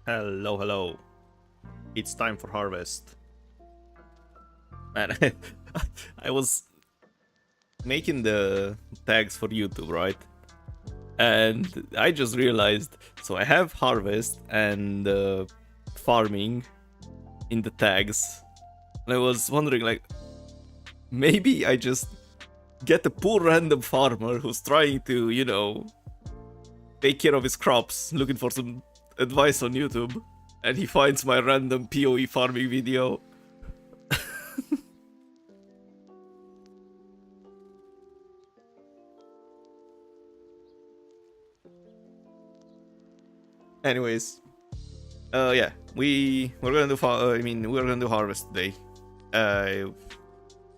Hello, hello. It's time for harvest. Man, I was making the tags for YouTube, right? And I just realized, so I have harvest and farming in the tags. And I was wondering, like, maybe I just get a poor random farmer who's trying to, take care of his crops, looking for some advice on YouTube, and he finds my random PoE farming video. Anyways, yeah, we're gonna do we're gonna do harvest today. Uh,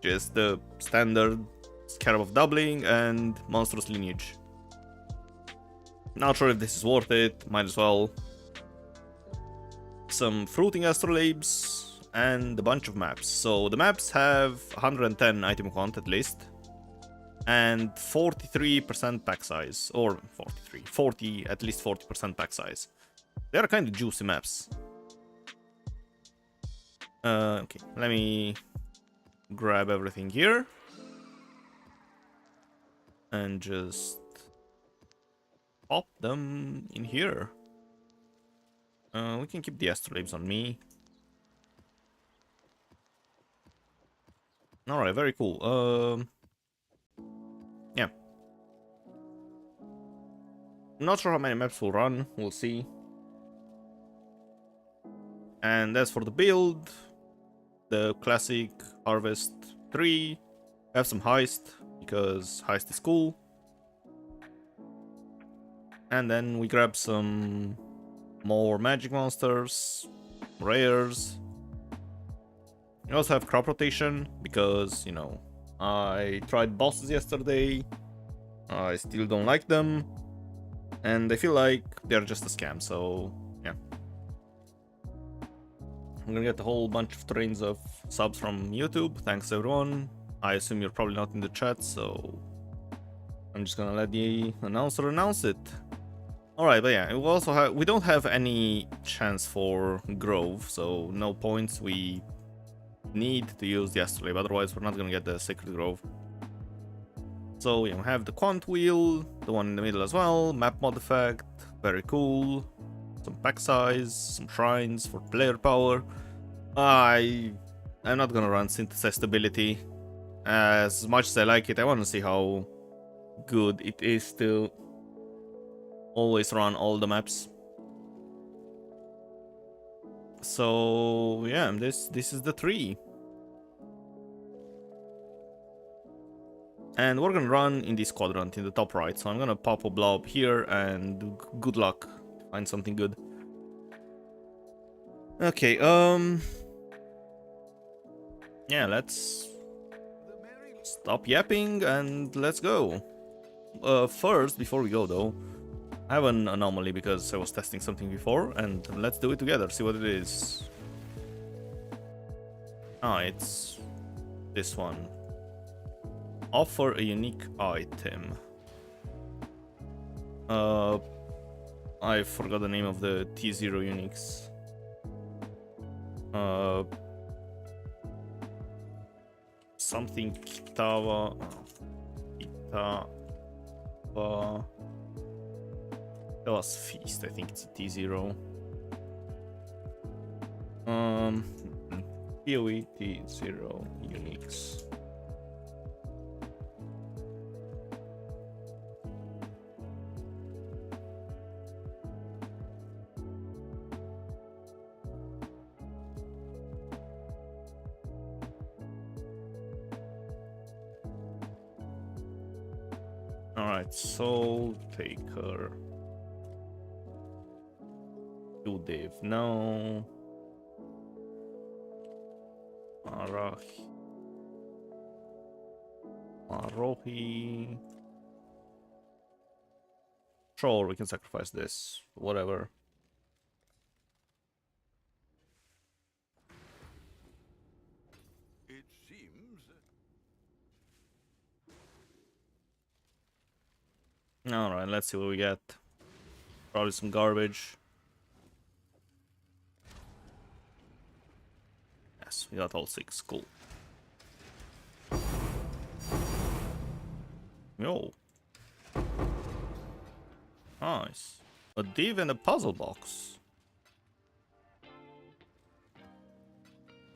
just the standard scarab of doubling and monstrous lineage. Not sure if this is worth it. Might as well. Some fruiting astrolabes and a bunch of maps. So the maps have 110 item count at least, and 43% pack size, or 40, at least 40% pack size. They are kind of juicy maps. Okay, let me grab everything here and just pop them in here. We can keep the astrolabes on me. Alright, very cool. Yeah. I'm not sure how many maps will run, we'll see. And as for the build, the classic harvest 3, have some heist, because heist is cool. And then we grab some more magic monsters, rares. We also have crop rotation, because, I tried bosses yesterday, I still don't like them, and I feel like they're just a scam, so yeah. I'm gonna get a whole bunch of trains of subs from YouTube, thanks everyone. I assume you're probably not in the chat, so I'm just gonna let the announcer announce it. Alright, but yeah, we don't have any chance for Grove, so no points. We need to use the Astrolabe, otherwise we're not gonna get the Sacred Grove. So yeah, we have the Quant Wheel, the one in the middle as well, Map Mod Effect, very cool. Some pack size, some shrines for player power. I'm not gonna run Synthesize Stability. As much as I like it, I wanna see how good it is to always run all the maps. So yeah, this is the 3. And we're gonna run in this quadrant in the top right. So I'm gonna pop a blob here and good luck. Find something good. Okay, yeah, let's stop yapping and let's go. First, before we go though, I have an anomaly because I was testing something before, and let's do it together, see what it is. Ah, it's this one. Offer a unique item. I forgot the name of the T0 uniques. Something Kitawa. Kitawa. That was Feast, I think it's a T0. PoE T0 uniques. Alright, Soul Taker. Do Div, no. Marohi. Sure, we can sacrifice this. Whatever. It seems. Alright, let's see what we get. Probably some garbage. Nice, we got all 6, cool. Yo. Nice. A div and a puzzle box.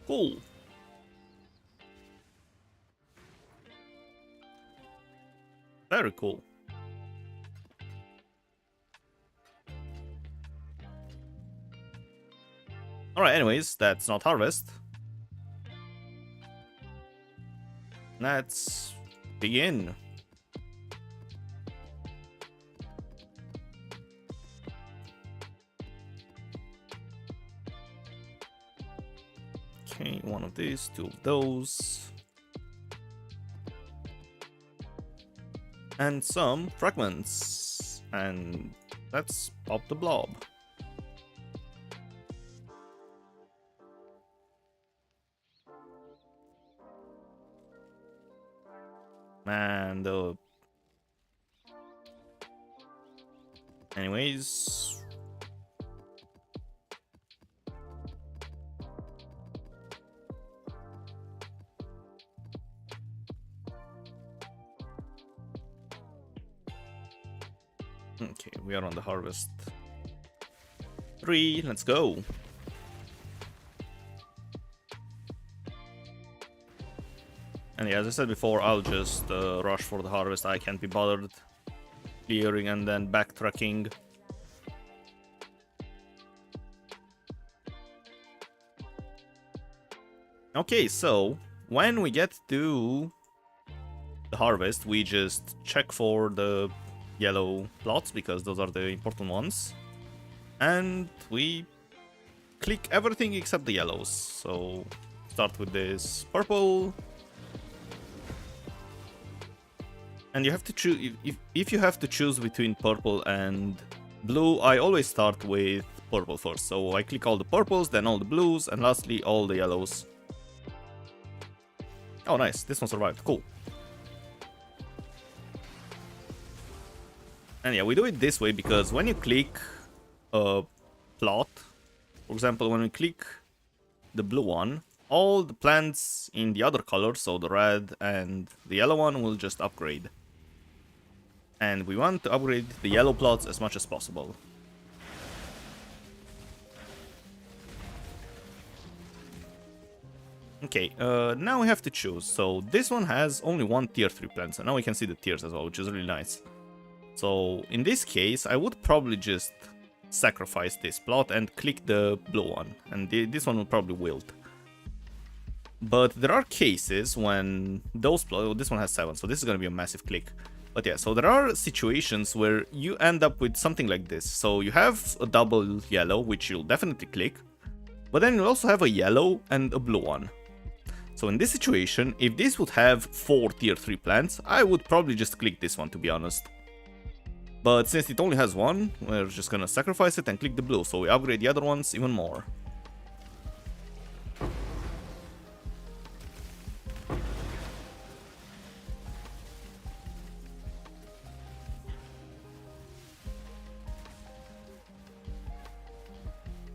Cool. Very cool. Alright, anyways, that's not harvest. Let's begin. Okay, one of these, 2 of those. And some fragments. And let's pop the blob. And anyways, okay, we are on the harvest 3. Let's go. And yeah, as I said before, I'll just rush for the harvest. I can't be bothered clearing and then backtracking. Okay, so when we get to the harvest, we just check for the yellow plots because those are the important ones. And we click everything except the yellows. So start with this purple. And you have to choose, if you have to choose between purple and blue, I always start with purple first. So I click all the purples, then all the blues, and lastly all the yellows. Oh nice, this one survived, cool. And yeah, we do it this way because when you click a plot, for example, when we click the blue one, all the plants in the other color, so the red and the yellow one, will just upgrade. And we want to upgrade the yellow plots as much as possible. Okay, now we have to choose. So this one has only 1 tier 3 plant, so now we can see the tiers as well, which is really nice. So in this case, I would probably just sacrifice this plot and click the blue one, and this one will probably wilt. But there are cases when those plots, oh, this one has 7, so this is going to be a massive click. But yeah, so there are situations where you end up with something like this. So you have a double yellow, which you'll definitely click, but then you'll also have a yellow and a blue one. So in this situation, if this would have 4 tier 3 plants, I would probably just click this one, to be honest. But since it only has 1, we're just gonna sacrifice it and click the blue, so we upgrade the other ones even more.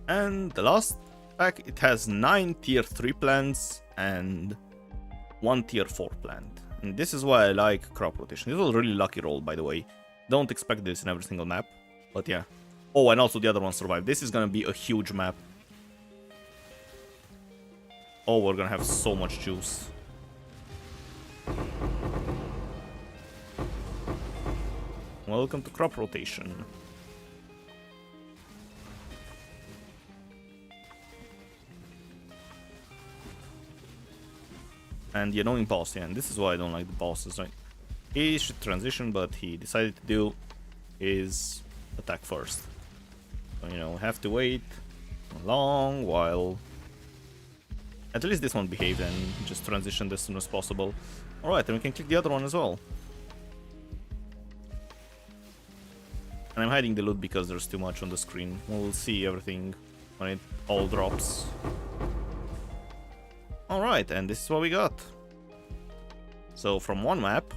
And the last pack, it has 9 tier 3 plants and 1 tier 4 plant. And this is why I like crop rotation. This was a really lucky roll, by the way. Don't expect this in every single map, but yeah. Oh, and also the other one survived. This is gonna be a huge map. Oh, we're gonna have so much juice. Welcome to crop rotation. And the annoying boss, yeah, and this is why I don't like the bosses, right? He should transition, but he decided to do his attack first. So, you know, have to wait a long while. At least this one behaved and just transitioned as soon as possible. Alright, and we can click the other one as well. And I'm hiding the loot because there's too much on the screen. We'll see everything when it all drops. Alright, and this is what we got. So from one map,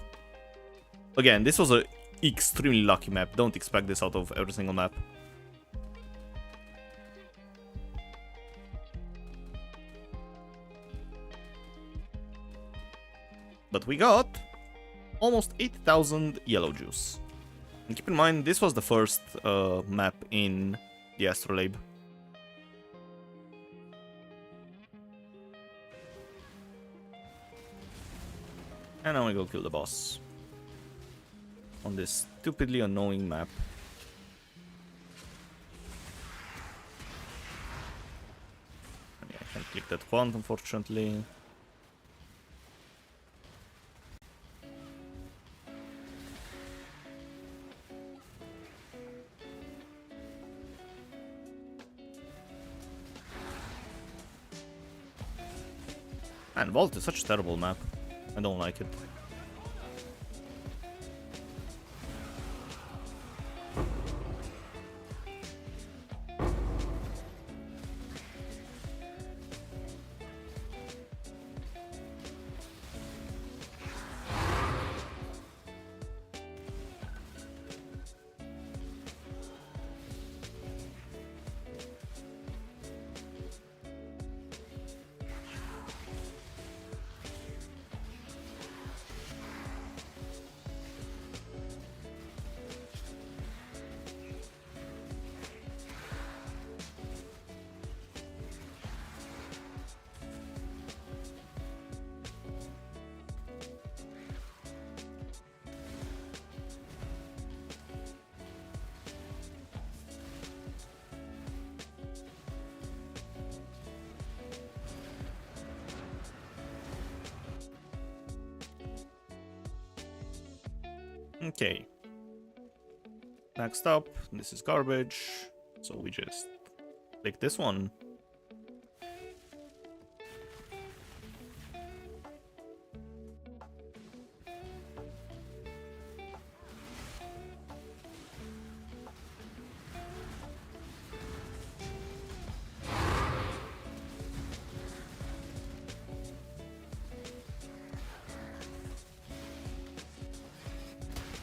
again, this was an extremely lucky map. Don't expect this out of every single map. But we got almost 8,000 yellow juice. And keep in mind, this was the first map in the astrolabe. And now we go kill the boss on this stupidly annoying map. I can't click that quant, unfortunately. And Vault is such a terrible map. I don't like it. Okay. Next up, this is garbage. So we just click this one.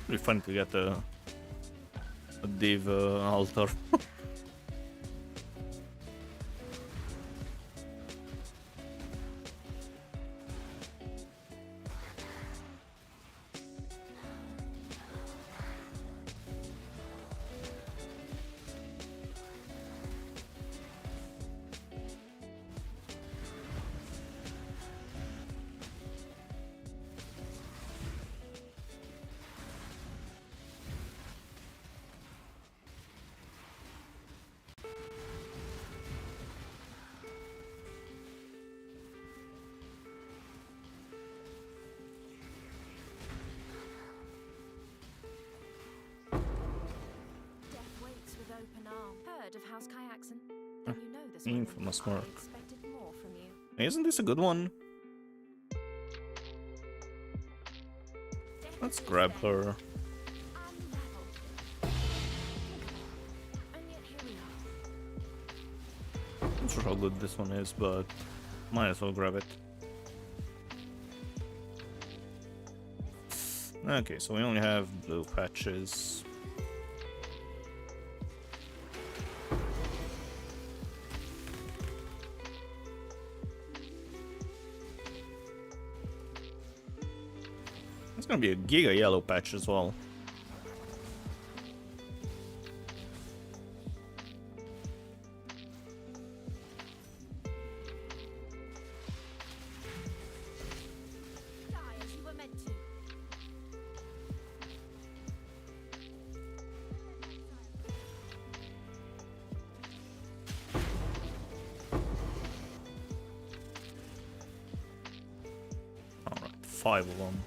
Pretty fun to get a div altar. Infamous work. Isn't this a good one? Let's grab her. Not sure how good this one is, but might as well grab it. Okay, so we only have blue patches. It's gonna be a giga yellow patch as well. Alright, 5 of them.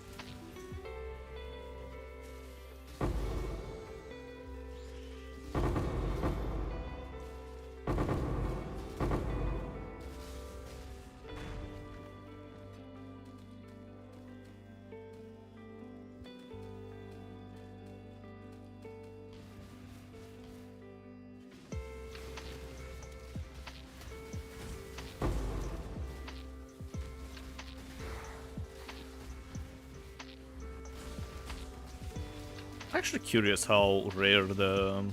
Actually curious how rare the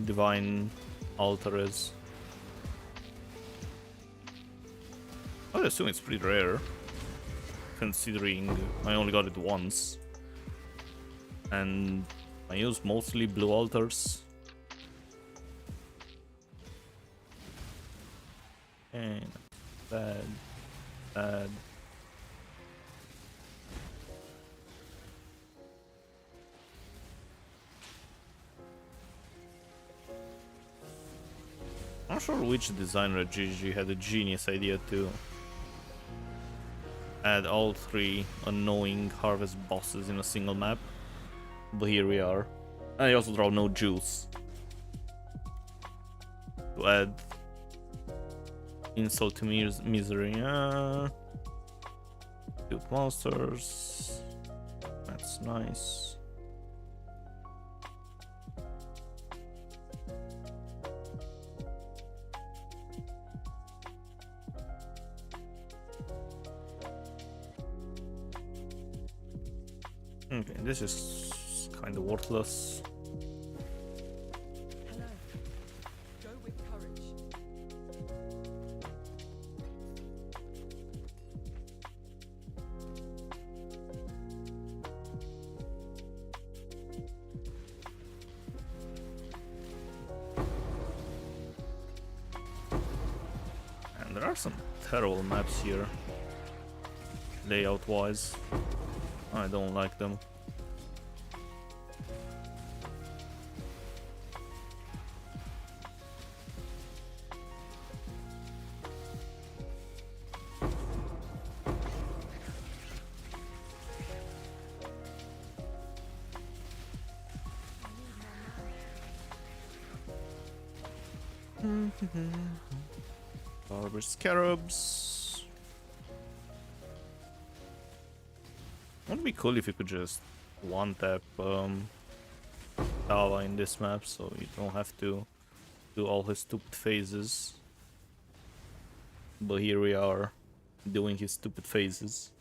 divine altar is. I would assume it's pretty rare. If considering I only got it once. And I use mostly blue altars. And bad. I'm not sure which designer at GG had a genius idea to add all 3 annoying harvest bosses in a single map. But here we are. And I also draw no juice to add insult to misery. Cute monsters. That's nice. Okay, this is kind of worthless. Hello. Go with courage. And there are some terrible maps here, layout wise. I don't like them. Barber scarabs. Would be cool if you could just one tap Tala in this map, so you don't have to do all his stupid phases. But here we are, doing his stupid phases.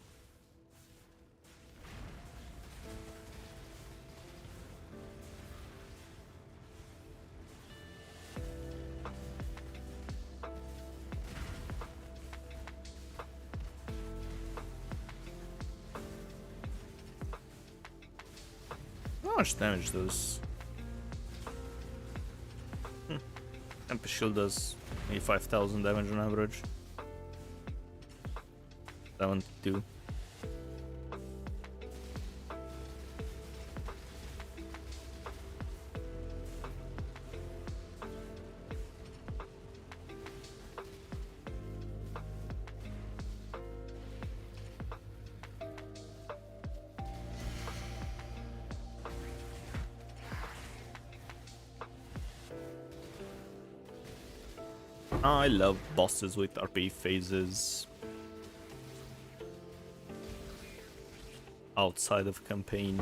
How much damage does Temper Shield does 85,000 damage on average. 72. I love bosses with RP phases outside of campaign.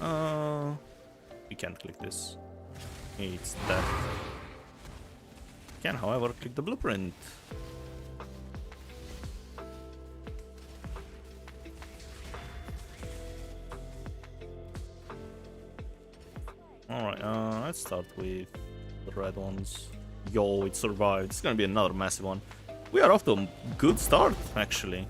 You can't click this. It's death. You can, however, click the blueprint. Alright, let's start with the red ones. Yo, it survived. It's gonna be another massive one. We are off to a good start, actually.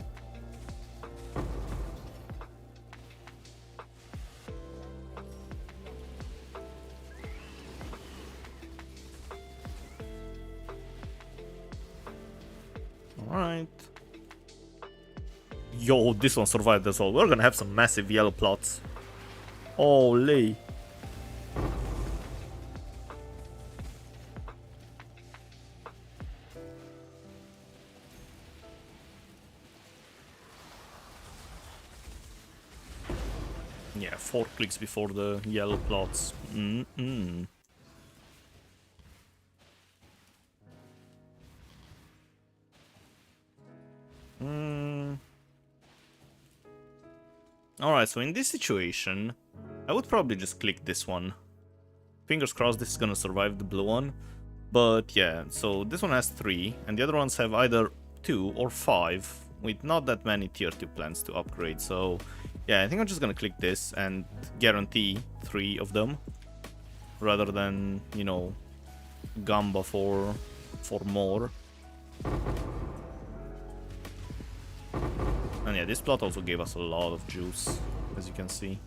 Alright. Yo, this one survived as well. We're gonna have some massive yellow plots. Holy. Yeah, 4 clicks before the yellow plots. Alright, so in this situation, I would probably just click this one. Fingers crossed this is gonna survive the blue one. But yeah, so this one has 3, and the other ones have either 2 or 5, with not that many tier 2 plants to upgrade, so yeah, I think I'm just gonna click this and guarantee 3 of them, rather than, you know, gamba for more. And yeah, this plot also gave us a lot of juice, as you can see.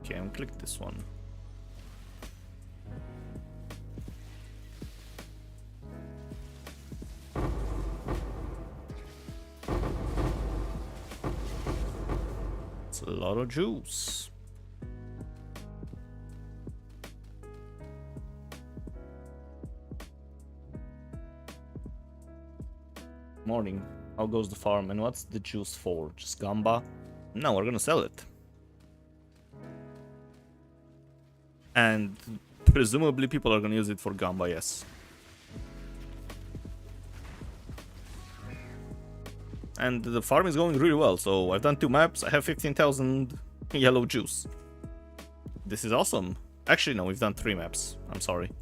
Okay, I'm click this one. It's a lot of juice. Morning. How goes the farm and what's the juice for? Just gamba? No, we're gonna sell it. And presumably people are gonna use it for gamba, yes. And the farm is going really well, so I've done 2 maps, I have 15,000 yellow juice. This is awesome. Actually, no, we've done 3 maps. I'm sorry.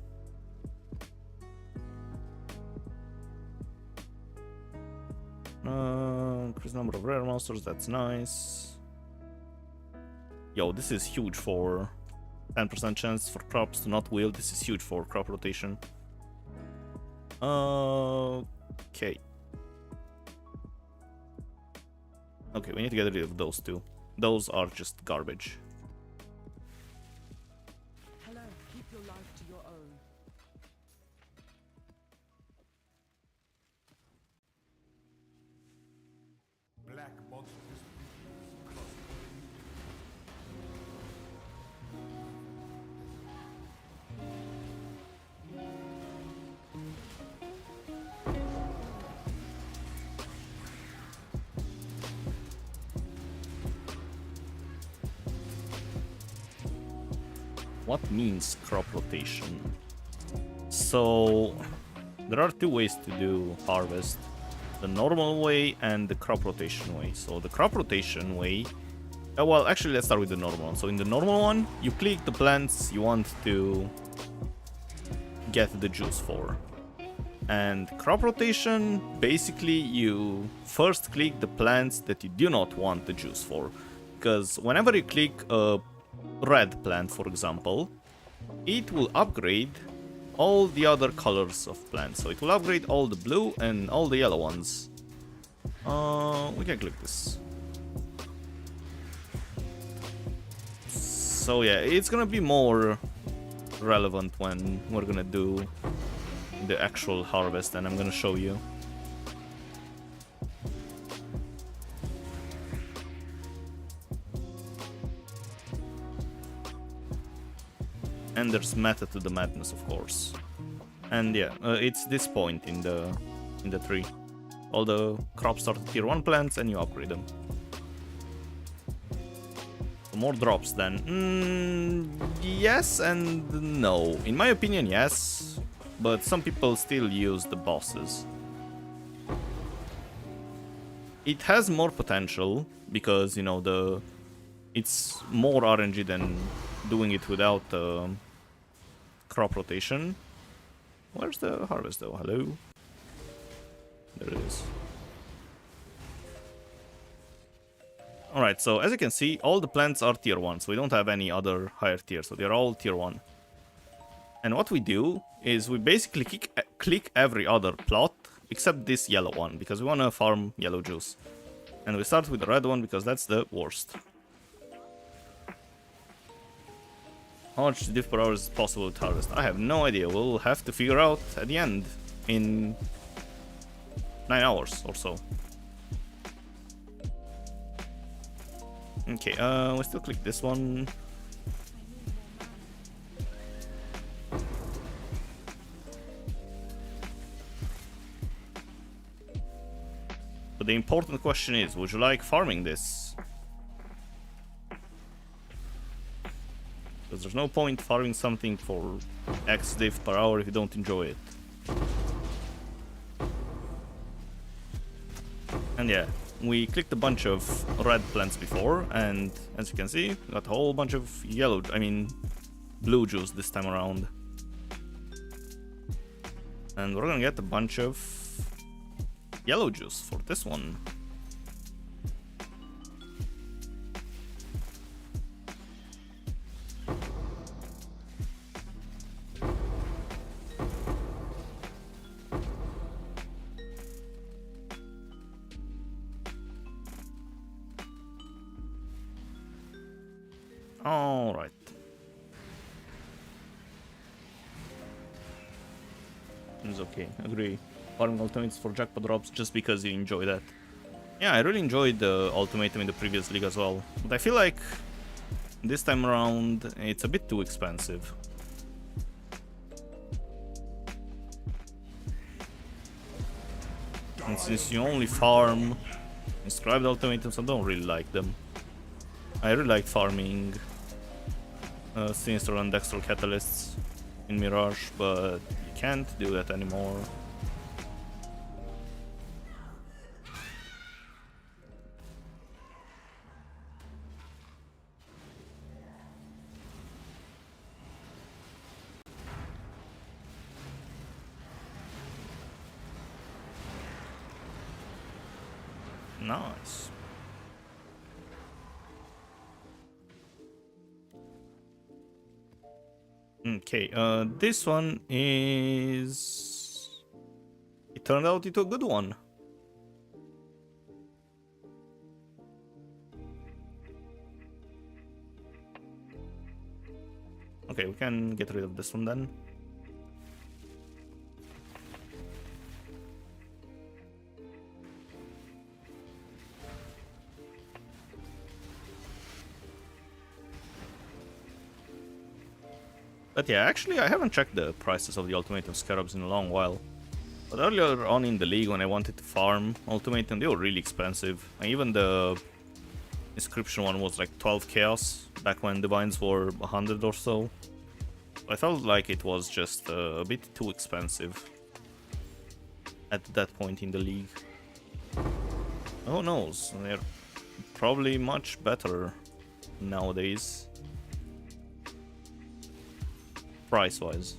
Increase number of rare monsters, that's nice. Yo, this is huge for 10% chance for crops to not wield. This is huge for crop rotation. Okay. Okay, we need to get rid of those 2. Those are just garbage. Hello, keep your life to your own. Black monsters. What means crop rotation? So there are 2 ways to do harvest. The normal way and the crop rotation way. So the crop rotation way, well, actually let's start with the normal one. So in the normal one, you click the plants you want to get the juice for. And crop rotation, basically you first click the plants that you do not want the juice for. Because whenever you click a red plant, for example, it will upgrade all the other colors of plants. So it will upgrade all the blue and all the yellow ones. We can click this. So yeah, it's gonna be more relevant when we're gonna do the actual harvest, and I'm gonna show you. And there's meta to the madness, of course. And yeah, it's this point in the tree. All the crops start at tier 1 plants and you upgrade them. So more drops then. Yes and no. In my opinion, yes. But some people still use the bosses. It has more potential because, you know, it's more RNG than doing it without crop rotation. Where's the harvest though? Hello? There it is. Alright, so as you can see, all the plants are tier 1, so we don't have any other higher tier, so they're all tier 1. And what we do is we basically click every other plot except this yellow one, because we want to farm yellow juice. And we start with the red one because that's the worst. How much diff per hour is possible to harvest? I have no idea. We'll have to figure out at the end in 9 hours or so. Okay, we still click this one. But the important question is, would you like farming this? Because there's no point farming something for X diff per hour if you don't enjoy it. And yeah, we clicked a bunch of red plants before, and as you can see, we got a whole bunch of blue juice this time around. And we're gonna get a bunch of yellow juice for this one. Alright. It's okay, agree. Farming ultimates for jackpot drops just because you enjoy that. Yeah, I really enjoyed the ultimatum in the previous league as well. But I feel like this time around it's a bit too expensive. And since you only farm inscribed ultimatums, I don't really like them. I really like farming Sinister and Dextral Catalysts in Mirage, but you can't do that anymore. Nice. Okay, this one is... It turned out into a good one. Okay, we can get rid of this one then. But yeah, actually I haven't checked the prices of the Ultimatum Scarabs in a long while. But earlier on in the league when I wanted to farm Ultimatum, they were really expensive. And even the Inscription one was like 12 chaos, back when Divines were 100 or so. I felt like it was just a bit too expensive at that point in the league. Who knows, they're probably much better nowadays. Price-wise.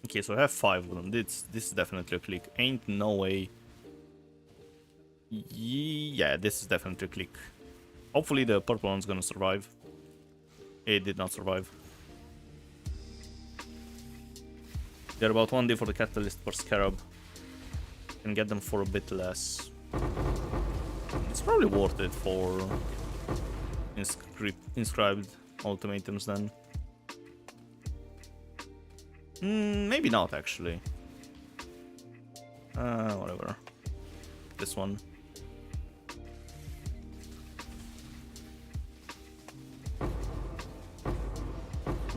Okay, so I have 5 of them. This is definitely a click. Ain't no way. Yeah, this is definitely a click. Hopefully the purple one's gonna survive. It did not survive. They're about 1D for the catalyst per scarab. Can get them for a bit less. It's probably worth it for inscribed ultimatums then. Maybe not, actually. Whatever. This one.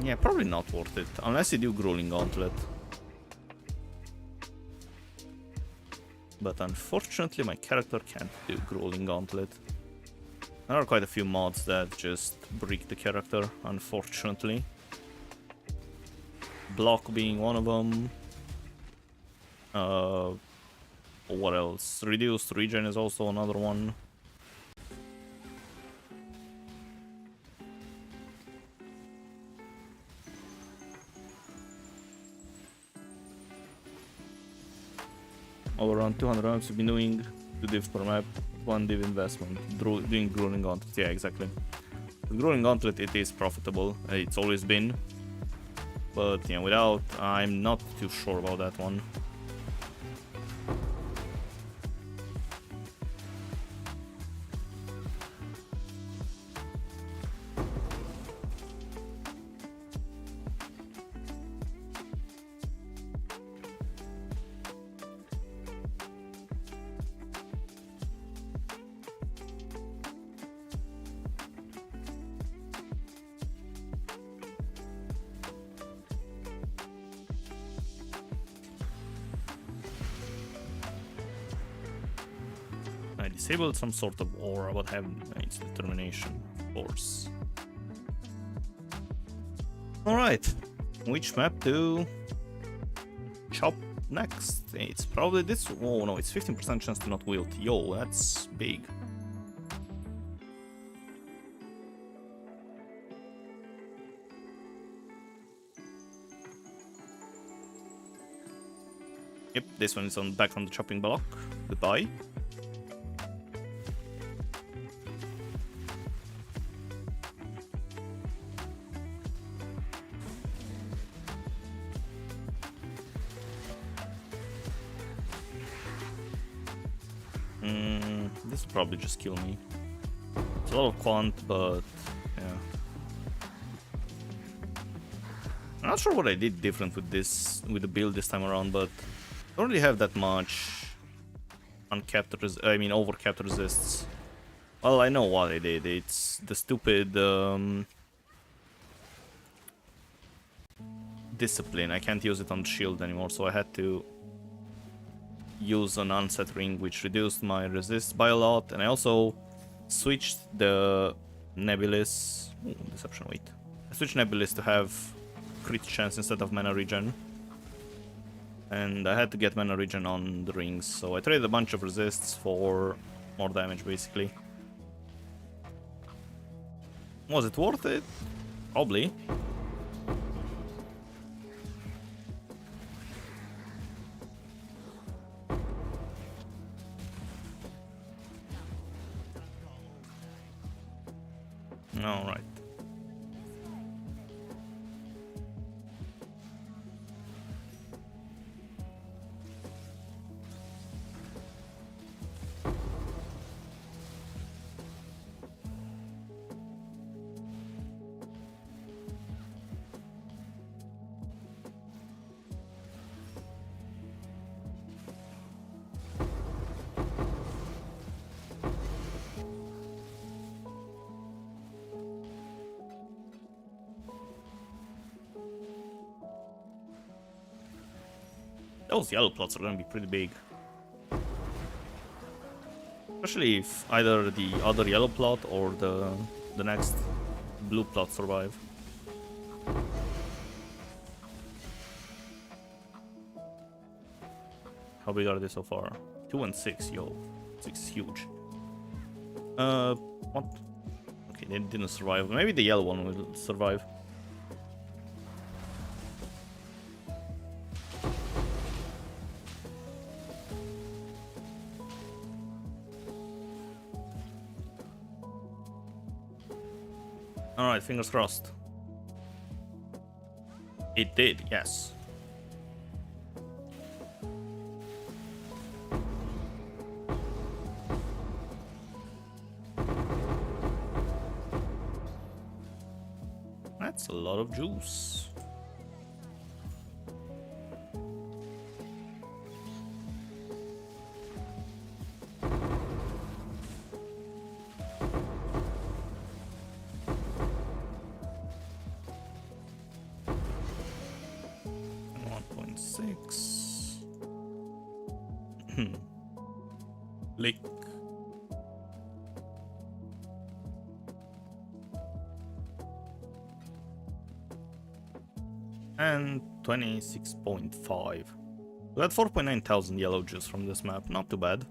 Yeah, probably not worth it. Unless you do Grueling Gauntlet. But unfortunately, my character can't do Grueling Gauntlet. There are quite a few mods that just break the character, unfortunately. Block being one of them. What else? Reduced regen is also another one. Over around 200 rounds we've been doing 2 divs per map, 1 div investment, doing Grueling Gauntlet. Yeah, exactly. The Grueling Gauntlet, it is profitable. It's always been. But yeah, without, I'm not too sure about that one. I disabled some sort of aura, but have its determination force. Alright, which map to chop next? It's probably this. Oh no, it's 15% chance to not wield. Yo, that's big. Yep, this one is on back on the chopping block. Goodbye. This will probably just kill me. It's a lot of quant, but yeah. I'm not sure what I did different with the build this time around, but I don't really have that much overcapped resists. Well, I know what I did. It's the stupid discipline. I can't use it on the shield anymore, so I had to use an unset ring, which reduced my resist by a lot, and I also switched the Nebulous. Ooh, deception, wait. I switched Nebulous to have crit chance instead of mana regen. And I had to get mana regen on the rings, so I traded a bunch of resists for more damage, basically. Was it worth it? Probably. Alright. Those yellow plots are gonna be pretty big. Especially if either the other yellow plot or the next blue plot survive. How big are they so far? 2 and 6, yo. 6 is huge. What? Okay, they didn't survive. Maybe the yellow one will survive. Alright, fingers crossed. It did, yes. That's a lot of juice. Lick. And 26.5. We got 4.9 thousand yellow juice from this map, not too bad.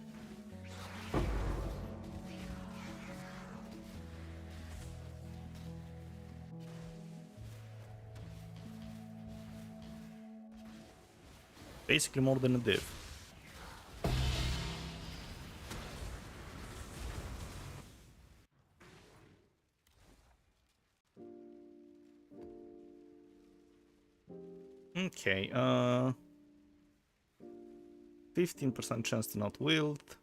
Basically more than a div. Okay, 15% chance to not wilt.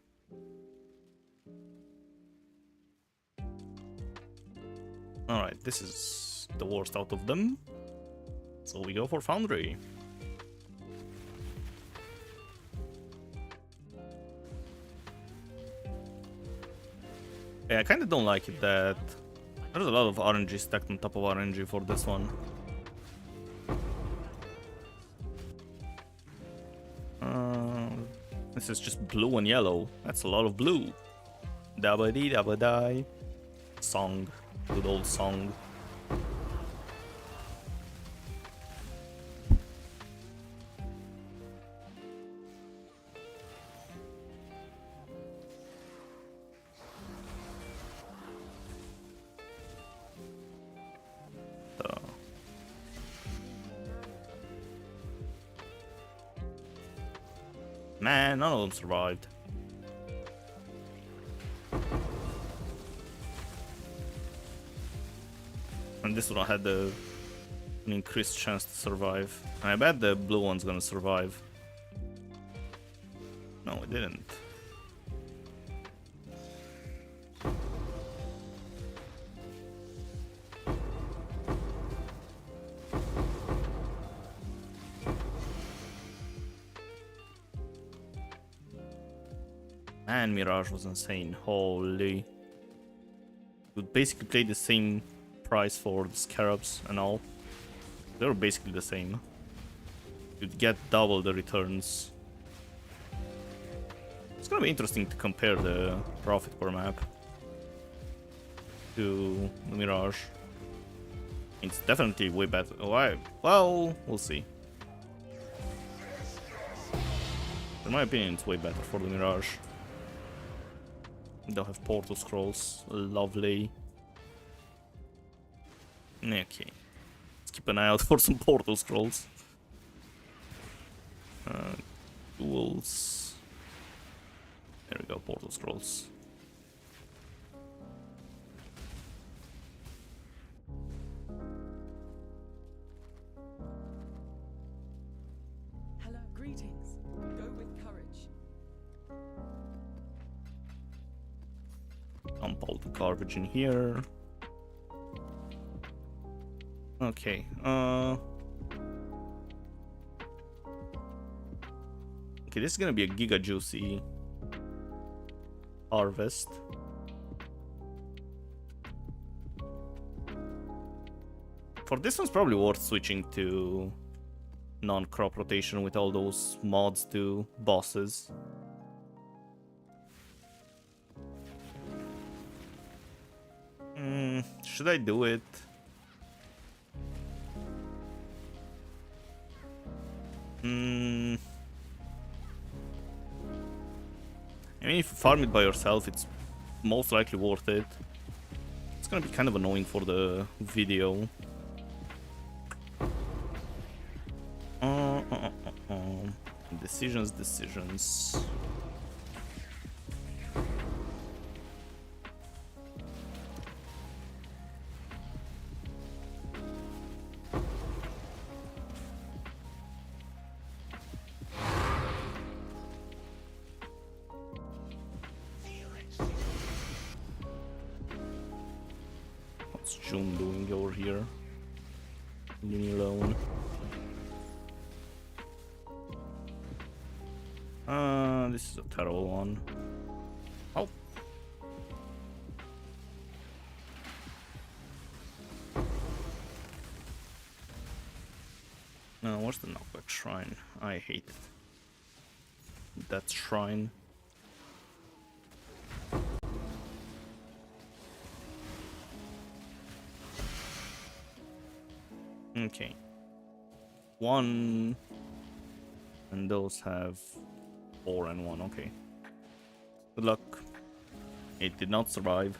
Alright, this is the worst out of them. So we go for Foundry. Yeah, I kinda don't like it that there's a lot of RNG stacked on top of RNG for this one. This is just blue and yellow. That's a lot of blue. Dabba dee dabba die. Song. Good old song. Man, none of them survived. And this one had an increased chance to survive. I bet the blue one's gonna survive. No, it didn't. Man, Mirage was insane. Holy. Would basically play the same price for the scarabs and all. They were basically the same. You'd get double the returns. It's gonna be interesting to compare the profit per map to the Mirage. It's definitely way better. Why? Well, we'll see. In my opinion, it's way better for the Mirage. They'll have portal scrolls. Lovely. Okay. Let's keep an eye out for some portal scrolls. Duels. There we go, portal scrolls. Hello, greetings. Go with courage. Dump all the garbage in here. Okay, okay, this is gonna be a giga juicy harvest. For this one's probably worth switching to non-crop rotation with all those mods to bosses. Should I do it? I mean, if you farm it by yourself, it's most likely worth it. It's gonna be kind of annoying for the video. Decisions. What's June doing over here? Leave me alone. This is a terrible one. Oh. No, where's the knockback shrine? I hate that shrine. Okay. One. And those have 4 and 1. Okay. Good luck. It did not survive.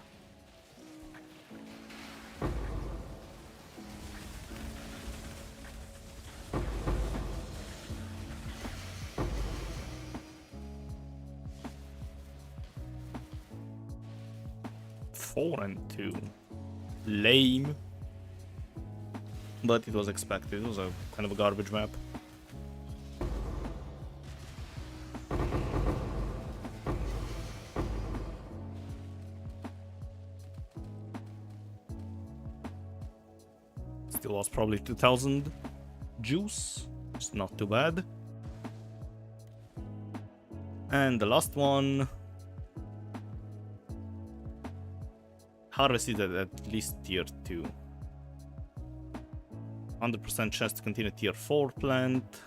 Four and 2. Lame. But it was expected. It was a kind of a garbage map. Still lost probably 2000 juice. It's not too bad. And the last one. Harvested at least tier 2. 100% chance to continue tier 4 plant.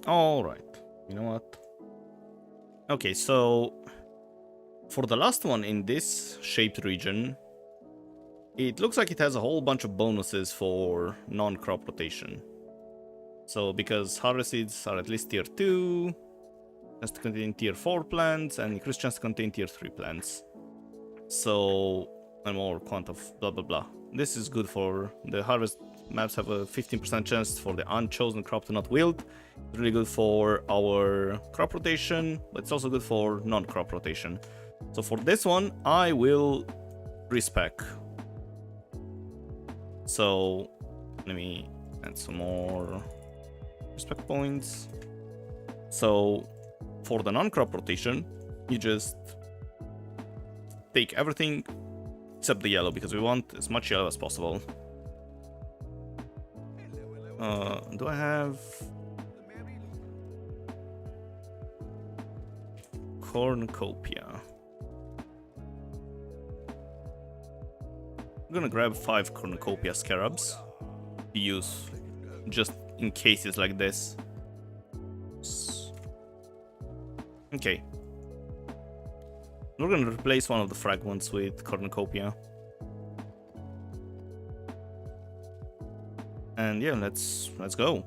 Alright, you know what? Okay, so for the last one in this shaped region, it looks like it has a whole bunch of bonuses for non-crop rotation. So because harvest seeds are at least tier 2, has to contain tier 4 plants, and increased chance to contain tier 3 plants. So, and more quant of blah blah blah. This is good for the harvest maps, have a 15% chance for the unchosen crop to not wilt. It's really good for our crop rotation, but it's also good for non-crop rotation. So for this one, I will respec. So let me add some more respec points. So for the non-crop rotation, you just take everything except the yellow, because we want as much yellow as possible. Do I have cornucopia? I'm gonna grab 5 cornucopia scarabs to use just in cases like this. Okay. We're gonna replace one of the fragments with cornucopia. And yeah, let's go.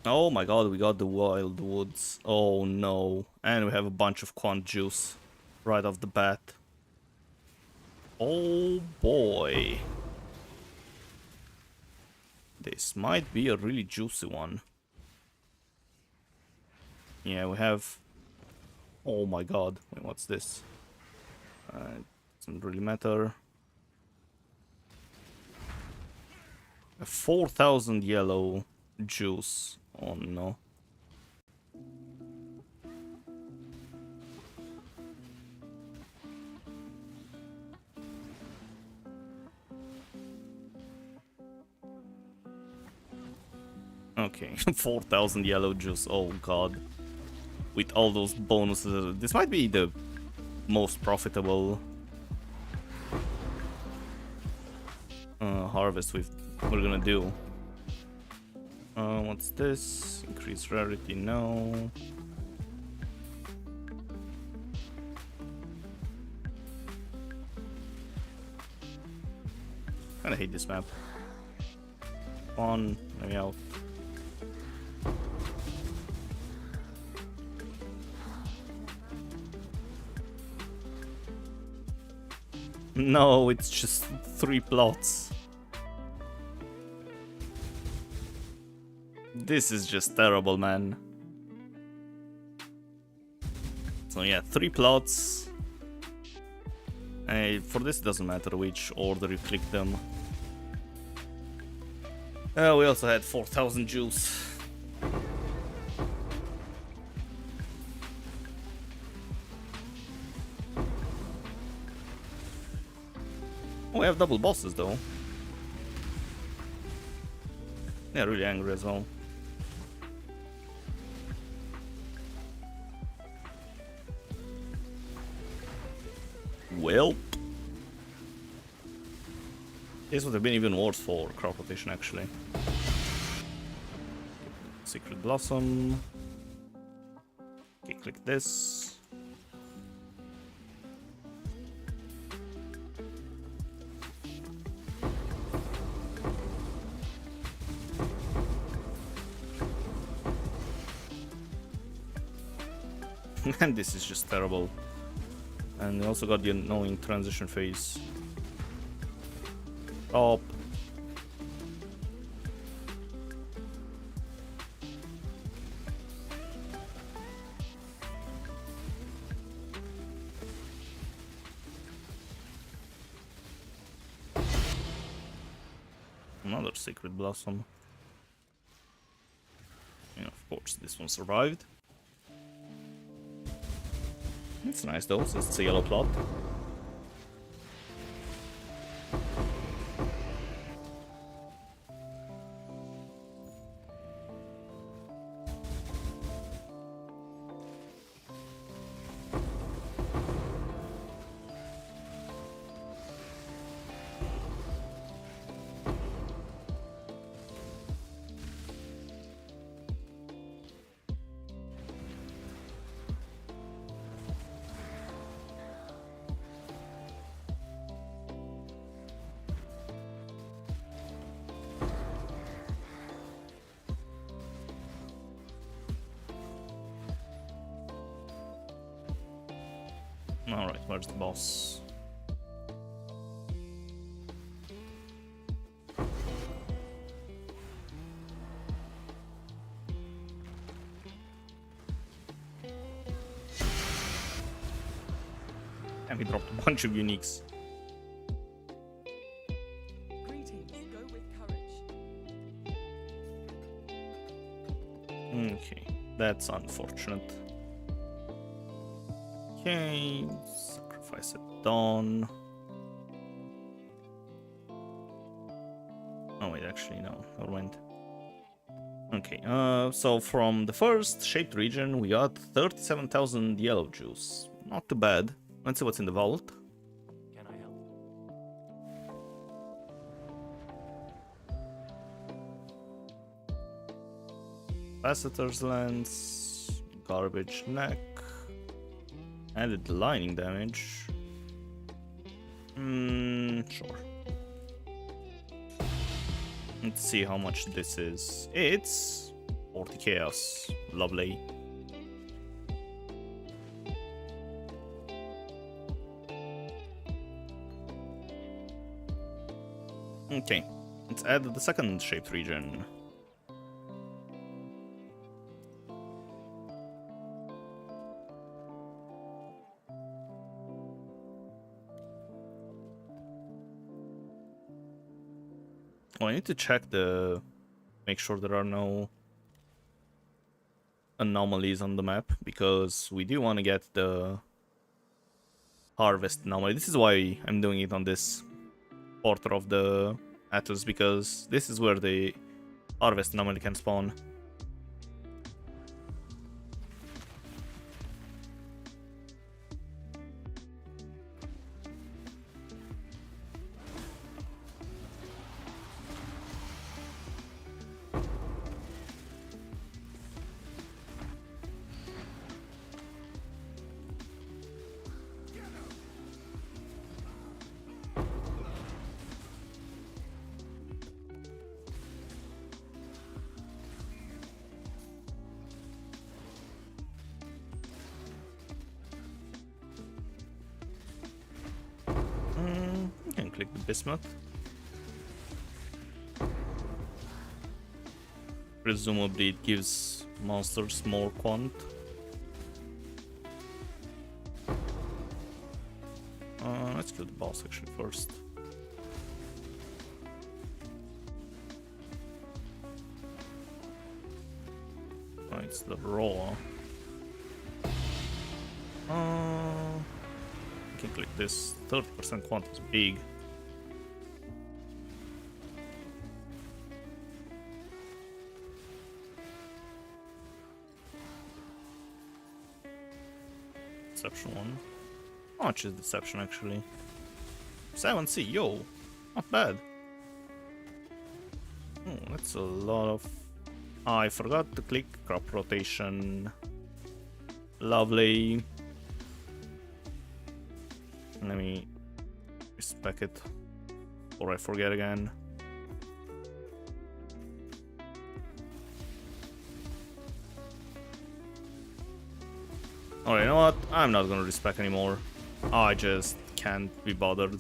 Oh my god, we got the wild woods. Oh no. And we have a bunch of quant juice right off the bat. Oh boy. This might be a really juicy one. Yeah, we have... Oh my god. Wait, what's this? Doesn't really matter. A 4,000 yellow juice. Oh no. Okay, 4,000 yellow juice, oh god. With all those bonuses, this might be the most profitable harvest we're gonna do. What's this? Increase rarity, no. Kinda hate this map. On, let me out. No, it's just 3 plots. This is just terrible, man. So yeah, 3 plots. For this, it doesn't matter which order you click them. We also had 4,000 juice. Oh, we have double bosses though. Yeah, really angry as well. Well, this would have been even worse for crop rotation actually. Secret Blossom. Okay, click this. And this is just terrible. And we also got the annoying transition phase. Stop. Another Secret Blossom. And of course this one survived. It's nice though, since it's a yellow plot. Alright, where's the boss? And we dropped a bunch of uniques. Greetings. Go with courage. Okay, that's unfortunate. Okay, sacrifice at dawn. Oh wait, actually no, never mind. Okay, so from the first shaped region we got 37,000 yellow juice. Not too bad. Let's see what's in the vault. Can I help? Capacitor's lens, garbage neck, added lining damage. Sure. Let's see how much this is. It's 40 chaos. Lovely. Okay, let's add the second shaped region. Oh, I need to check the... make sure there are no anomalies on the map, because we do want to get the harvest anomaly. This is why I'm doing it on this quarter of the Atlas, because this is where the harvest anomaly can spawn. You can click the bismuth. Presumably it gives monsters more quant. Let's kill the boss actually first. Oh, it's the raw. I can click this. 30% quant is big. Deception 1. How much is deception actually? 7C, yo! Not bad. Oh, that's a lot of... I forgot to click crop rotation. Lovely. Let me respec it, or I forget again. Alright, you know what? I'm not gonna respec anymore. I just can't be bothered.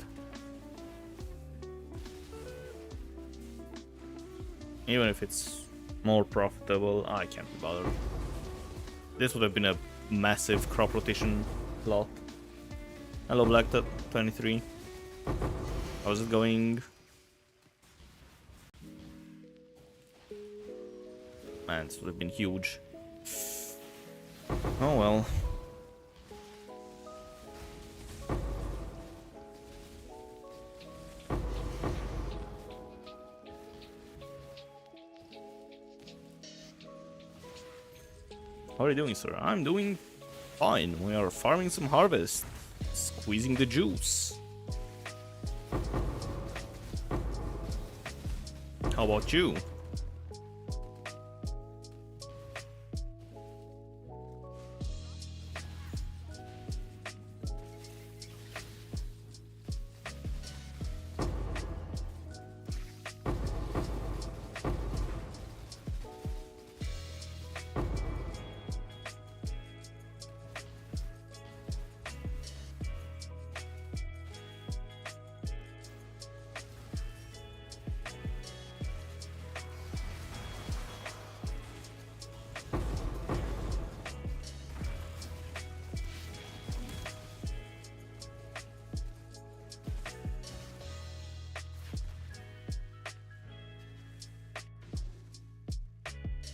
Even if it's more profitable, I can't be bothered. This would have been a massive crop rotation plot. Hello, Black 23. How's it going? Man, this would have been huge. Oh well. How are you doing, sir? I'm doing fine. We are farming some harvest. Squeezing the juice. How about you?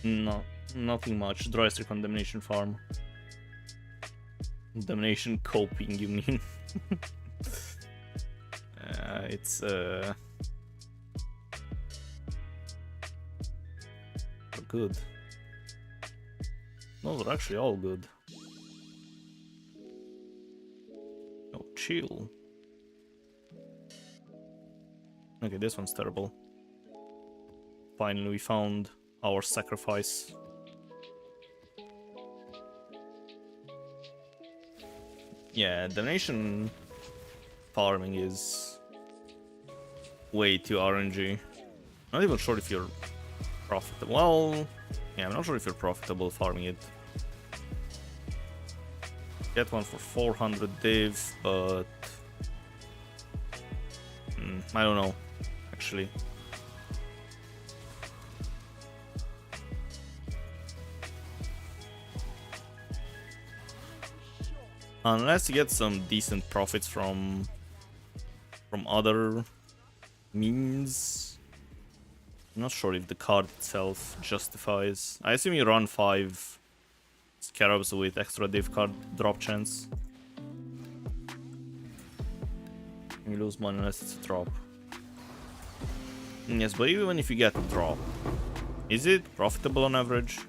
No, nothing much. Dry condemnation farm. Domination coping, you mean? It's good. Those are actually all good. Oh, chill. Okay, this one's terrible. Finally, we found our sacrifice. Yeah, donation farming is way too RNG. Not even sure if you're profitable. Well, yeah, I'm not sure if you're profitable farming it. Get one for 400 div, but I don't know, actually. Unless you get some decent profits from other means. I'm not sure if the card itself justifies. I assume you run 5 scarabs with extra div card drop chance. You lose money unless it's a drop. Yes, but even if you get a drop, is it profitable on average?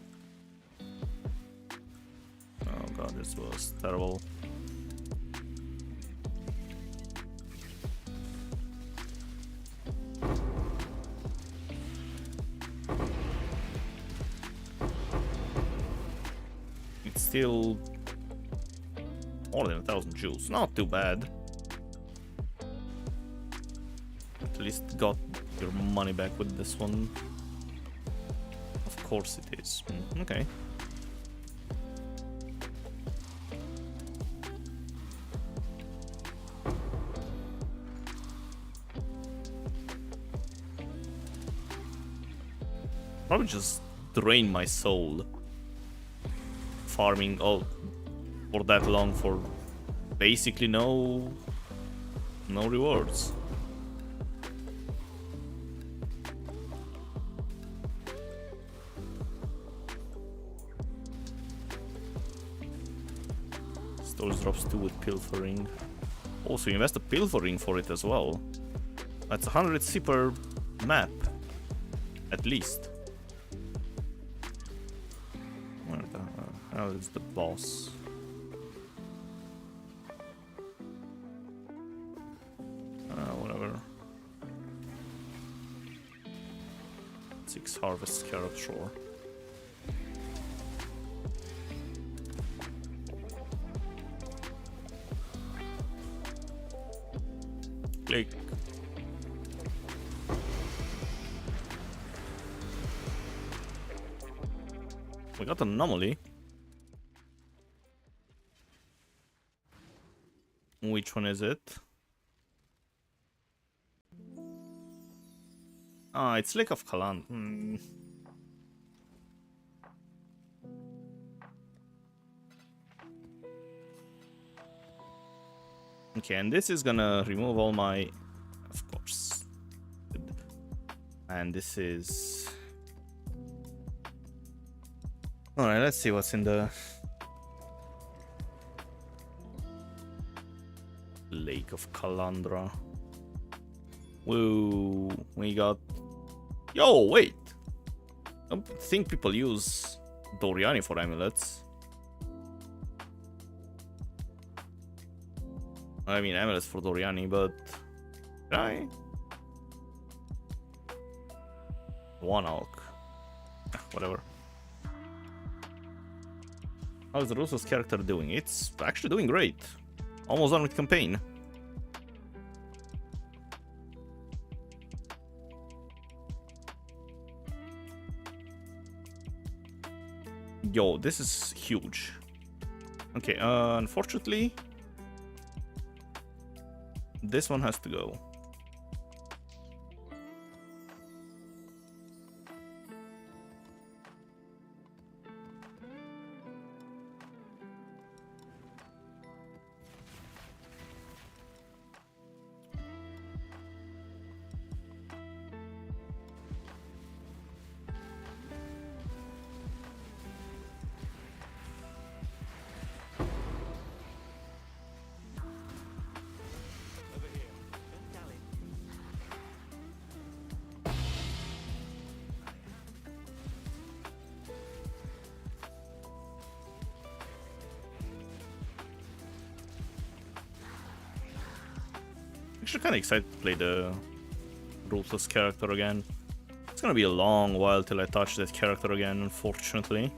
Oh god, this was terrible. It's still more than 1,000 jewels. Not too bad. At least got your money back with this one. Of course it is. Okay. Probably just drain my soul farming all for that long for basically no rewards. Storage drops 2 with pilfering. Also, you invest a pilfering for it as well. That's 100 C per map, at least. Where the hell is the boss? Whatever. 6 harvest scarab, sure. Click. We got an anomaly. Which one is it? Ah, it's Lake of Kalan. Okay, and this is gonna remove all my... Of course. And this is... Alright, let's see what's in the... Lake of Kalandra. Whoa, we got... Yo, wait! I don't think people use Doriani for amulets. I mean, amulets for Doriani, but... Can I? One Alk. Whatever. How's Russo's character doing? It's actually doing great. Almost done with campaign. Yo, this is huge. Okay, unfortunately, this one has to go. Actually, kind of excited to play the Ruthless character again. It's gonna be a long while till I touch that character again, unfortunately.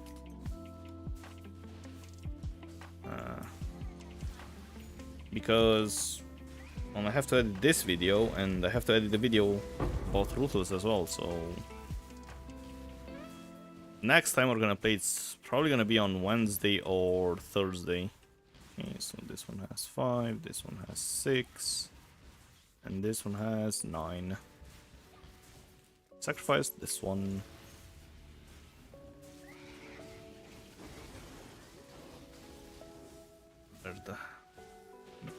Because I have to edit this video, and I have to edit the video about Ruthless as well, so... Next time we're gonna play, it's probably gonna be on Wednesday or Thursday. Okay, so this one has 5, this one has 6, and this one has 9. Sacrifice this one. There's the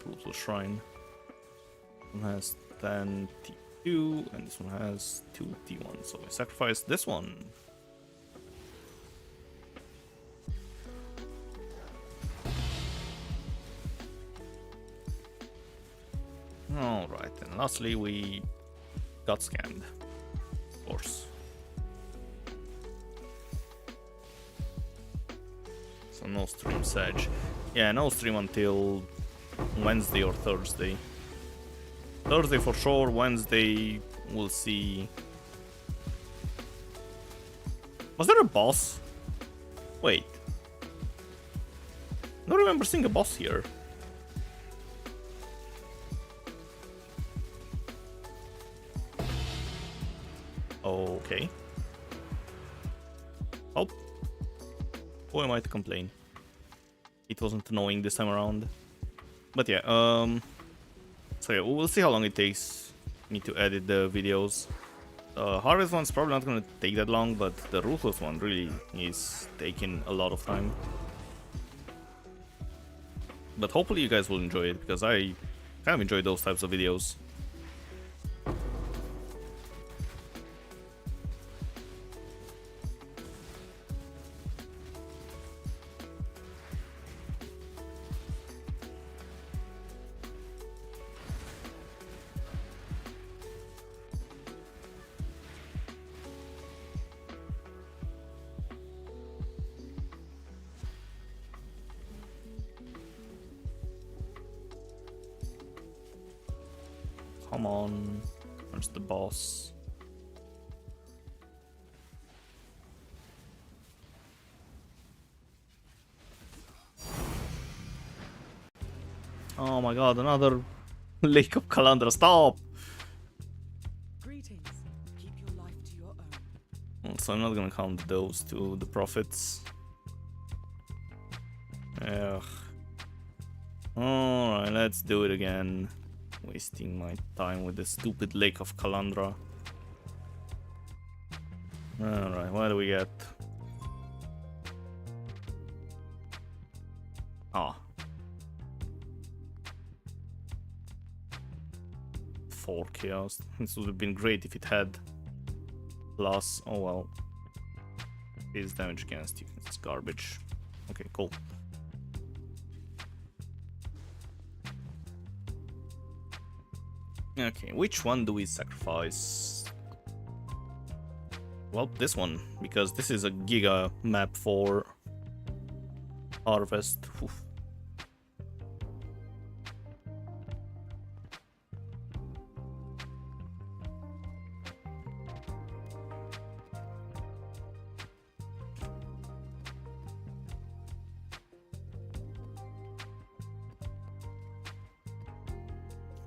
brutal shrine. This one has 10 T2, and this one has 2 T1. So I sacrifice this one. Alright, and lastly we got scammed. Of course. So no stream Sedge. Yeah, no stream until Wednesday or Thursday. Thursday for sure, Wednesday we'll see. Was there a boss? Wait. I don't remember seeing a boss here. Okay. Oh. Who am I to complain? It wasn't annoying this time around. But yeah, so yeah, we'll see how long it takes me to edit the videos. Harvest one's probably not gonna take that long, but the Ruthless one really is taking a lot of time. But hopefully you guys will enjoy it, because I kind of enjoy those types of videos. Come on, where's the boss? Oh my god, another Lake of Calandra, stop! Greetings. Keep your life to your own. So I'm not gonna count those to the profits. Ugh. Alright, let's do it again. Wasting my time with the stupid Lake of Calandra. Alright, what do we get? Ah. 4 chaos. This would have been great if it had plus. Oh well. Is damage against you. It's garbage. Okay, cool. Okay, which one do we sacrifice? Well, this one, because this is a giga map for Harvest. Oof.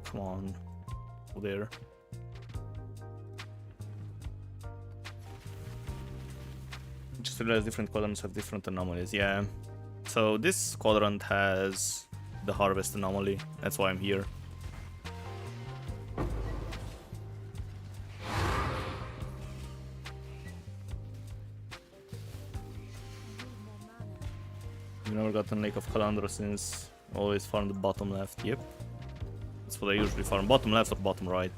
Come on. There. Just realized different quadrants have different anomalies. Yeah. So this quadrant has the harvest anomaly. That's why I'm here. I've never gotten Lake of Calandra since always farm the bottom left. Yep. That's what I usually farm. Bottom left or bottom right.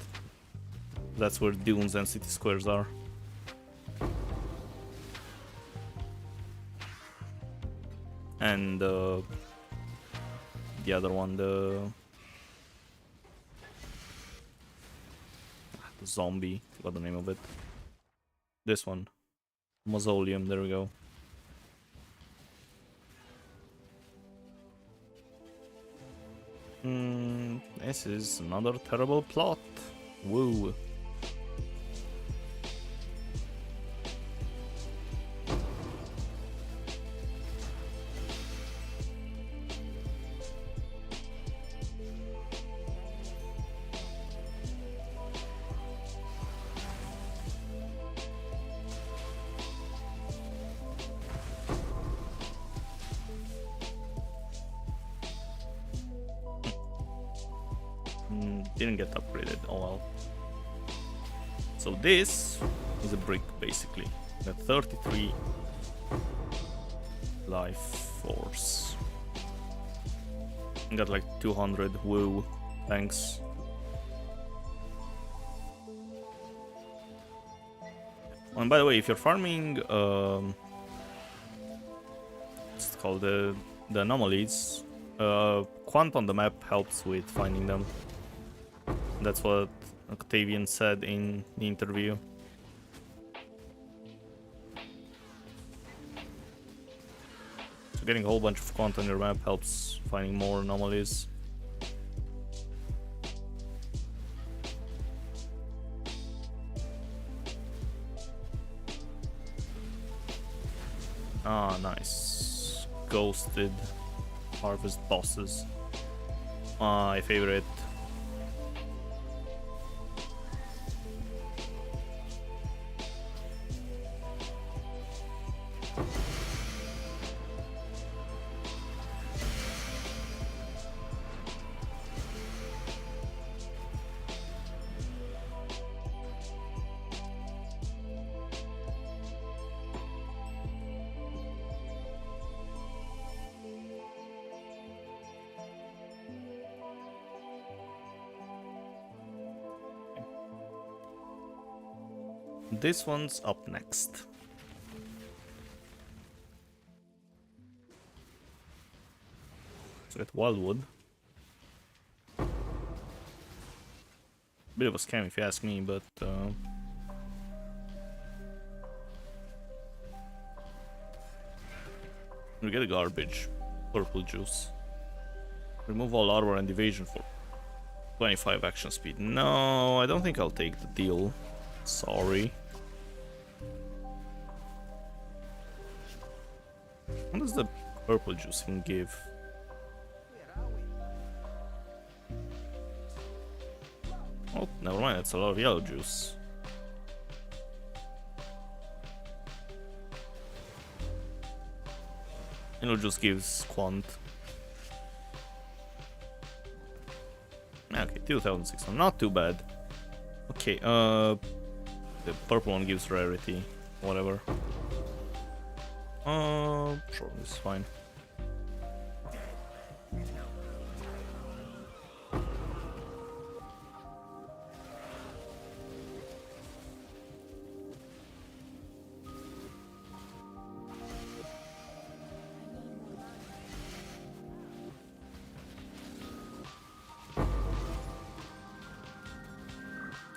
That's where dunes and city squares are. And the other one, the zombie, forgot the name of it. This one. Mausoleum, there we go. This is another terrible plot. Woo. Didn't get upgraded. Oh well. So this is a brick basically. Got 33 life force. Got like 200. Woo. Thanks. And by the way, if you're farming it's called the anomalies, quant on the map helps with finding them. That's what Octavian said in the interview. So getting a whole bunch of quant on your map helps finding more anomalies. Ah, nice. Ghosted harvest bosses. My favorite. This one's up next. So get wildwood. Bit of a scam if you ask me, but we get a garbage. Purple juice. Remove all armor and evasion for 25 action speed. No, I don't think I'll take the deal. Sorry. What does the purple juice thing give? Oh, never mind, it's a lot of yellow juice. Yellow juice gives quant. Okay, 2600, not too bad. Okay, the purple one gives rarity, whatever. Sure, this is fine.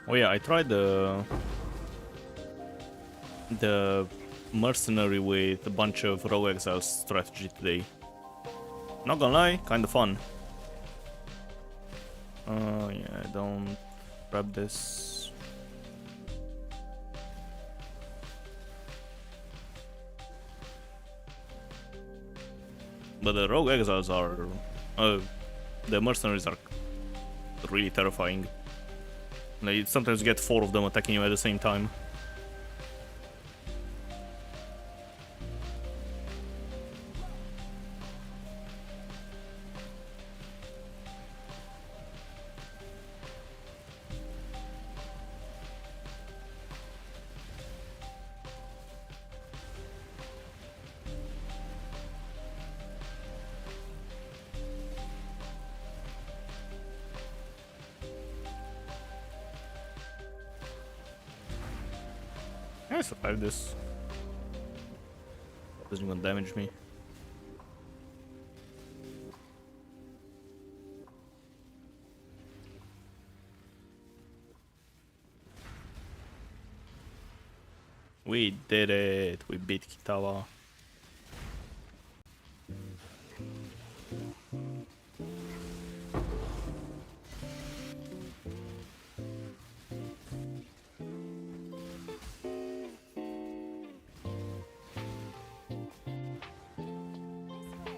Oh yeah, I tried the mercenary with a bunch of rogue exiles strategy today. Not gonna lie, kinda fun. Yeah, don't grab this. But the rogue exiles are, the mercenaries are really terrifying. Like, you sometimes get 4 of them attacking you at the same time. I survived this. Doesn't even damage me. We did it! We beat Kitawa.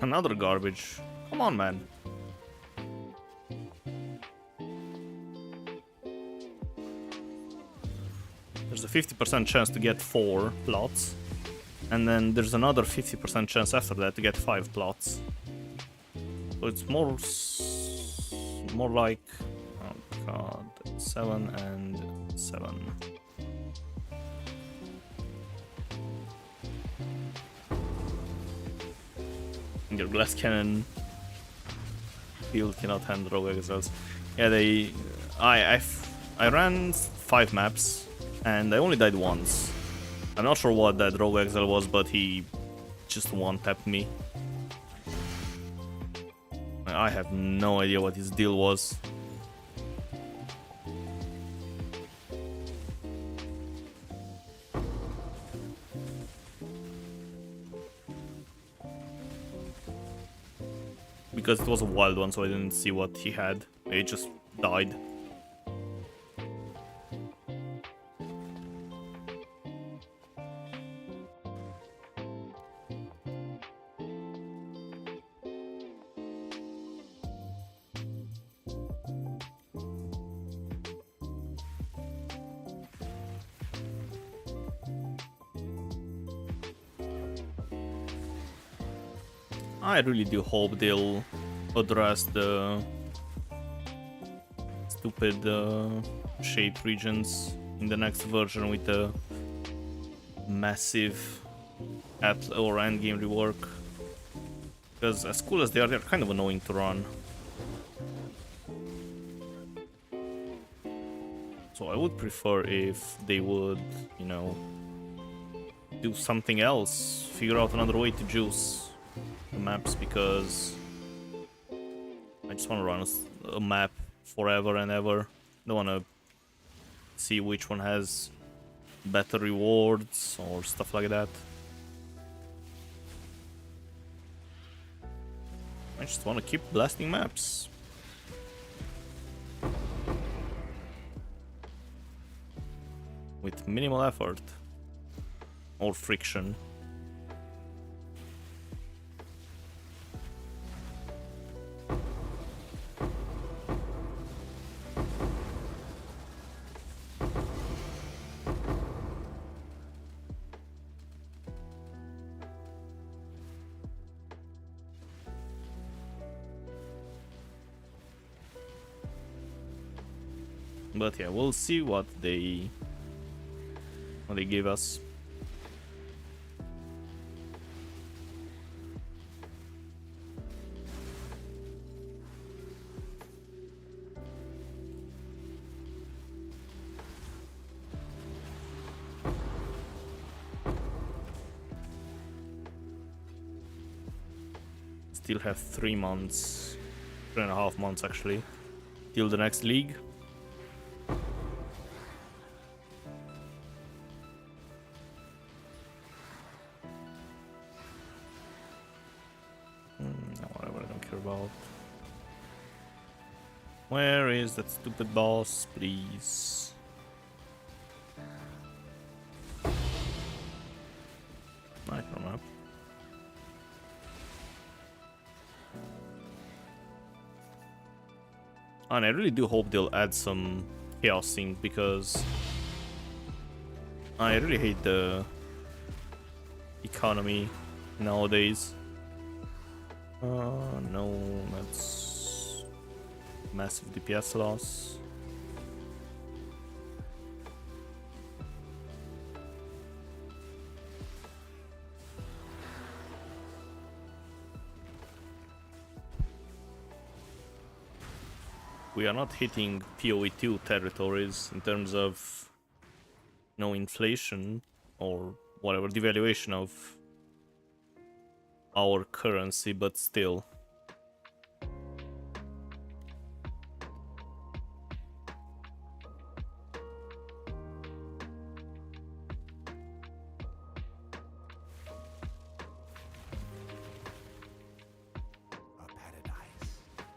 Another garbage. Come on, man. There's a 50% chance to get 4 plots. And then there's another 50% chance after that to get 5 plots. So it's more like, oh god, 7 and 7. Your glass cannon field cannot handle rogue exiles. Yeah, I ran 5 maps and I only died once. I'm not sure what that rogue exile was, but he just one-tapped me. I have no idea what his deal was. Because it was a wild one, so I didn't see what he had. He just died. I really do hope they'll address the stupid shaped regions in the next version with the massive or end game rework. Because as cool as they are, they're kind of annoying to run. So I would prefer if they would, you know, do something else, figure out another way to juice the maps, because I just want to run a map forever and ever. Don't want to see which one has better rewards or stuff like that. I just want to keep blasting maps. With minimal effort. Or friction. But yeah, we'll see what they give us. Still have 3 months, 3.5 months actually, till the next league. Whatever, I don't care about. Where is that stupid boss, please? Micro map. And I really do hope they'll add some chaos sync, because I really hate the economy nowadays. No, that's massive DPS loss. We are not hitting PoE2 territories in terms of no inflation or whatever, devaluation of our currency, but still. A paradise,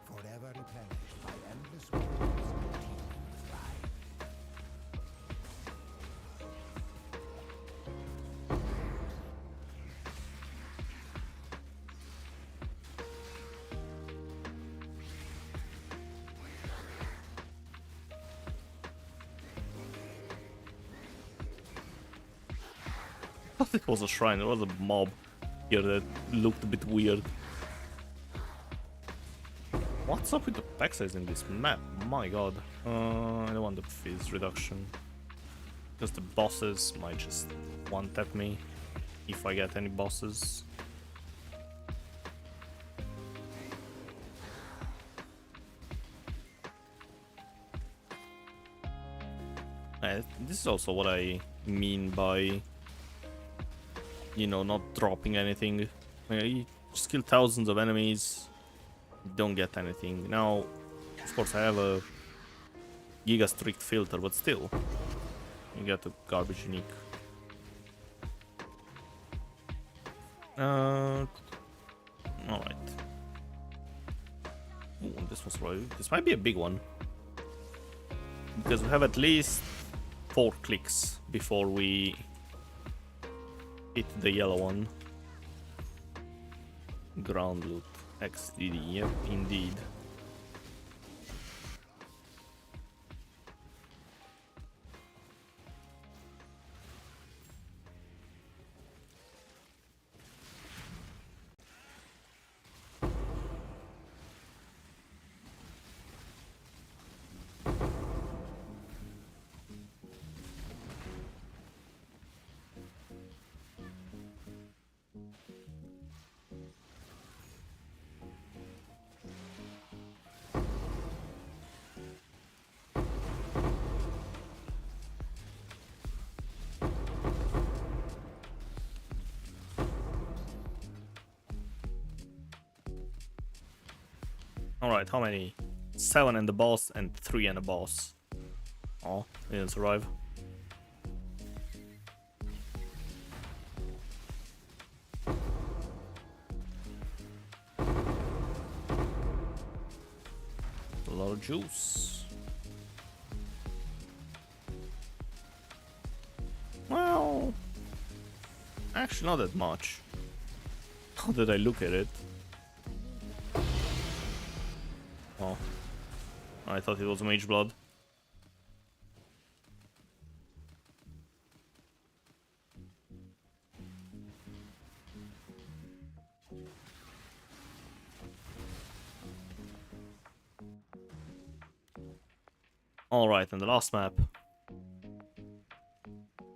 forever replenished by endless worlds of teeming with life. thought it was a shrine. There was a mob here that looked a bit weird. What's up with the pack size in this map? My god. I don't want the fizz reduction. Because the bosses might just one-tap me if I get any bosses. This is also what I mean by, you know, not dropping anything. You just kill thousands of enemies, don't get anything. Now, of course, I have a Giga Strict filter, but still, you get a garbage unique. Alright. Ooh, this was right. This might be a big one. Because we have at least 4 clicks before we hit the yellow one. Ground loot. XDD, yep, indeed. Alright, how many? 7 and the boss and 3 and the boss. Oh, he didn't survive. A lot of juice. Well, actually not that much. How did I look at it? Oh, I thought it was mage blood. Alright, and the last map.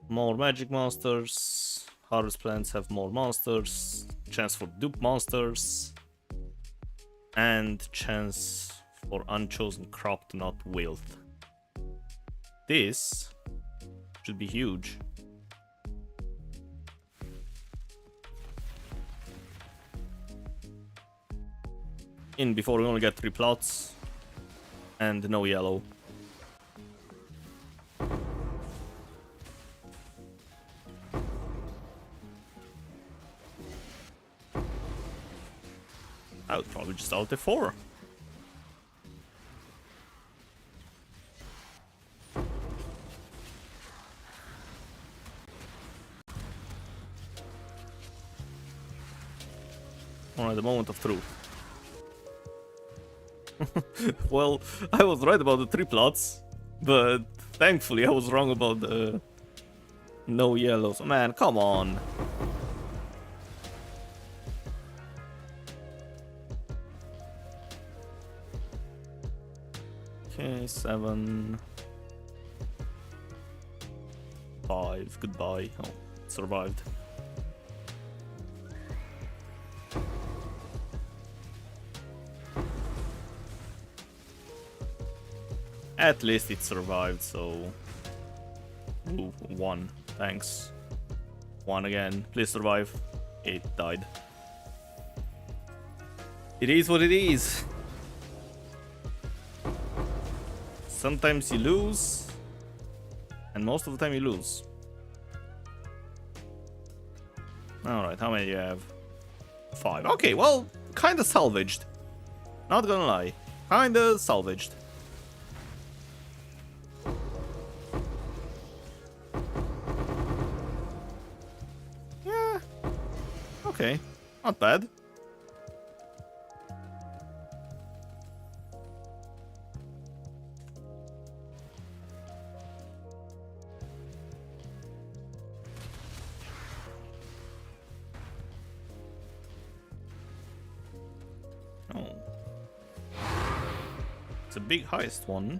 More magic monsters. Harvest plants have more monsters. Chance for dupe monsters. And chance for unchosen crop to not wilt. This should be huge. In before we only get 3 plots and no yellow. I would probably just alt F4. Alright, the moment of truth. Well, I was right about the 3 plots, but thankfully I was wrong about the no yellows. Man, come on. Okay, 7. 5. Goodbye. Oh, survived. At least it survived, so... Ooh, 1. Thanks. 1 again. Please survive. It died. It is what it is. Sometimes you lose, and most of the time you lose. Alright, how many do you have? 5. Okay, well, kinda salvaged. Not gonna lie. Kinda salvaged. Yeah. Okay, not bad. It's a big heist one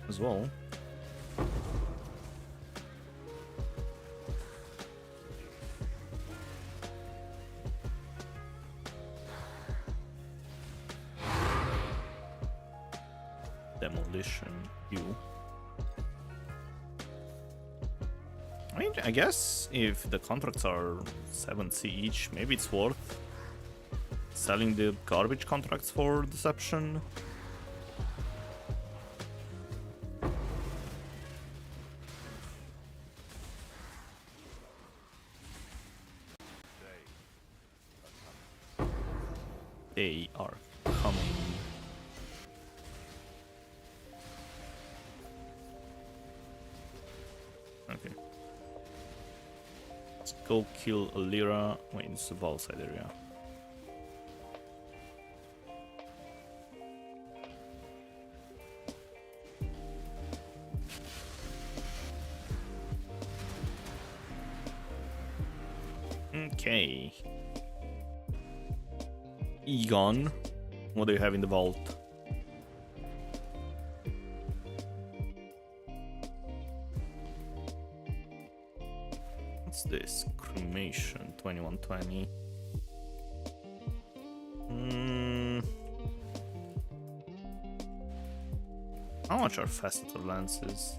as well. Demolition, you. I mean, I guess if the contracts are 7C each, maybe it's worth selling the garbage contracts for deception. They are coming. Okay. Let's go kill Alira. Wait, it's the Val side area. Okay. Egon, what do you have in the vault? What's this? Cremation 2120. How much are faceted lances?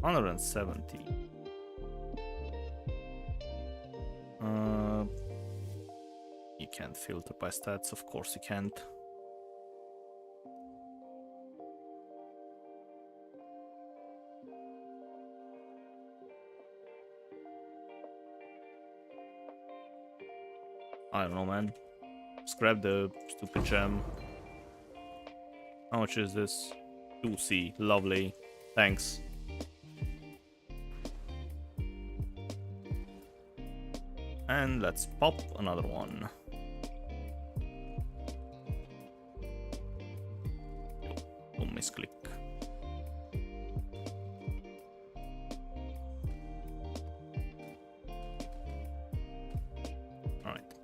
$170. You can't filter by stats, of course you can't. I don't know, man. Just grab the stupid gem. How much is this? 2C. Lovely. Thanks. And let's pop another one. Don't misclick. Alright.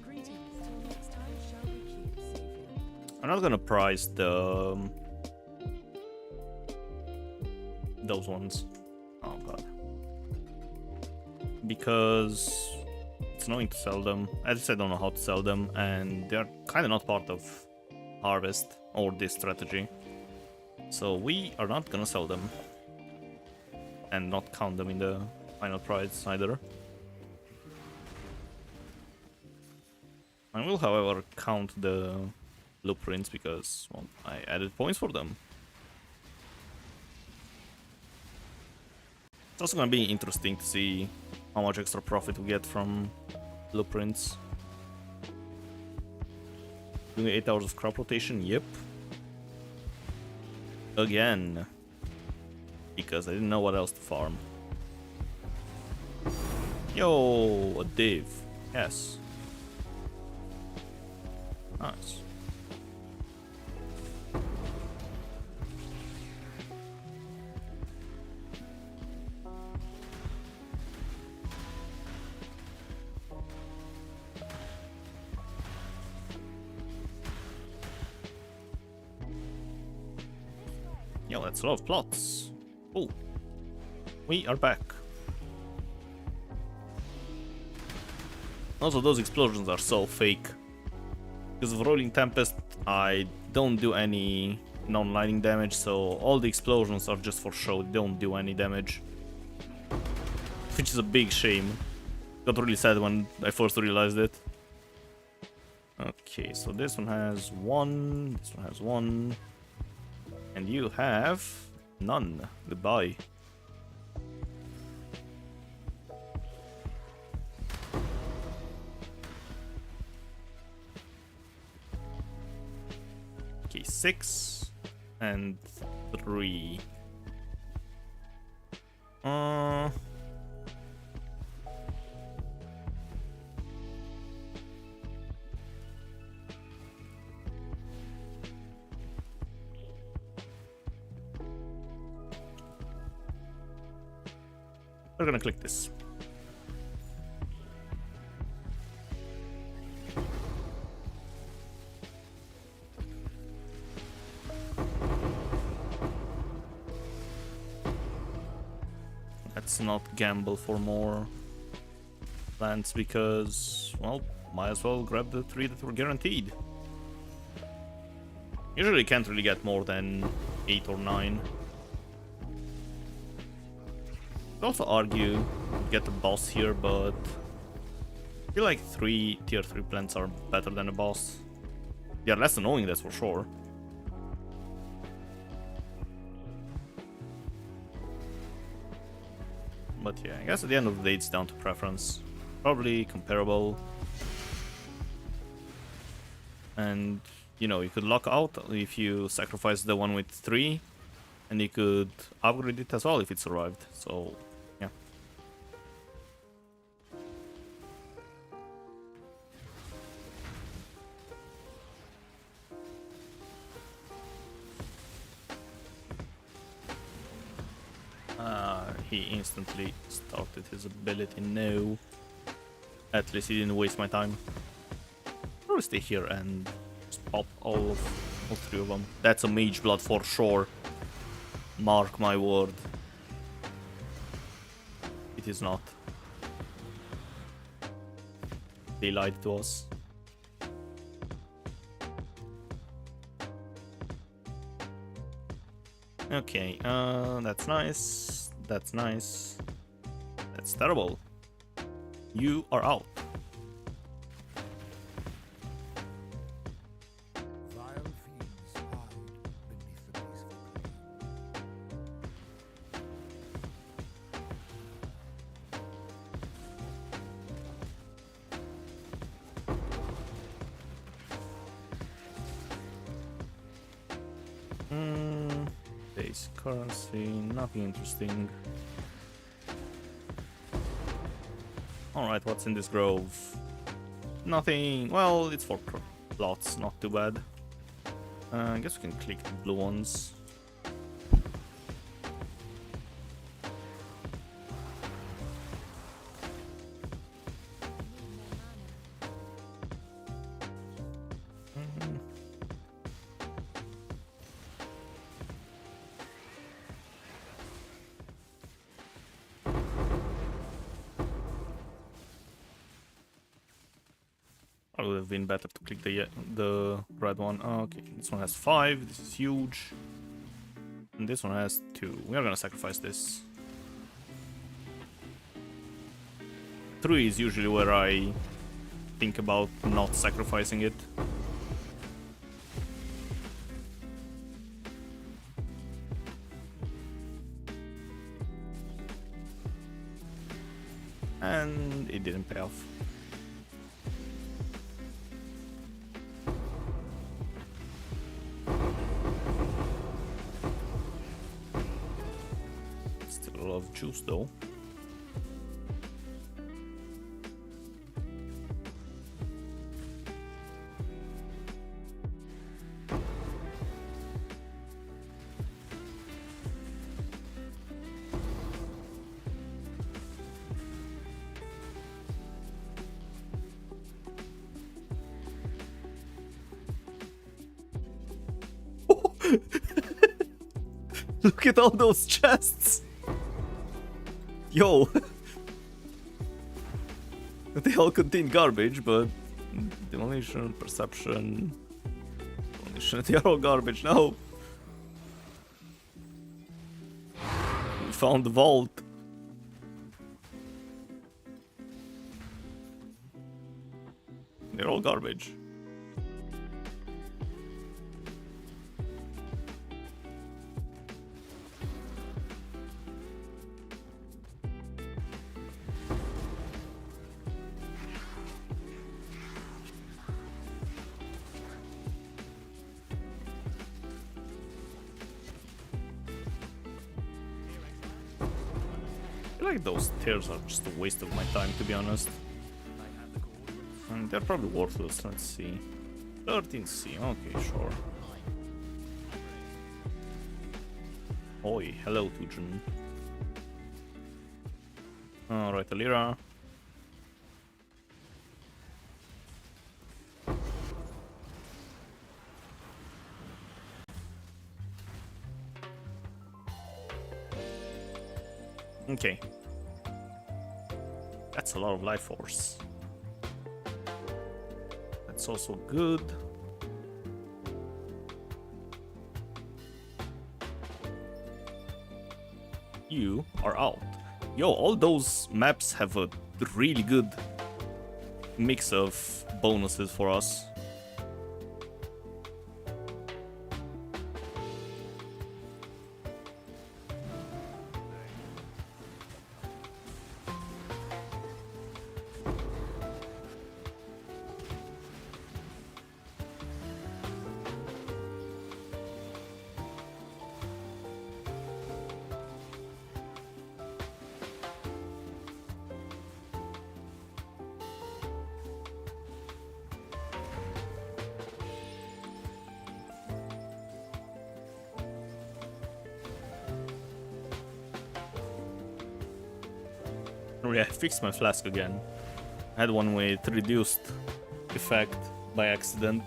Greetings. Till next time, shall we keep safe? I'm not gonna price the those ones. Oh god. Because it's annoying to sell them. At least I don't know how to sell them, and they're kind of not part of Harvest or this strategy. So we are not gonna sell them. And not count them in the final price either. I will, however, count the blueprints because, well, I added points for them. It's also gonna be interesting to see how much extra profit we get from blueprints. Doing 8 hours of crop rotation, yep. Again. Because I didn't know what else to farm. Yo, a div. Yes. Nice. Yo, that's a lot of plots. Oh, we are back. Also, those explosions are so fake. Because of Rolling Tempest, I don't do any non-lightning damage, so all the explosions are just for show, they don't do any damage. Which is a big shame. Got really sad when I first realized it. Okay, so this one has one, this one has one. And you have none. Goodbye. Okay, 6 and 3. we're gonna click this. Let's not gamble for more lands because, well, might as well grab the 3 that were guaranteed. Usually can't really get more than 8 or 9. Could also argue get a boss here, but I feel like 3 tier 3 plants are better than a boss. They are less annoying, that's for sure. But yeah, I guess at the end of the day it's down to preference. Probably comparable. And, you know, you could lock out if you sacrifice the one with 3. And you could upgrade it as well if it survived. So, yeah. He instantly started his ability. No. At least he didn't waste my time. I'll stay here and just pop all 3 of them. That's a mage blood for sure. Mark my word. It is not. They lied to us. Okay, that's nice. That's nice. That's terrible. You are out. Vile fiends hide beneath the peaceful plain. Base currency, nothing interesting. Alright, what's in this grove? Nothing. Well, it's for plots, not too bad. I guess we can click the blue ones. I would have been better to click the red one. Oh, okay, this one has 5. This is huge. And this one has 2. We are gonna sacrifice this. 3 is usually where I think about not sacrificing it. And it didn't pay off. Still a lot of juice though. Look at all those chests! Yo! They all contain garbage, but demolition, perception, demolition, they are all garbage. No! We found the vault. They're all garbage. I feel like those stairs are just a waste of my time, to be honest. And they're probably worthless. Let's see. 13C. Okay, sure. Oi, hello, Tujan. Alright, Alira. Okay. That's a lot of life force. That's also good. You are out. Yo, all those maps have a really good mix of bonuses for us. Oh yeah, I fixed my flask again. I had one with reduced effect by accident,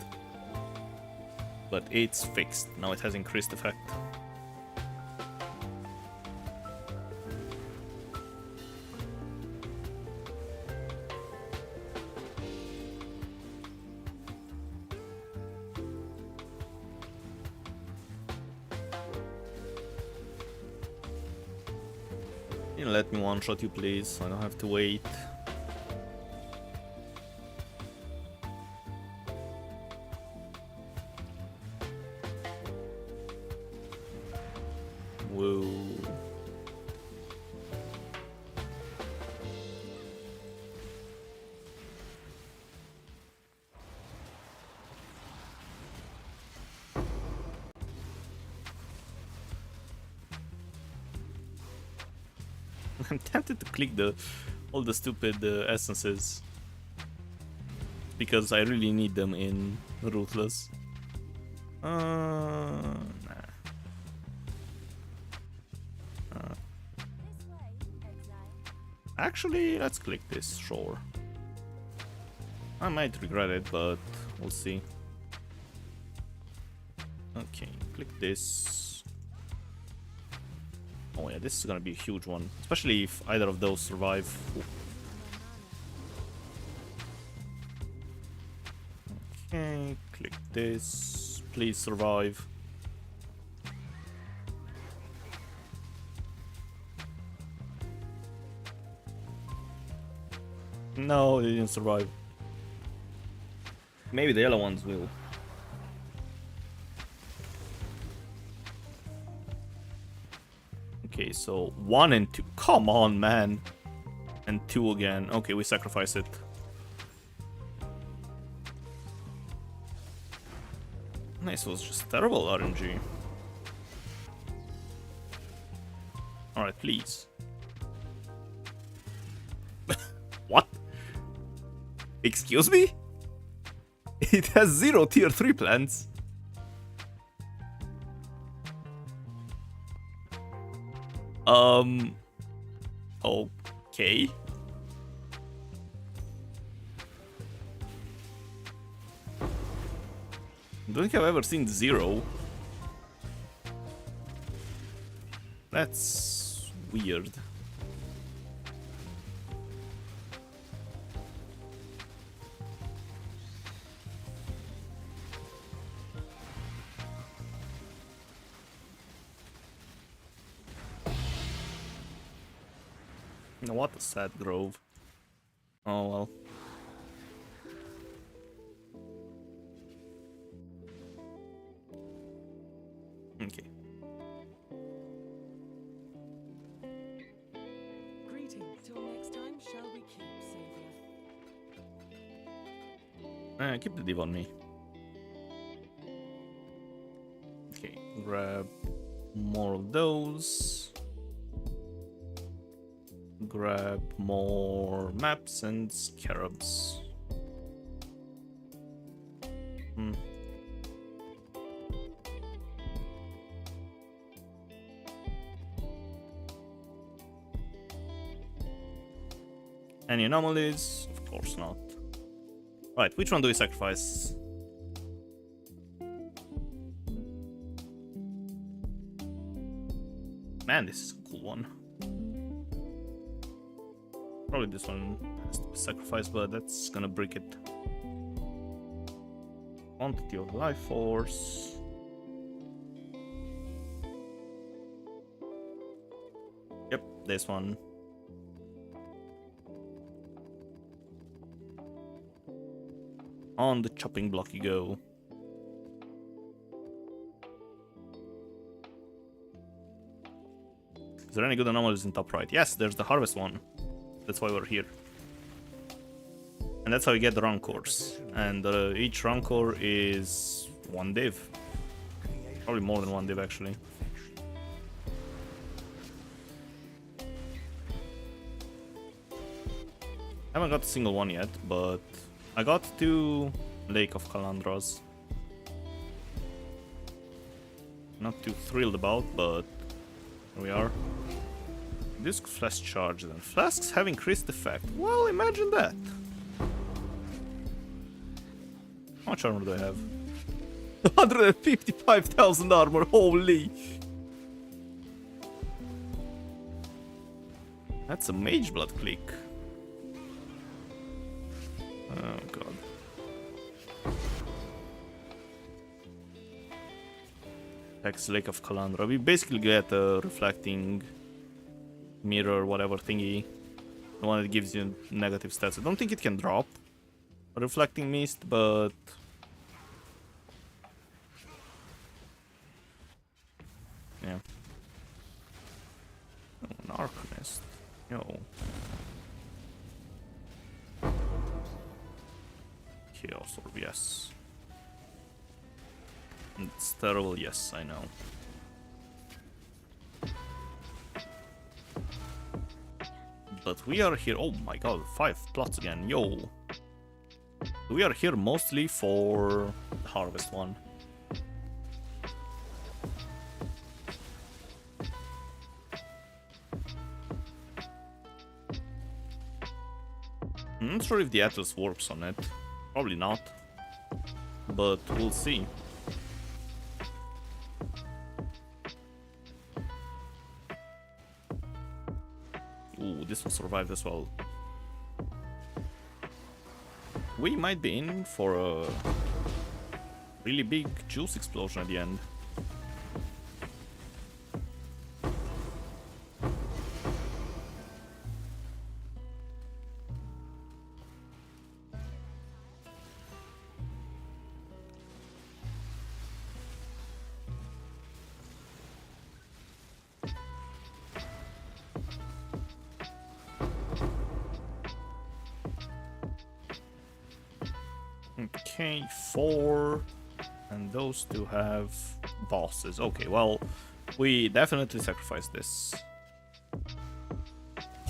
but it's fixed. Now it has increased effect. Can you let me one-shot you, please, so I don't have to wait. Whoa. I'm tempted to click all the stupid essences because I really need them in Ruthless. Nah. Actually, let's click this, sure. I might regret it, but we'll see. Okay, click this. Oh yeah, this is gonna be a huge one, especially if either of those survive. Ooh. Okay, click this. Please survive. No, they didn't survive. Maybe the yellow ones will. Okay, so 1 and 2. Come on, man. And 2 again. Okay, we sacrifice it. This was just terrible RNG. Alright, please. What? Excuse me? It has 0 tier 3 plants. Okay. Don't think I've ever seen 0. That's weird. What a sad grove. Oh well. Okay. Greetings. Till next time, shall we keep, Savior? Keep the div on me. Okay, grab more of those. Grab more maps and scarabs. Any anomalies? Of course not. Right, which one do we sacrifice? Man, this is a cool one. Probably this one has to be sacrificed, but that's gonna break it. Quantity of life force. Yep, this one. On the chopping block you go. Is there any good anomalies in top right? Yes, there's the harvest one. That's why we're here. And that's how you get the rancors. And each rancor is 1 div. Probably more than 1 div actually. Haven't got a single one yet, but I got 2 Lake of Calandras. Not too thrilled about, but here we are. Disc flask charge then. Flasks have increased effect. Well, imagine that. How much armor do I have? 155,000 armor, holy! That's a mage blood click. Oh god. Hex Lake of Calandra. We basically get a reflecting mirror, whatever thingy. The one that gives you negative stats. I don't think it can drop a reflecting mist, but yeah. Oh, an Arcanist. Yo. Chaos Orb, yes. It's terrible, yes, I know. But we are here. Oh my god, 5 plots again, yo. We are here mostly for the harvest one. I'm not sure if the Atlas works on it. Probably not. But we'll see. Ooh, this one survived as well. We might be in for a really big juice explosion at the end. Okay, 4. And those 2 have bosses. Okay, well, we definitely sacrifice this.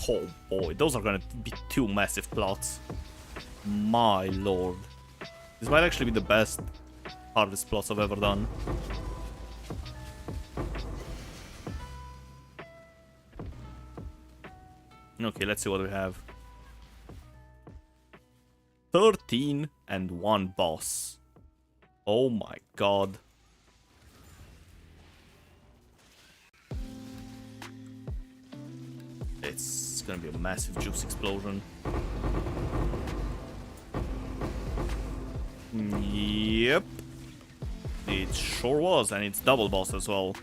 Oh boy, those are gonna be 2 massive plots. My lord. This might actually be the best harvest plots I've ever done. Okay, let's see what we have. 13 and 1 boss. Oh my god. It's gonna be a massive juice explosion. Yep. It sure was, and it's double boss as well.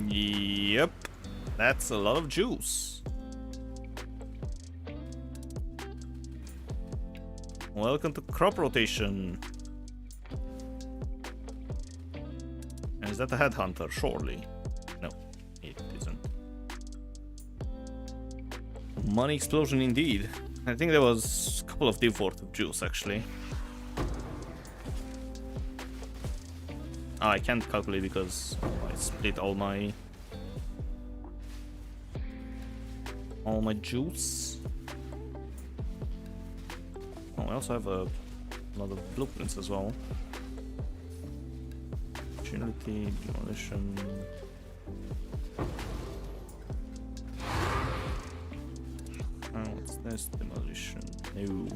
Yep, that's a lot of juice. Welcome to crop rotation. And is that a headhunter? Surely. No, it isn't. Money explosion indeed. I think there was a couple of div worth of juice actually. I can't calculate because I split all my juice. Oh, I also have a a lot of blueprints as well. Opportunity, demolition. Oh, what's this? Demolition. No.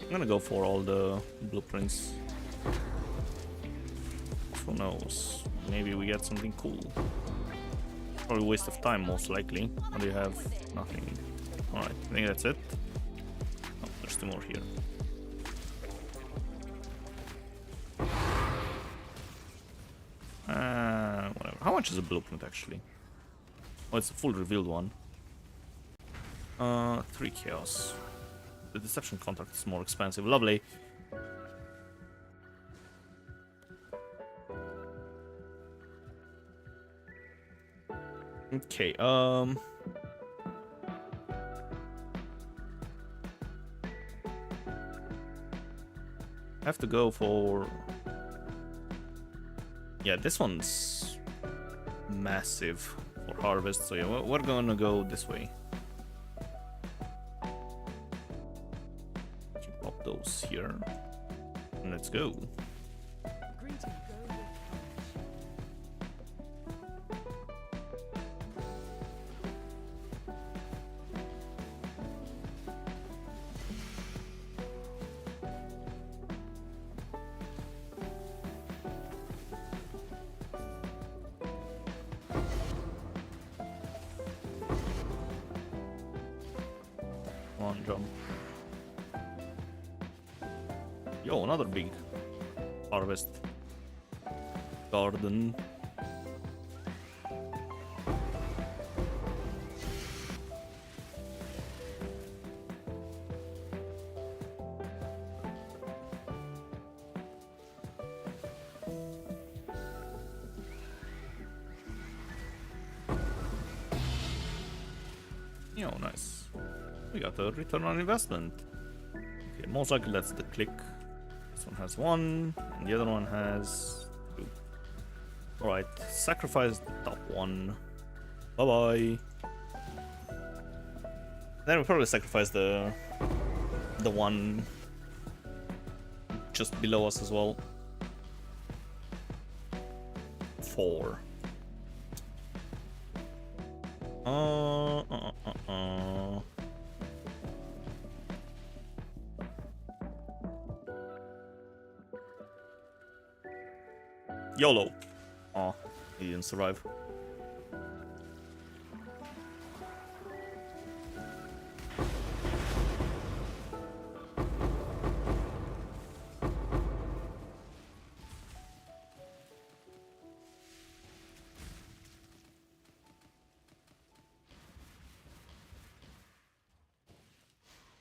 I'm gonna go for all the blueprints. Who knows? Maybe we get something cool. Probably a waste of time, most likely. What do you have? Nothing. Alright, I think that's it. Oh, there's two more here. Whatever. How much is a blueprint actually? Oh, it's a full revealed one. 3 chaos. The deception contract is more expensive. Lovely. Okay, I have to go for... Yeah, this one's massive for harvest, so yeah, we're gonna go this way. Pop those here. And let's go. Greetings, go with courage. Come on, jump. Yo, another big harvest garden. Yo, nice. We got a return on investment. Okay, most likely that's the click. This one has 1, and the other one has 2. Alright, sacrifice the top one. Bye-bye. Then we probably sacrifice the one just below us as well. 4. YOLO. Oh, he didn't survive.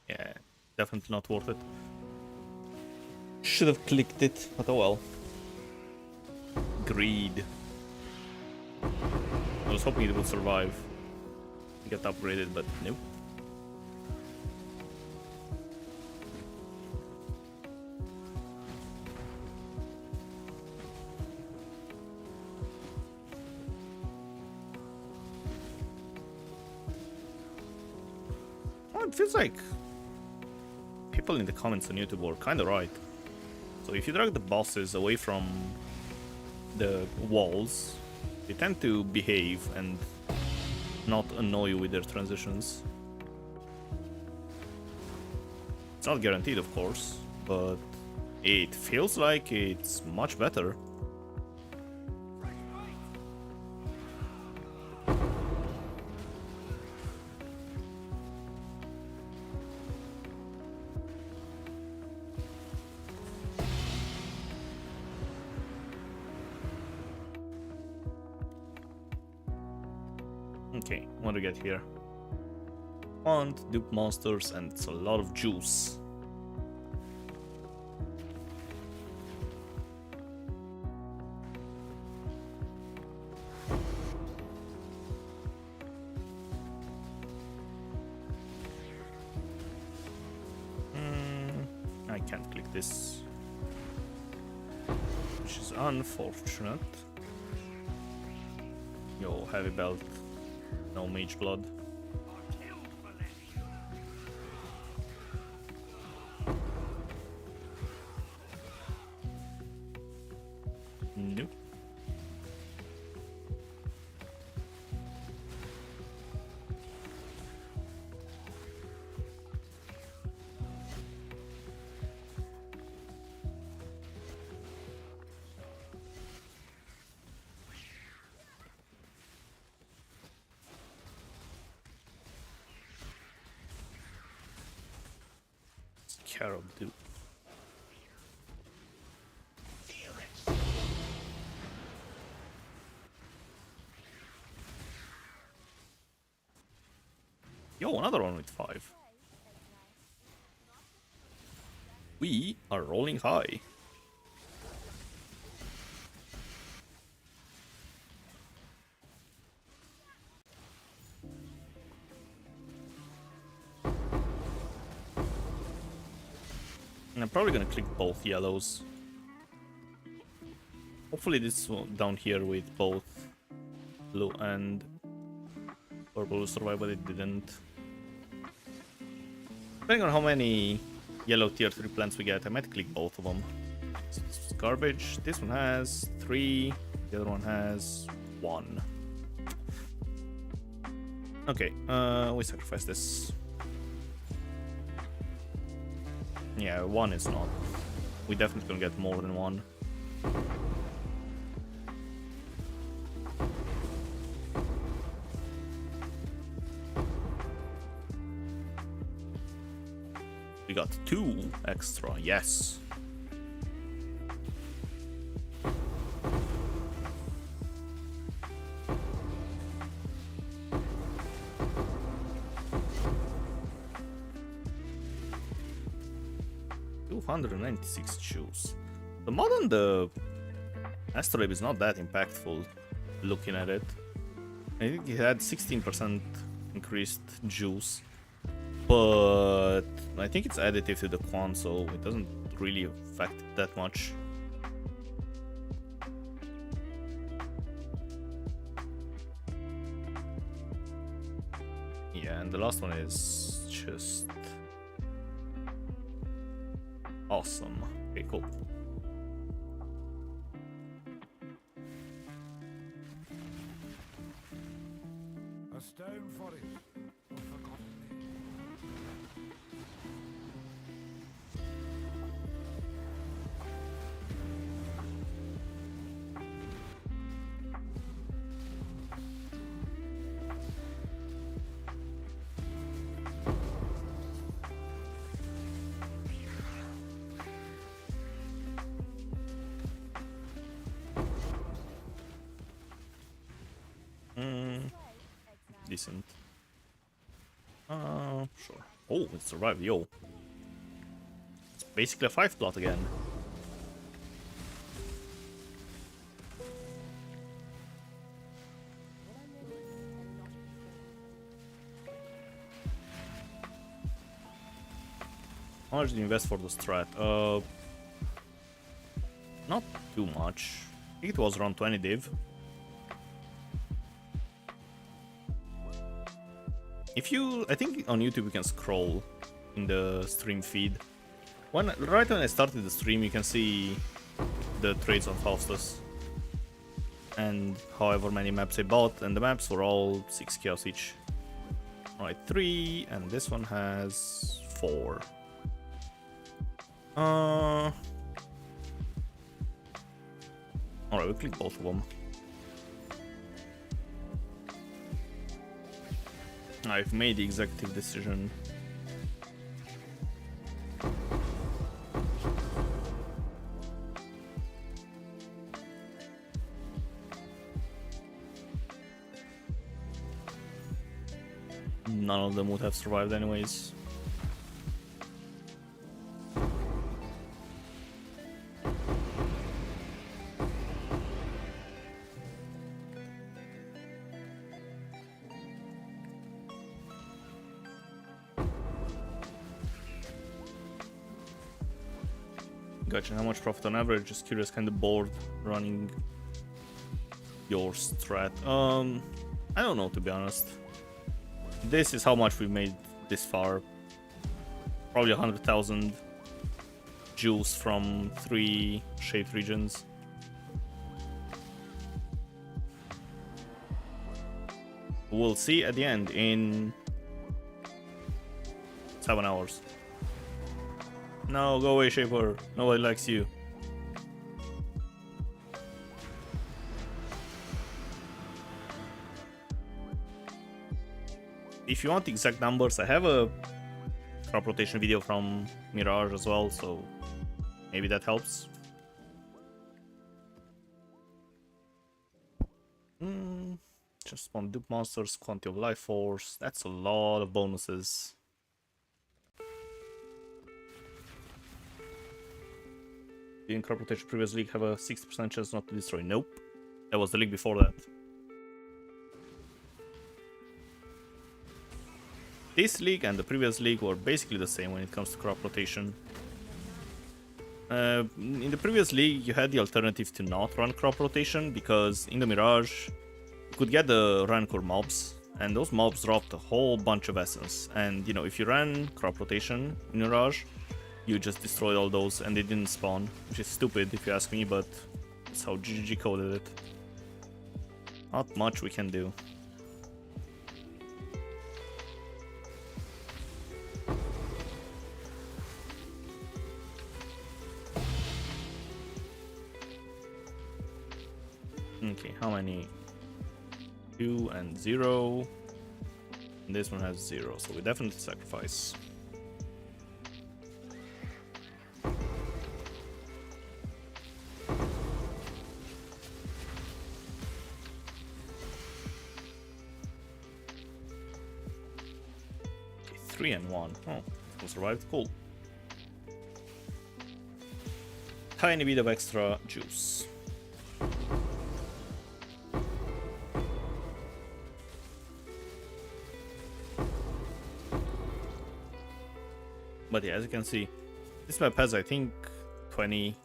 Yeah, definitely not worth it. Should have clicked it, but oh well. Greed. I was hoping it would survive, get upgraded, but nope. Well, it feels like people in the comments on YouTube were kind of right. So if you drag the bosses away from the walls, they tend to behave and not annoy you with their transitions. It's not guaranteed, of course, but it feels like it's much better. Okay, what do we get here? Want, dupe monsters, and it's a lot of juice. can't click this, which is unfortunate. Yo, heavy belt, no mage blood. Nope. Scarab, dude. Yo, another one with 5. We are rolling high. And I'm probably gonna click both yellows. Hopefully this one down here with both blue and purple will survive, but it didn't. Depending on how many yellow tier 3 plants we get, I might click both of them. It's garbage. This one has 3, the other one has 1. Okay, we sacrifice this. Yeah, 1 is not. We definitely gonna get more than 1. We got 2 extra, yes. $296 juice. The mod on the astrolabe is not that impactful looking at it. I think it had 16% increased juice, but I think it's additive to the quant, so it doesn't really affect it that much. Yeah, and the last one is just awesome. Okay, cool. A stone forest of forgotten names. Decent. Sure. Oh, it survived, yo. It's basically a 5 plot again. How much did you invest for the strat? Not too much. I think it was around 20 div. I think on YouTube you can scroll in the stream feed. Right when I started the stream, you can see the trades on Faustus and however many maps I bought, and the maps were all 6 chaos each. Alright, 3, and this one has 4. Alright, we'll click both of them. I've made the executive decision. None of them would have survived anyways. Gotcha. How much profit on average? Just curious, kind of bored running your strat. I don't know, to be honest. This is how much we've made this far. Probably 100,000 jewels from 3 shaped regions. We'll see at the end in 7 hours. No, go away, Shaper. Nobody likes you. If you want the exact numbers, I have a crop rotation video from Mirage as well, so maybe that helps. Just spawn dupe monsters, quantity of life force. That's a lot of bonuses. Didn't crop rotation previous league have a 60% chance not to destroy? Nope. That was the league before that. This league and the previous league were basically the same when it comes to crop rotation. In the previous league, you had the alternative to not run crop rotation because in the Mirage, you could get the Rancor mobs, and those mobs dropped a whole bunch of essence. And you know, if you ran crop rotation in Mirage, you just destroyed all those and they didn't spawn, which is stupid if you ask me, but that's how GG coded it. Not much we can do. Okay, how many? 2 and 0. And this one has 0, so we definitely sacrifice. Okay, 3 and 1. Oh, we survived. Cool. Tiny bit of extra juice. But yeah, as you can see, this map has, I think, 20%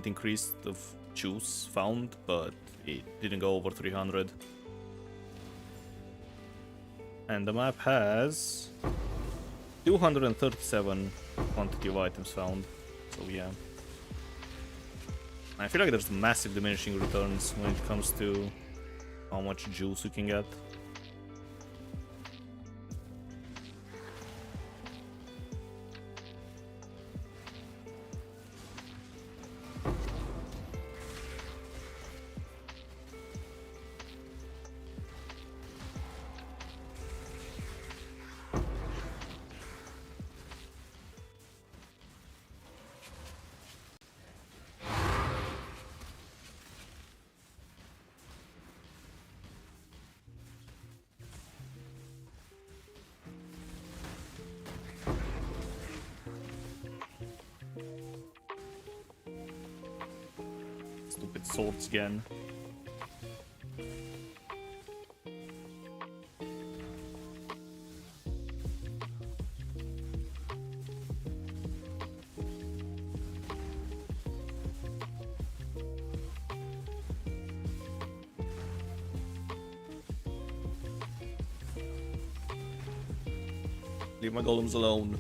increase of juice found, but it didn't go over 300. And the map has 237 quantity of items found, so yeah. I feel like there's massive diminishing returns when it comes to how much juice you can get. Stupid swords again. Leave my golems alone.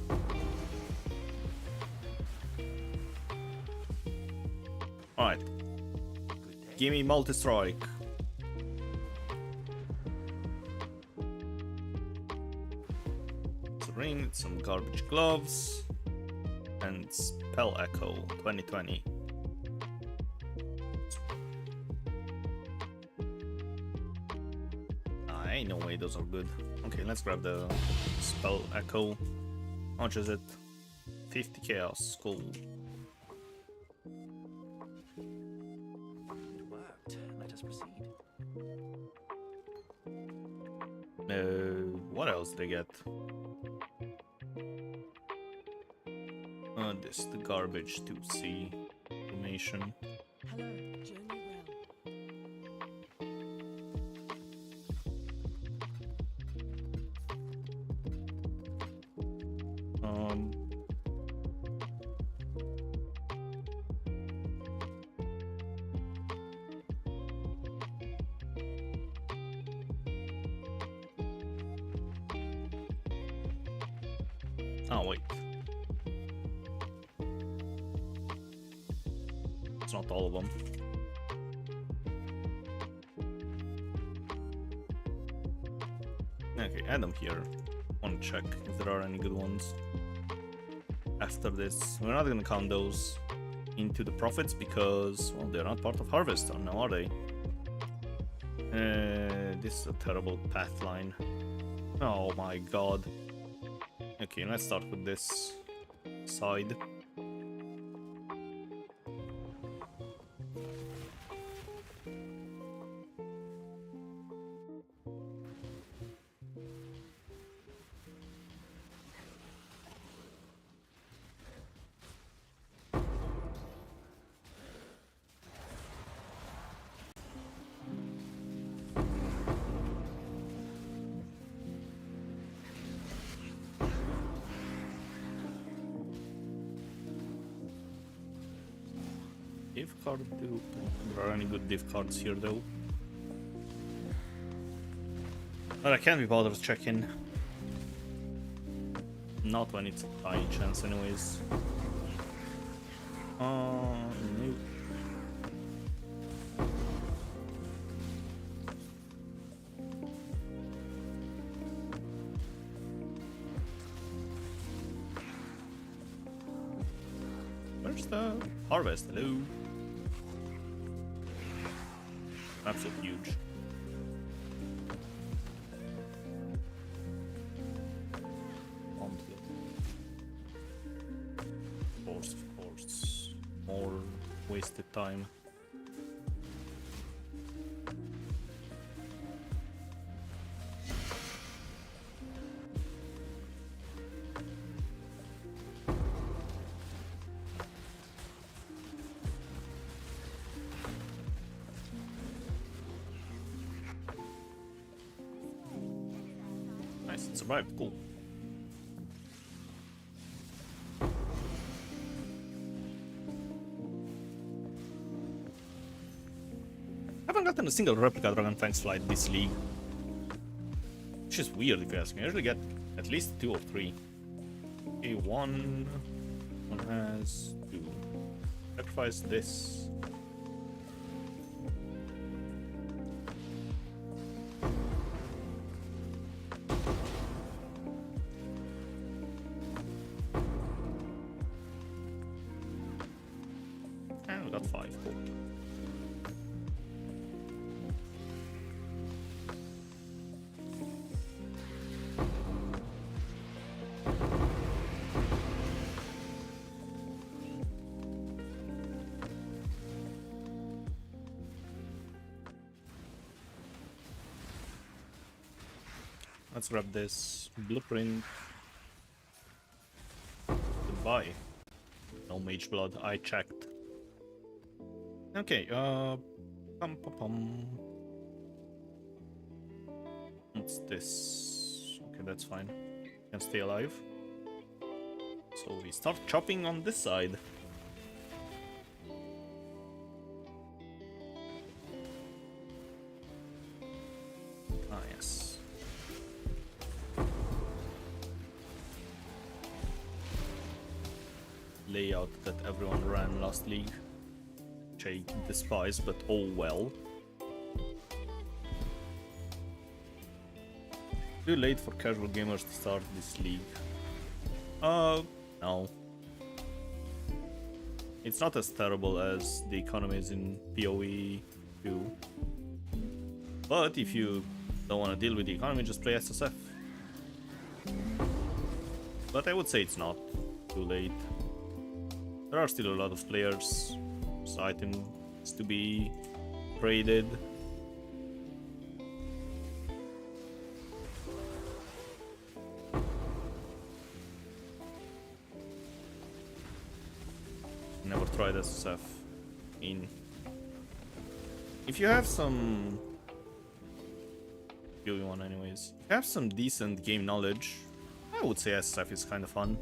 Alright. Gimme multi-strike. It's a ring, some garbage gloves, and spell echo 2020. Ain't no way those are good. Okay, let's grab the spell echo. How much is it? 50 chaos. Cool. What else did I get? This, the garbage 2C information. Hello, journey well. Oh, wait. It's not all of them. Okay, add them here. Want to check if there are any good ones. After this, we're not gonna count those into the profits because, well, they're not part of harvest, or now are they? This is a terrible path line. Oh my god. Okay, let's start with this side. Div card too. There are any good div cards here though. But I can't be bothered checking. Not when it's a tiny chance anyways. Nope. Where's the harvest? Hello. Absolutely huge. Of course. More wasted time. Nice, it survived. Cool. Haven't gotten a single replica Dragonfang's flight this league. Which is weird if you ask me. I usually get at least 2 or 3. Okay, one has 2. Sacrifice this. And we got 5. Cool. Let's grab this blueprint. Goodbye. No mage blood, I checked. Okay, What's this? Okay, that's fine. Can stay alive. So we start chopping on this side. Ah, yes. Layout that everyone ran last league, which I despise, but oh well. Too late for casual gamers to start this league. No. It's not as terrible as the economies in PoE 2. But if you don't want to deal with the economy, just play SSF. But I would say it's not too late. There are still a lot of players, so items to be traded. Never tried SSF. If you have some... you want anyways. If you have some decent game knowledge, I would say SSF is kind of fun.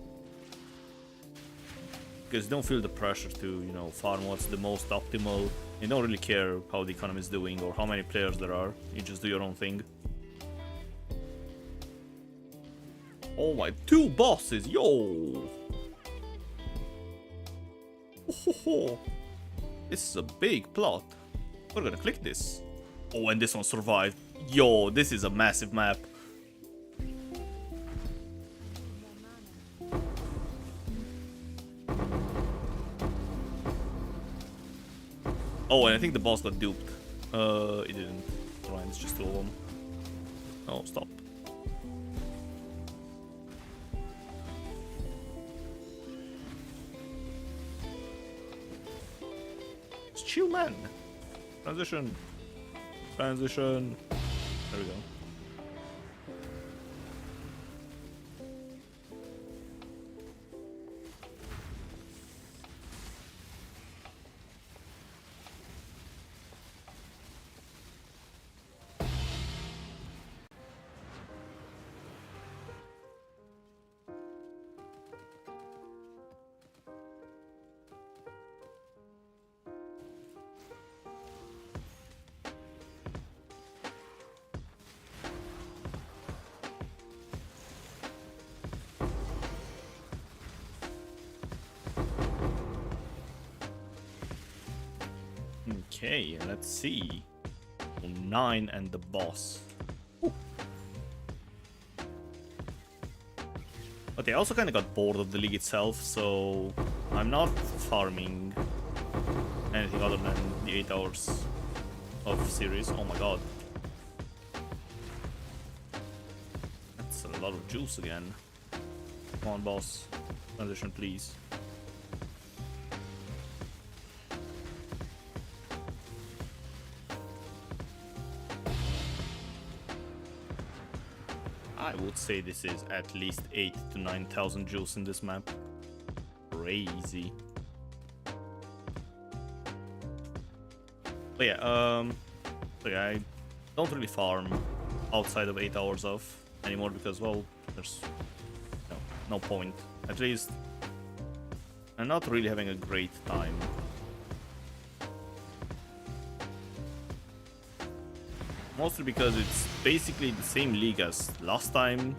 Because you don't feel the pressure to, you know, farm what's the most optimal. You don't really care how the economy is doing or how many players there are. You just do your own thing. Oh my, 2 bosses, yo! Oh, this is a big plot. We're gonna click this. Oh, and this one survived. Yo, this is a massive map. Oh, and I think the boss got duped. It didn't. Right, it's just 2 of them. Oh, stop. It's chill, man. Transition. Transition. There we go. Okay, let's see. 9 and the boss. Ooh. But I also kind of got bored of the league itself, so I'm not farming anything other than the 8 hours of series. Oh my god. That's a lot of juice again. Come on, boss. Transition, please. I would say this is at least 8,000 to 9,000 juice in this map. Crazy. But yeah, I don't really farm outside of 8 hours of anymore because, well, there's no point. At least I'm not really having a great time. Mostly because it's basically the same league as last time,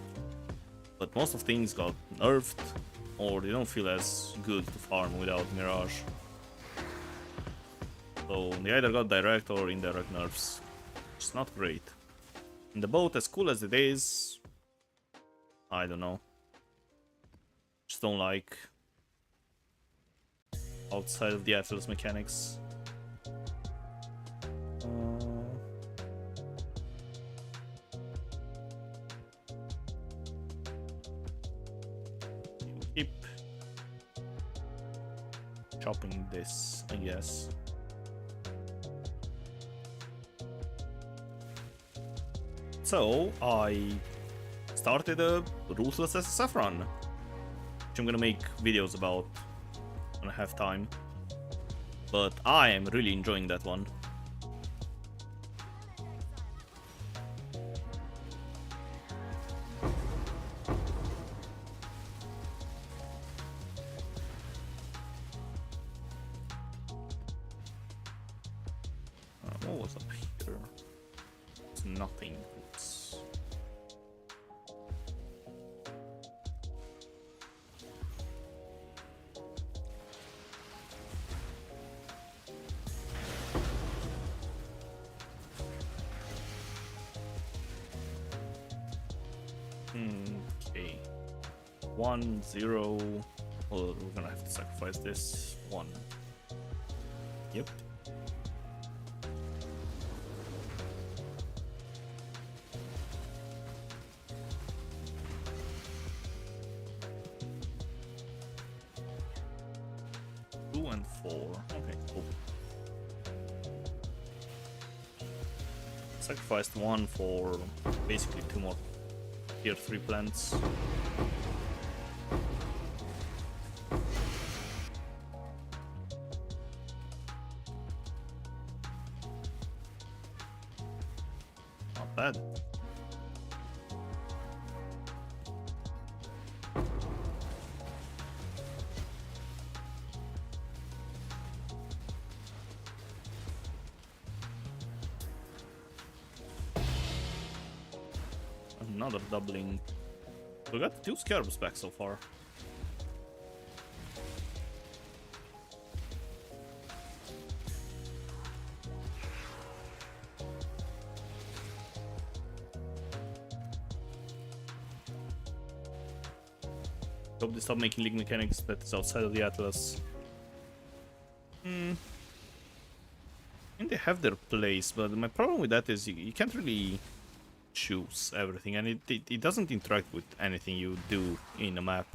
but most of things got nerfed, or they don't feel as good to farm without Mirage. So they either got direct or indirect nerfs. It's not great. And the boat, as cool as it is, I don't know. Just don't like outside of the effortless mechanics. Keep chopping this, I guess. So I started a Ruthless SSF run, which I'm gonna make videos about when I have time. But I am really enjoying that one. What was up here? It's nothing. It's... Okay. 1, 0. Well, we're gonna have to sacrifice this. 1. Yep. And 4. Okay, cool. Sacrificed 1 for basically 2 more tier 3 plants. Not bad. Another doubling. We got 2 scarabs back so far. Hope they stop making league mechanics that is outside of the Atlas. I think they have their place, but my problem with that is you can't really choose everything, and it doesn't interact with anything you do in a map.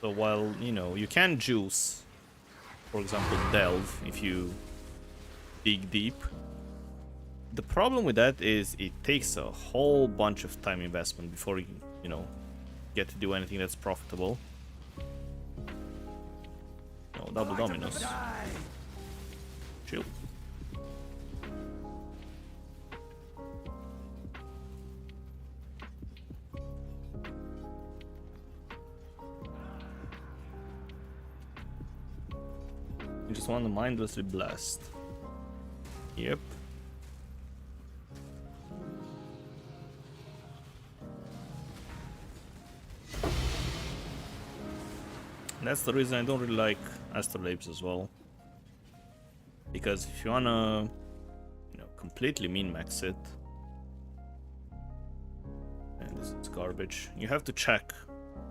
So while, you know, you can juice, for example, delve if you dig deep, the problem with that is it takes a whole bunch of time investment before you know, get to do anything that's profitable. No, double dominoes. Chill. You just want to mindlessly blast. Yep. That's the reason I don't really like astrolabes as well. Because if you wanna, you know, completely min-max it, and this is garbage, you have to check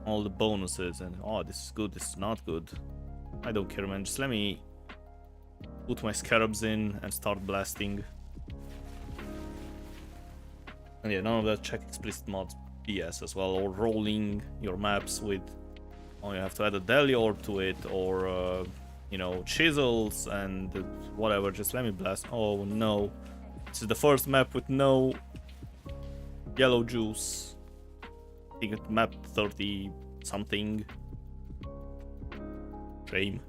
all the bonuses and, oh, this is good, this is not good. I don't care, man. Just let me put my scarabs in and start blasting. And yeah, none of that check explicit mods BS as well, or rolling your maps with, oh, you have to add a deli orb to it, or you know, chisels and whatever. Just let me blast. Oh no, this is the first map with no yellow juice. I think it's map 30 something. Shame.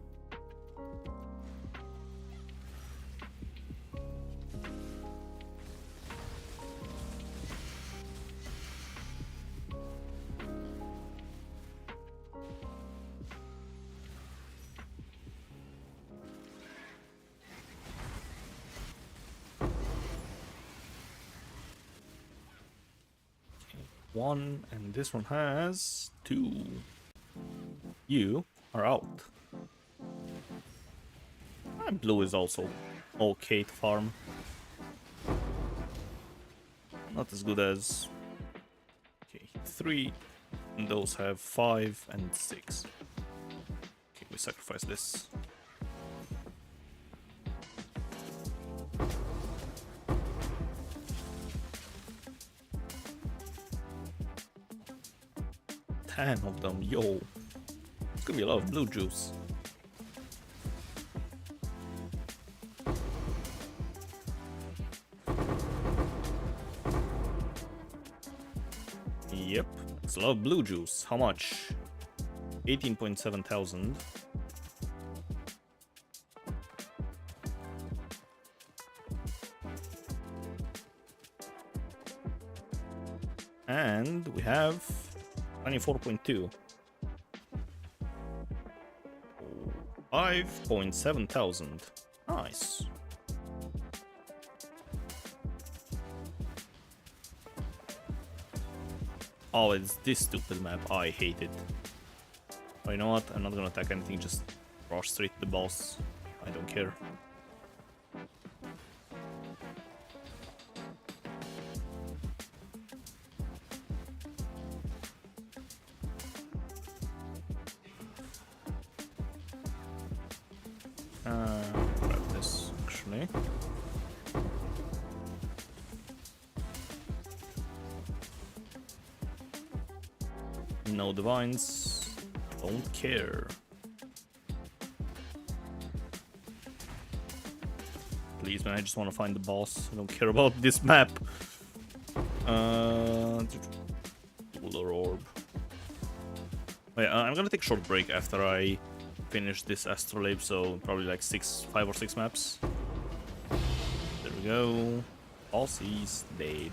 One, and this one has 2. You are out. And blue is also okay to farm. Not as good as, okay, 3, and those have 5 and 6. Okay, we sacrifice this. Ten of them, yo. It's gonna be a lot of blue juice. Yep, it's a lot of blue juice. How much? 18.7 thousand. And we have 24.2. 5.7 thousand. Nice. Oh, it's this stupid map. Oh, I hate it. Oh, you know what? I'm not gonna attack anything, just rush straight to the boss. I don't care. Grab this, actually. No divines. Don't care. Please, man, I just want to find the boss. I don't care about this map. Cooler orb. Oh, yeah, I'm gonna take a short break after I finish this astrolabe, so probably like 5 or 6 maps. There we go. Boss is dead.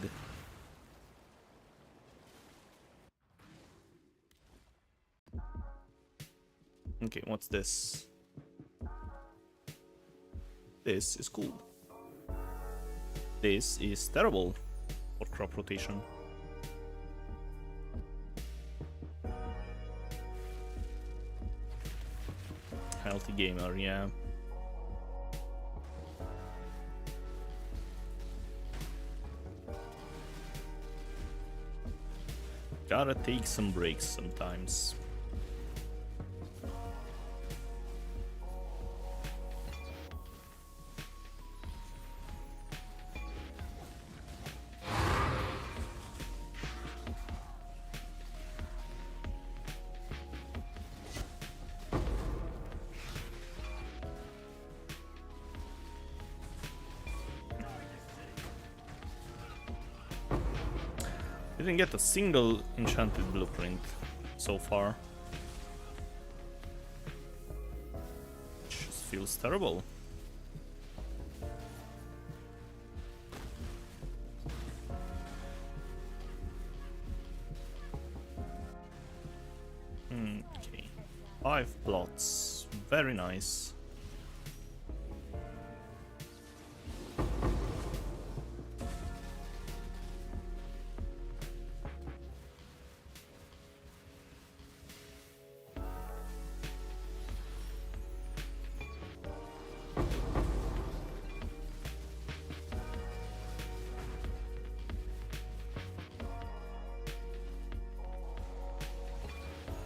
Okay, what's this? This is cool. This is terrible for crop rotation. Healthy gamer, yeah. Gotta take some breaks sometimes. Didn't get a single enchanted blueprint so far. Which just feels terrible. Okay. 5 plots. Very nice.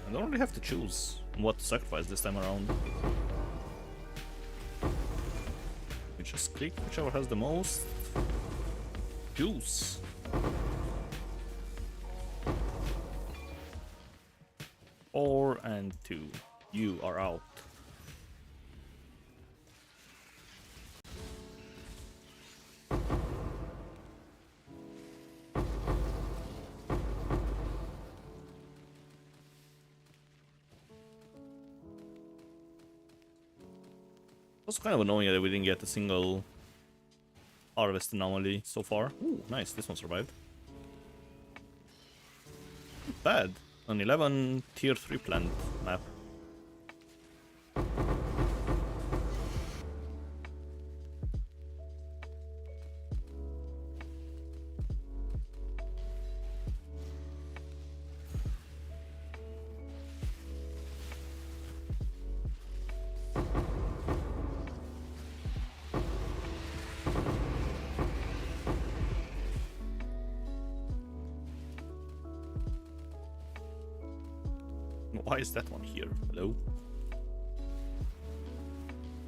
I don't really have to choose what to sacrifice this time around. You just click whichever has the most juice. Four and 2. You are out. It was kind of annoying that we didn't get a single harvest anomaly so far. Ooh, nice, this one survived. Not bad. An 11 tier 3 plant map. Why is that one here? Hello?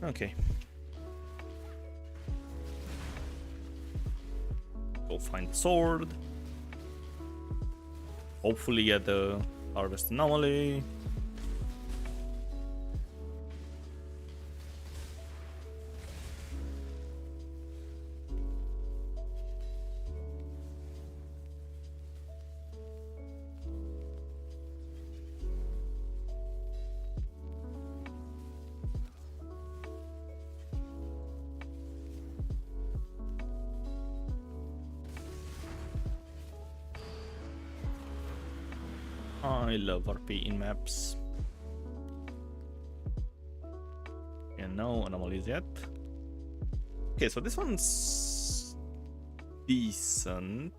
Okay. Go find the sword. Hopefully get the harvest anomaly. I love RP in maps. And no anomalies yet. Okay, so this one's decent.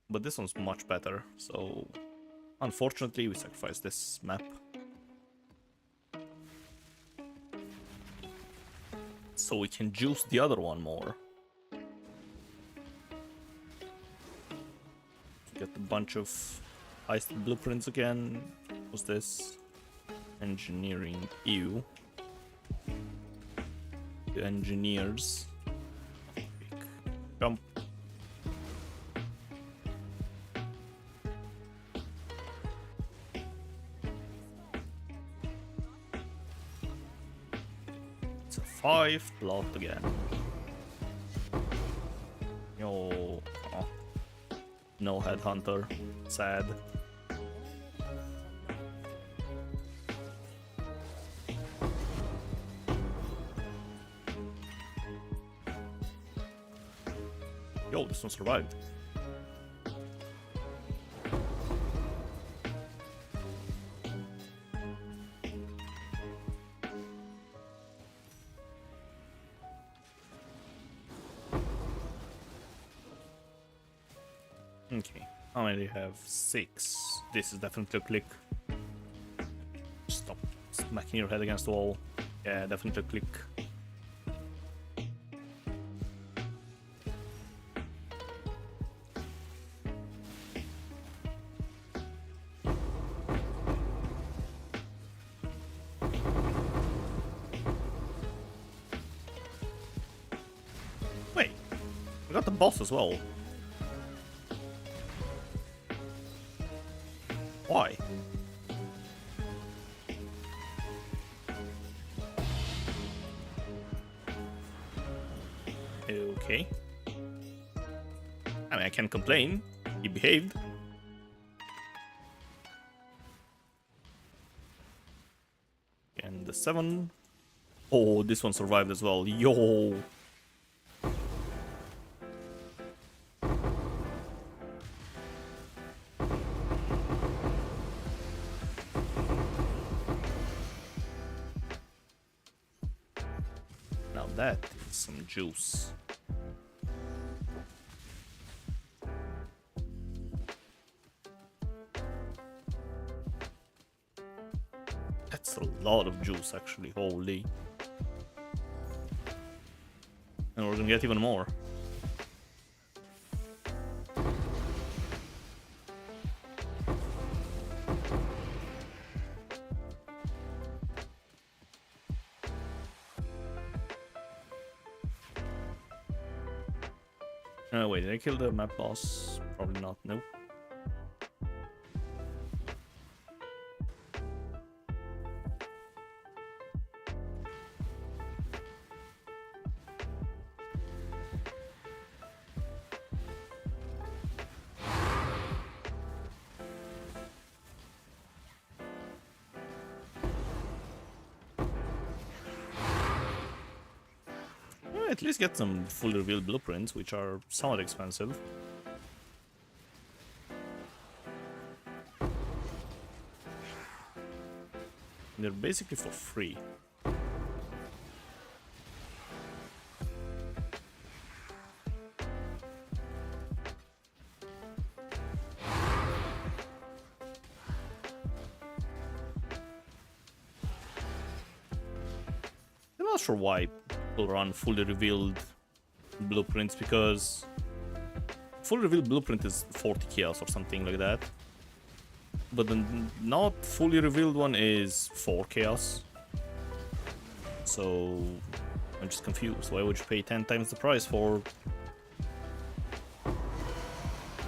But this one's much better, so unfortunately we sacrifice this map. So we can juice the other one more. Get a bunch of iced blueprints again. What's this? Engineering. Ew. The engineers. Jump. It's a 5 plot again. Yo. Oh. No headhunter. Sad. Yo, this one survived. Okay, how many do you have? 6. This is definitely a click. Smacking your head against the wall. Yeah, definitely click. Wait, we got the boss as well. Why? Okay. I mean, I can't complain. He behaved. And the 7. Oh, this one survived as well. Yo. Now that is some juice. That's a lot of juice, actually. Holy. And we're gonna get even more. Wait, did I kill the map boss? Probably not, nope. At least get some fully revealed blueprints, which are somewhat expensive. They're basically for free. I'm not sure why people run fully revealed blueprints, because fully revealed blueprint is 40 chaos or something like that. But the not fully revealed one is 4 chaos. So I'm just confused. Why would you pay 10 times the price for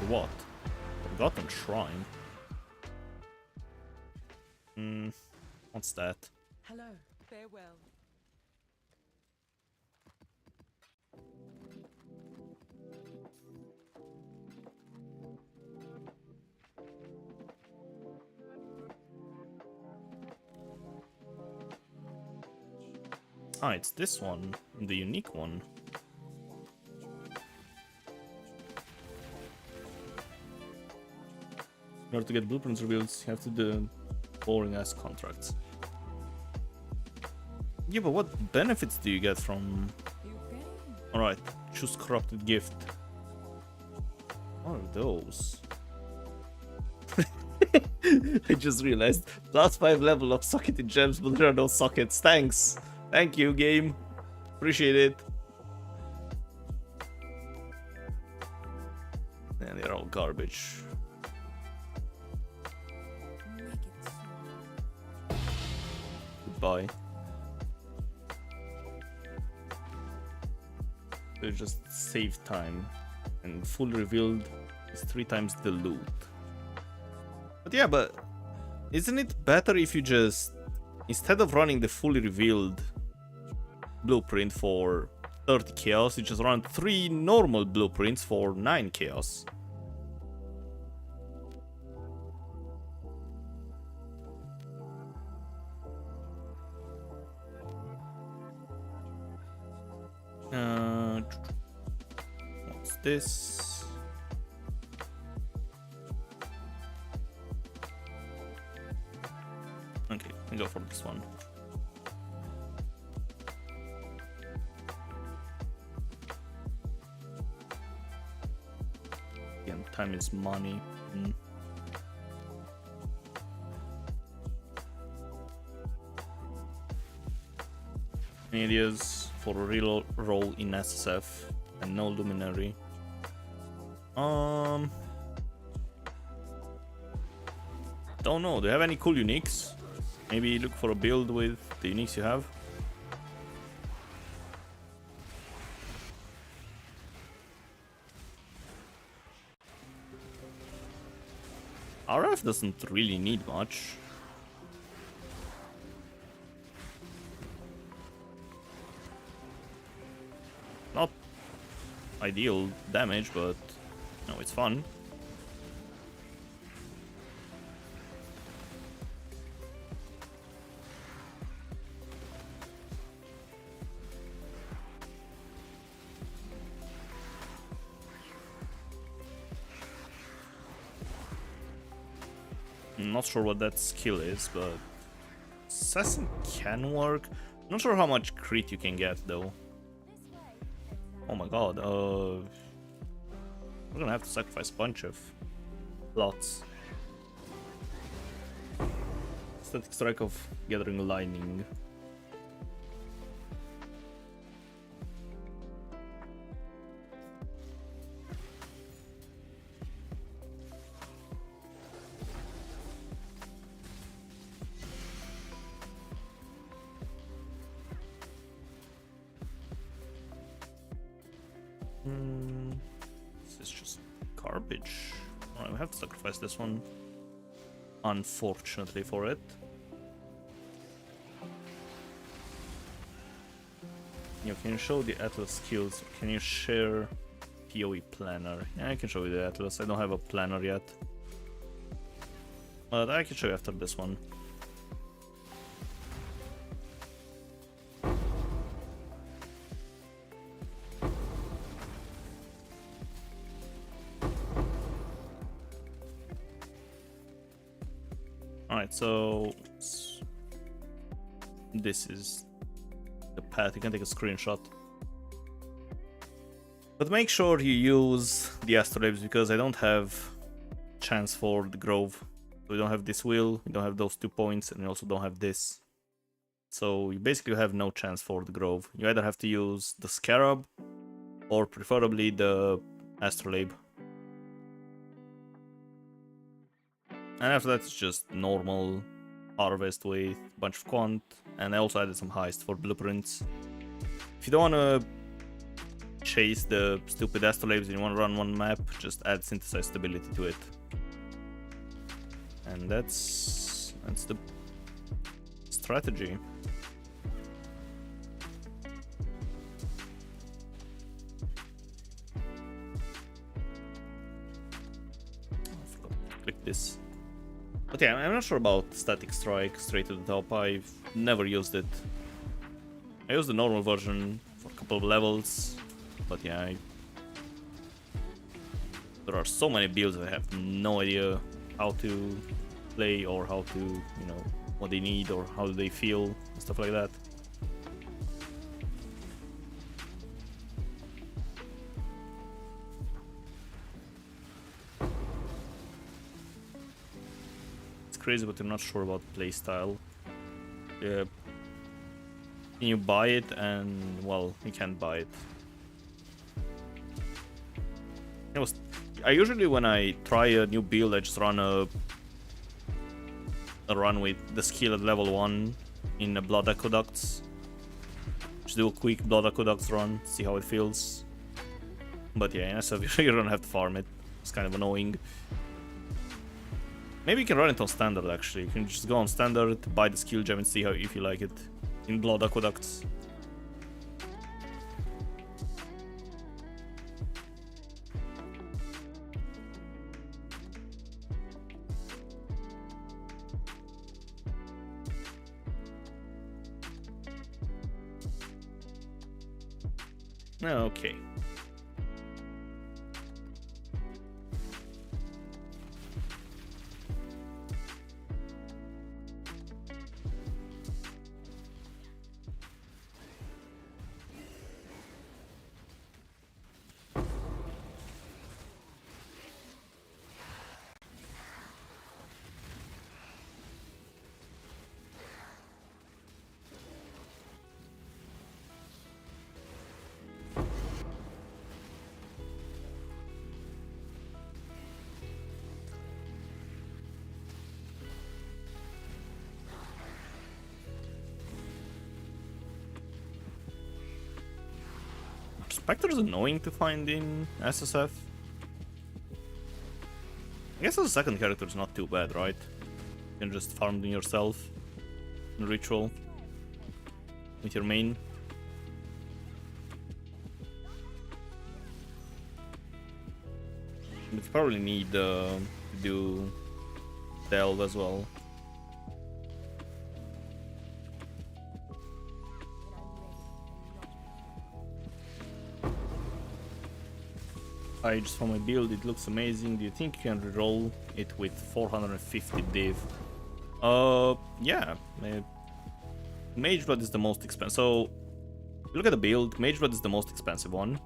what? Forgotten Shrine. What's that? Hello, farewell. Ah, it's this one, the unique one. In order to get blueprints revealed, you have to do boring ass contracts. Yeah, but what benefits do you get from... Alright, choose corrupted gift. What are those? I just realized, +5 level of socketed gems, but there are no sockets. Thanks! Thank you, game. Appreciate it. And they're all garbage. Goodbye. They just save time. And fully revealed is 3 times the loot. But yeah, but isn't it better if you just, instead of running the fully revealed blueprint for 30 chaos, you just run 3 normal blueprints for 9 chaos? What's this? Okay, I'll go for this one. Again, time is money. Any ideas for a real role in SSF and no luminary? Don't know. Do you have any cool uniques? Maybe look for a build with the uniques you have. RF doesn't really need much. Not ideal damage, but no, it's fun. I'm not sure what that skill is, but assassin can work. Not sure how much crit you can get though. Oh my god, we're gonna have to sacrifice a bunch of lots. Static strike of gathering lightning. This is just garbage. Alright, we have to sacrifice this one. Unfortunately for it. You can show the Atlas skills. Can you share PoE planner? Yeah, I can show you the Atlas. I don't have a planner yet. But I can show you after this one. Alright, so this is the path. You can take a screenshot. But make sure you use the astrolabes because I don't have chance for the grove. So we don't have this wheel, we don't have those 2 points, and we also don't have this. So you basically have no chance for the grove. You either have to use the scarab or preferably the astrolabe. And after that, it's just normal harvest with a bunch of quant, and I also added some heist for blueprints. If you don't want to chase the stupid astrolabes and you want to run one map, just add synthesized stability to it. And that's the strategy. I forgot to click this. But yeah, I'm not sure about static strike straight to the top. I've never used it. I used the normal version for a couple of levels, but yeah, there are so many builds that I have no idea how to play or how to, you know, what they need or how do they feel and stuff like that. Crazy, but I'm not sure about playstyle. Yeah. Can you buy it? And well, you can't buy it. I usually, when I try a new build, I just run a run with the skill at level 1 in the Blood Aqueducts. Just do a quick Blood Aqueducts run, see how it feels. But yeah, in SF, you don't have to farm it. It's kind of annoying. Maybe you can run it on standard actually. You can just go on standard, buy the skill gem and see how if you like it in Blood Aqueducts. Okay. Spectre is annoying to find in SSF. I guess as a second character is not too bad, right? You can just farm them yourself in Ritual with your main. But you probably need to do Delve as well. I just found my build, it looks amazing. Do you think you can reroll it with 450 div? Yeah. Mage Blood is the most expensive. So, look at the build, Mage Blood is the most expensive one.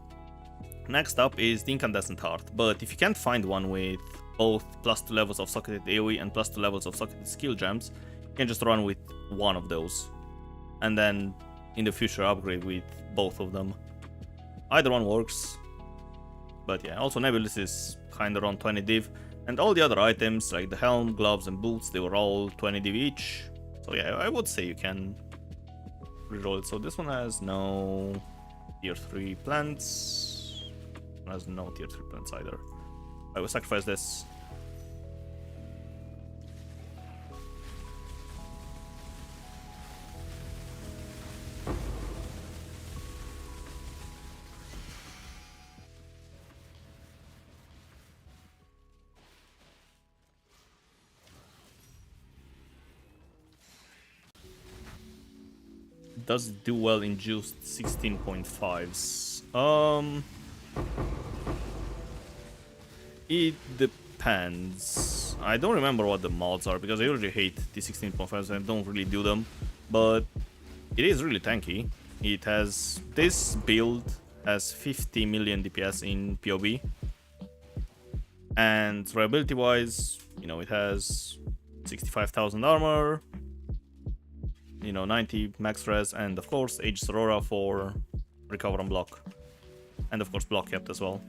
Next up is the Incandescent Heart, but if you can't find one with both +2 levels of socketed AoE and +2 levels of socketed skill gems, you can just run with one of those. And then, in the future, upgrade with both of them. Either one works. But yeah, also Nebulous is kinda around 20 div, and all the other items like the helm, gloves, and boots, they were all 20 div each. So yeah, I would say you can reroll it. So this one has no tier 3 plants. This one has no tier 3 plants either. I will sacrifice this. Does it do well in juiced 16.5s? It depends. I don't remember what the mods are because I usually hate the 16.5s and I don't really do them. But it is really tanky. It has, this build has 50 million DPS in PoB. And reliability wise, you know, it has 65,000 armor. 90 max res, and of course Aegis Aurora for recover and block. And of course block kept as well.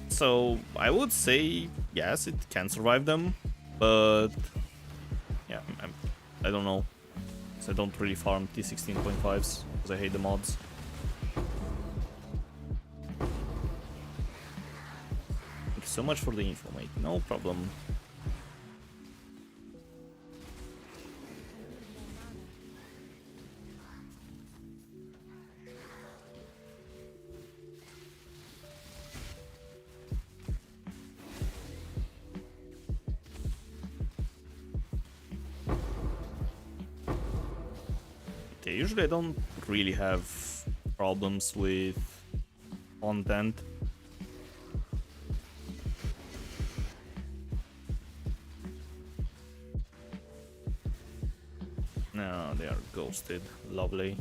So I would say yes, it can survive them, but yeah, I don't know. So I don't really farm T16.5s because I hate the mods. Thank you so much for the info, mate. No problem. Usually I don't really have problems with content. No, they are ghosted. Lovely.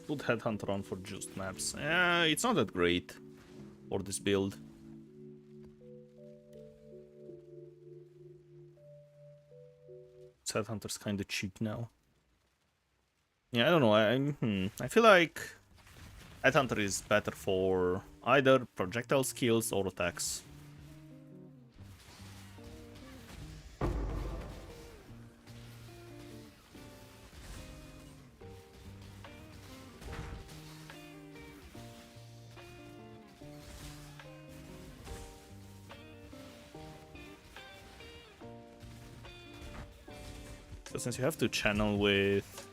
Put Headhunter on for juiced maps. It's not that great for this build. Headhunter's kind of cheap now. Yeah, I don't know. I feel like Headhunter is better for either projectile skills or attacks. Since you have to channel with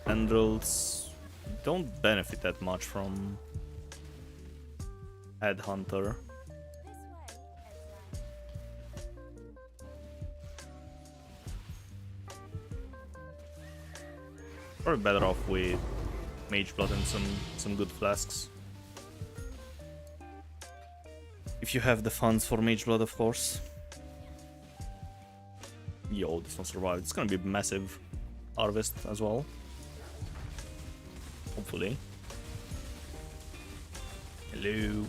Tendrils, you don't benefit that much from Headhunter. Probably better off with Mage Blood and some good flasks. If you have the funds for Mage Blood, of course. Yo, this one survived. It's gonna be a massive harvest as well. Hopefully. Hello.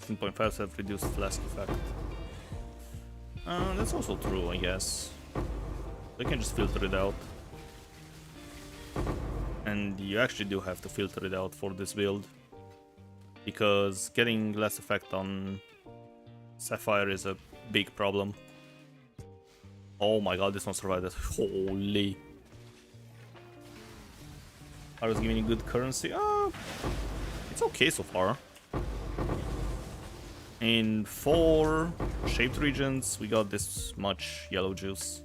15.5% reduced flask effect. That's also true, I guess. We can just filter it out. And you actually do have to filter it out for this build, because getting less effect on Sapphire is a big problem. Oh my god, this one survived it. Holy. I was giving you good currency. It's okay so far. In 4 shaped regions, we got this much yellow juice.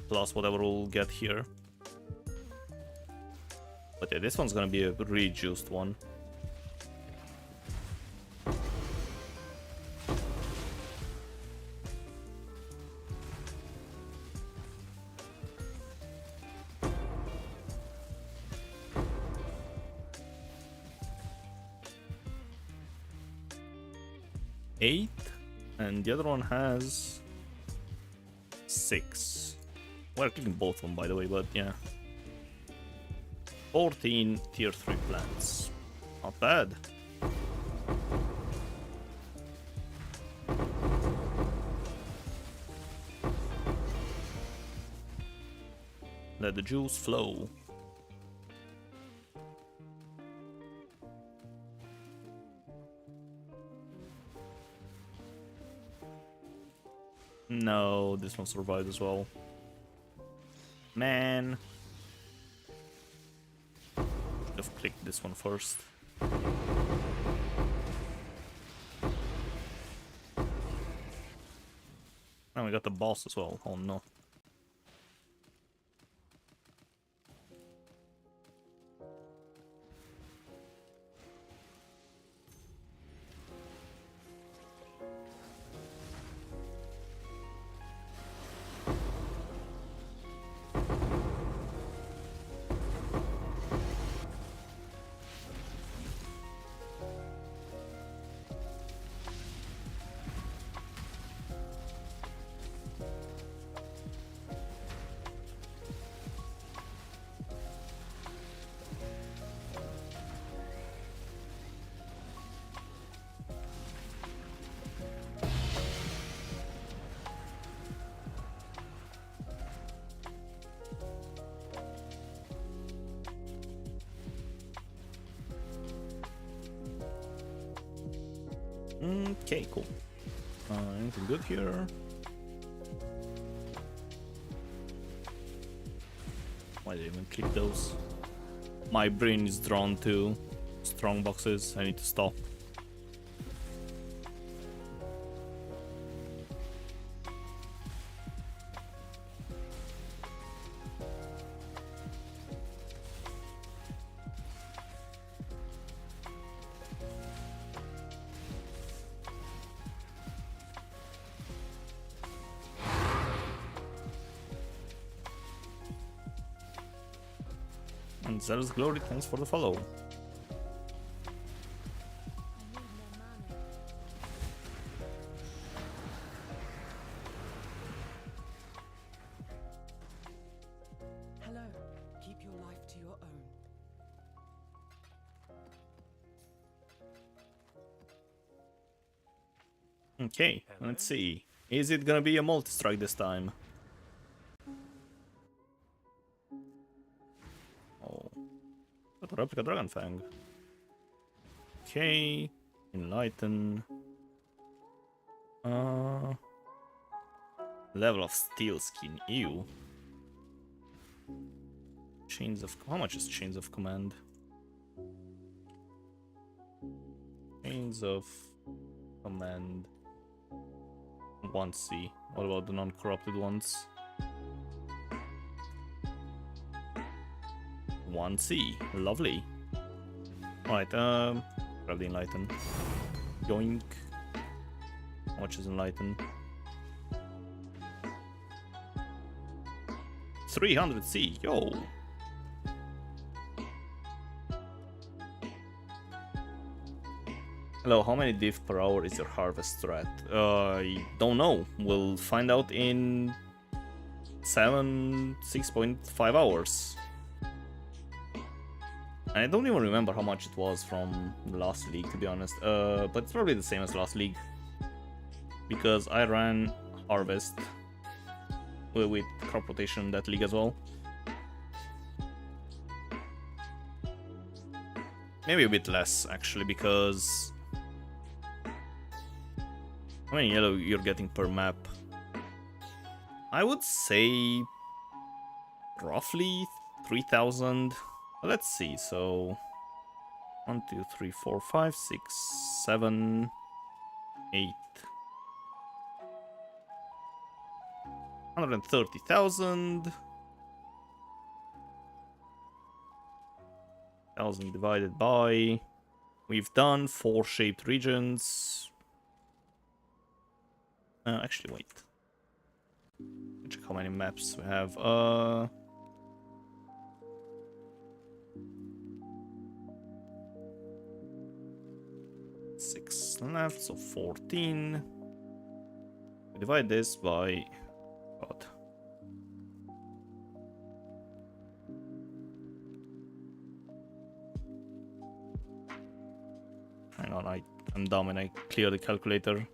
Plus whatever we'll get here. But yeah, this one's gonna be a rejuiced one. Eight, and the other one has 6. We're clicking both of them, by the way, but yeah. 14 tier 3 plants. Not bad. Let the juice flow. No, this one survived as well. Man. Should have clicked this one first. And we got the boss as well. Oh no. Okay, cool. Anything good here? Why did I even click those? My brain is drawn to strong boxes. I need to stop. And Zelda's Glory, thanks for the follow. Hello. Keep your life to your own. Okay, let's see. Is it gonna be a multi-strike this time? Oh. Got a replica Dragon Fang. Okay. Enlighten. Level of Steel Skin. Ew. Chains of... How much is Chains of Command? Chains of Command. 1C. What about the non-corrupted ones? 1C. Lovely. Alright, grab the Enlighten. Yoink. How much is Enlighten? 300C. Yo! Hello, how many div per hour is your harvest strat? I don't know. We'll find out in 6.5 hours. And I don't even remember how much it was from the last league, to be honest. But it's probably the same as last league. Because I ran Harvest with crop rotation in that league as well. Maybe a bit less, actually, because... How many yellow you're getting per map? I would say... roughly 3,000. Let's see, so... 1, 2, 3, 4, 5, 6, 7, 8... 130,000. 1,000 divided by... We've done 4 shaped regions. Actually, wait. Check how many maps we have. 6 left, so 14. We divide this by... God. Hang on, I'm dumb and I clear the calculator.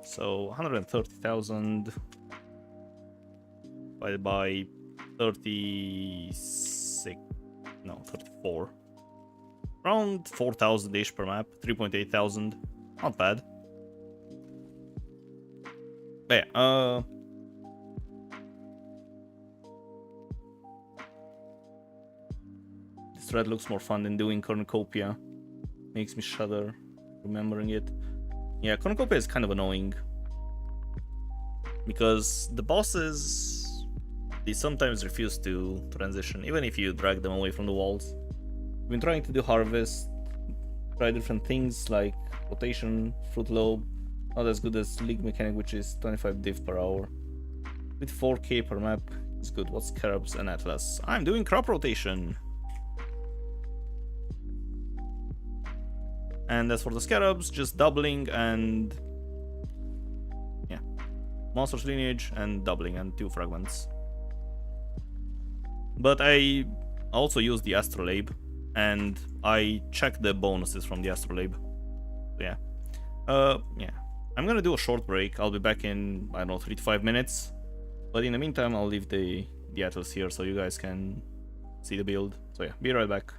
So 130,000 divided by 36, no, 34. Around 4,000-ish per map, 3.8 thousand. Not bad. But yeah, this thread looks more fun than doing Cornucopia. Makes me shudder remembering it. Yeah, Cornucopia is kind of annoying. Because the bosses, they sometimes refuse to transition, even if you drag them away from the walls. I've been trying to do Harvest, try different things like rotation, Fruit Lobe, not as good as League Mechanic, which is 25 div per hour. With 4k per map, it's good. What's Scarabs and Atlas? I'm doing crop rotation! And as for the Scarabs, just doubling and... yeah. Monsters Lineage and doubling and 2 fragments. But I also use the Astrolabe, and I check the bonuses from the Astrolabe. So yeah. Yeah. I'm gonna do a short break. I'll be back in, I don't know, 3 to 5 minutes. But in the meantime, I'll leave the Atlas here so you guys can see the build. So yeah, be right back.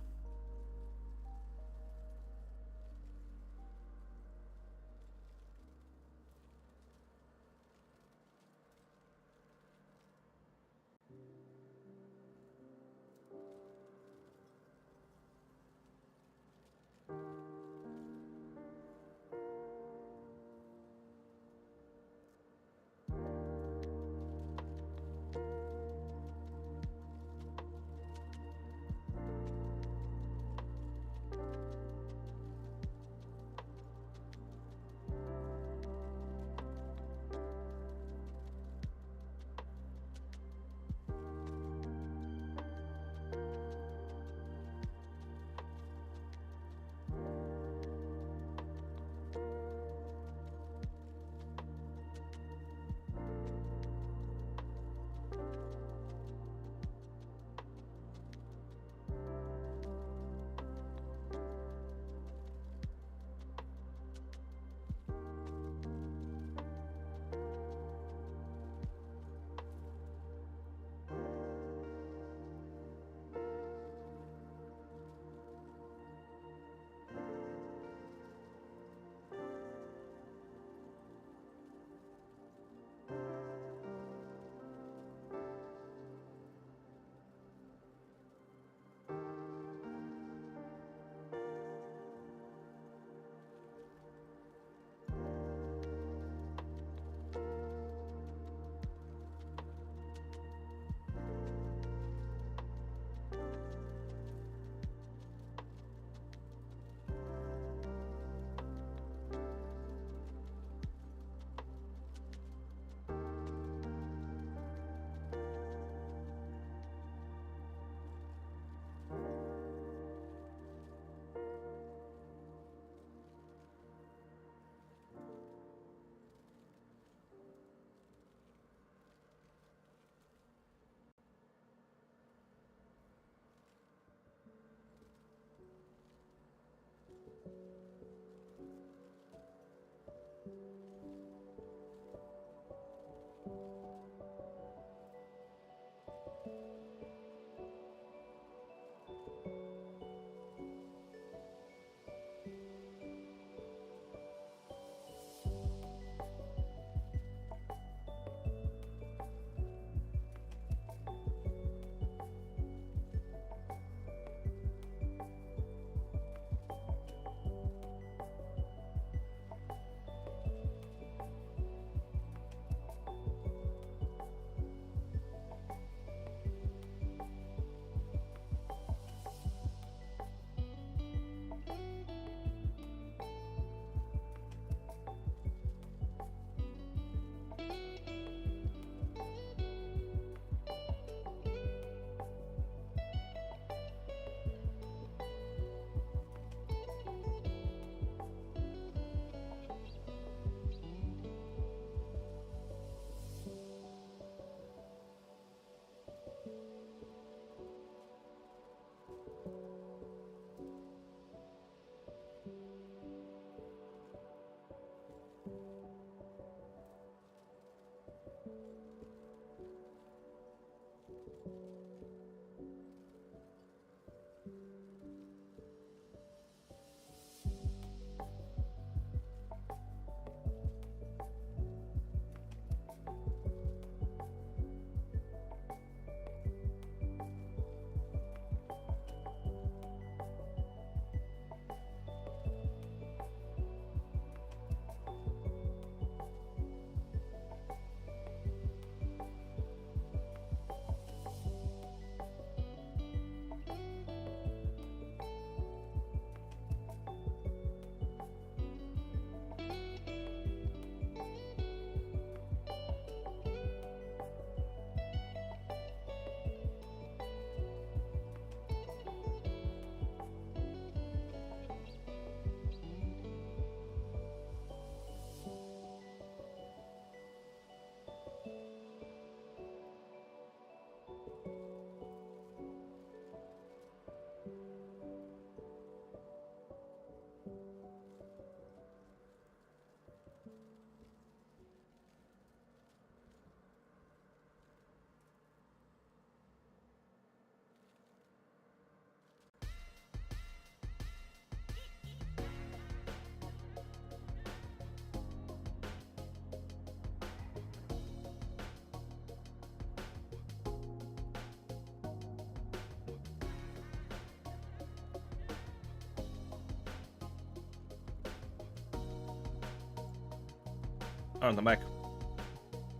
Alright, I'm back.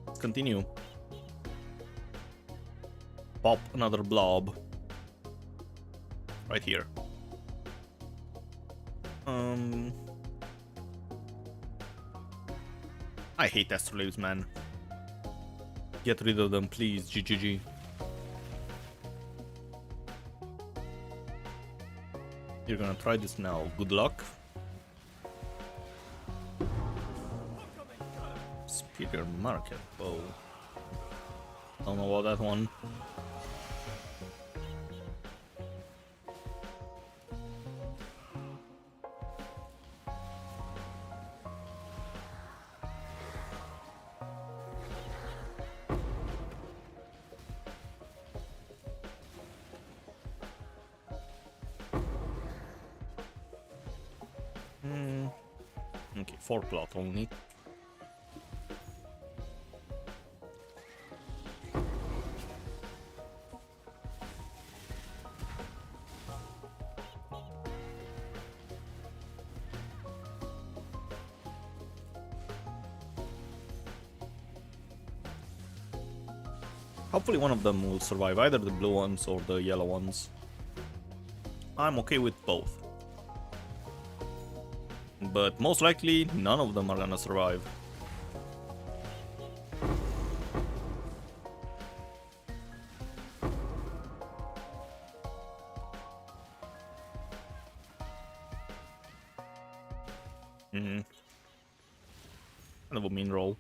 Let's continue. Pop another blob. Right here. I hate astrolabes, man. Get rid of them, please. GGG. You're gonna try this now. Good luck. Superior market. Whoa. Don't know about that one. Okay, 4 plot only. Hopefully one of them will survive, either the blue ones or the yellow ones. I'm okay with both. But most likely, none of them are gonna survive. Kind of a mean roll.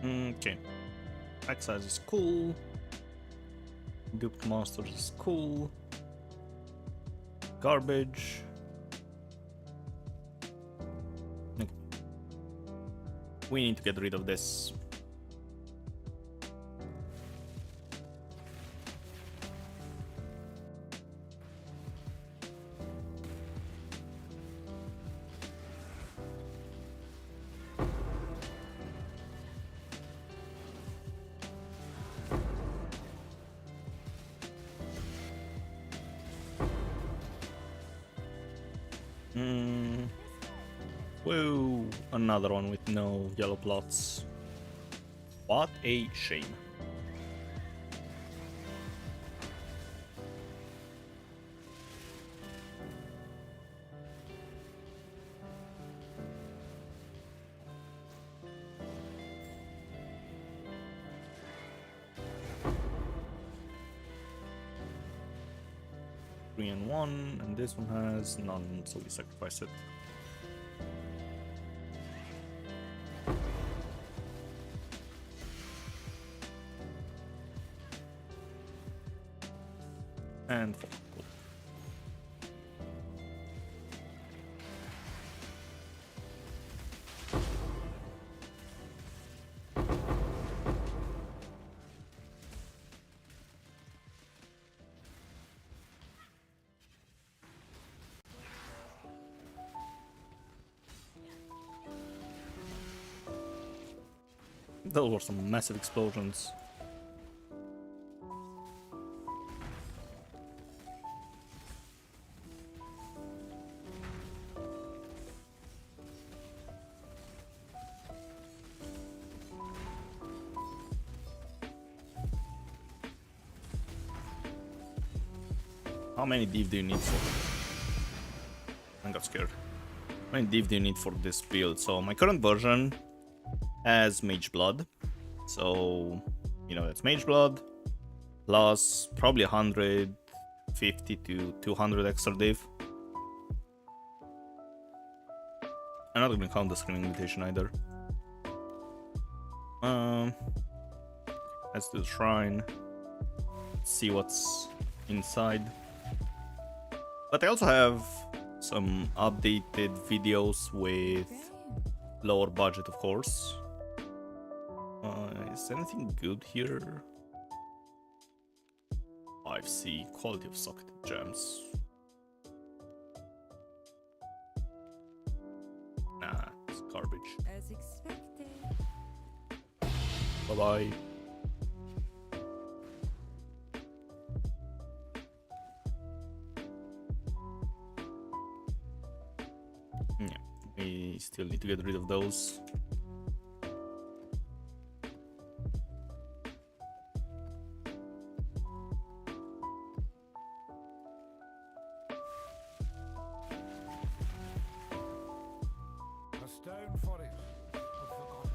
Okay. Pack size is cool. Duped monsters is cool. Garbage. Okay. We need to get rid of this. Whoa, another one with no yellow plots. What a shame. Three and one, and this one has none, so we sacrifice it. And 4. Cool. Those were some massive explosions. How many div do you need for? I got scared. How many div do you need for this build? So my current version has Mage Blood. So, you know, it's Mage Blood plus probably 150 to 200 extra div. I'm not gonna count the Screaming Invitation either. Let's do the Shrine. See what's inside. But I also have some updated videos with lower budget, of course. Is anything good here? 5C, quality of socketed gems. Nah, it's garbage. As expected. Bye bye. Yeah, we still need to get rid of those. A stone forest of forgotten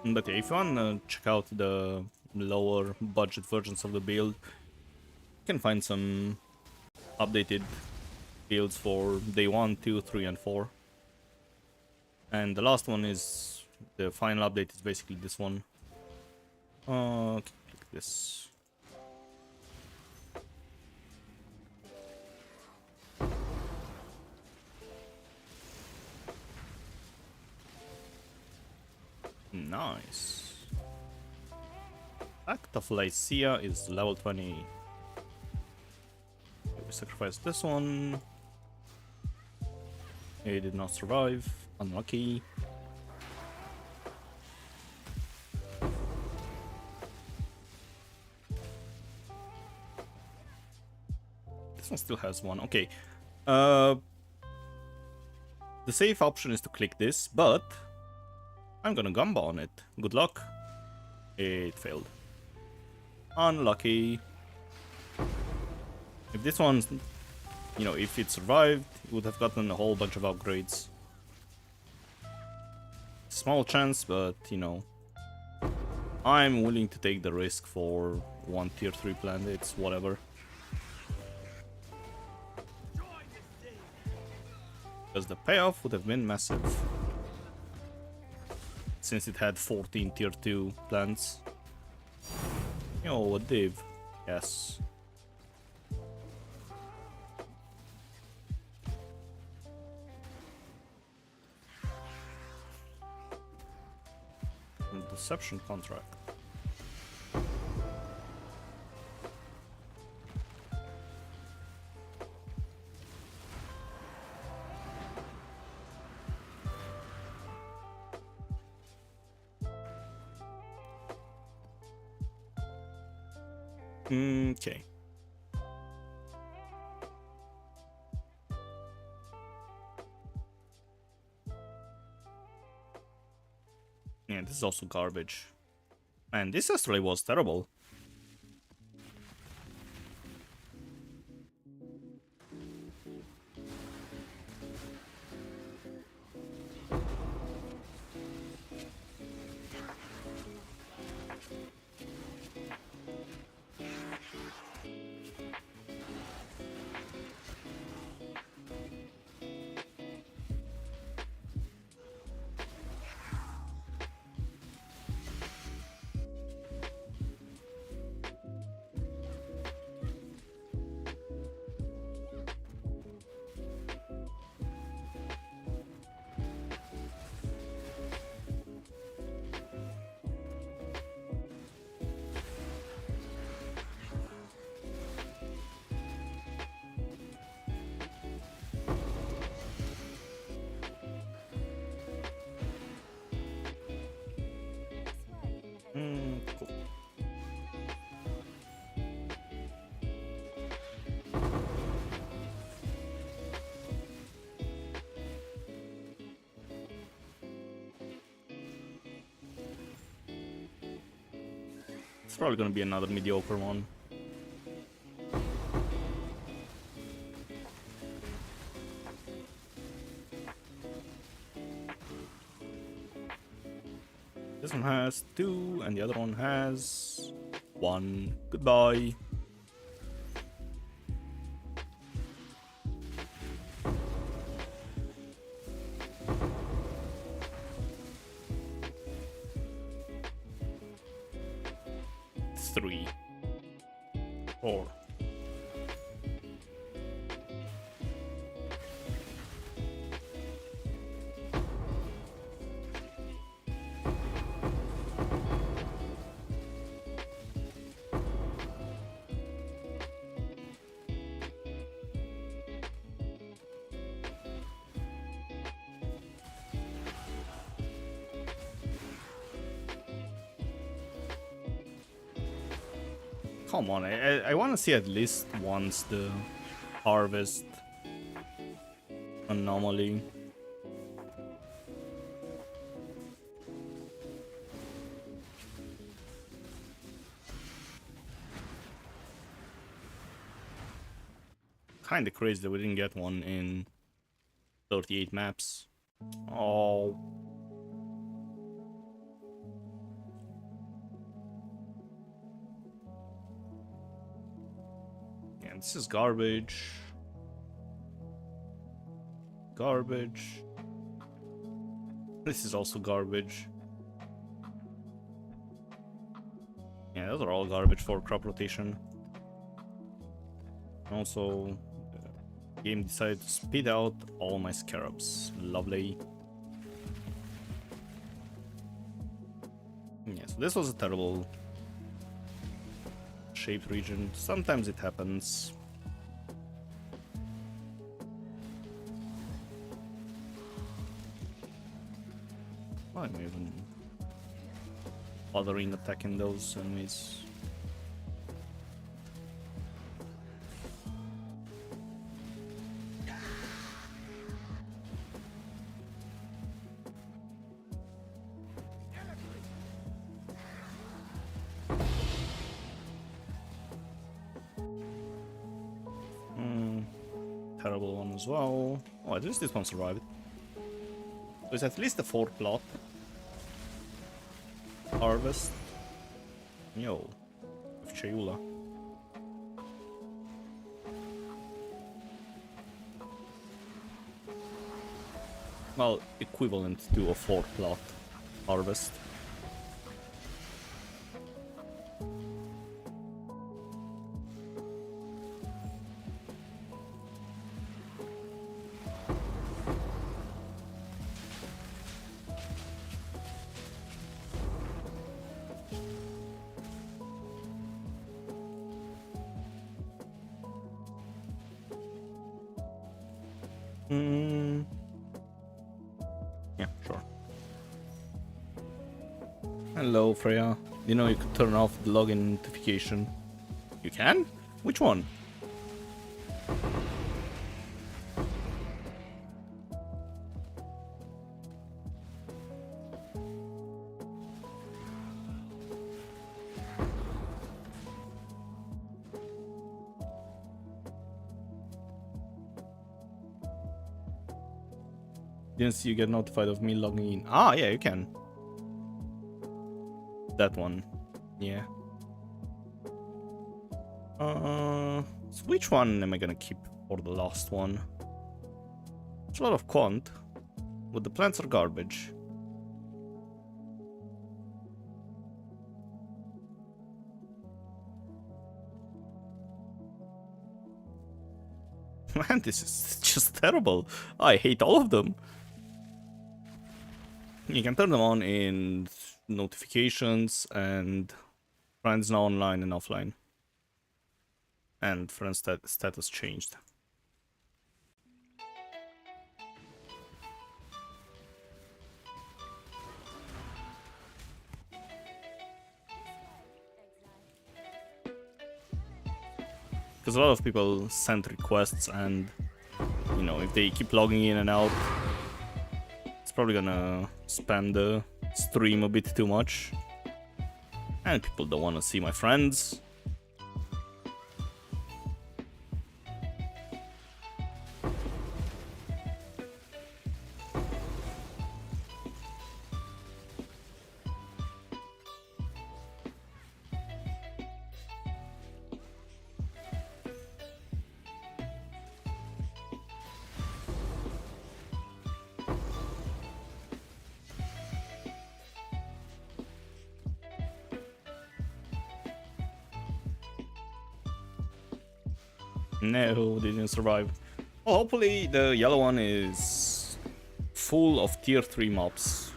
land. But yeah, if you wanna check out the lower budget versions of the build, you can find some updated builds for day 1, 2, 3, and 4. And the last one is the final update is basically this one. Click this. Nice. Act of Lycia is level 20. We sacrifice this one. He did not survive. Unlucky. This one still has one. Okay. The safe option is to click this, but I'm gonna Gamba on it. Good luck. It failed. Unlucky. If this one, you know, if it survived, it would have gotten a whole bunch of upgrades. Small chance, but, you know, I'm willing to take the risk for one tier 3 planets, whatever. Because the payoff would have been massive. Since it had 14 tier 2 plants. Yo, a div. Yes. Deception contract. Okay. Yeah, this is also garbage. Man, this yesterday was terrible. Cool. It's probably gonna be another mediocre one. This one has 2, and the other one has 1. Goodbye. Three. 4. Come on, I want to see at least once the harvest anomaly. Kinda crazy that we didn't get one in 38 maps. Oh. Yeah, this is garbage. Garbage. This is also garbage. Yeah, those are all garbage for crop rotation. Also, the game decided to speed out all my scarabs. Lovely. Yeah, so this was a terrible shaped region. Sometimes it happens. Why am I even bothering attacking those enemies? Terrible one as well. Oh, at least this one survived. So it's at least a 4th plot. Harvest. Yo. Of Cheula. Well, equivalent to a 4th plot. Harvest. Yeah, sure. Hello, Freya. You know you could turn off the login notification. You can? Which one? Didn't see you get notified of me logging in. Ah, yeah, you can. That one. Yeah. So which one am I gonna keep for the last one? It's a lot of quant, but the plants are garbage. Man, this is just terrible. I hate all of them. You can turn them on in notifications and friends now online and offline. And friends status changed. Because a lot of people send requests and, you know, if they keep logging in and out, it's probably gonna spam the stream a bit too much. And people don't want to see my friends. No, didn't survive. Well, hopefully the yellow one is full of tier 3 mobs.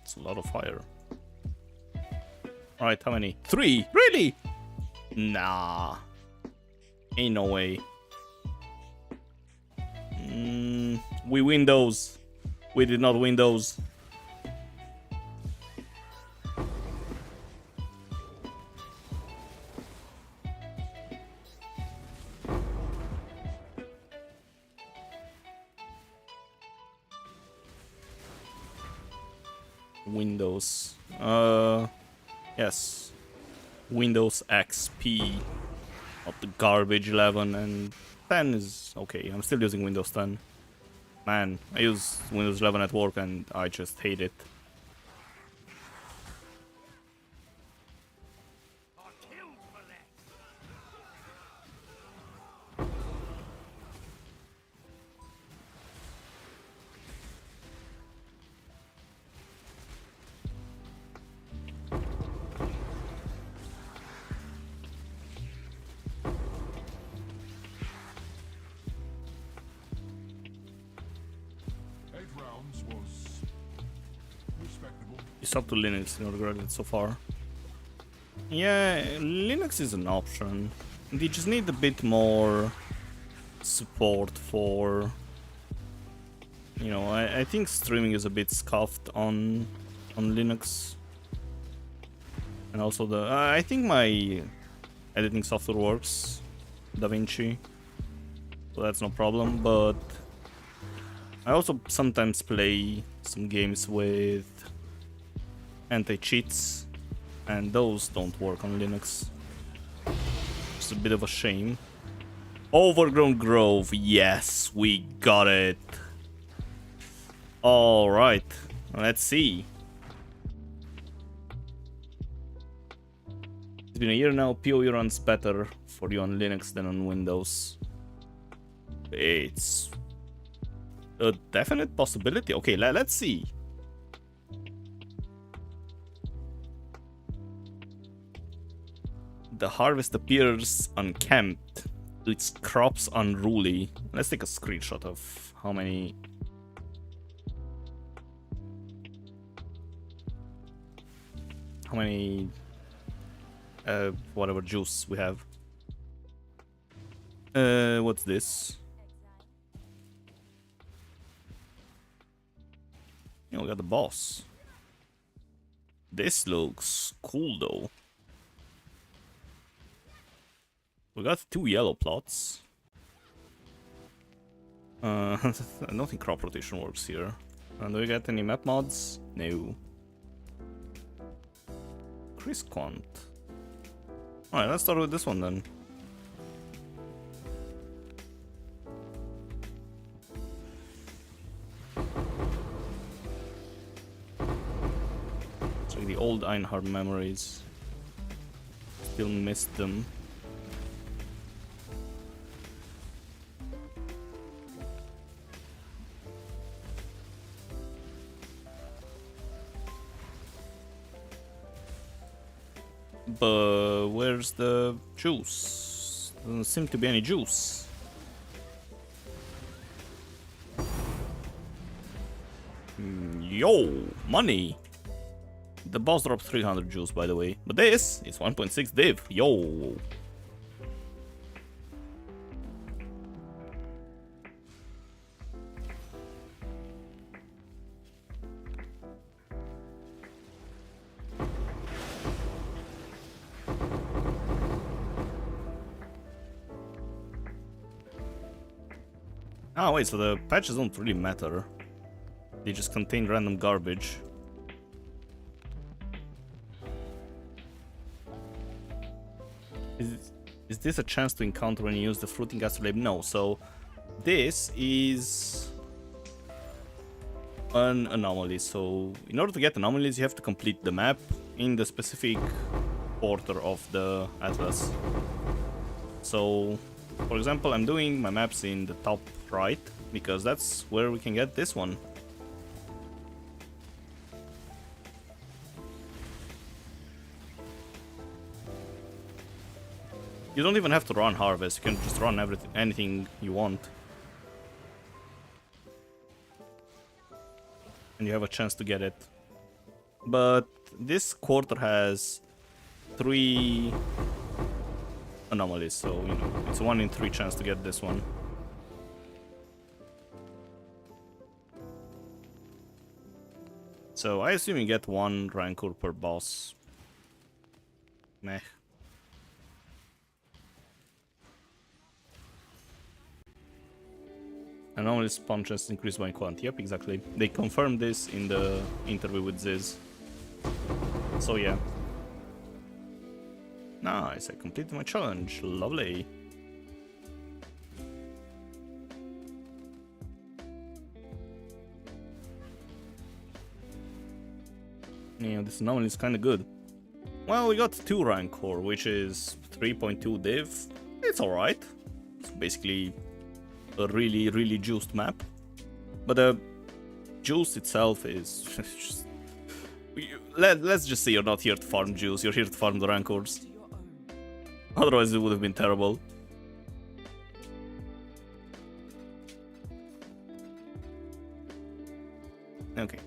It's a lot of fire. Alright, how many? 3! Really? Nah. Ain't no way. We win those. We did not win those. Windows. Yes. Windows XP. Not the garbage 11, and 10 is okay. I'm still using Windows 10. Man, I use Windows 11 at work and I just hate it. It's up to Linux, not regret it so far. Yeah, Linux is an option. They just need a bit more support for... You know, I think streaming is a bit scuffed on Linux. And also I think my editing software works, DaVinci. So that's no problem, but... I also sometimes play some games with anti-cheats, and those don't work on Linux. It's a bit of a shame. Overgrown Grove, yes, we got it. Alright, let's see. It's been a year now, PoE runs better for you on Linux than on Windows. It's a definite possibility. Okay, let's see. The harvest appears unkempt, its crops unruly. Let's take a screenshot of how many... whatever juice we have. What's this? Yeah, we got the boss. This looks cool though. We got 2 yellow plots. I don't think crop rotation works here. And do we get any map mods? No. Chris Quant. Alright, let's start with this one then. It's like the old Einhard memories. Still miss them. But where's the juice? Doesn't seem to be any juice. Yo, money! The boss dropped 300 juice, by the way. But this is 1.6 div. Yo! Ah, wait, so the patches don't really matter. They just contain random garbage. Is this a chance to encounter when you use the fruiting astrolabe? No, so this is an anomaly. So in order to get anomalies, you have to complete the map in the specific order of the atlas. So, for example, I'm doing my maps in the top right, because that's where we can get this one. You don't even have to run Harvest, you can just run anything you want. And you have a chance to get it. But this quarter has 3 anomalies, so you know, it's a 1 in 3 chance to get this one. So I assume you get one rancor per boss. Meh. Anomalous punches increase by quantity. Yep, exactly. They confirmed this in the interview with Ziz. So yeah. Nice, I completed my challenge. Lovely. Yeah, this anomaly is kinda good. Well, we got 2 Rancor, which is 3.2 div. It's alright. It's basically a really juiced map. But the juice itself is just... Let's just say you're not here to farm juice, you're here to farm the Rancors. To your own. Otherwise it would have been terrible. Okay,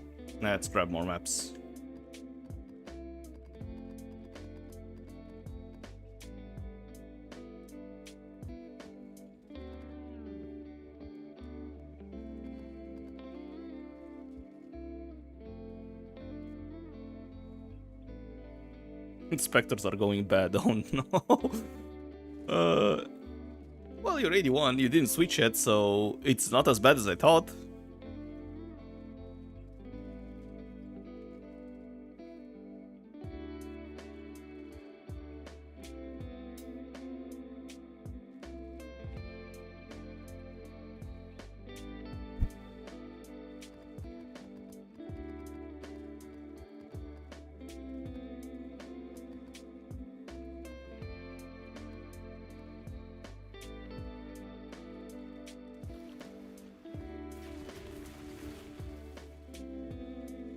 let's grab more maps. Inspectors are going bad, oh no. Well, you're 81, you didn't switch yet, so it's not as bad as I thought.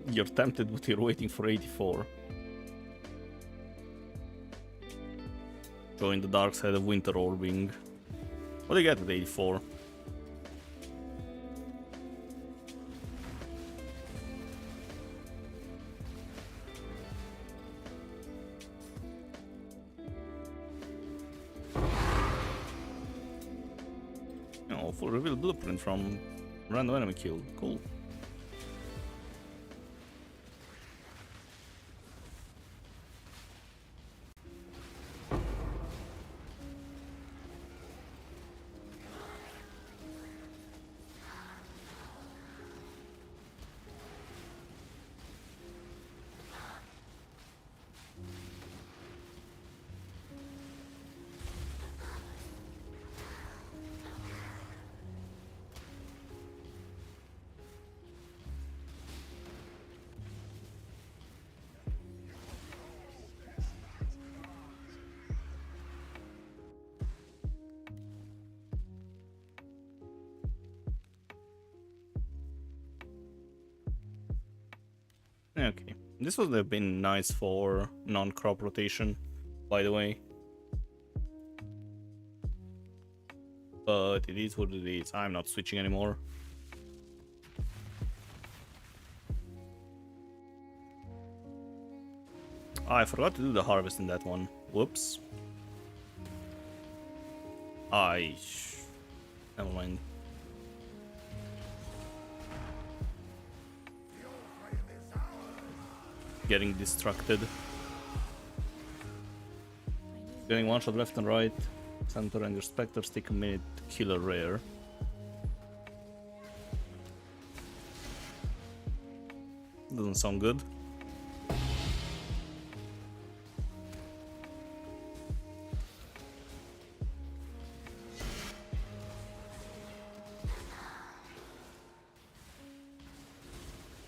You're tempted, but you're waiting for 84. Join the dark side of winter orbing. What do you get at 84? Oh, full reveal blueprint from random enemy kill. Cool. Okay, this would have been nice for non-crop rotation, by the way. But it is what it is. I'm not switching anymore. I forgot to do the harvest in that one. Whoops. Never mind. Getting distracted. Getting one shot left and right. Center and your specters take a minute to kill a rare. Doesn't sound good.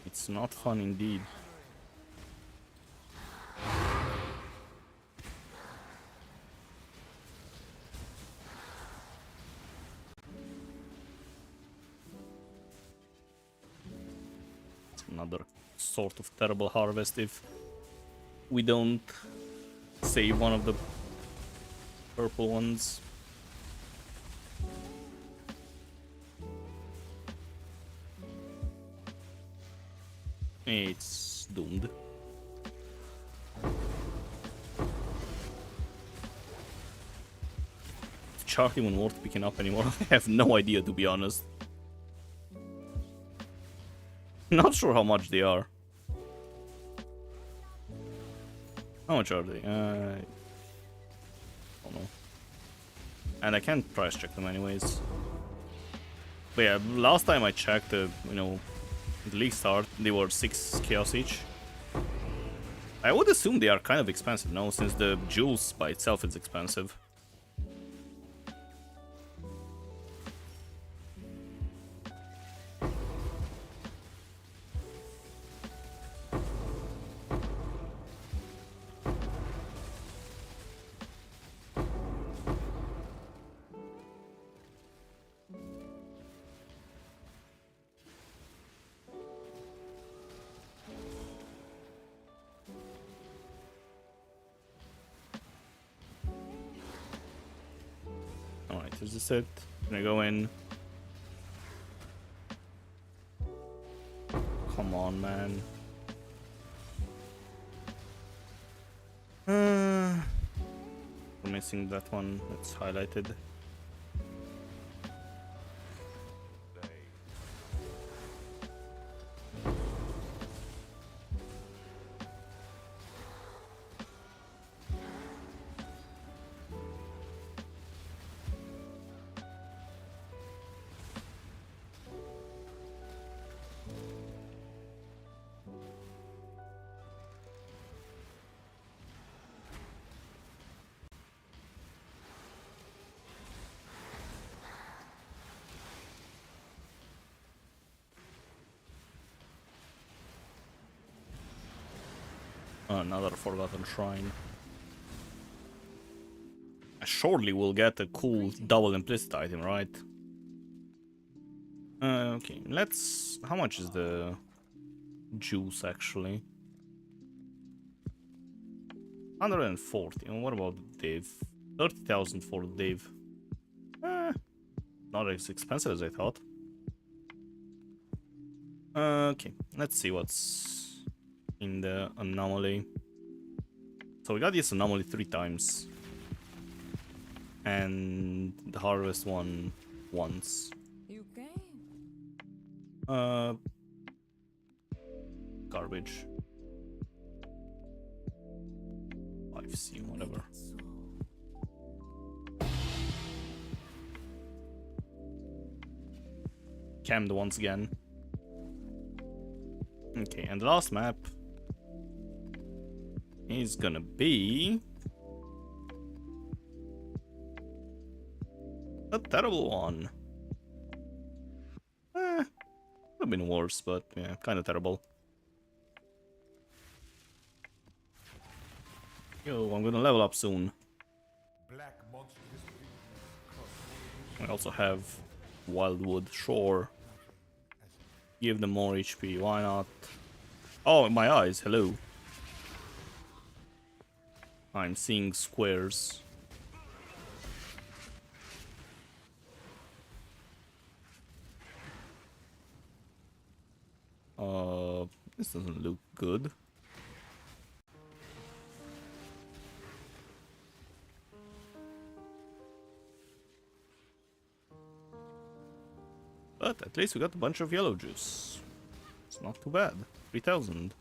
It's not fun indeed. Another sort of terrible harvest if we don't save one of the purple ones. It's doomed. Is chart even worth picking up anymore? I have no idea, to be honest. Not sure how much they are. How much are they? Don't know. And I can't price check them anyways. But yeah, last time I checked, you know, the league start, they were 6 chaos each. I would assume they are kind of expensive now, since the jewels by itself is expensive. Alright, is this it? Gonna go in. Come on, man. We're missing that one that's highlighted. Another forgotten shrine. I surely will get a cool double implicit item, right? Okay, let's... How much is the juice, actually? 140. And what about the Dave? 30,000 for the Dave. Not as expensive as I thought. Okay, let's see what's in the anomaly. So we got this anomaly 3 times. And the harvest one once. You came. Garbage. 5C, whatever. Cammed once again. Okay, and the last map is gonna be a terrible one. Could have been worse, but yeah, kind of terrible. Yo, I'm gonna level up soon. Black monstrous I also have Wildwood, sure. Give them more HP, why not? Oh, my eyes, hello. I'm seeing squares. This doesn't look good. But at least we got a bunch of yellow juice. It's not too bad. 3,000.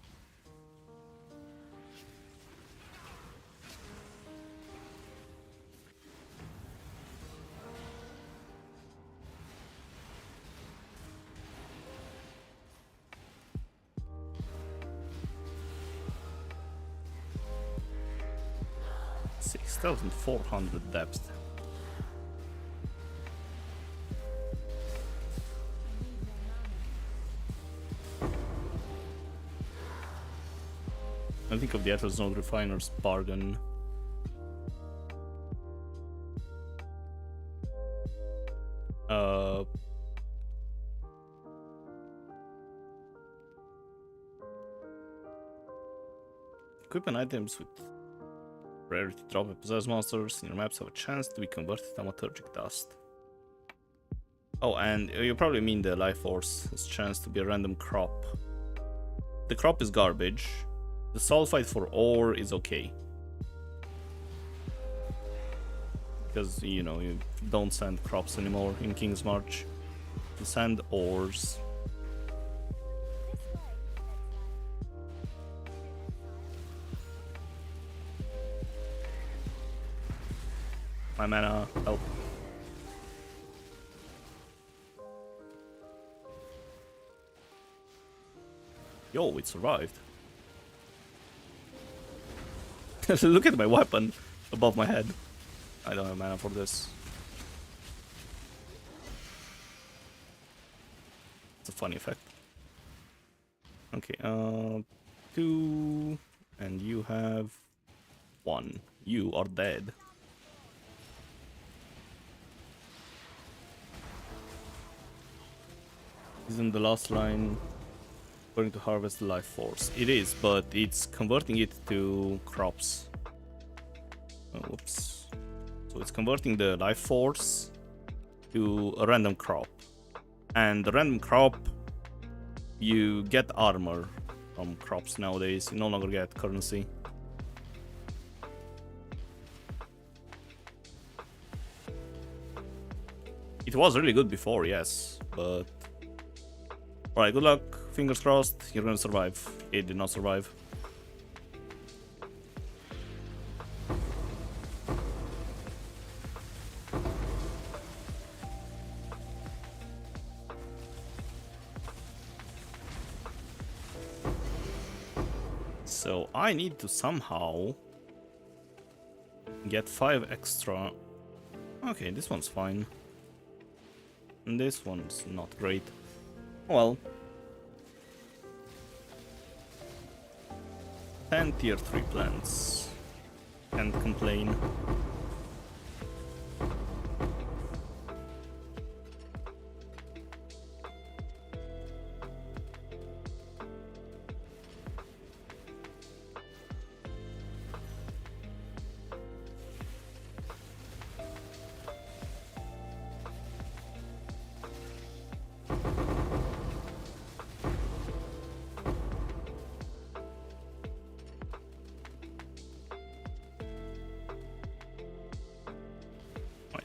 $6,400 depth. I think of the Atlas Node Refiner's bargain. Equipment items with rarity drop and possessed monsters in your maps have a chance to be converted to thaumaturgic dust. Oh, and you probably mean the Life Force has a chance to be a random crop. The crop is garbage. The sulfite for ore is okay. Because, you know, you don't send crops anymore in King's March. You send ores. My mana, help. Yo, it survived. Look at my weapon above my head. I don't have mana for this. It's a funny effect. Okay, 2, and you have 1. You are dead. Isn't the last line going to harvest the life force? It is, but it's converting it to crops. Oh, whoops. So it's converting the life force to a random crop. And the random crop, you get armor from crops nowadays. You no longer get currency. It was really good before, yes, but... Alright, good luck. Fingers crossed. You're gonna survive. It did not survive. So I need to somehow get 5 extra. Okay, this one's fine. And this one's not great. Well. 10 tier 3 plants. Can't complain.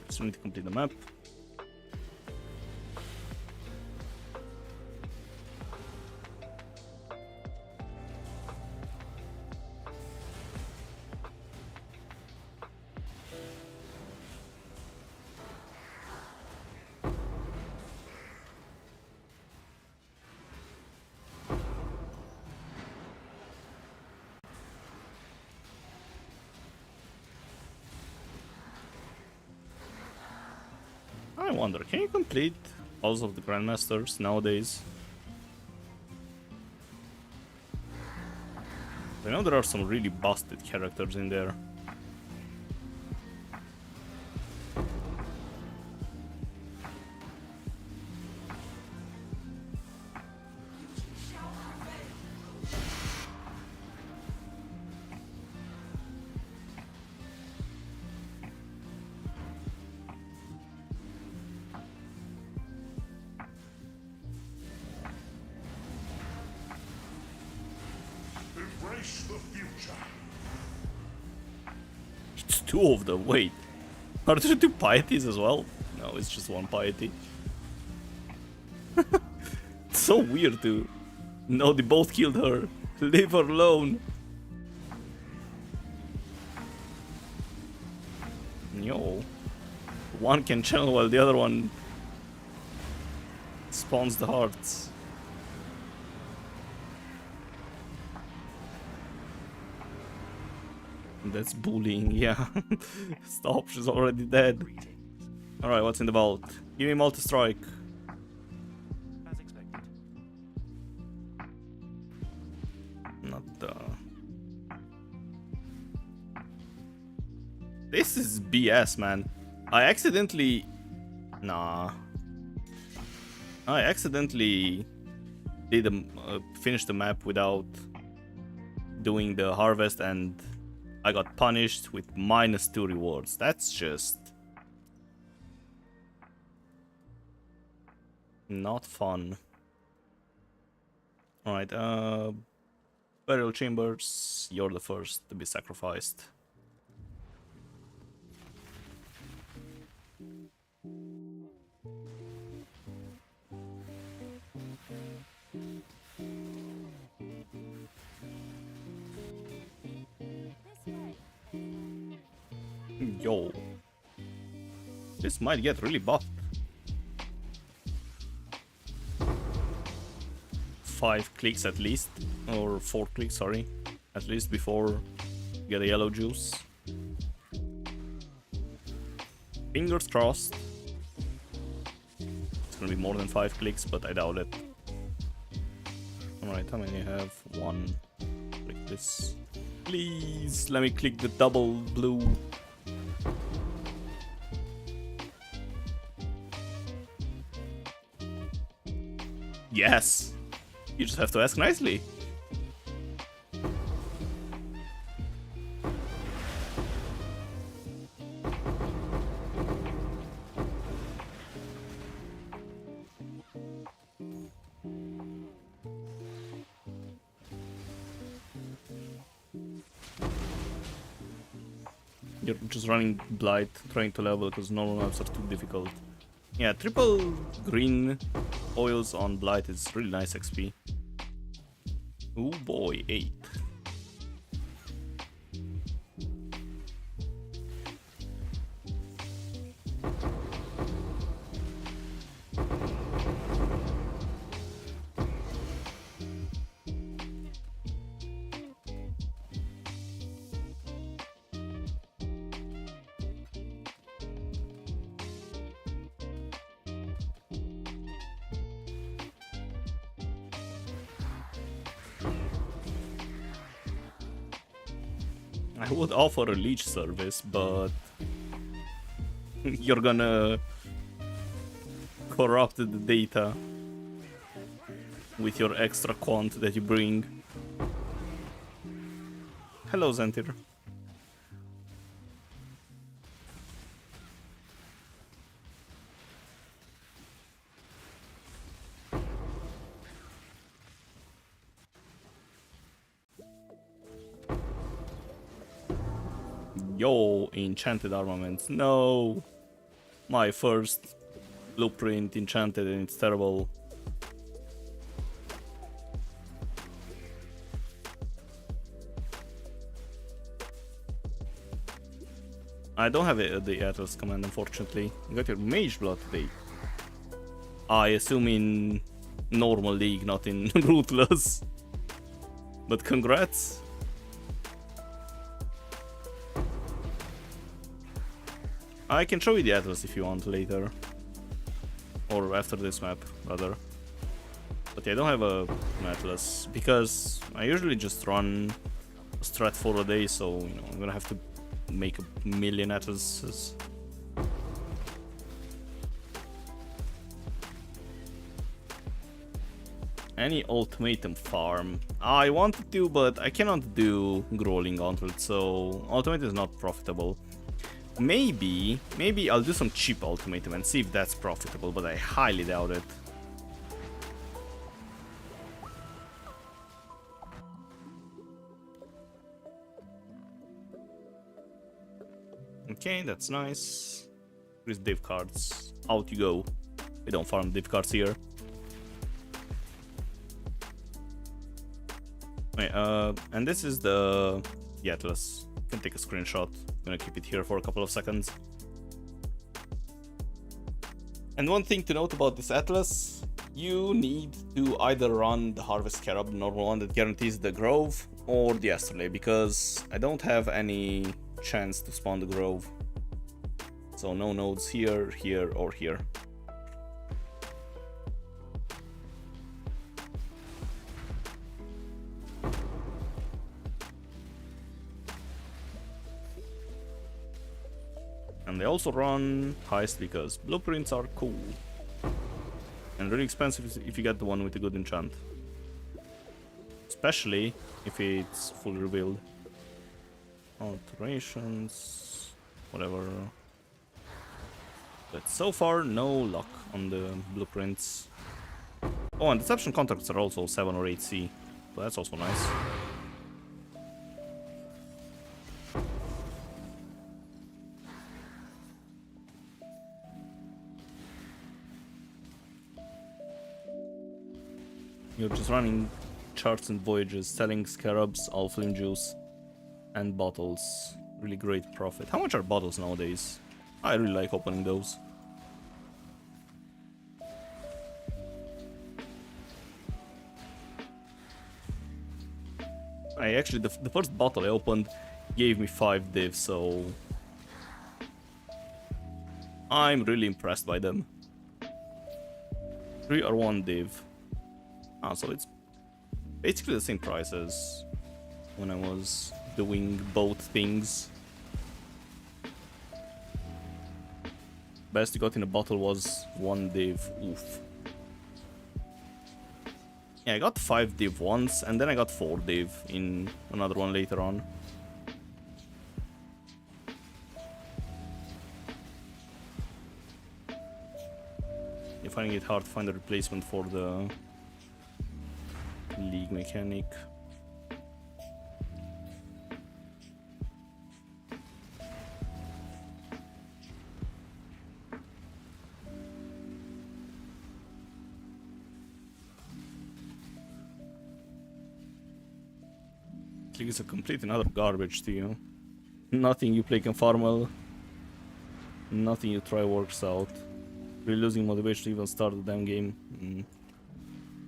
Still need to complete the map. I wonder, can you complete Halls of the Grandmasters nowadays? I know there are some really busted characters in there. Embrace the future. It's 2 of them, wait. Are there 2 pieties as well? No, it's just 1 piety. It's so weird to... No, they both killed her. Leave her alone. Yo. One can channel while the other one spawns the hearts. That's bullying, yeah. Stop, she's already dead. Alright, what's in the vault? Give me multi-strike. As expected. Not This is BS, man. I accidentally... Nah. I accidentally did finish the map without doing the harvest, and I got punished with -2 rewards. That's just not fun. Alright, burial chambers, you're the first to be sacrificed. Yo. This might get really buffed. 5 clicks at least, or 4 clicks, sorry, at least before you get a yellow juice. Fingers crossed. It's gonna be more than 5 clicks, but I doubt it. Alright, how many I have? 1. Click this. Please, let me click the double blue. Yes! You just have to ask nicely. You're just running Blight, trying to level because normal maps are too difficult. Yeah, triple green oils on Blight is really nice XP. Oh boy, 8. I would offer a leech service, but you're gonna corrupt the data with your extra quant that you bring. Hello, Zentir. Yo, enchanted armaments. No! My first blueprint enchanted and it's terrible. I don't have the Atlas command, unfortunately. You got your Mage Blood today. I assume in normal league, not in Ruthless. But congrats. I can show you the Atlas if you want later. Or after this map, rather. But yeah, I don't have an Atlas, because I usually just run a strat for a day, so you know, I'm gonna have to make a million Atlases. Any ultimatum farm? I wanted to, but I cannot do Growling Gauntlet, so ultimate is not profitable. Maybe I'll do some cheap ultimatum and see if that's profitable, but I highly doubt it. Okay, that's nice. Here's div cards. Out you go. We don't farm div cards here. Wait, and this is the Atlas. You can take a screenshot. I'm gonna keep it here for a couple of seconds. And one thing to note about this Atlas, you need to either run the Harvest Scarab, the normal one that guarantees the Grove, or the Astrolabe, because I don't have any chance to spawn the Grove. So no nodes here, here, or here. And they also run Heist because blueprints are cool. And really expensive if you get the one with a good enchant. Especially if it's fully revealed. Alterations, whatever. But so far, no luck on the blueprints. Oh, and deception contracts are also 7 or 8C. So that's also nice. You're just running charts and voyages, selling scarabs, alphalin juice, and bottles. Really great profit. How much are bottles nowadays? I really like opening those. I actually, the first bottle I opened gave me 5 divs, so I'm really impressed by them. 3 or 1 div. Ah, so it's basically the same price as when I was doing both things. Best you got in a bottle was 1 div. Oof. Yeah, I got 5 div once, and then I got 4 div in another one later on. You're finding it hard to find a replacement for the league mechanic. League is a complete and utter garbage to you. Nothing you play can farm well. Nothing you try works out. You're losing motivation to even start the damn game.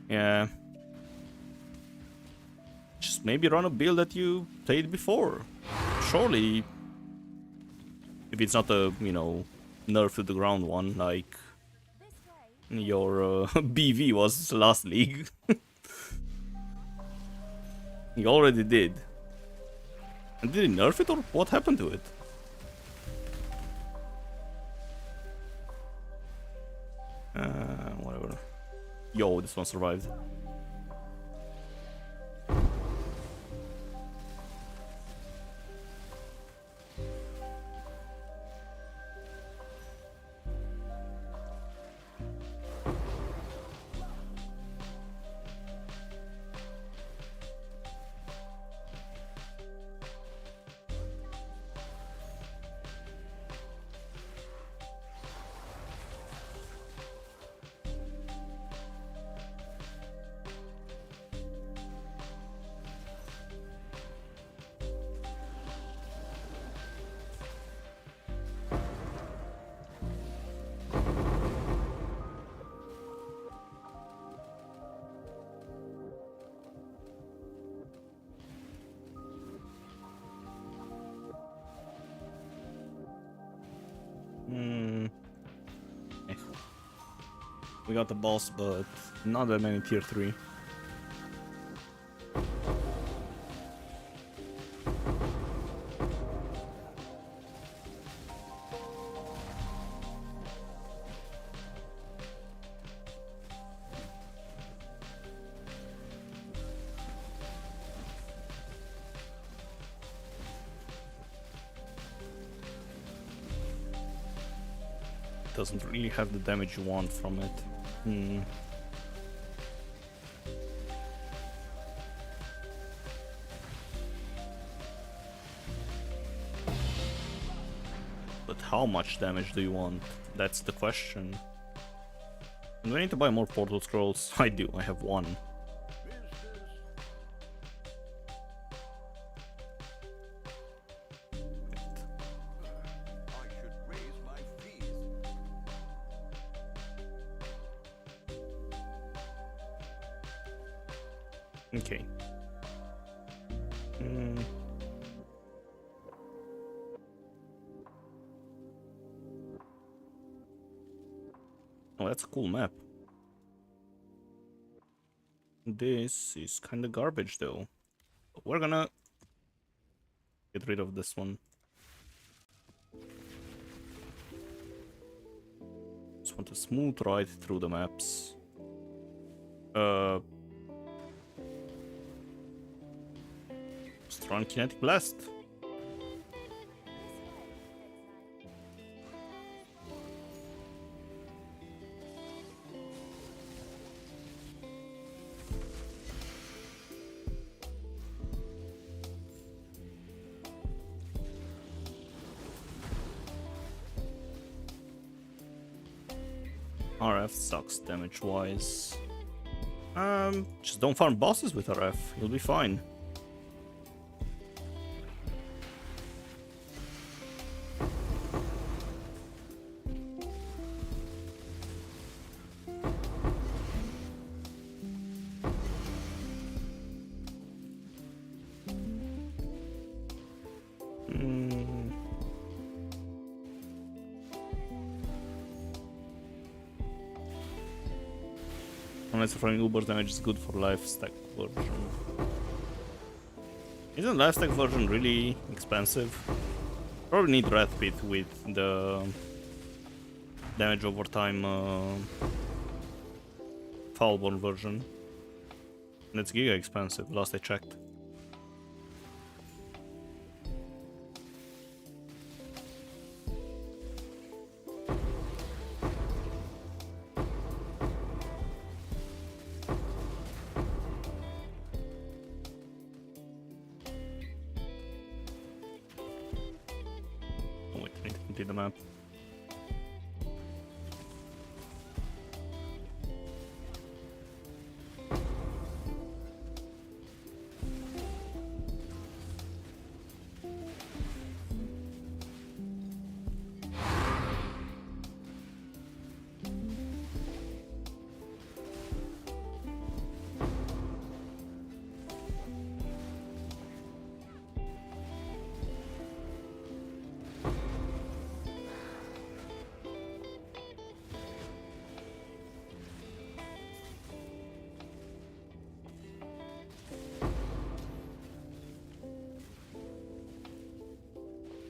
Yeah. Just maybe run a build that you played before. Surely, if it's not a, you know, nerf to the ground one, like your BV was last league. He already did. And did he nerf it, or what happened to it? Whatever. Yo, this one survived. We got the boss, but not that many tier 3. Doesn't really have the damage you want from it. But how much damage do you want? That's the question. Do I need to buy more portal scrolls? I do, I have 1. Okay. Oh, that's a cool map. This is kind of garbage though. But we're gonna get rid of this one. Just want a smooth ride through the maps. Strong kinetic blast. RF sucks damage wise. Just don't farm bosses with RF, you'll be fine. Mm. Unless throwing Uber damage is good for life stack version. Isn't life stack version really expensive? Probably need Red Pit with the damage over time Foulborn version. That's giga expensive, last I checked. Oh wait, I need to complete the map.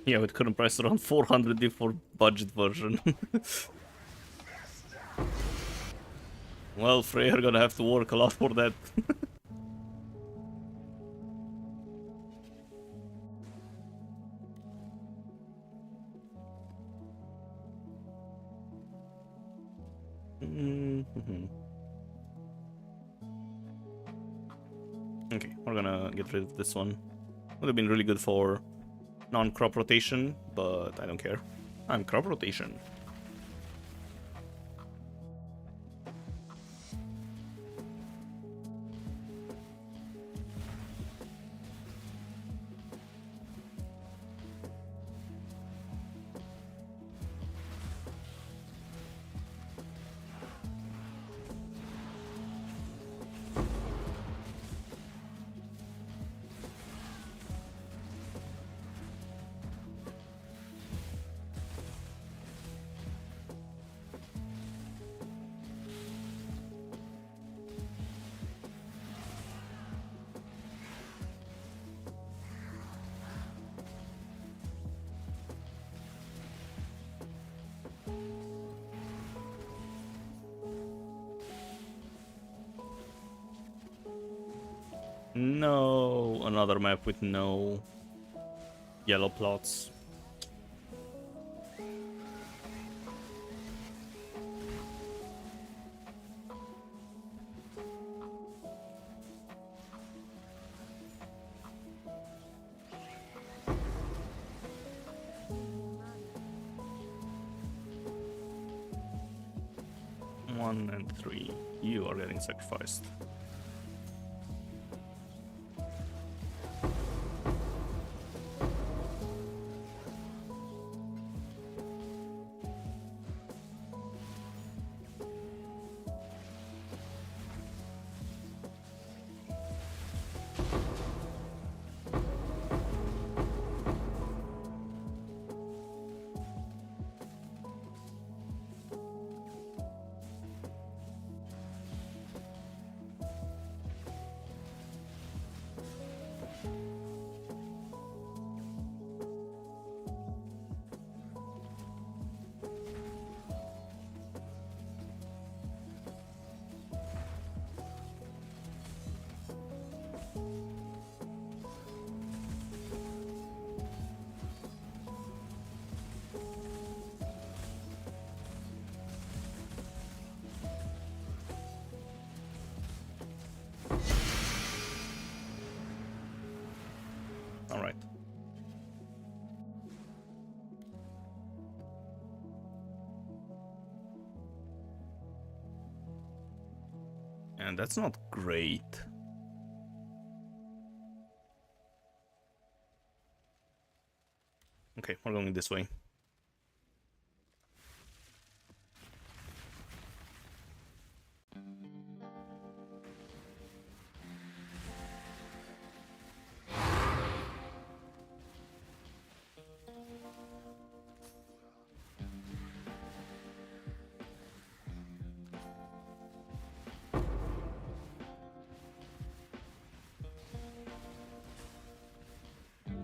Yeah, with current price around 400 for budget version. Well, Frey are gonna have to work a lot for that. Okay, we're gonna get rid of this one. Would have been really good for non-crop rotation, but I don't care. I'm crop rotation. No, another map with no yellow plots. One and three. You are getting sacrificed. All right. And that's not great. Okay, we're going this way.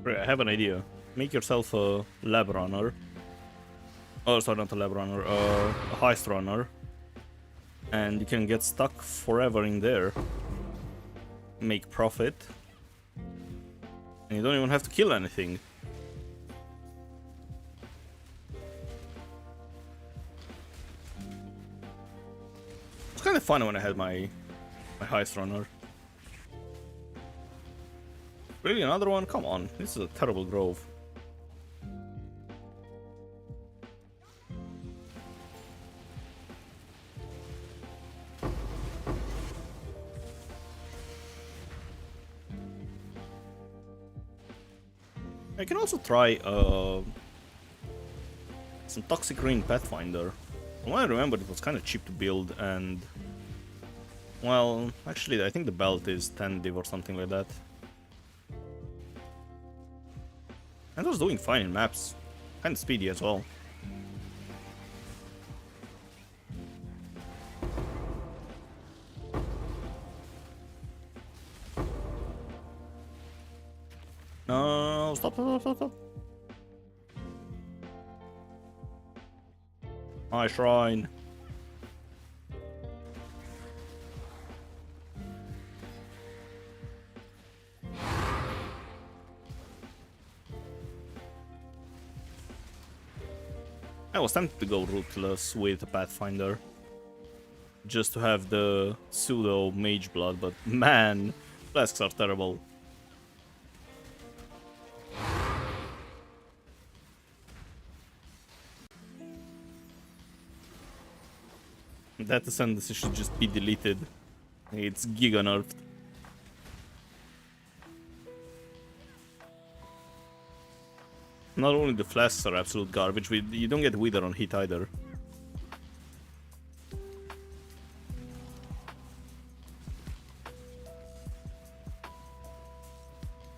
Right, I have an idea. Make yourself a lab runner. Oh, sorry, not a lab runner. A heist runner. And you can get stuck forever in there. Make profit. And you don't even have to kill anything. It's kind of fun when I had my heist runner. Really, another one? Come on, this is a terrible grove. I can also try some Toxic Rain Pathfinder. From what I remember, it was kind of cheap to build, and well, actually, I think the belt is 10 div or something like that. And I was doing fine in maps, kind of speedy as well. No, stop. My shrine. I was tempted to go ruthless with a Pathfinder, just to have the pseudo mage blood, but man, flasks are terrible. That ascendancy should just be deleted. It's giga nerfed. Not only the flasks are absolute garbage, you don't get Wither on hit either.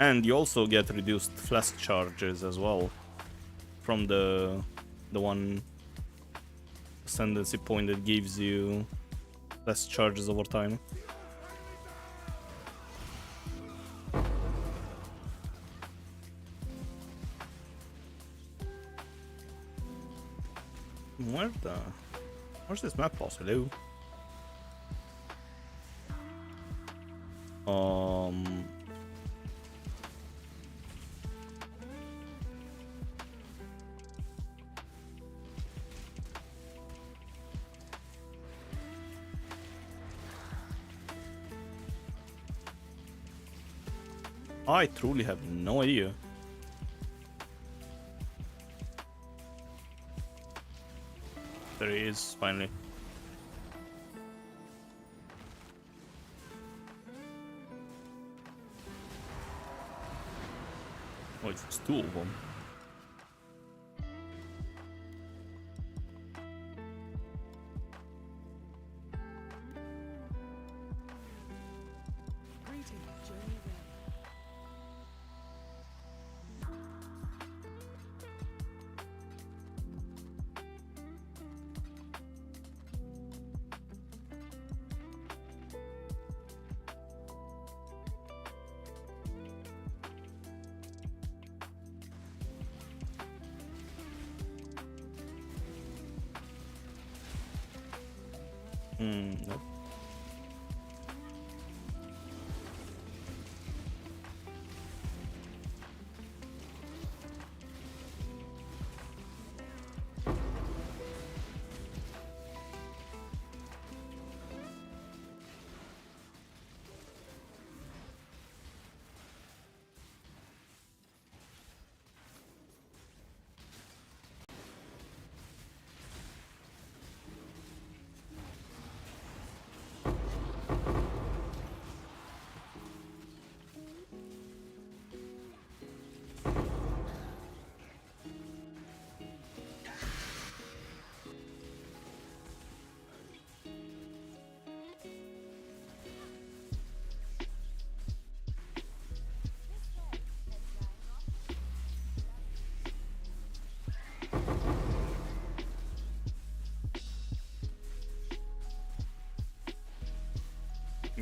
And you also get reduced flask charges as well from the one ascendancy point that gives you less charges over time. Where's this map boss? Hello? I truly have no idea. There he is, finally. Oh, it's two of them. Greetings, journey there. Nope.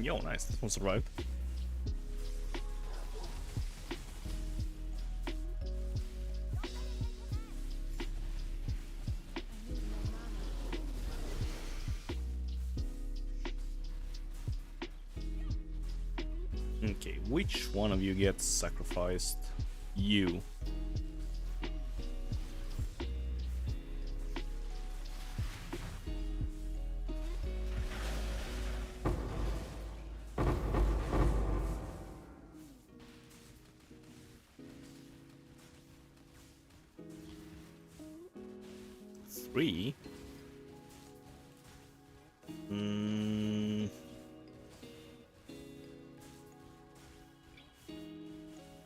Yo, nice. This one survived. Okay, which one of you gets sacrificed? You. Three?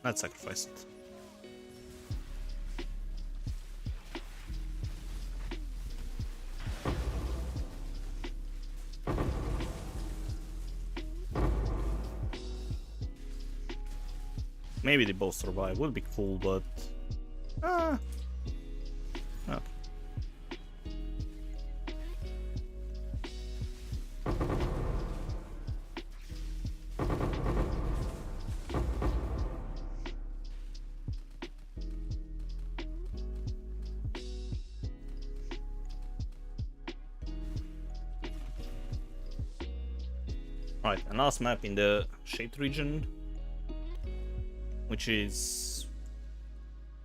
Let's sacrifice it. Maybe they both survive. Would be cool, but no. Alright, and last map in the shaped region, which is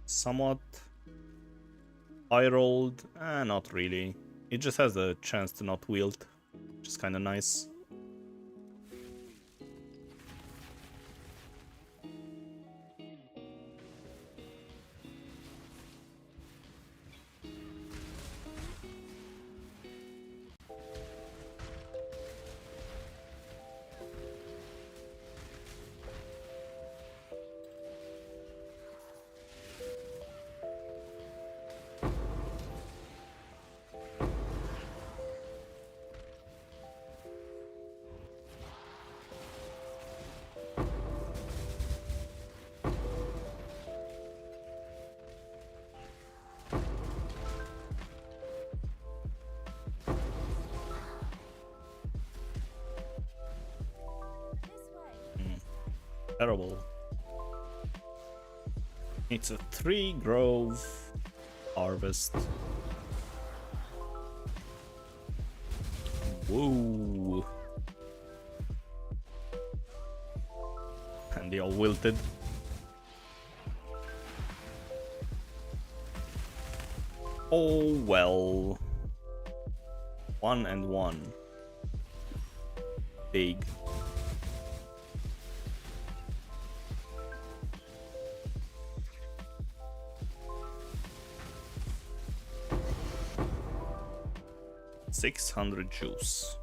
somewhat high rolled. Not really. It just has the chance to not wield, which is kind of nice. Terrible. It's a 3 grove harvest. Whoa. And they all wilted. Oh well. 1 and 1. Big. $600 juice.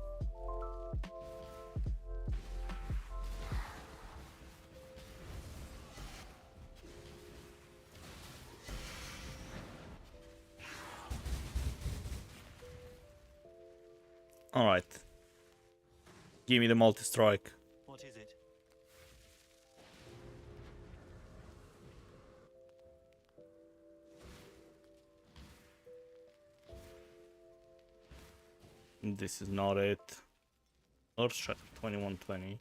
All right. Give me the multi-strike. What is it? This is not it. Earthshot 2120.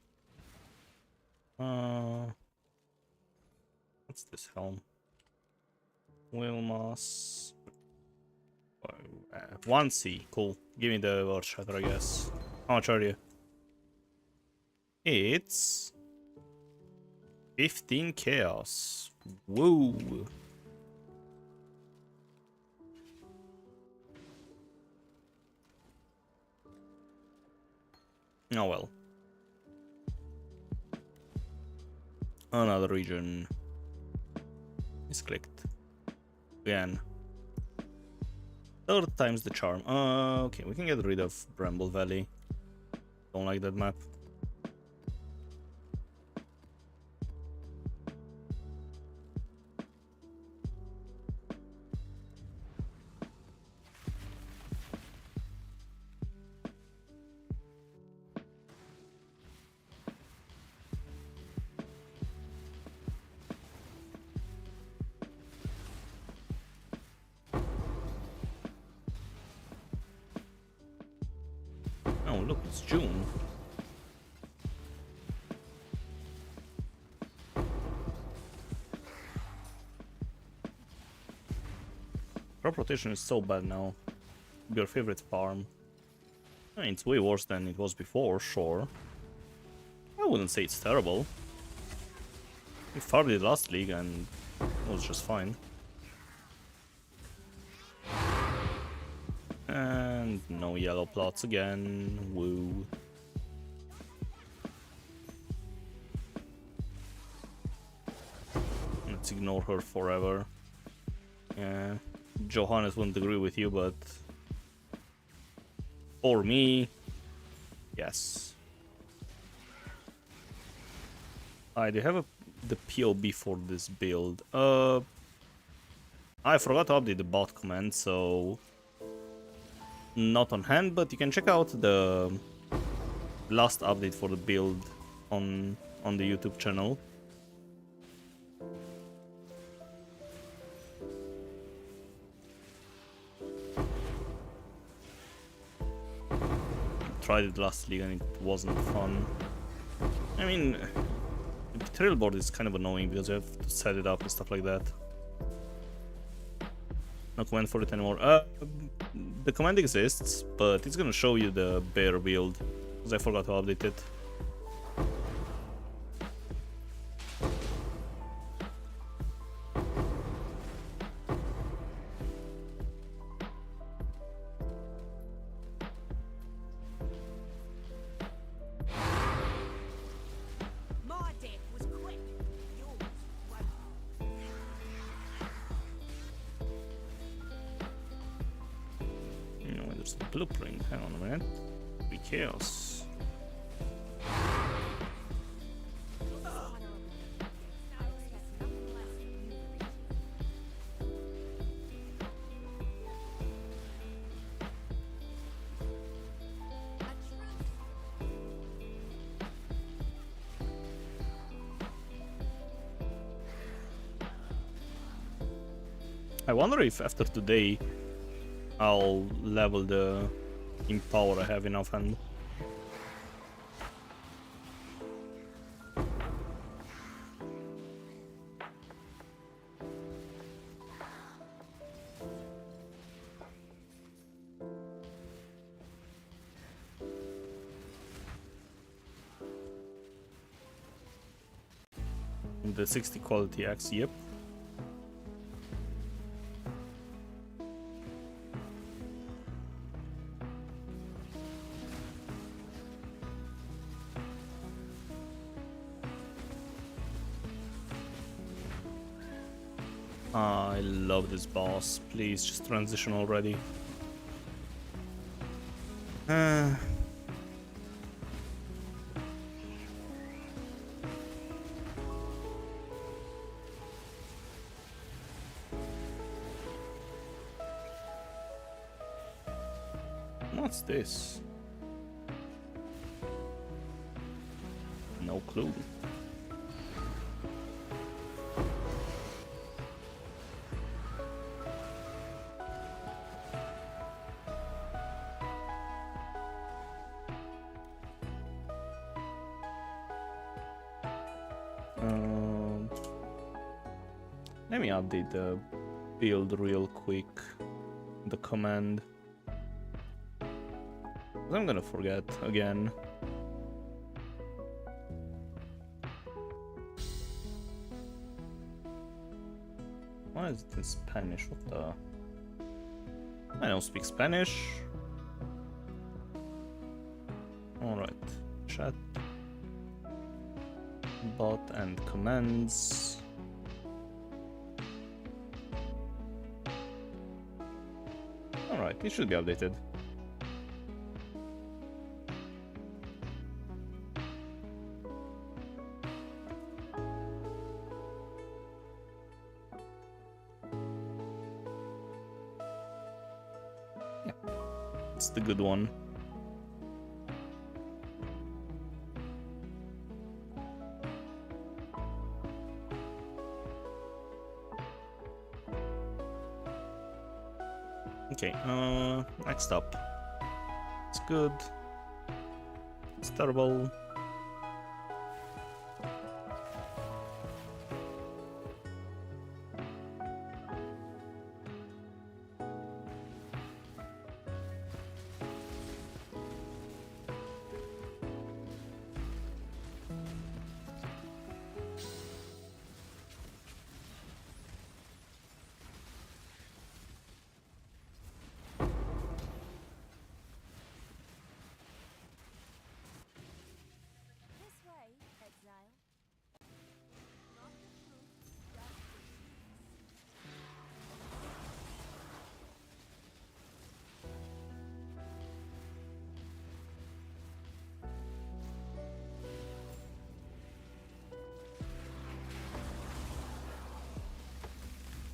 What's this helm? Wilmas. 1C. Cool. Give me the Earthshatter, I guess. How much are you? It's 15 chaos. Woo. Oh well. Another region is clicked. Again. Third time's the charm. Okay, we can get rid of Bramble Valley. Don't like that map. Oh, look, it's June. Crop rotation is so bad now. Your favorite farm. I mean, it's way worse than it was before, sure. I wouldn't say it's terrible. We farmed it last league and it was just fine. And no yellow plots again. Woo. Let's ignore her forever. Yeah, Johannes wouldn't agree with you, but for me, yes. I do have the POB for this build. I forgot to update the bot command, so not on hand, but you can check out the last update for the build on the YouTube channel. Tried it last league and it wasn't fun. I mean, the trail board is kind of annoying because you have to set it up and stuff like that. No command for it anymore. The command exists, but it's gonna show you the bear build because I forgot to update it. My death was quick. Yours won't. No, there's the blueprint. Hang on a minute. Be chaos. I wonder if after today I'll level the Empower I have in offhand. The 60 quality axe, yep. I love this boss. Please just transition already. What's this? No clue. Let me update the build real quick. The command. I'm gonna forget again. Why is it in Spanish? What the? I don't speak Spanish. Alright. Chat. Bot and commands. Alright, it should be updated. Yeah, it's the good one. Okay, next up. It's good. It's terrible.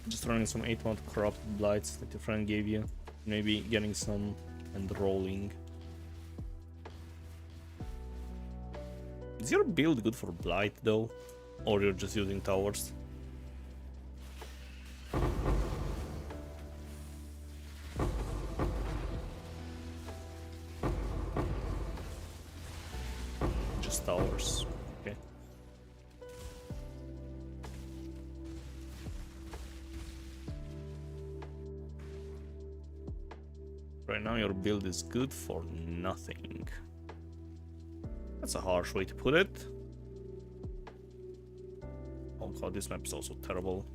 Just running some 8-month corrupted blights that your friend gave you. Maybe getting some and rolling. Is your build good for blight though? Or you're just using towers? Just towers. Okay. Right now your build is good for nothing. That's a harsh way to put it. Oh god, this map is also terrible.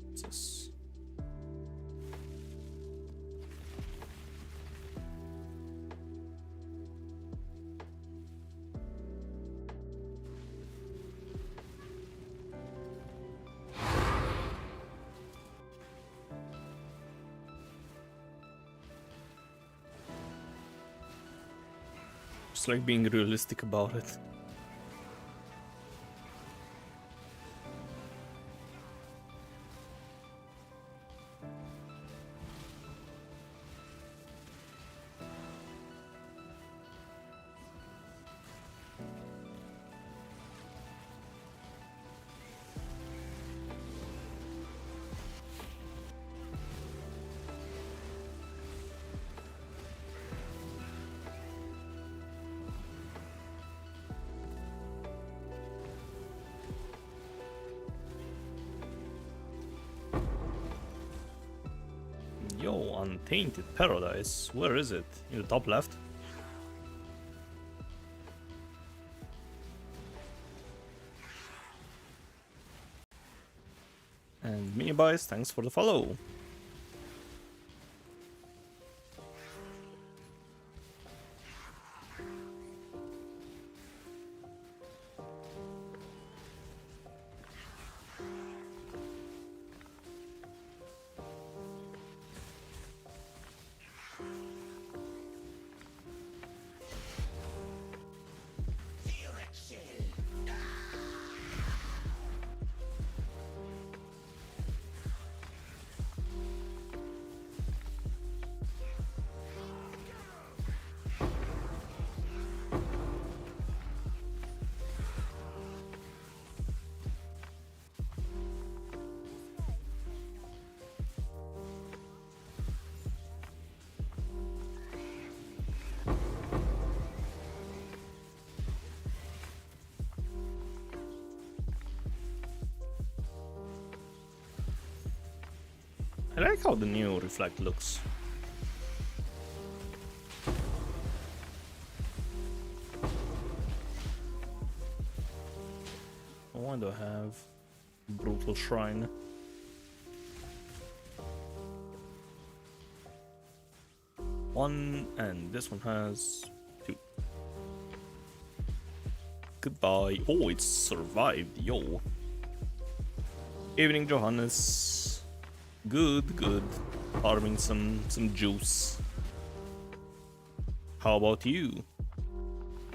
What's this? Just like being realistic about it. Yo, Untainted Paradise. Where is it? In the top left? And Minibice, thanks for the follow. I like how the new Reflect looks. Why do I have Brutal Shrine? One, and this one has 2. Goodbye. Oh, it's survived, yo. Evening, Johannes. Good, good. Farming some juice. How about you?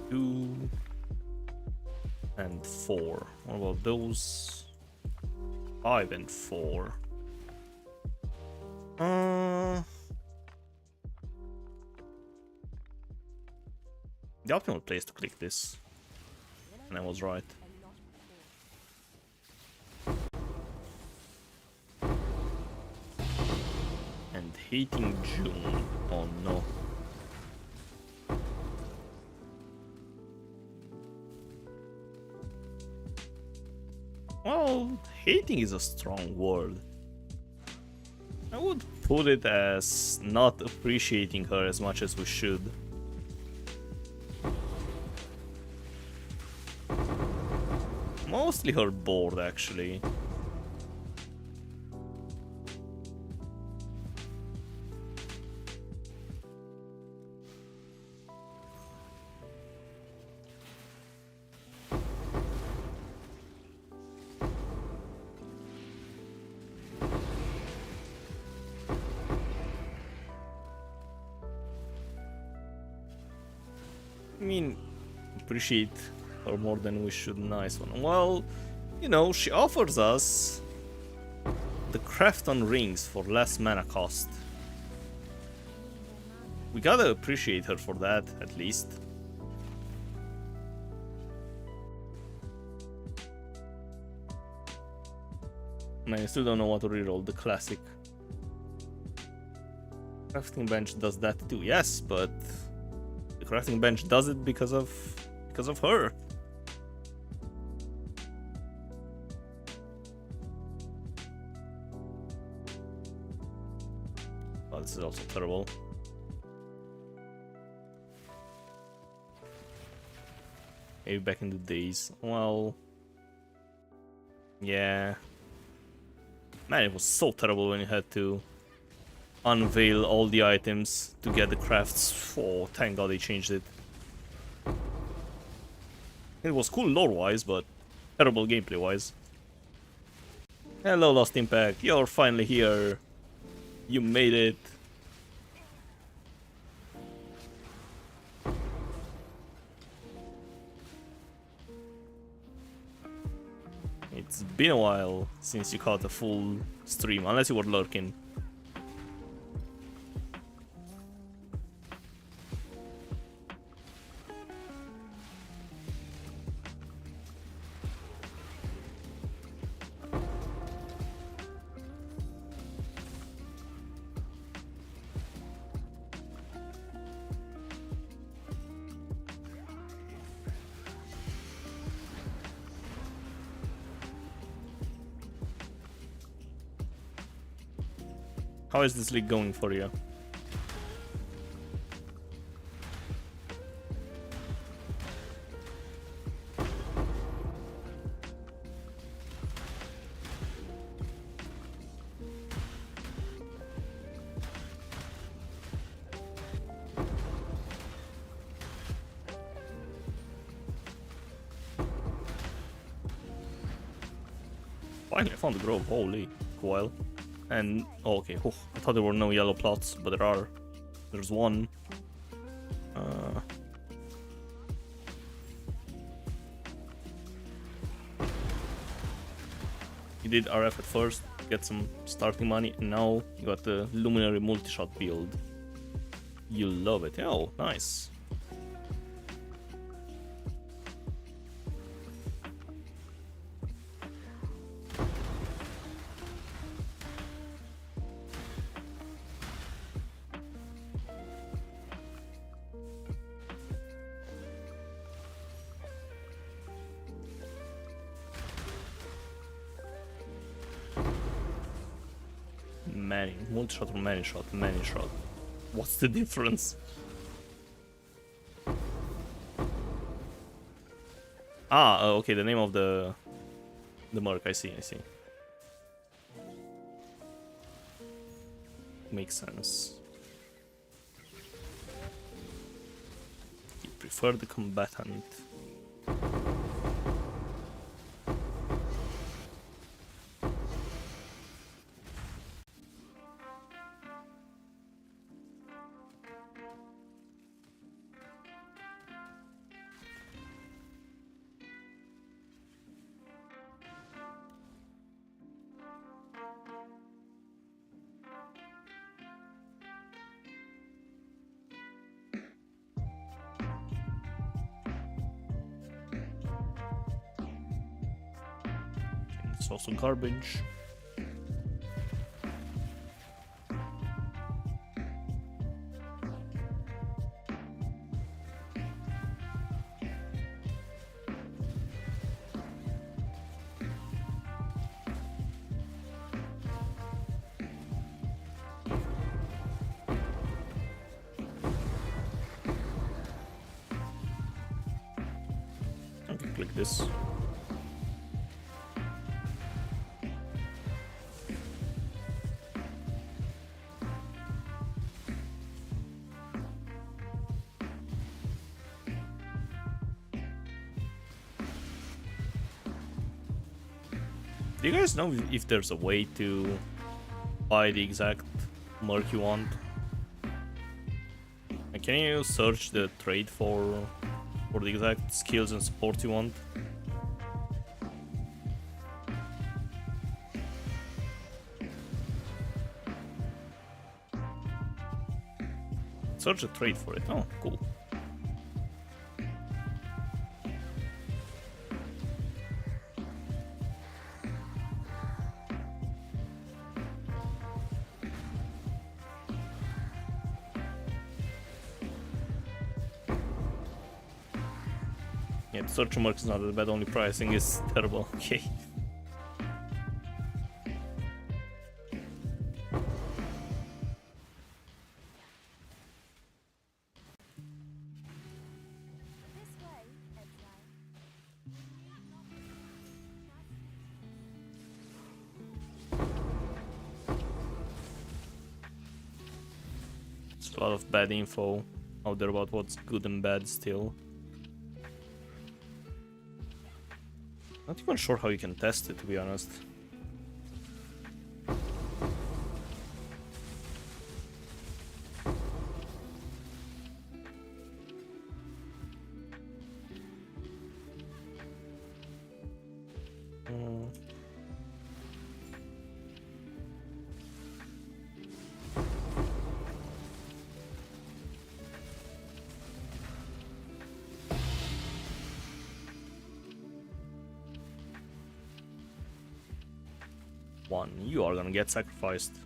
2 and 4. What about those? 5 and 4. The optimal place to click this. And I was right. And hating June. Oh no. Well, hating is a strong word. I would put it as not appreciating her as much as we should. Mostly her board, actually. I mean, appreciate her more than we should. Nice one. Well, you know, she offers us the craft on rings for less mana cost. We gotta appreciate her for that, at least. Man, I still don't know what to reroll. The classic. Crafting bench does that too. Yes, but the crafting bench does it because of her. Oh, this is also terrible. Maybe back in the days. Well, yeah. Man, it was so terrible when you had to unveil all the items to get the crafts. Oh, thank God they changed it. It was cool lore-wise, but terrible gameplay-wise. Hello, Lost Impact. You're finally here. You made it. It's been a while since you caught a full stream, unless you were lurking. How is this league going for you? Finally, I found the grove. Holy coil. And oh, okay, oh, I thought there were no yellow plots, but there are. There's one. You did RF at first, get some starting money, and now you got the Luminary multi-shot build. You love it. Oh, nice. Multi-shot or many shot? Many shot. What's the difference? Ah, okay, the name of the merc, I see. Makes sense. You prefer the combatant. It's also garbage. I can click this. Do you guys know if there's a way to buy the exact merc you want? And can you search the trade for the exact skills and support you want? Search a trade for it. Oh, cool. Yeah, the search mark is not that bad, only pricing is terrible. Okay. It's a lot of bad info out there about what's good and bad still. Not even sure how you can test it, to be honest. One, you are gonna get sacrificed.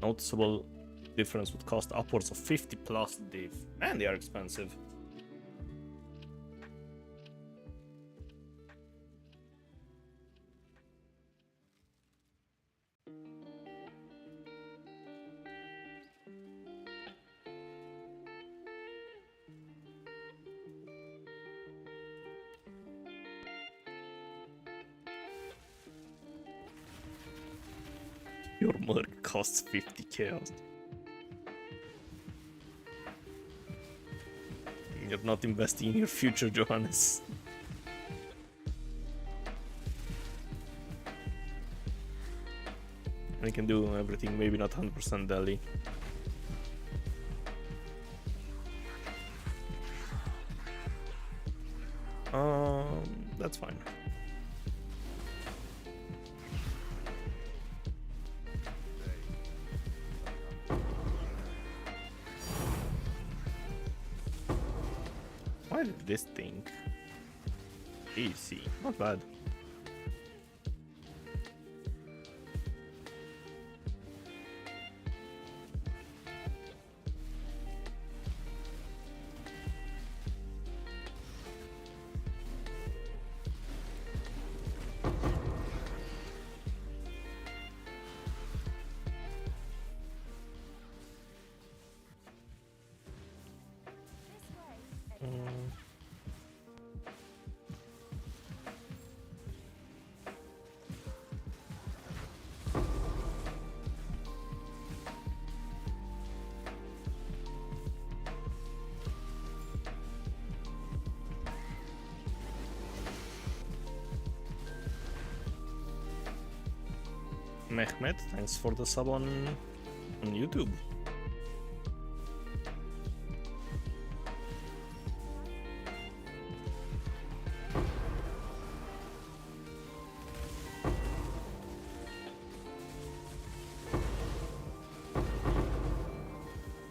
Noticeable difference would cost upwards of 50 plus div. Man, they are expensive. Your merc costs 50 chaos. You're not investing in your future, Johannes. I can do everything, maybe not 100% Delhi. That's fine. Why did this thing? Easy, not bad. Mehmet, thanks for the sub on YouTube.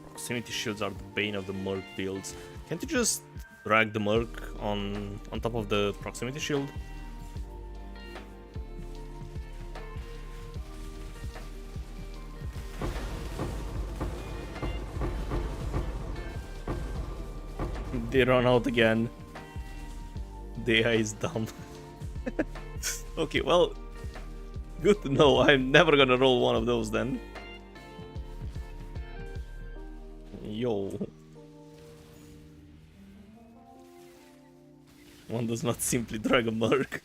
Proximity shields are the bane of the merc builds. Can't you just drag the merc on top of the proximity shield. They run out again. The AI is dumb. Okay, well, good to know. I'm never gonna roll one of those then. Yo. One does not simply drag a merc.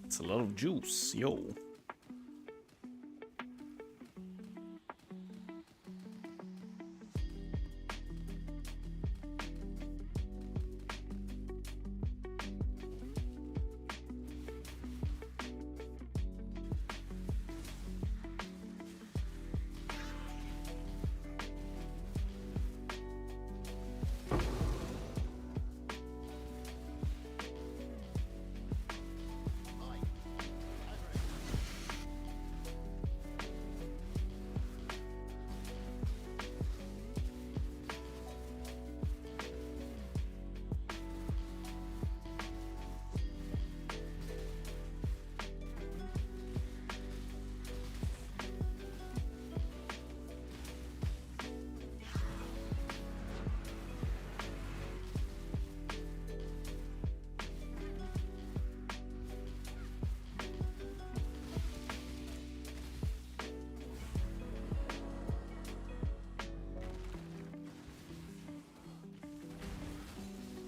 It's a lot of juice, yo.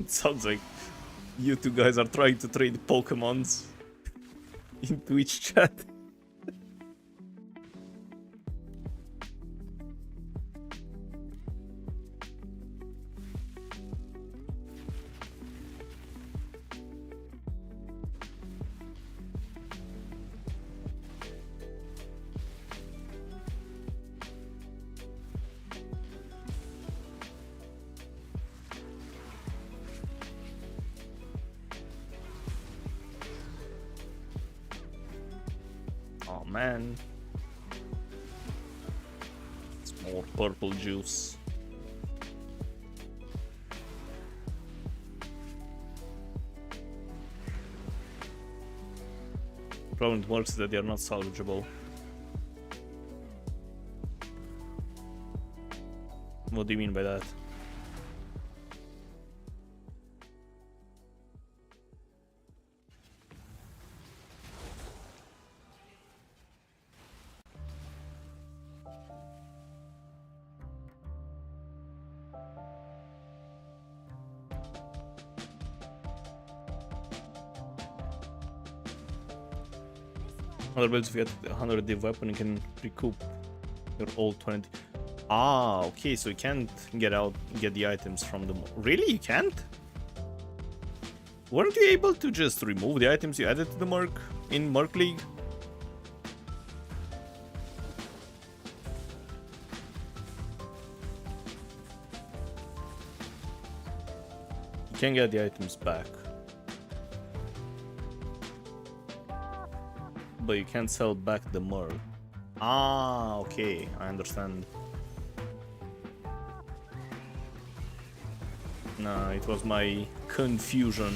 It sounds like you two guys are trying to trade Pokemons in Twitch chat. Oh man. It's more purple juice. Problem with mercs is that they are not salvageable. What do you mean by that? Other builds, if you get 100 div weapon, you can recoup your old 20. Ah, okay, so you can't get the items from the... Really? You can't? Weren't you able to just remove the items you added to the Merc in Merc League? You can get the items back. But you can't sell back the Merc. Ah, okay, I understand. Nah, it was my confusion.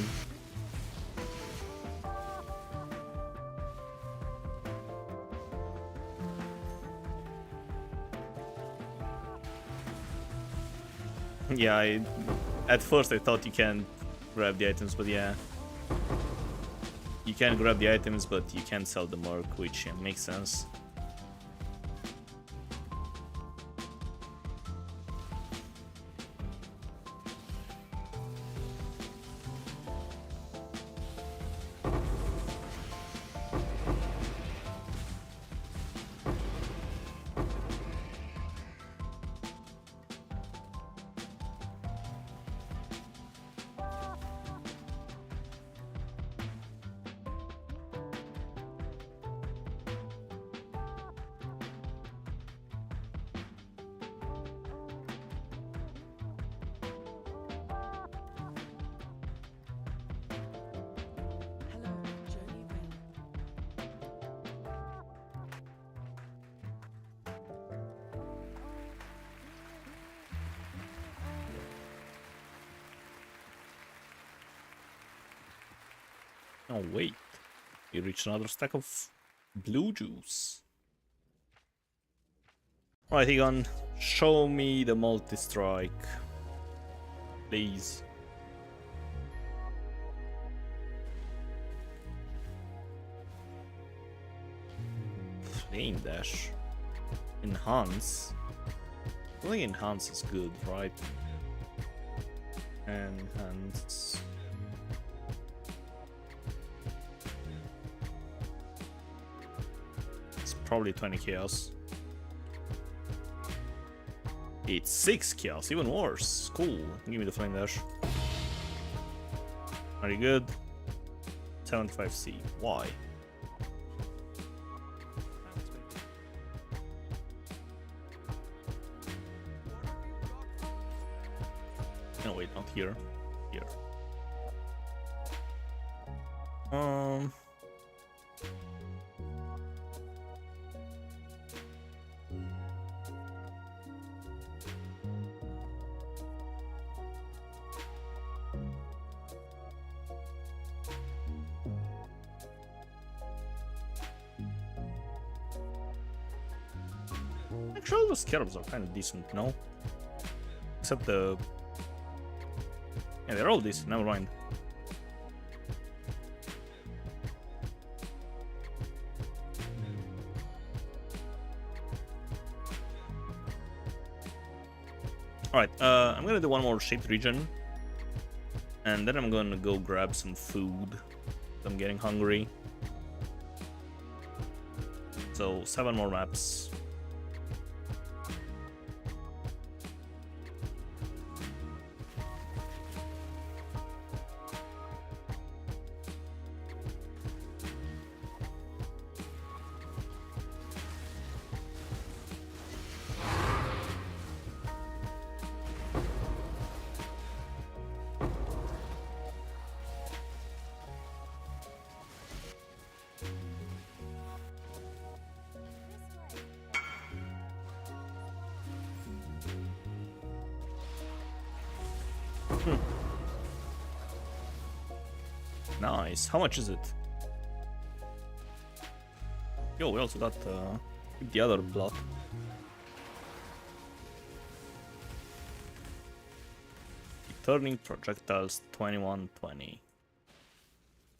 Yeah, at first I thought you can grab the items, but yeah. You can grab the items, but you can't sell the Merc, which makes sense. Oh wait, we reached another stack of blue juice. Alright, Egon, show me the multi-strike, please. Flame dash. Enhance. I think enhance is good, right? Enhance. It's probably 20 chaos. It's 6 chaos, even worse. Cool. Give me the flame dash. Very good. 75C. Why? As expected. No, wait, not here. Here. Actually, the scarabs are kind of decent, no? Except the... Yeah, they're all decent, never mind. Alright, I'm gonna do one more shaped region. And then I'm gonna go grab some food. I'm getting hungry. So, 7 more maps. Nice. How much is it? Yo, we also got the other block. Turning projectiles 2120.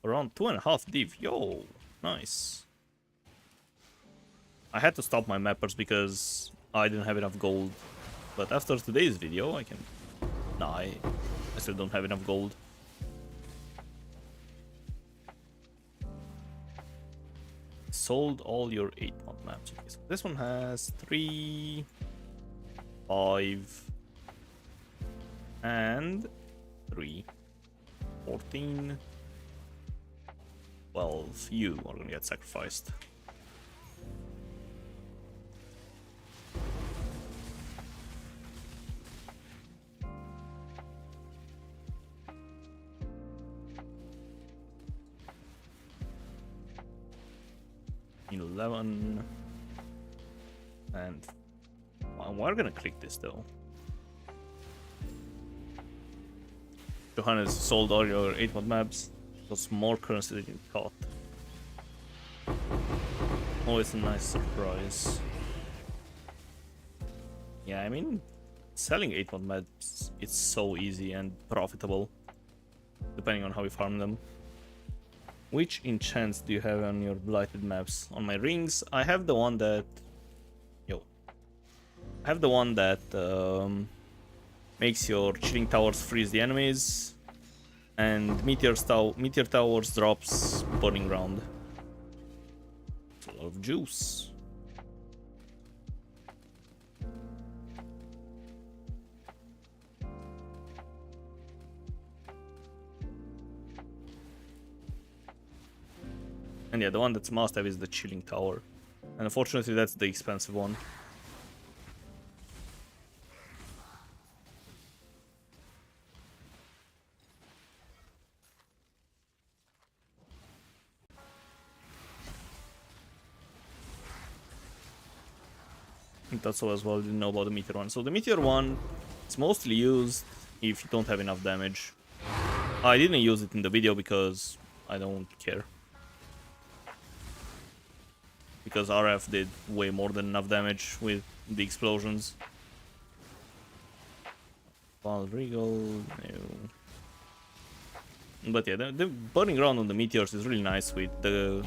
Around 2.5 div. Yo, nice. I had to stop my mappers because I didn't have enough gold. But after today's video, I can... Nah, I still don't have enough gold. Sold all your 8-month maps. Okay, so this one has 3, 5, and 3. 14. 12. You are gonna get sacrificed. In 11 and we're gonna click this though. Johannes sold all your 8-mod maps. Got more currency than you thought. Always a nice surprise. Yeah, I mean, selling 8-mod maps, it's so easy and profitable, depending on how you farm them. Which enchants do you have on your blighted maps? On my rings, I have the one that... I have the one that makes your chilling towers freeze the enemies. And meteor towers drops burning ground. It's a lot of juice. And yeah, the one that's must have is the chilling tower. And unfortunately that's the expensive one. I think that's all as well. Didn't know about the meteor one. So the meteor one, it's mostly used if you don't have enough damage. I didn't use it in the video because I don't care. Because RF did way more than enough damage with the explosions. Wild Regal, no. But yeah, the burning ground on the meteors is really nice with the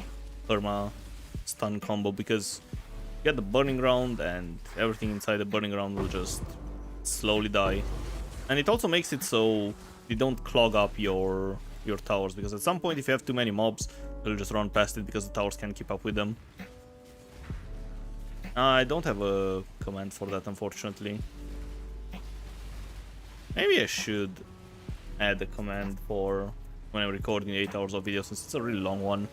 Perma stun combo, because you get the burning ground and everything inside the burning ground will just slowly die. And it also makes it so you don't clog up your towers, because at some point if you have too many mobs, they'll just run past it because the towers can't keep up with them. I don't have a command for that, unfortunately. Maybe I should add a command for when I'm recording 8 hours of video, since it's a really long one.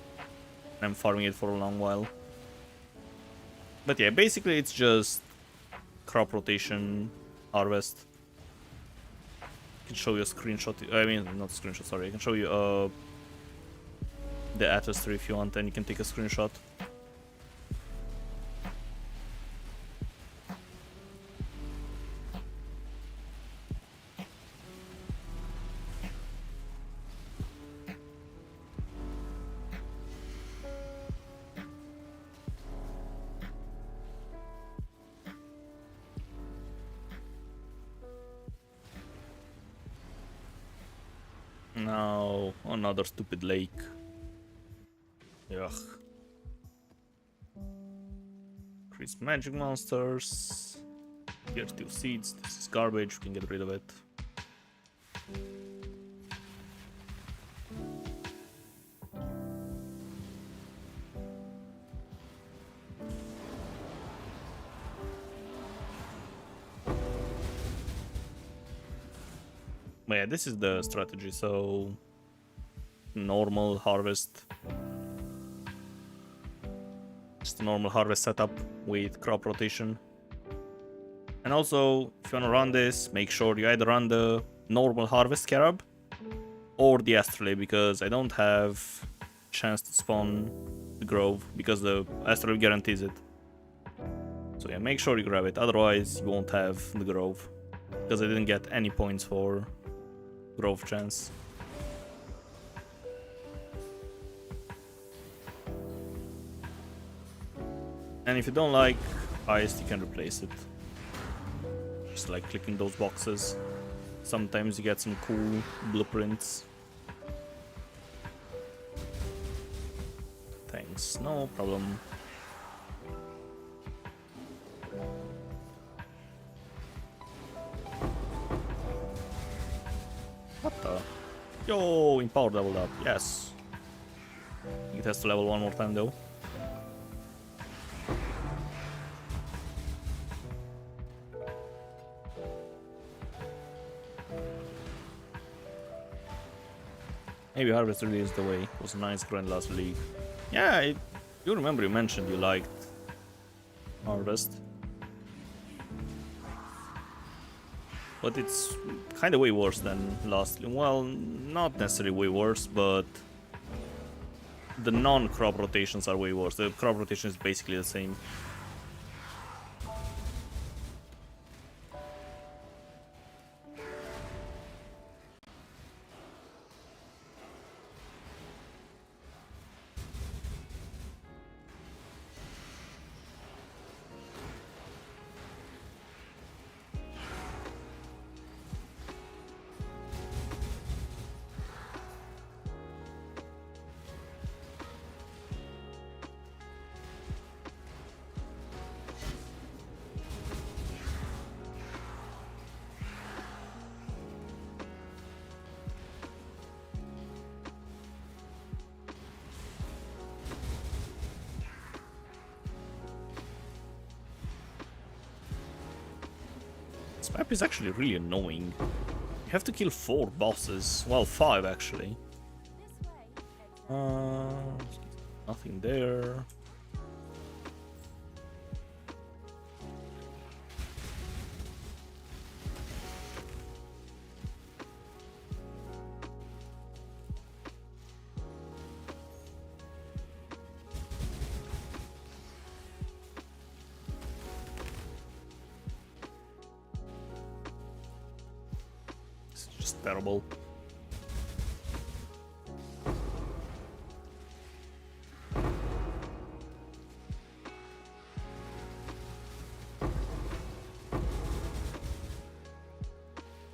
I'm farming it for a long while. But yeah, basically it's just crop rotation, harvest. I can show you a screenshot. I mean, not screenshot, sorry. I can show you the Atlas tree if you want, and you can take a screenshot. No, another stupid lake. Ugh. Increase magic monsters. Here's 2 seeds. This is garbage. We can get rid of it. But yeah, this is the strategy, so normal harvest. Just a normal harvest setup with crop rotation. And also, if you want to run this, make sure you either run the normal harvest scarab or the astrolabe, because I don't have chance to spawn the grove because the astrolabe guarantees it. So yeah, make sure you grab it, otherwise you won't have the grove, because I didn't get any points for grove chance. And if you don't like heist, you can replace it. Just like clicking those boxes. Sometimes you get some cool blueprints. Thanks, no problem. What the? Yo, in power leveled up, yes. It has to level one more time though. Maybe Harvest really is the way. It was a nice grind last league. Yeah, you remember you mentioned you liked Harvest. But it's kind of way worse than last league. Well, not necessarily way worse, but the non-crop rotations are way worse. The crop rotation is basically the same. This map is actually really annoying. You have to kill 4 bosses. Well, 5 actually. Nothing there. It's just terrible.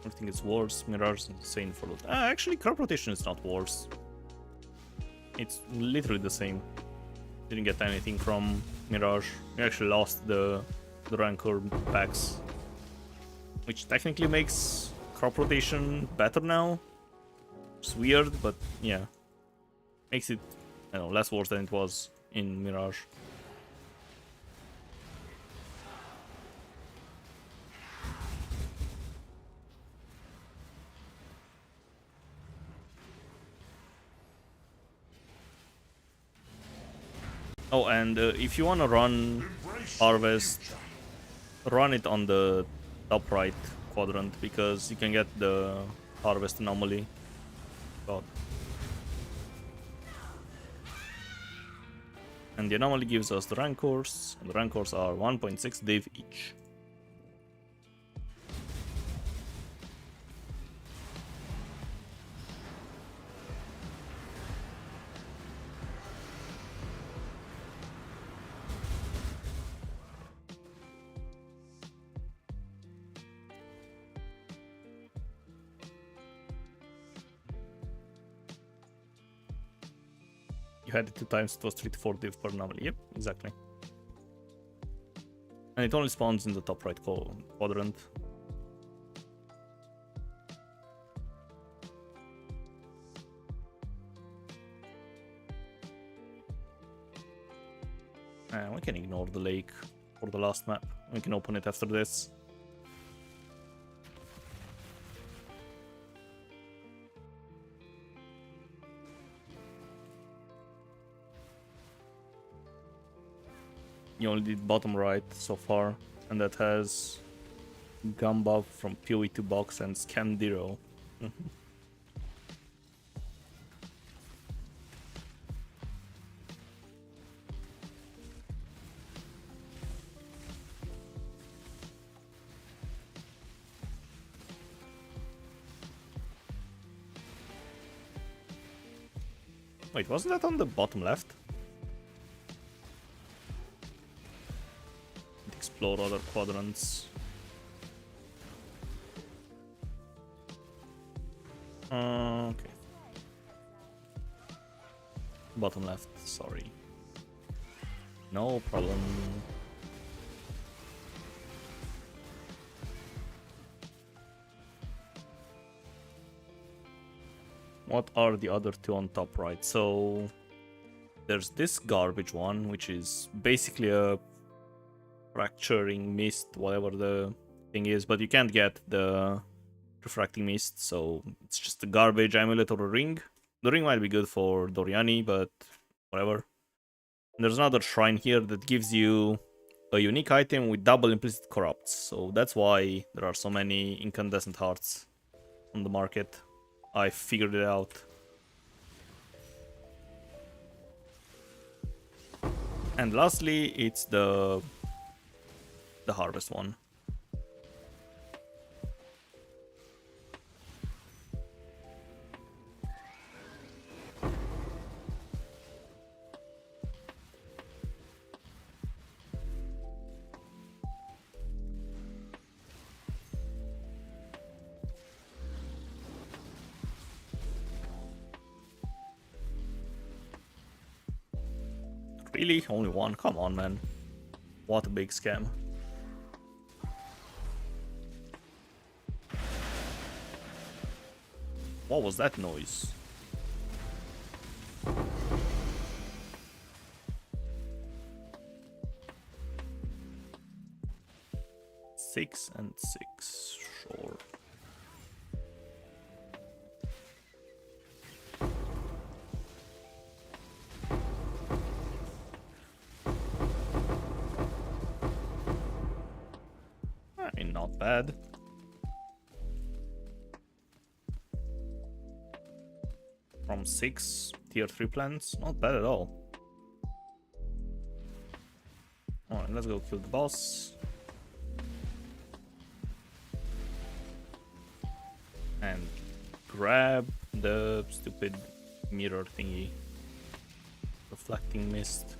I think it's worse. Mirage insane for loot. Actually, crop rotation is not worse. It's literally the same. Didn't get anything from Mirage. We actually lost the Rancor packs, which technically makes crop rotation better now. It's weird, but yeah, makes it, I don't know, less worse than it was in Mirage. Oh, and if you want to run Harvest, run it on the top right quadrant, because you can get the Harvest anomaly. God. And the anomaly gives us the Rancors, and the Rancors are 1.6 div each. Had it 2 times, it was 3 to 4 div per anomaly. Yep, exactly. And it only spawns in the top right quadrant. We can ignore the lake for the last map. We can open it after this. You only did bottom right so far, and that has gun buff from PoE to box and scan zero. Wait, wasn't that on the bottom left? Explore other quadrants. Okay. Bottom left, sorry. No problem. What are the other two on top right? So there's this garbage one, which is basically a fracturing mist, whatever the thing is, but you can't get the refracting mist, so it's just a garbage amulet or a ring. The ring might be good for Doriani, but whatever. And there's another shrine here that gives you a unique item with double implicit corrupts, so that's why there are so many incandescent hearts on the market. I figured it out. And lastly, it's the harvest one. Really? Only one? Come on, man. What a big scam. What was that noise? Six and 6, sure. I mean, not bad. From 6 tier 3 plants, not bad at all. Alright, let's go kill the boss. And grab the stupid mirror thingy. Reflecting mist.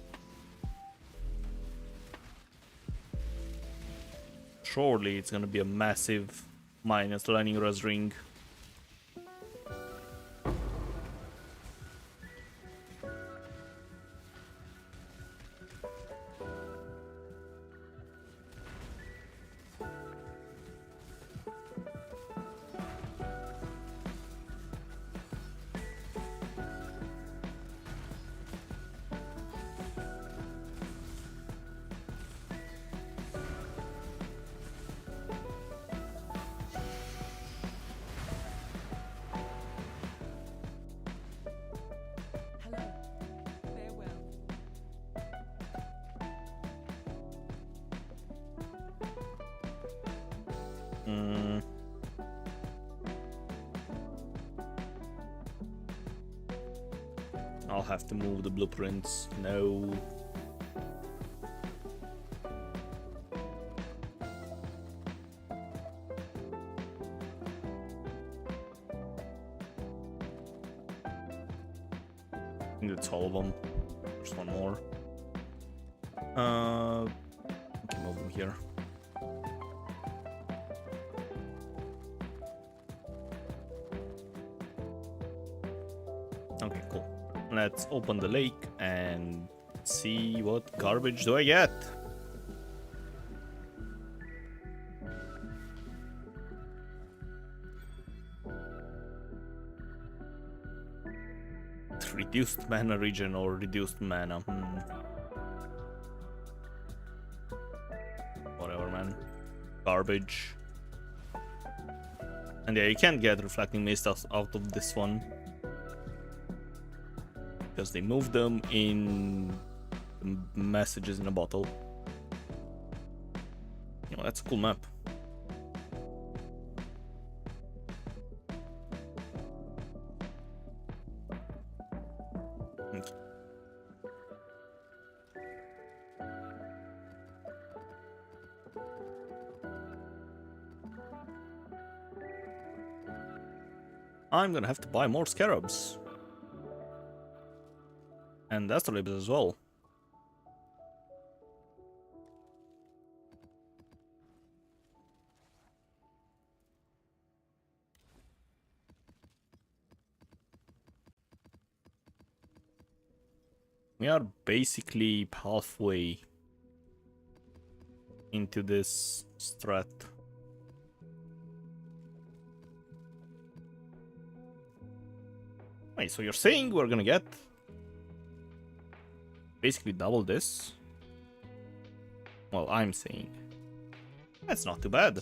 Surely it's gonna be a massive minus learning res ring. Hello. Farewell. Mm. I'll have to move the blueprints. No. I think that's all of them. There's one more. Okay, move them here. Okay, cool. Let's open the lake and see what garbage do I get. Reduced mana regen or reduced mana. Whatever, man. Garbage. And yeah, you can't get reflecting mist out of this one, because they moved them in messages in a bottle. You know, that's a cool map. I'm gonna have to buy more scarabs. And astrolabes as well. We are basically halfway into this strat. Wait, so you're saying we're gonna get basically double this? Well, I'm saying that's not too bad.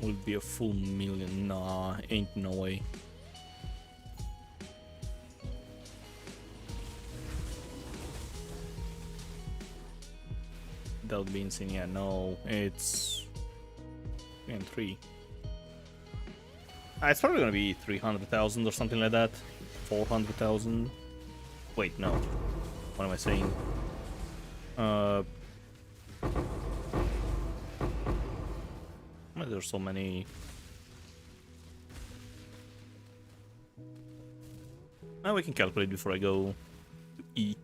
Will be a full million. Nah, ain't no way. That would be insane. Yeah, no, it's 3 and 3. It's probably gonna be 300,000 or something like that. 400,000. Wait, no. What am I saying? Why there's so many? Now we can calculate before I go to eat.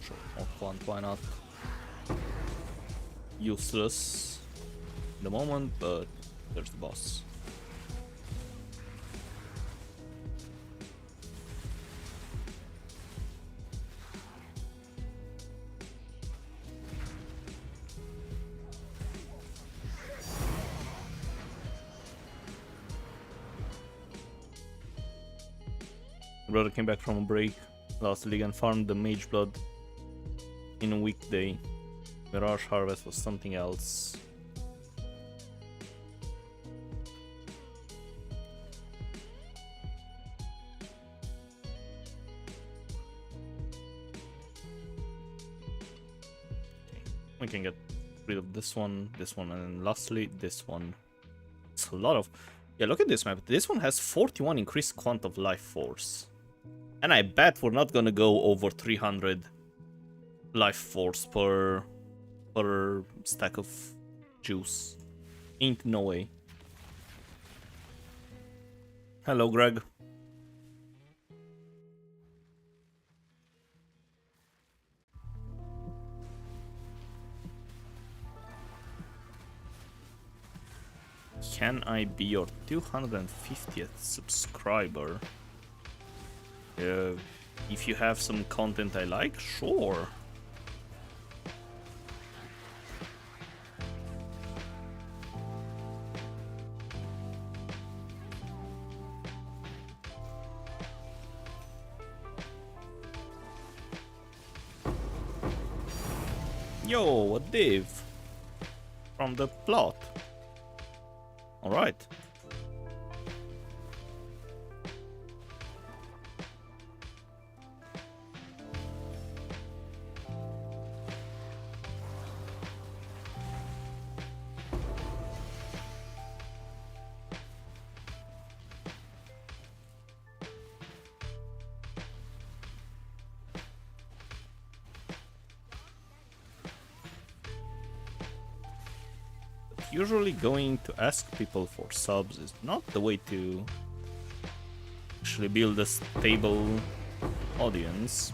Sure, more fun, why not? Useless in the moment, but there's the boss. Brother came back from a break last league and farmed the mage blood in a weekday. Mirage Harvest was something else. We can get rid of this one, and then lastly this one. It's a lot of... Yeah, look at this map. This one has 41 increased quant of life force. And I bet we're not gonna go over 300 life force per stack of juice. Ain't no way. Hello, Greg. Can I be your 250th subscriber? If you have some content I like, sure. Yo, a div from the plot. All right. Usually going to ask people for subs is not the way to actually build a stable audience.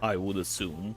I would assume.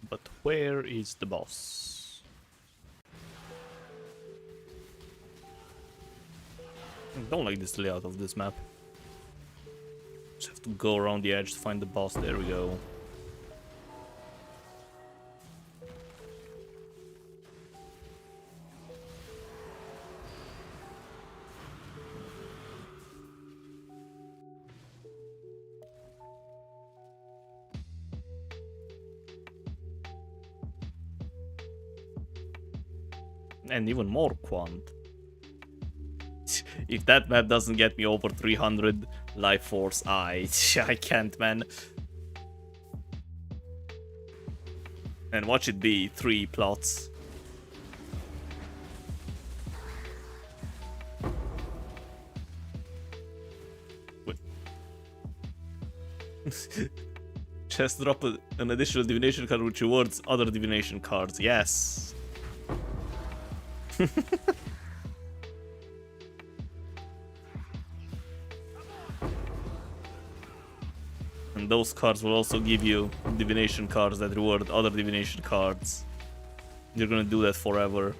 But where is the boss? I don't like this layout of this map. Just have to go around the edge to find the boss. There we go. And even more quant. If that map doesn't get me over 300 life force, I can't, man. And watch it be 3 plots. Wait. Just drop an additional divination card which rewards other divination cards. Yes. And those cards will also give you divination cards that reward other divination cards. You're gonna do that forever.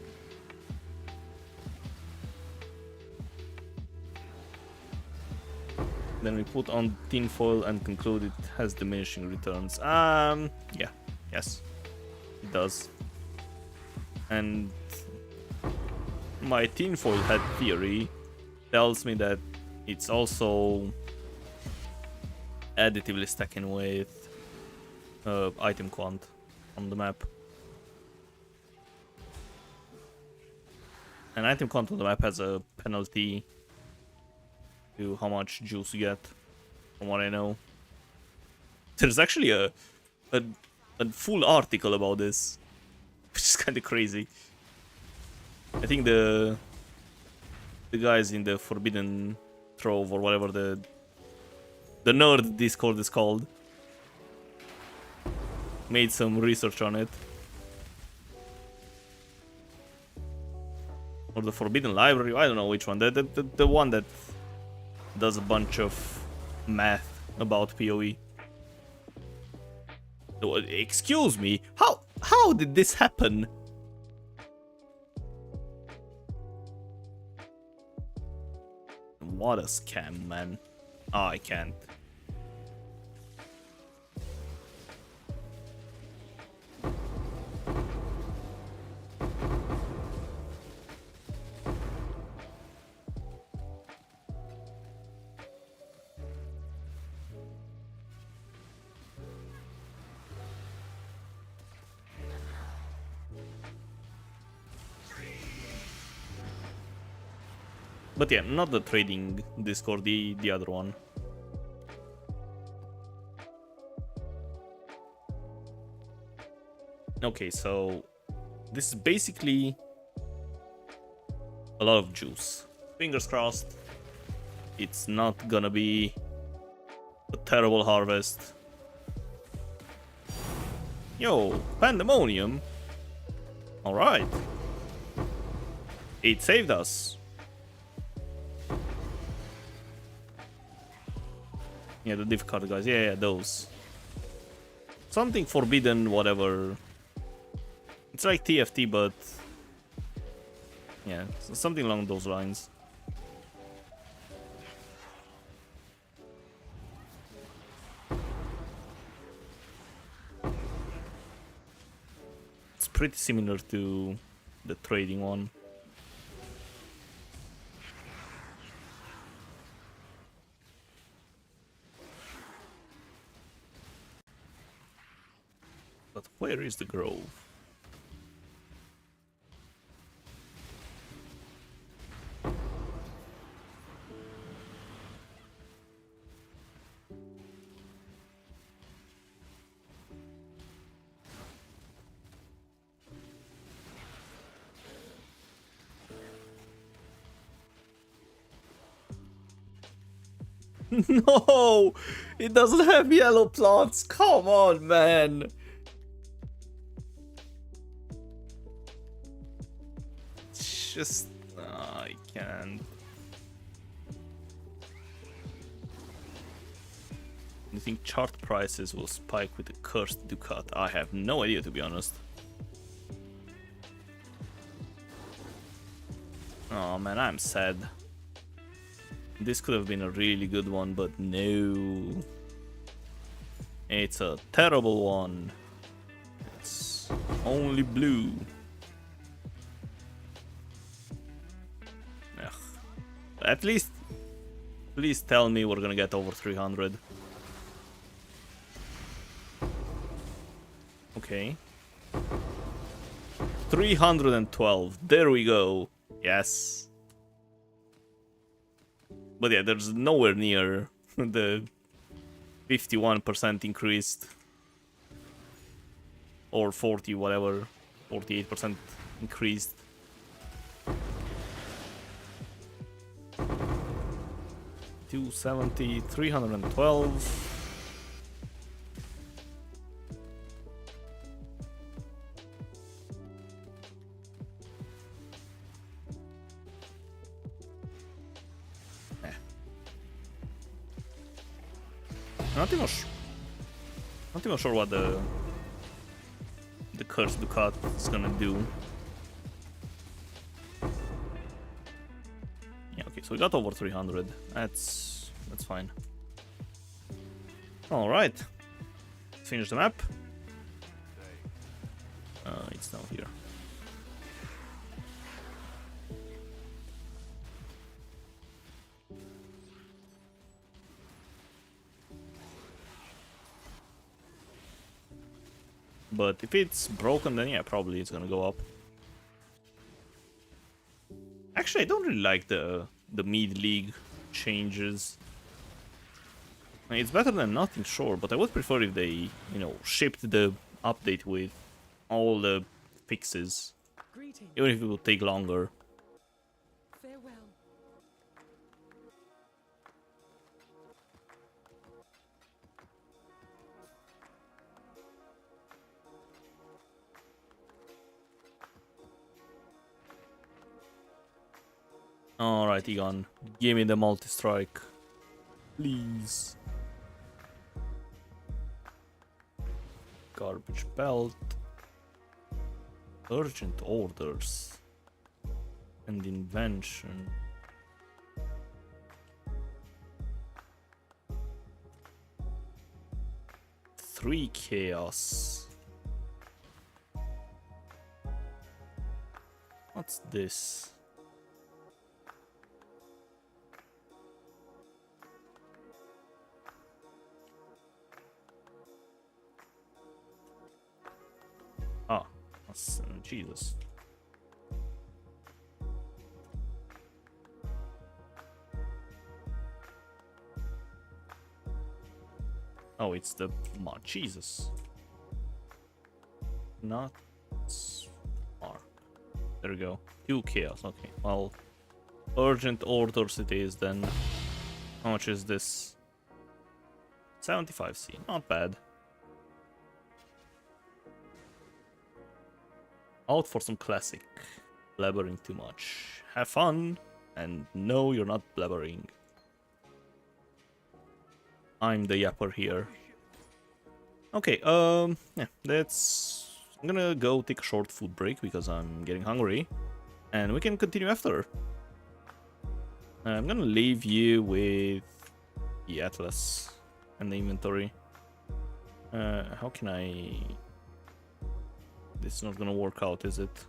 Then we put on tinfoil and conclude it has diminishing returns. Yeah, yes, it does. And my tinfoil head theory tells me that it's also additively stacking with item quant on the map. And item quant on the map has a penalty to how much juice you get, from what I know. There's actually a full article about this, which is kind of crazy. I think the guys in the Forbidden Trove or whatever the nerd Discord is called made some research on it. Or the Forbidden Library, I don't know which one. The one that does a bunch of math about PoE. Excuse me, how did this happen? What a scam, man. Oh, I can't. But yeah, not the trading Discord, the other one. Okay, so this is basically a lot of juice. Fingers crossed, it's not gonna be a terrible harvest. Yo, pandemonium. Alright. It saved us. Yeah, the difficult guys. Yeah, those. Something forbidden, whatever. It's like TFT, but yeah, something along those lines. It's pretty similar to the trading one. But where is the grove? No! It doesn't have yellow plots! Come on, man! It's just... I can't. You think chart prices will spike with the cursed Ducat? I have no idea, to be honest. Oh man, I'm sad. This could have been a really good one, but no. It's a terrible one. It's only blue. Ugh. At least, please tell me we're gonna get over 300. Okay. 312. There we go. Yes. But yeah, there's nowhere near the 51% increased. Or 40, whatever. 48% increased. $270, 312. Not even sure what the cursed Ducat is gonna do. Yeah, okay, so we got over 300. That's fine. All right, finish the map. It's down here. But if it's broken, then yeah, probably it's gonna go up. Actually, I don't really like the mid-league changes. I mean, it's better than nothing, sure, but I would prefer if they, you know, shipped the update with all the fixes. Greetings. even if it would take longer. Farewell. Alright, Egon, give me the multi-strike. Please. Garbage belt. Urgent orders. And invention. Three chaos. What's this? Ah, that's, Jesus. Oh, it's the Jesus. Not smart. There we go. 2 chaos. Okay. Well, urgent orders it is then. How much is this? 75C. Not bad. Out for some classic. Blabbering too much. Have fun. And no, you're not blabbering. I'm the yapper here. Okay, yeah, I'm gonna go take a short food break because I'm getting hungry. And we can continue after. I'm gonna leave you with the atlas and the inventory. How can I... This is not gonna work out, is it?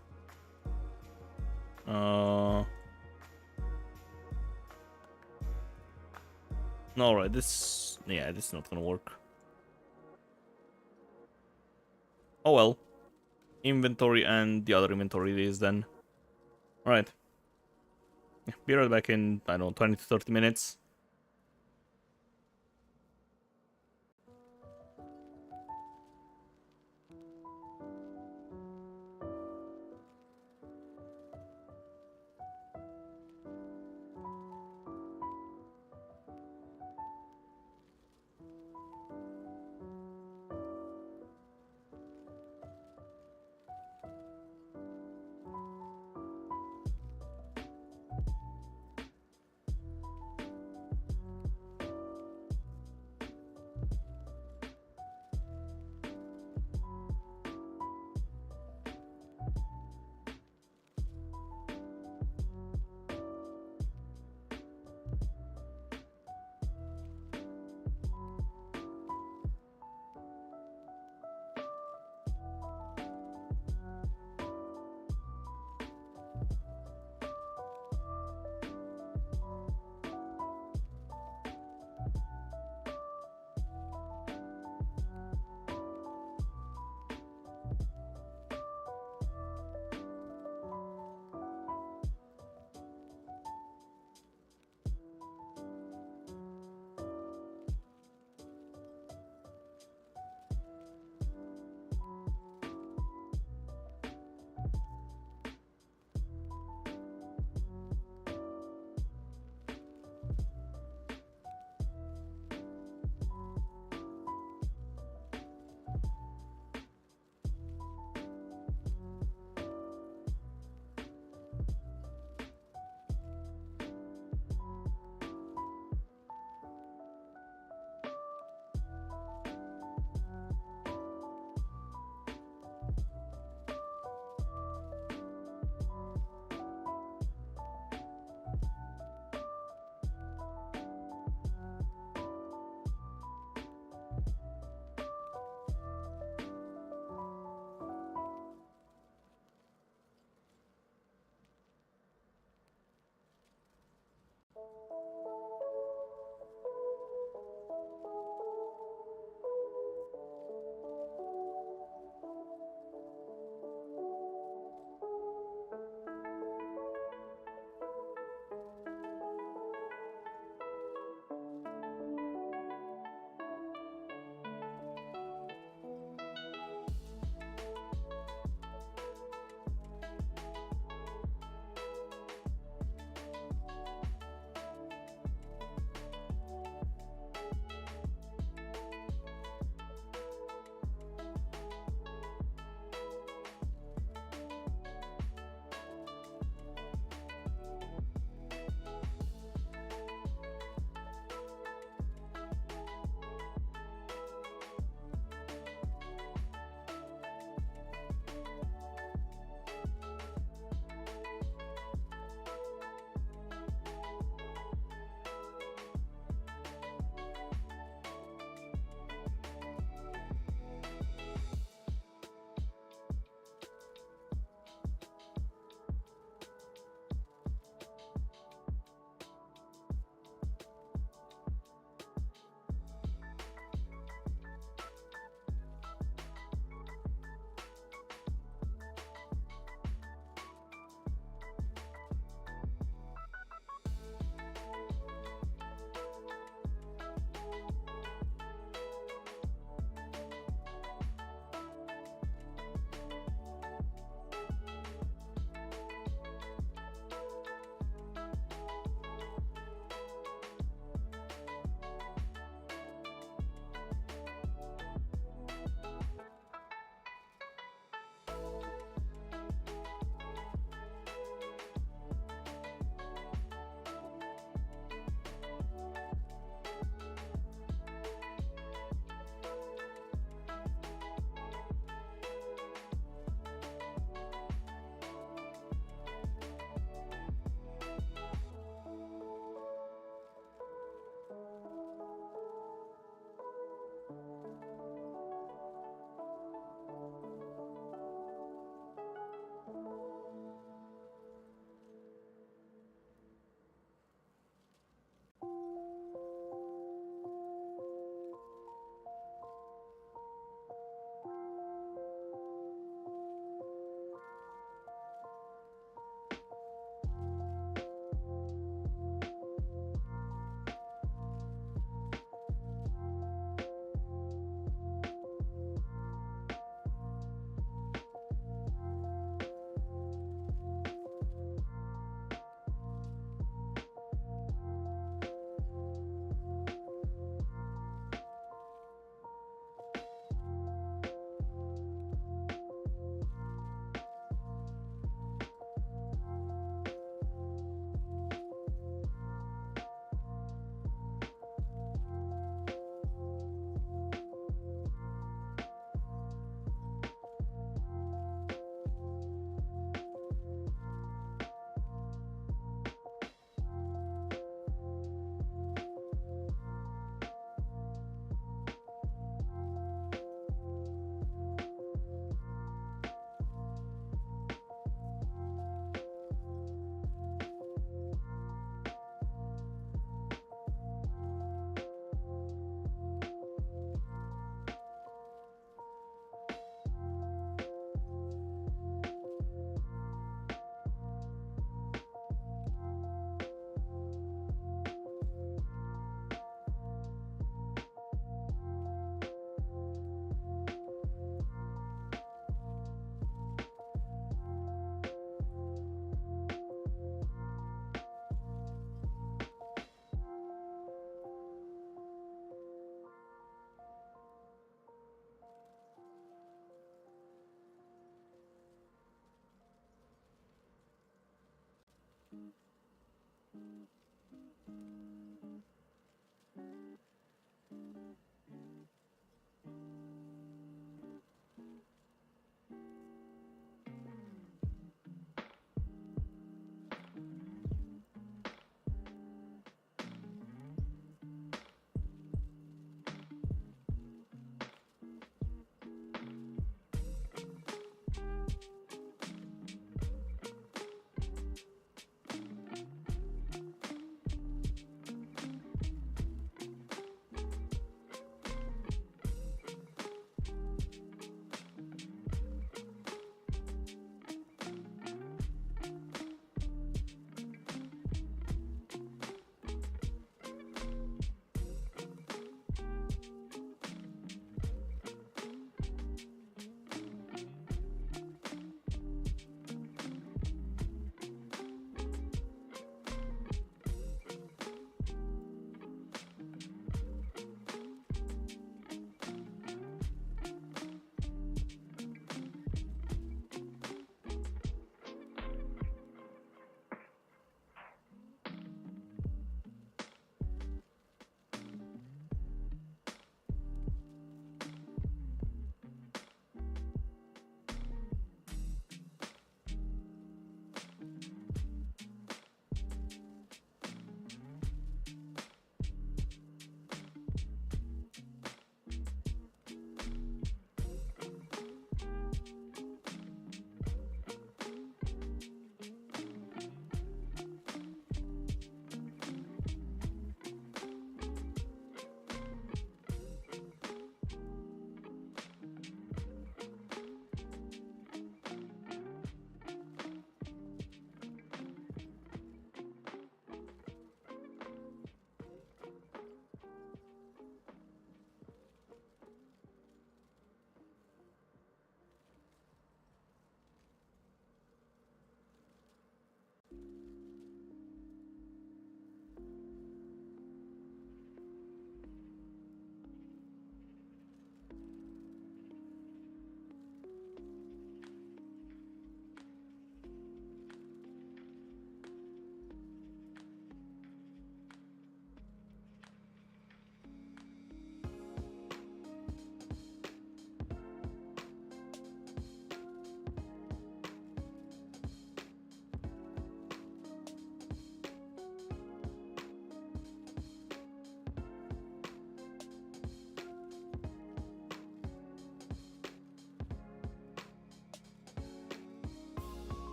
Alright, this is not gonna work. Oh well. Inventory and the other inventory it is then. Alright. Be right back in, I don't know, 20 to 30 minutes.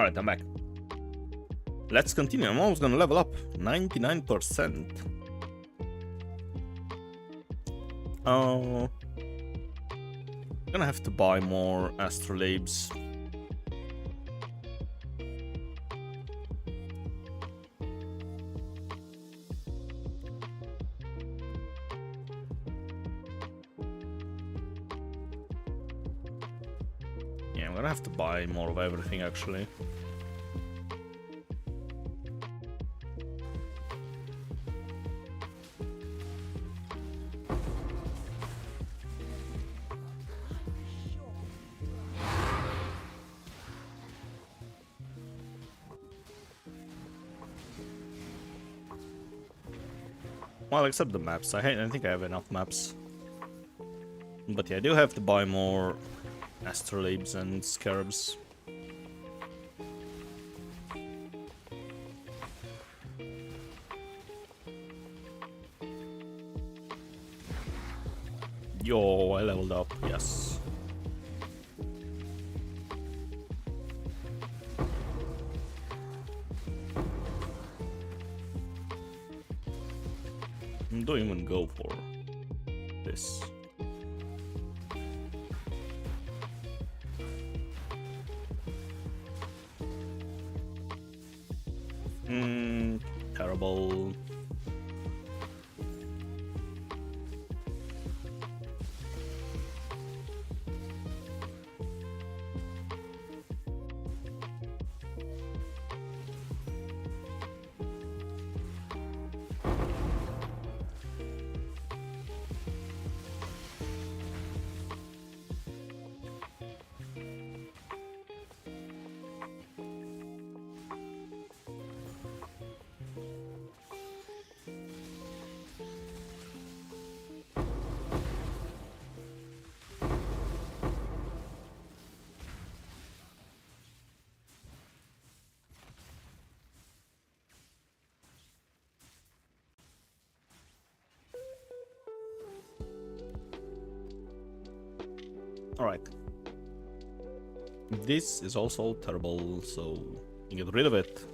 Alright, I'm back. Let's continue. I'm almost gonna level up. 99%. Oh. Gonna have to buy more astrolabes. Yeah, I'm gonna have to buy more of everything actually. Well, except the maps. I think I have enough maps. But yeah, I do have to buy more astrolabes and scarabs. Yo, I leveled up, yes. Don't even go for this. Terrible. Alright. This is also terrible, so you get rid of it.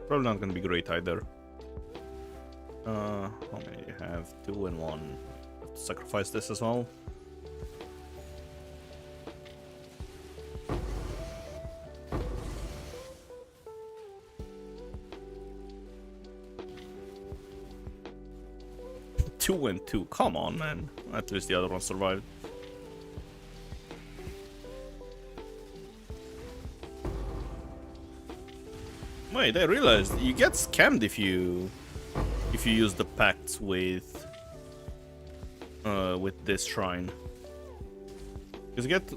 Probably not gonna be great either. How many do you have? 2 and 1. Have to sacrifice this as well. Two and 2. Come on, man. At least the other one survived. Wait, I realized you get scammed if you use the pacts with this shrine. Because you get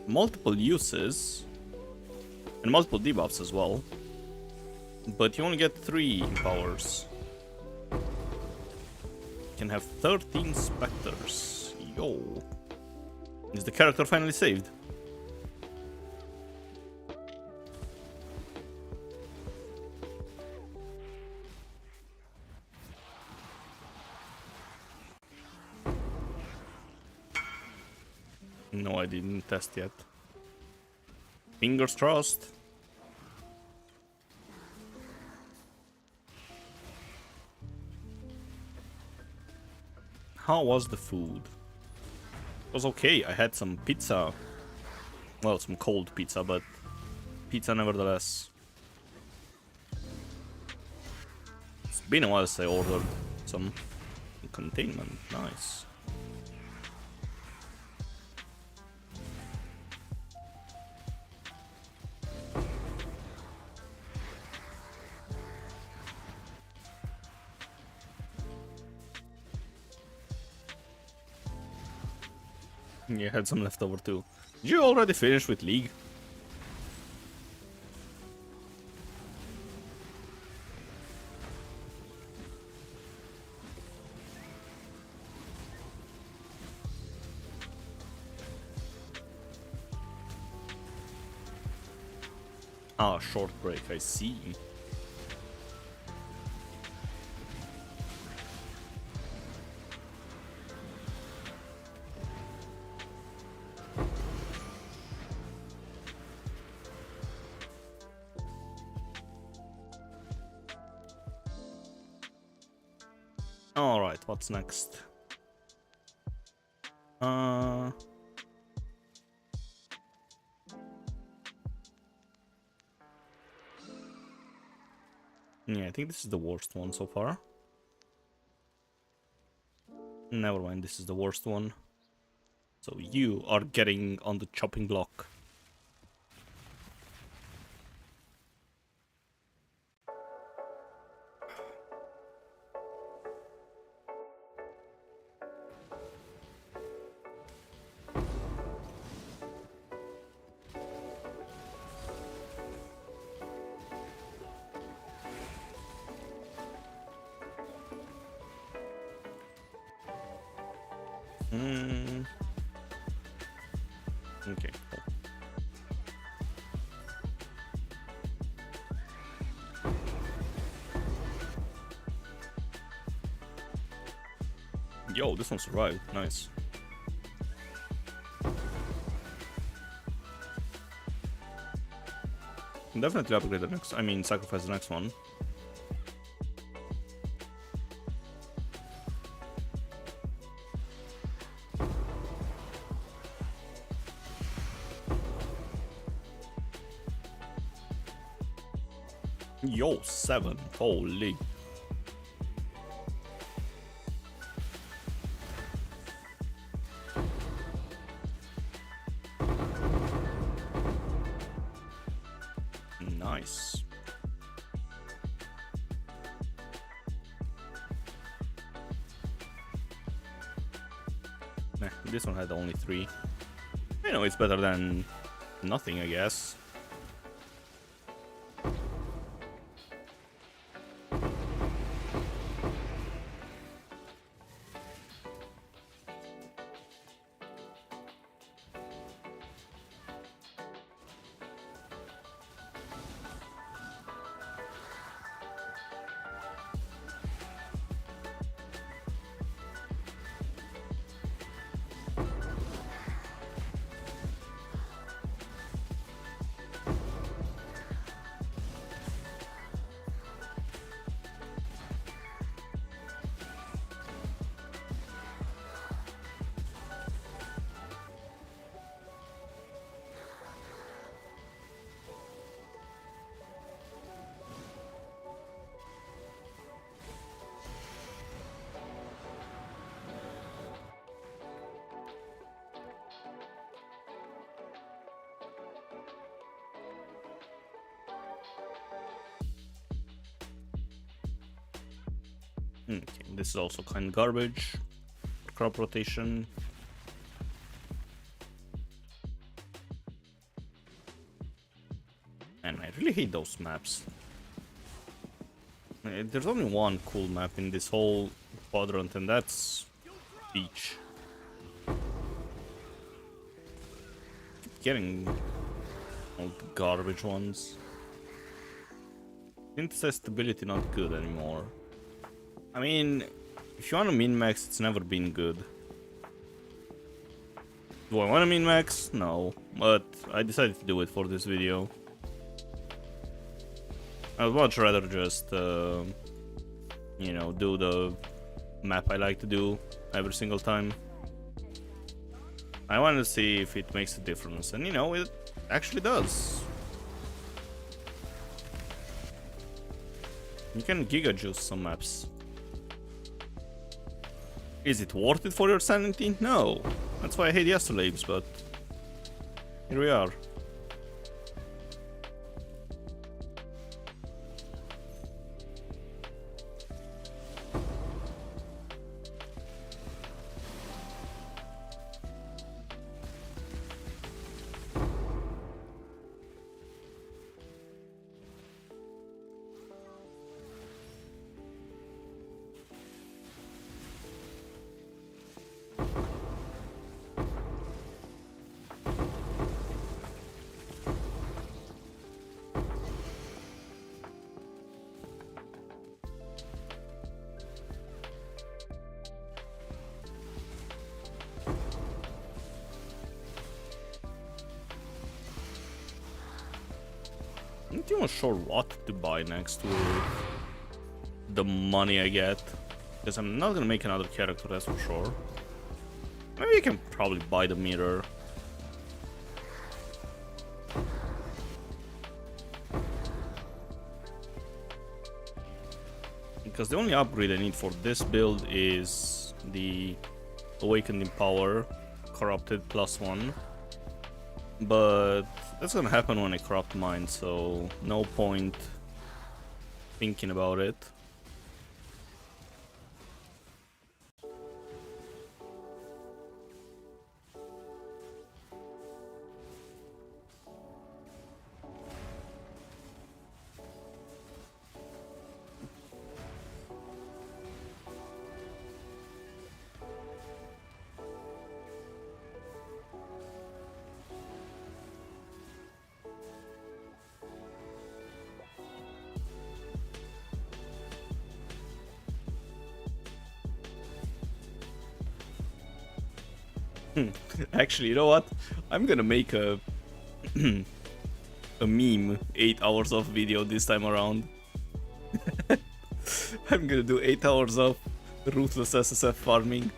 multiple uses and multiple debuffs as well, but you only get 3 powers. You can have 13 specters. Yo, is the character finally saved? No, I didn't test yet. Fingers crossed. how was the food? It was okay. I had some pizza. Well, some cold pizza, but pizza nevertheless. It's been a while since I ordered some containment. Nice. Yeah, I had some leftover too. Did you already finish with League? Ah, short break, I see. Alright, what's next? Yeah, I think this is the worst one so far. Never mind, this is the worst one. So you are getting on the chopping block. Okay, cool. Yo, this one survived. Nice. Definitely upgrade the next. I mean, sacrifice the next one. Yo, 7. Holy. Nice. Nah, this one had only 3. You know, it's better than nothing, I guess. Okay, this is also kind of garbage. Crop rotation. And I really hate those maps. There's only one cool map in this whole quadrant, and that's beach. Keep getting all the garbage ones. Synthesis stability not good anymore. I mean, if you want to min-max, it's never been good. Do I want to min-max? No, but I decided to do it for this video. I would much rather just, you know, do the map I like to do every single time. I wanted to see if it makes a difference, and you know, it actually does. You can giga juice some maps. Is it worth it for your sanity? No. That's why I hate astrolabes, but here we are. I'm not even sure what to buy next with the money I get. Because I'm not gonna make another character, that's for sure. Maybe I can probably buy the mirror. Because the only upgrade I need for this build is the Awakened in Power, Corrupted +1. But that's gonna happen when I corrupt mine, so no point thinking about it. Actually, you know what? I'm gonna make a a meme 8 hours of video this time around. I'm gonna do 8 hours of ruthless SSF farming.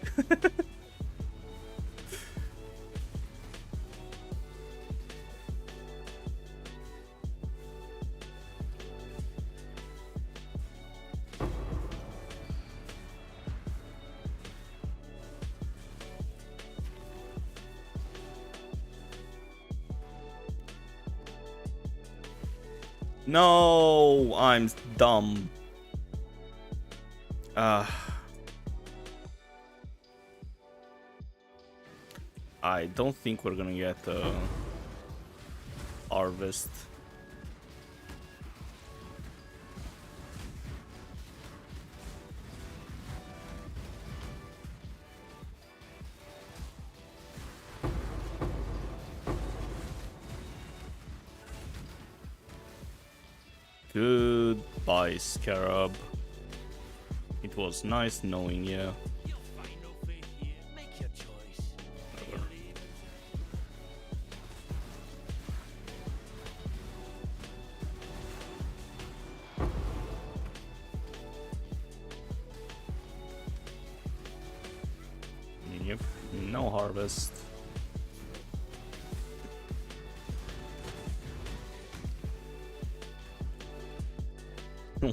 No, I'm dumb. I don't think we're gonna get a harvest. Goodbye, Scarab. It was nice knowing you. You'll find no faith here. Make your choice. Whatever. Yep, no harvest.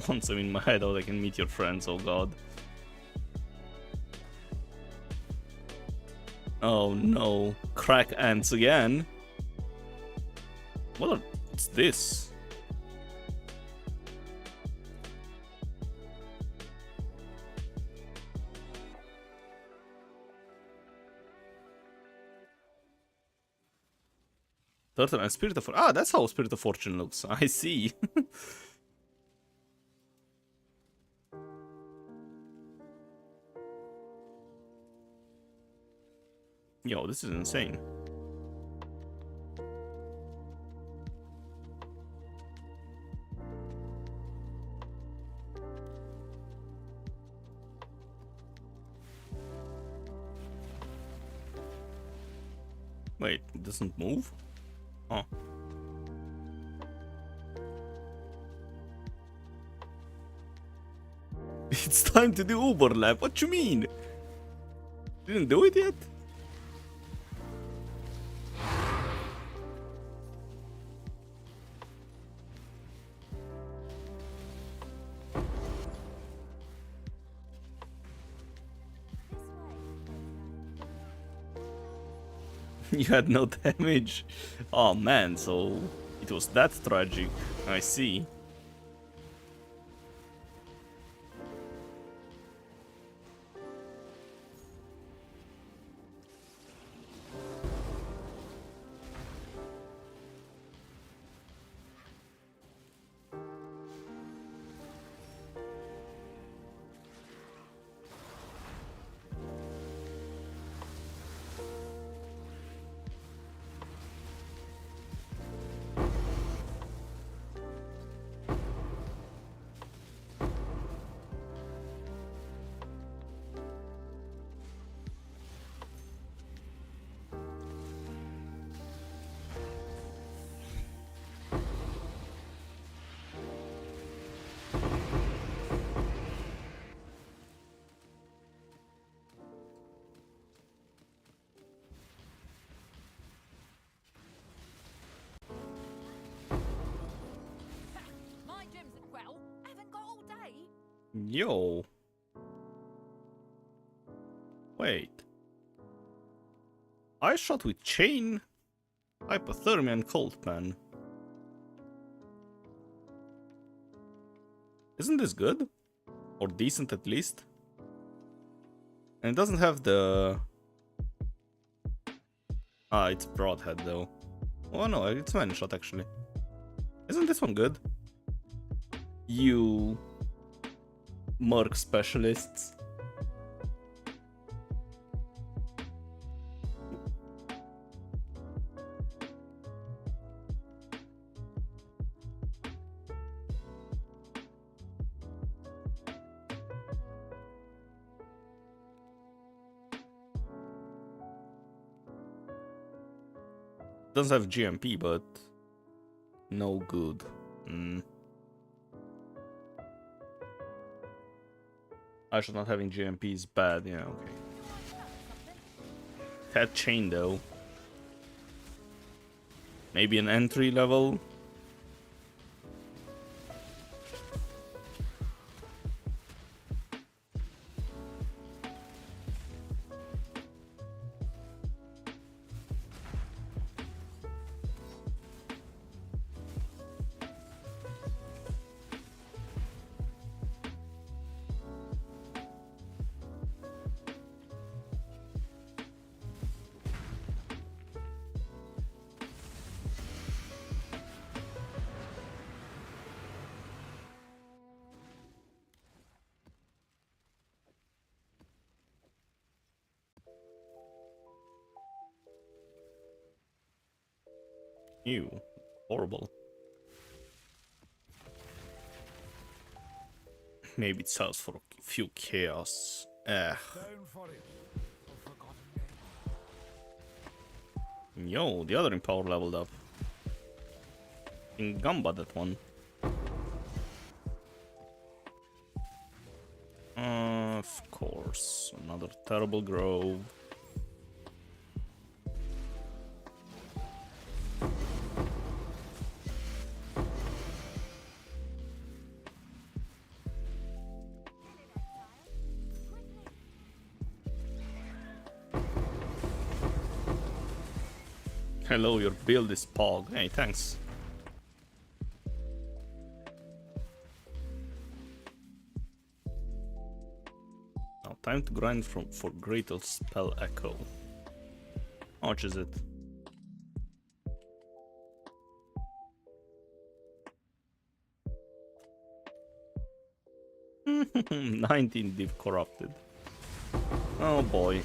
Once I'm in my hideout, I can meet your friends, oh god. Oh no, crack ants again? What's this? Turtle and Spirit of Fortune. Ah, that's how Spirit of Fortune looks. I see. Yo, this is insane. Wait, it doesn't move? Oh. It's time to do overlap. What you mean? Didn't do it yet? You had no damage. Oh man, so it was that tragic. I see. My gems as well. Haven't got all day. Yo. Wait. I shot with chain, hypothermia, and cold pan. Isn't this good? Or decent at least? And it doesn't have the... Ah, it's broadhead though. Oh no, it's man shot actually. Isn't this one good? You... merc specialists. Doesn't have GMP, but no good. I should not having GMP is bad. Yeah, okay. That chain though. Maybe an entry level. Ew, horrible. Maybe it sells for a few chaos. Down for it. A forgotten name. Yo, the other Empower leveled up. In Gamba, that one. Of course, another terrible grove. Hello, your build is Pog. Hey, thanks. Now, time to grind for Greater Spell Echo. How much is it? $19 div corrupted. Oh boy.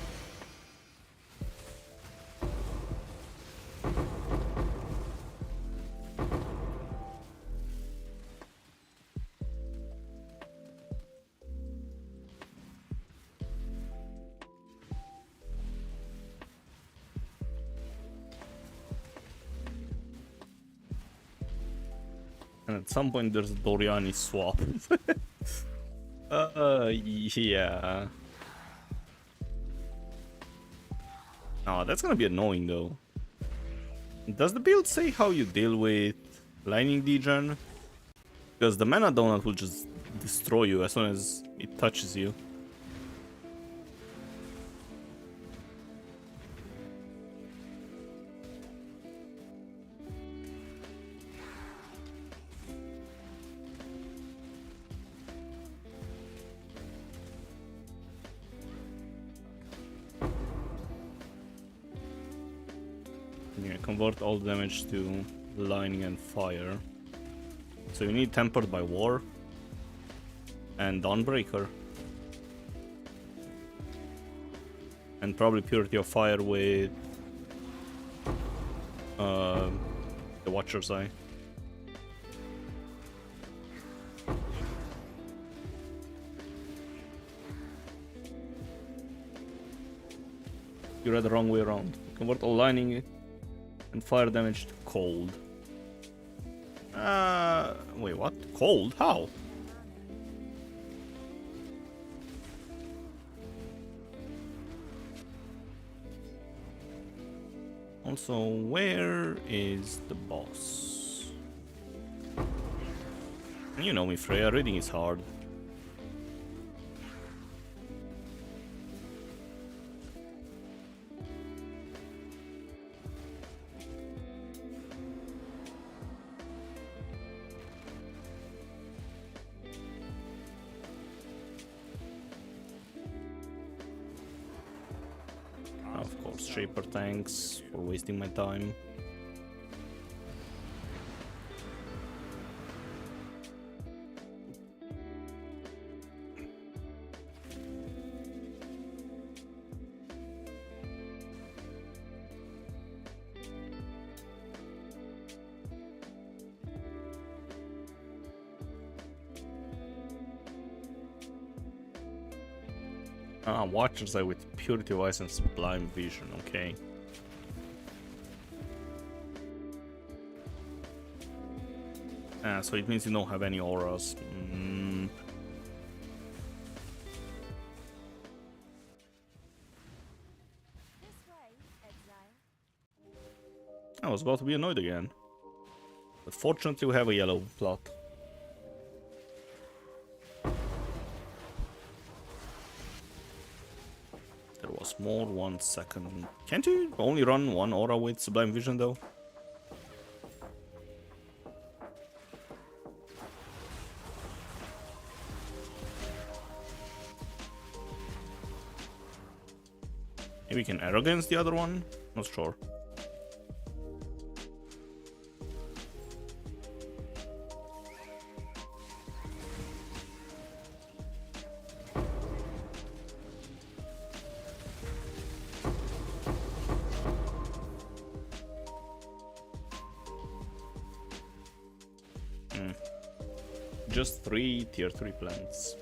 And at some point there's a Doriani swap. Yeah. Oh, that's gonna be annoying though. Does the build say how you deal with lightning degen? Because the mana donut will just destroy you as soon as it touches you. Yeah, convert all damage to lightning and fire. So you need Tempered by War and Dawnbreaker. And probably Purity of Fire with the Watcher's Eye. You read the wrong way around. Convert all lightning and fire damage to cold. Wait, what? Cold? How? Also, where is the boss? You know me, Freya, reading is hard. Of course, Shaper thanks for wasting my time. Ah, Watcher's Eye with Purity of Ice and Sublime Vision, okay. Ah, so it means you don't have any auras. This way, exile. I was about to be annoyed again. But fortunately we have a yellow plot. There was more, 1 second. Can't you only run one aura with Sublime Vision though? Maybe we can arrogance the other one? Not sure. Just 3 tier 3 plants.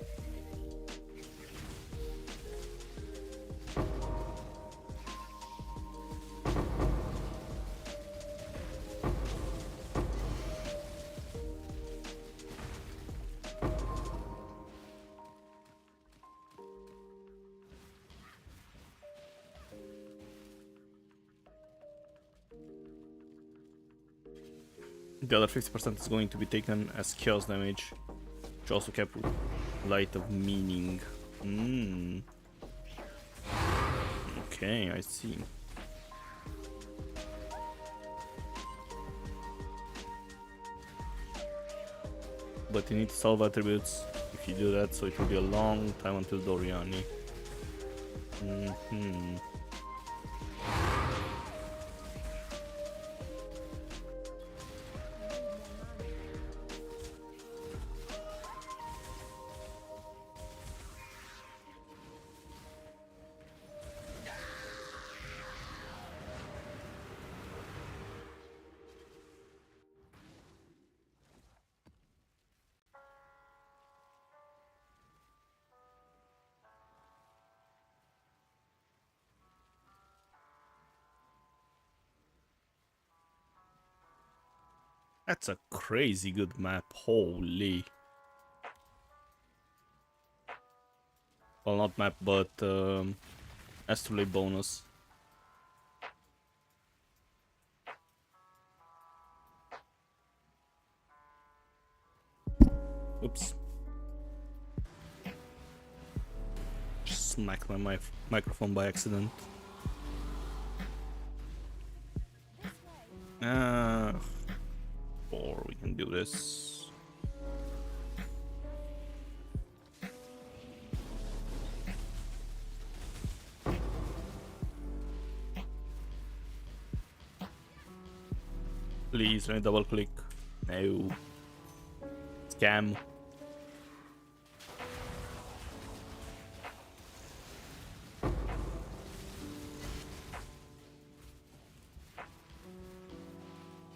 The other 50% is going to be taken as chaos damage, which also kept Light of Meaning. Okay, I see. But you need to solve attributes if you do that, so it will be a long time until Doriani. That's a crazy good map, holy. Well, not map, but astrolabe bonus. Oops. Just smacked my microphone by accident. Or we can do this. Please, let me double click. No. Scam.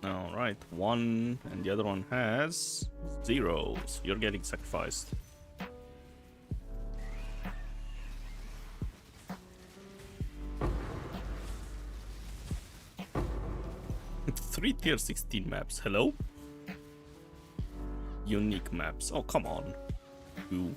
Alright, one and the other one has 0. So you're getting sacrificed. Three tier 16 maps. Hello? Unique maps. Oh, come on. Ooh.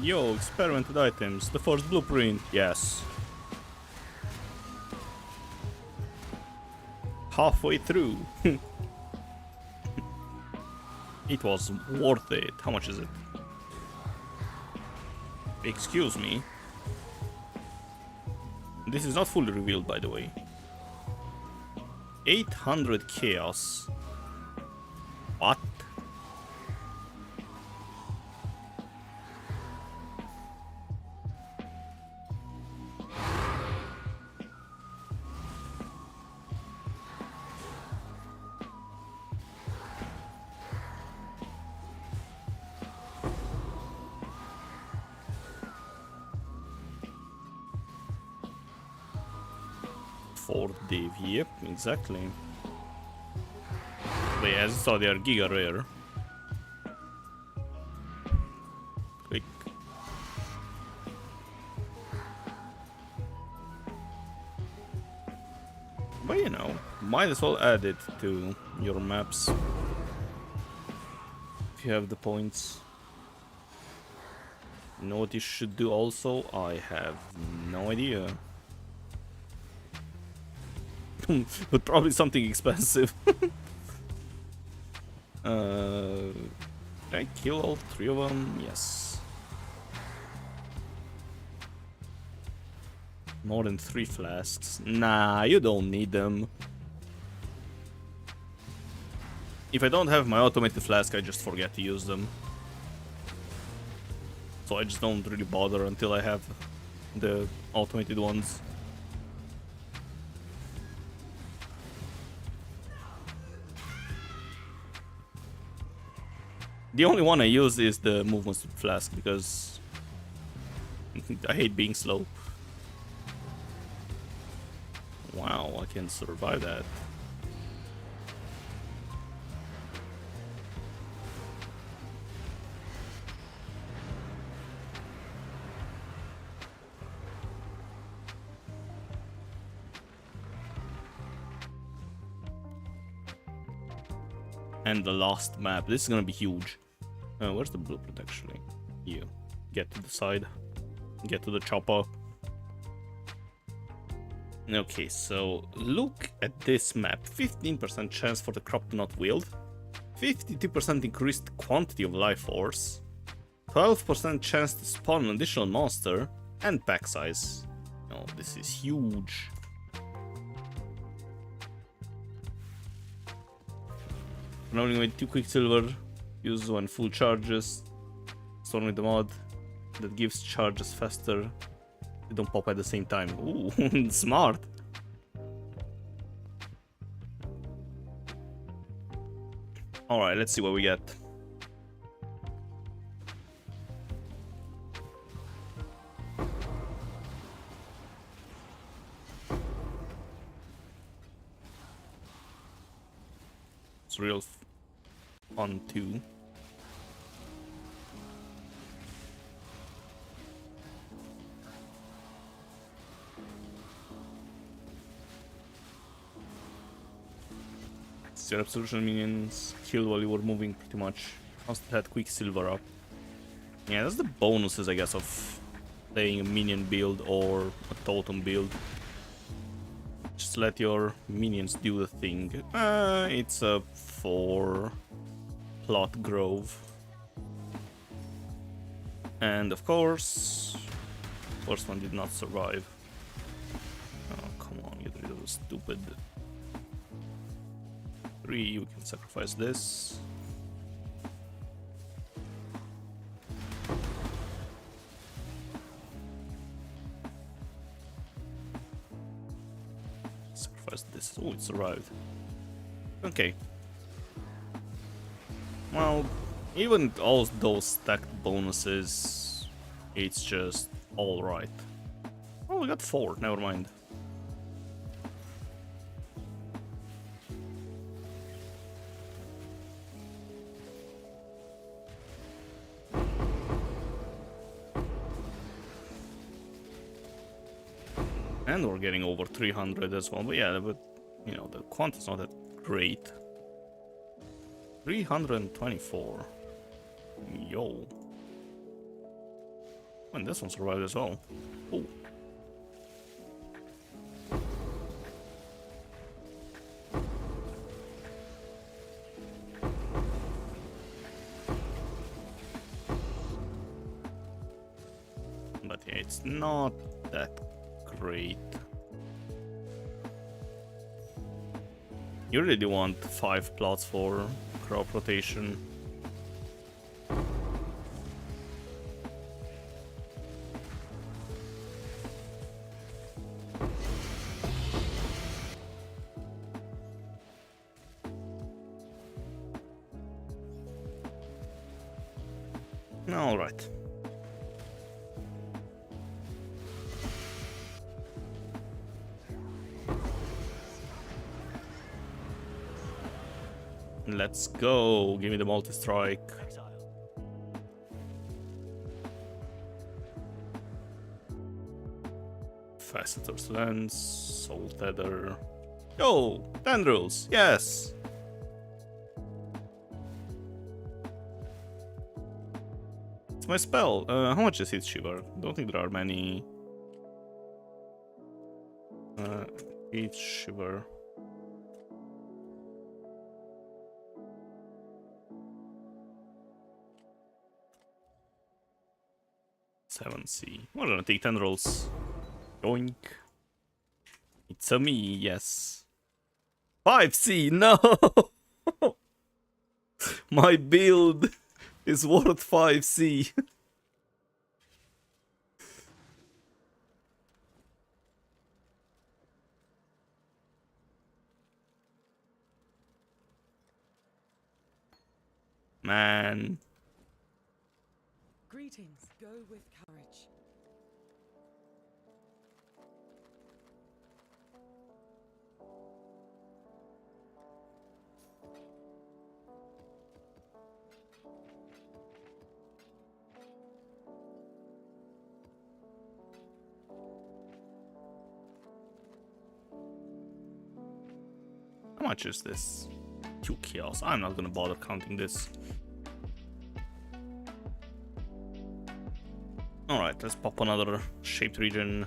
Yo, experimented items. The first blueprint. Yes. Halfway through. It was worth it. How much is it? Excuse me. This is not fully revealed, by the way. 800 chaos. What? For Div, yep, exactly. But yeah, as I saw, they are giga rare. Click. But you know, might as well add it to your maps. If you have the points. You know what you should do also? I have no idea. But probably something expensive. Did I kill all 3 of them? Yes. More than 3 flasks. Nah, you don't need them. If I don't have my automated flask, I just forget to use them. So I just don't really bother until I have the automated ones. The only one I use is the movement speed flask because I hate being slow. Wow, I can survive that. And the last map. This is gonna be huge. Where's the blueprint actually? You get to the side. Get to the chopper. Okay, so look at this map. 15% chance for the crop to not wield. 52% increased quantity of life force. 12% chance to spawn an additional monster. And pack size. Oh, this is huge. Rolling with 2 Quicksilver, use when full charges. Storm with the mod that gives charges faster. They don't pop at the same time. Ooh, smart. Alright, let's see what we get. It's real fun too. Your absolution minions killed while you were moving pretty much. Must have had Quicksilver up. Yeah, that's the bonuses, I guess, of playing a minion build or a totem build. Just let your minions do the thing. It's a 4 plot grove. And of course, first one did not survive. Oh, come on, get rid of the stupid. 3, we can sacrifice this. Sacrifice this. Oh, it survived. Okay. Well, even all those stacked bonuses, it's just alright. Oh, we got 4, never mind. And we're getting over 300 as well, but yeah, but you know, the quantity's not that great. 324. Yo. And this one survived as well. Oh. But yeah, it's not that great. You really do want 5 plots for crop rotation. All right. Let's go. Give me the multi-strike. Facetors lens, soul tether. Yo, Tendrils, yes. It's my spell. How much is it, Shiver? Don't think there are many. Each Shiver. C. We're gonna take Tendrils. Yoink. It's a me, yes. 5C, no! My build is worth 5C. Man. Greetings. Go with courage. How much is this? 2 kills. I'm not gonna bother counting this. Alright, let's pop another shaped region.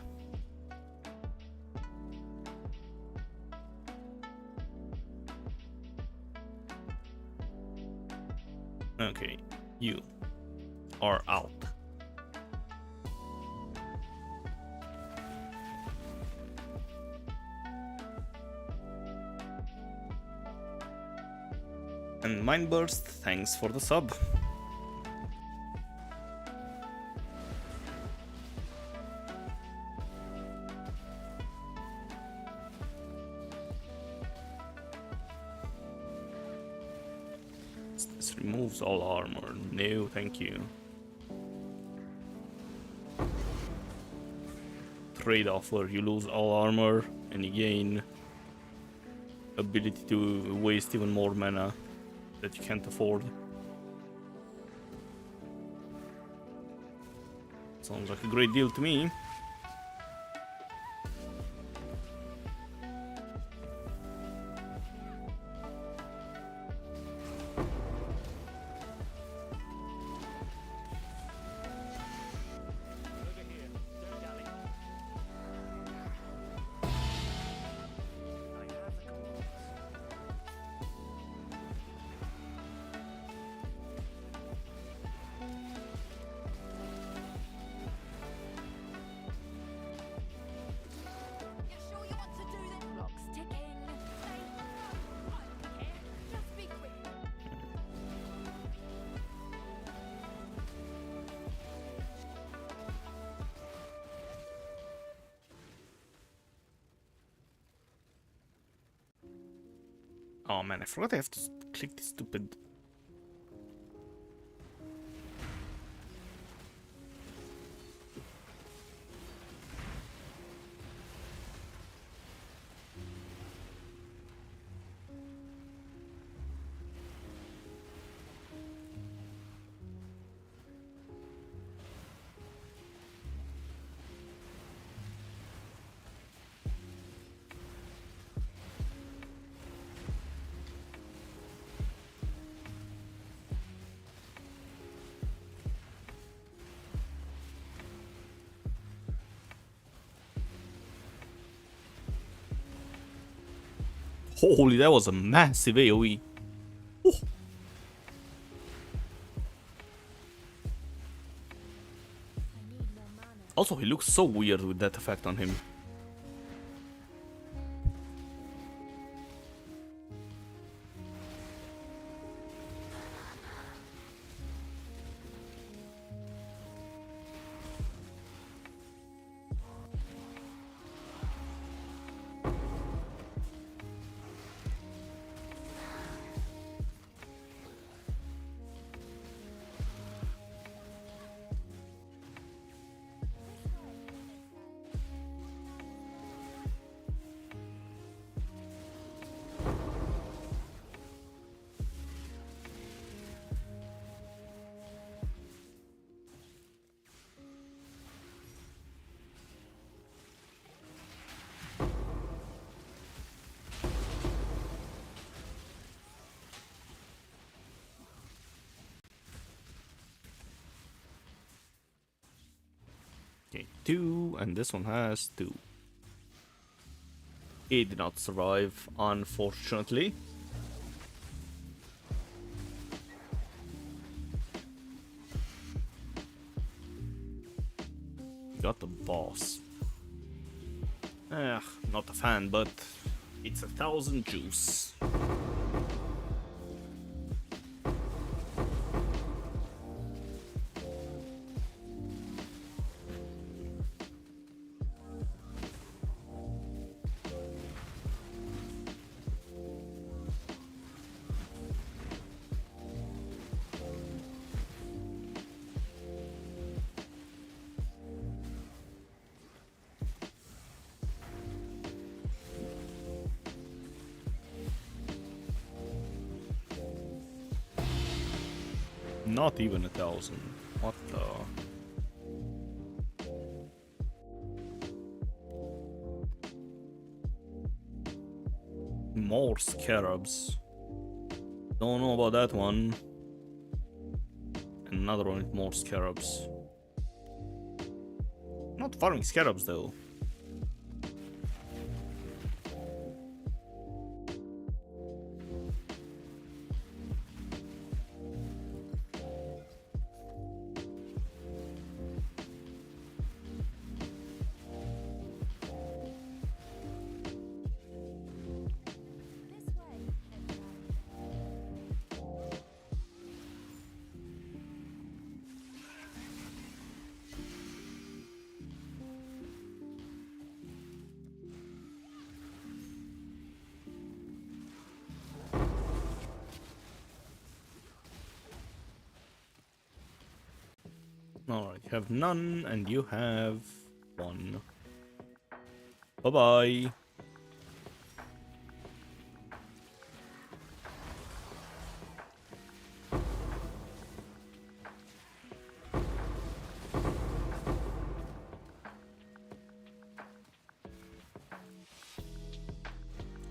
Okay, you are out. And Mind Burst, thanks for the sub. This removes all armor. No, thank you. Trade offer. You lose all armor and you gain ability to waste even more mana that you can't afford. Sounds like a great deal to me. Over here. Don't dally. I have the coordinates. You sure you want to do this? Clock's ticking. Say no. I don't care. Just be quick. Oh man, I forgot I have to click this stupid. Holy, that was a massive AoE. Oh. I need more mana. Also, he looks so weird with that effect on him. Okay, 2, and this one has 2. It did not survive, unfortunately. Got the boss. Not a fan, but it's 1,000 juice. Not even 1,000. What the? More scarabs. Don't know about that one. Another one with more scarabs. Not farming scarabs though. This way, exile. have none, and you have one. Bye-bye.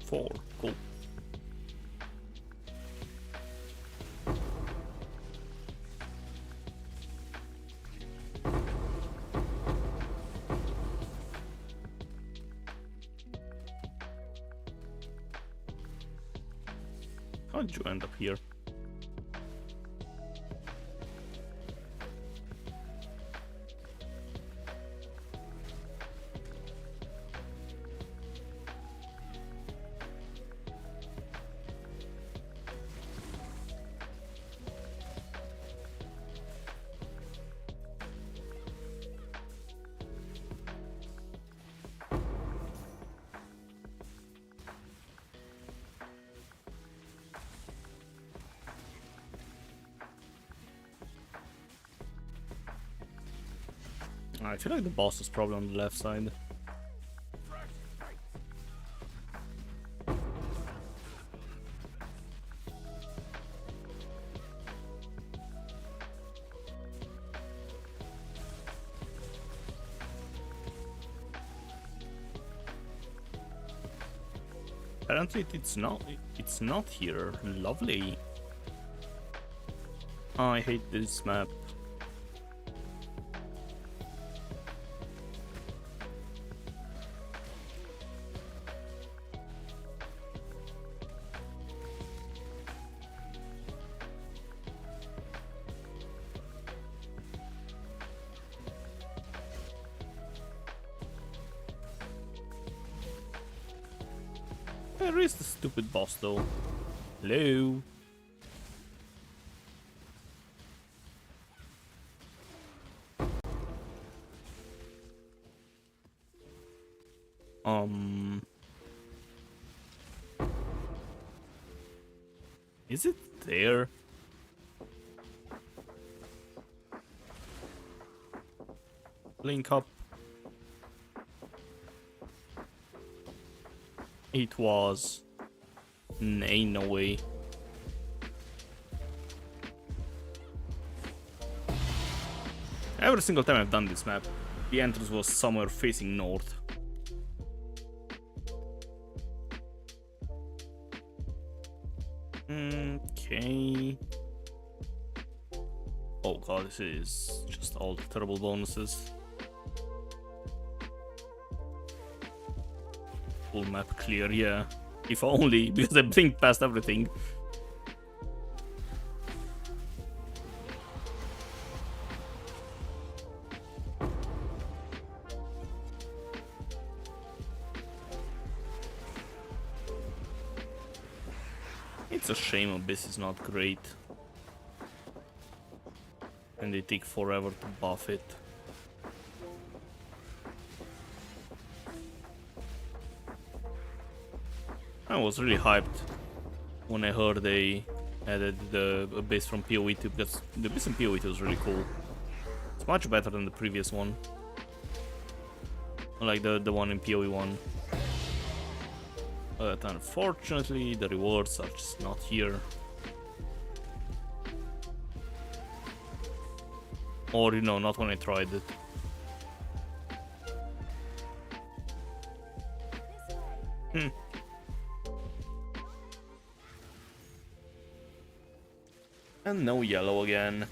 Four. Cool. How did you end up here? I feel like the boss is probably on the left side. Apparently it's not here. Lovely. I hate this map. Where is the stupid boss though? Hello? Is it there? Link up. It was. Ain't no way. Every single time I've done this map, the entrance was somewhere facing north. Okay. Oh god, this is just all the terrible bonuses. Full map clear, yeah. If only, because I blinked past everything. It's a shame Abyss is not great. And they take forever to buff it. I was really hyped when I heard they added the Abyss from PoE 2, because the Abyss in PoE 2 was really cool. It's much better than the previous one. Like the one in PoE 1. But unfortunately, the rewards are just not here. Or, you know, not when I tried it. And no yellow again.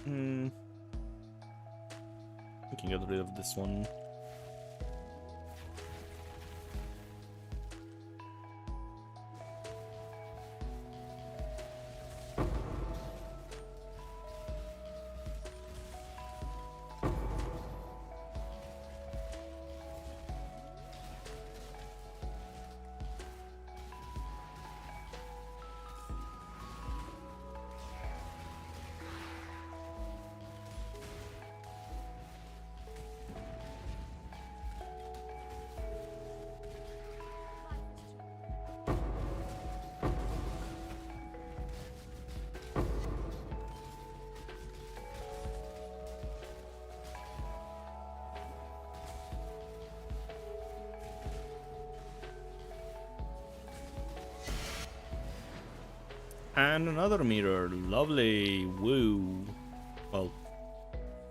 Hmm. We can get rid of this one. And another mirror. Lovely. Woo. Well,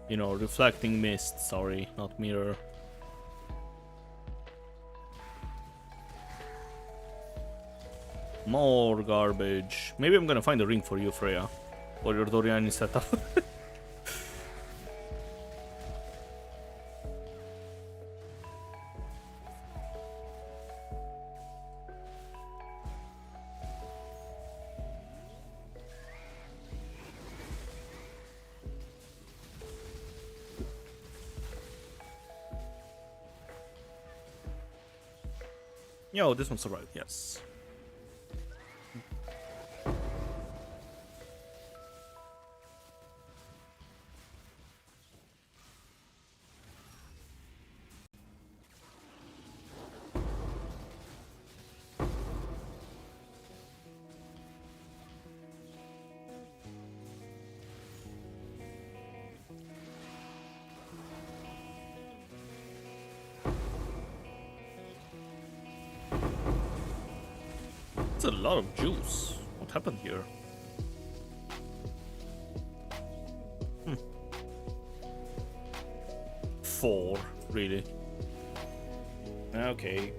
you know, reflecting mist. Sorry, not mirror. More garbage. Maybe I'm gonna find a ring for you, Freya. For your Doriani setup. Yo, this one survived, yes. That's a lot of juice. What happened here? Hmm. 4, really. Okay.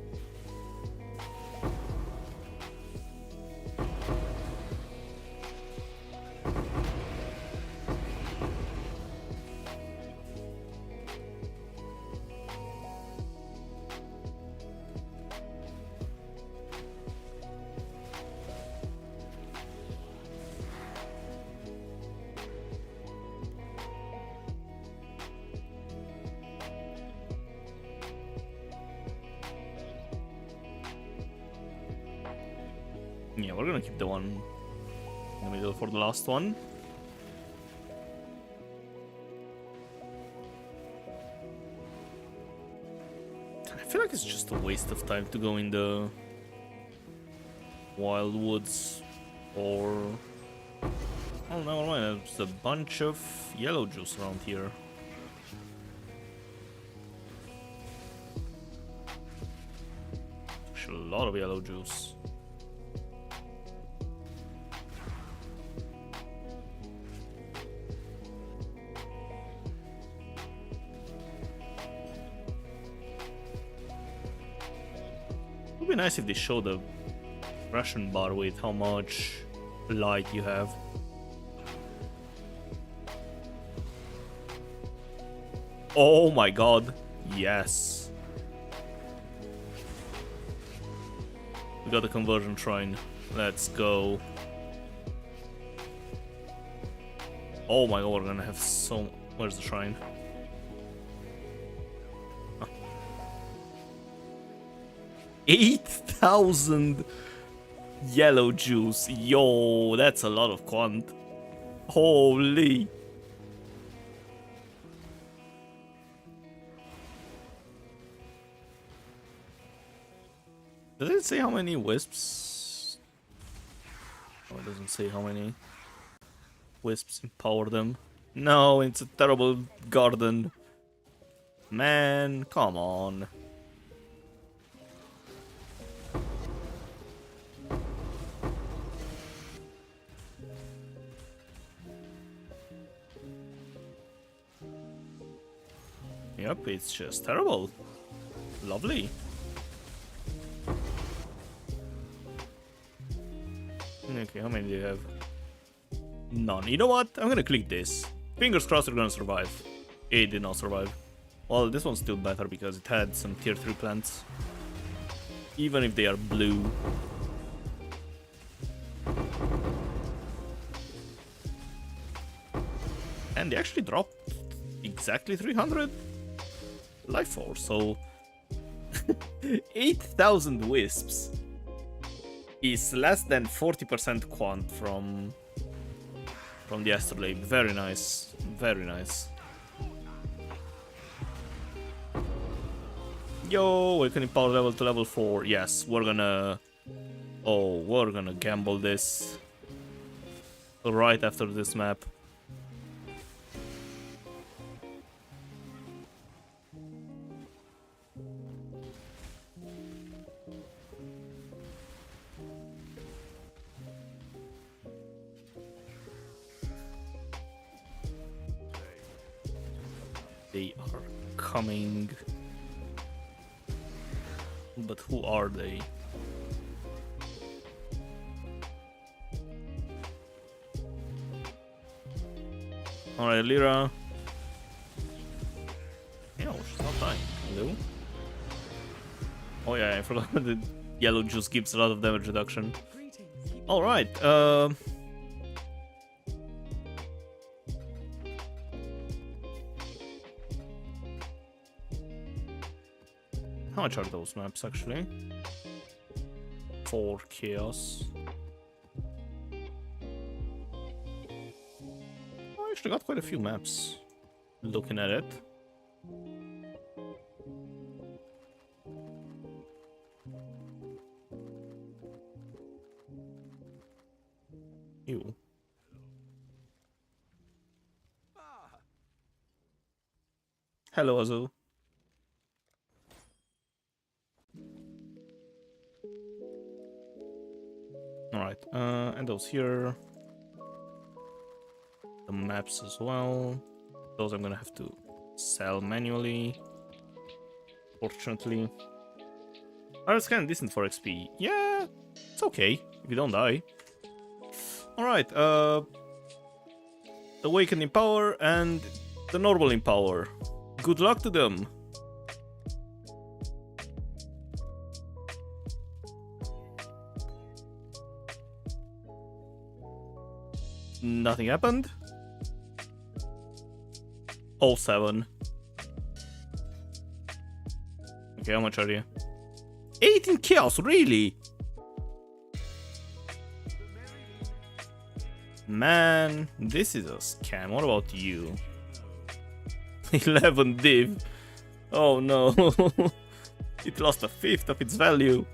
Yeah, we're gonna keep the one in the middle for the last one. I feel like it's just a waste of time to go in the wild woods or... Oh, never mind, there's a bunch of yellow juice around here. Actually, a lot of yellow juice. It would be nice if they show the ration bar with how much light you have. Oh my god, yes. We got a conversion shrine. Let's go. Oh my god, we're gonna have so... Where's the shrine? 8,000 yellow juice. Yo, that's a lot of quant. Holy. Does it say how many wisps? Oh, it doesn't say how many wisps empower them. No, it's a terrible garden. Man, come on. Yep, it's just terrible. Lovely. Okay, how many do you have? None. You know what? I'm gonna click this. Fingers crossed you're gonna survive. It did not survive. Well, this one's still better because it had some tier 3 plants. Even if they are blue. And they actually dropped exactly 300 life force, so 8,000 wisps is less than 40% quant from the astrolabe. Very nice, very nice. Yo, awakening power level to level 4. Yes, we're gonna gamble this right after this map. They are coming. But who are they? Alright, Lyra. Yeah, she's not dying. Hello? Oh yeah, I forgot that yellow juice gives a lot of damage reduction. Greetings. Keep Alright, how much are those maps actually? 4 chaos. I actually got quite a few maps looking at it. Ew. Hello, Azu. Alright, and those here. The maps as well. Those I'm gonna have to sell manually. Fortunately. Oh, it's kinda decent for XP. Yeah, it's okay if you don't die. Alright, the Awakening Power and the Normal in Power. Good luck to them. Nothing happened. 07. Okay, how much are you? 18 chaos, really? Man, this is a scam. What about you? 11 div. Oh no. It lost a fifth of its value.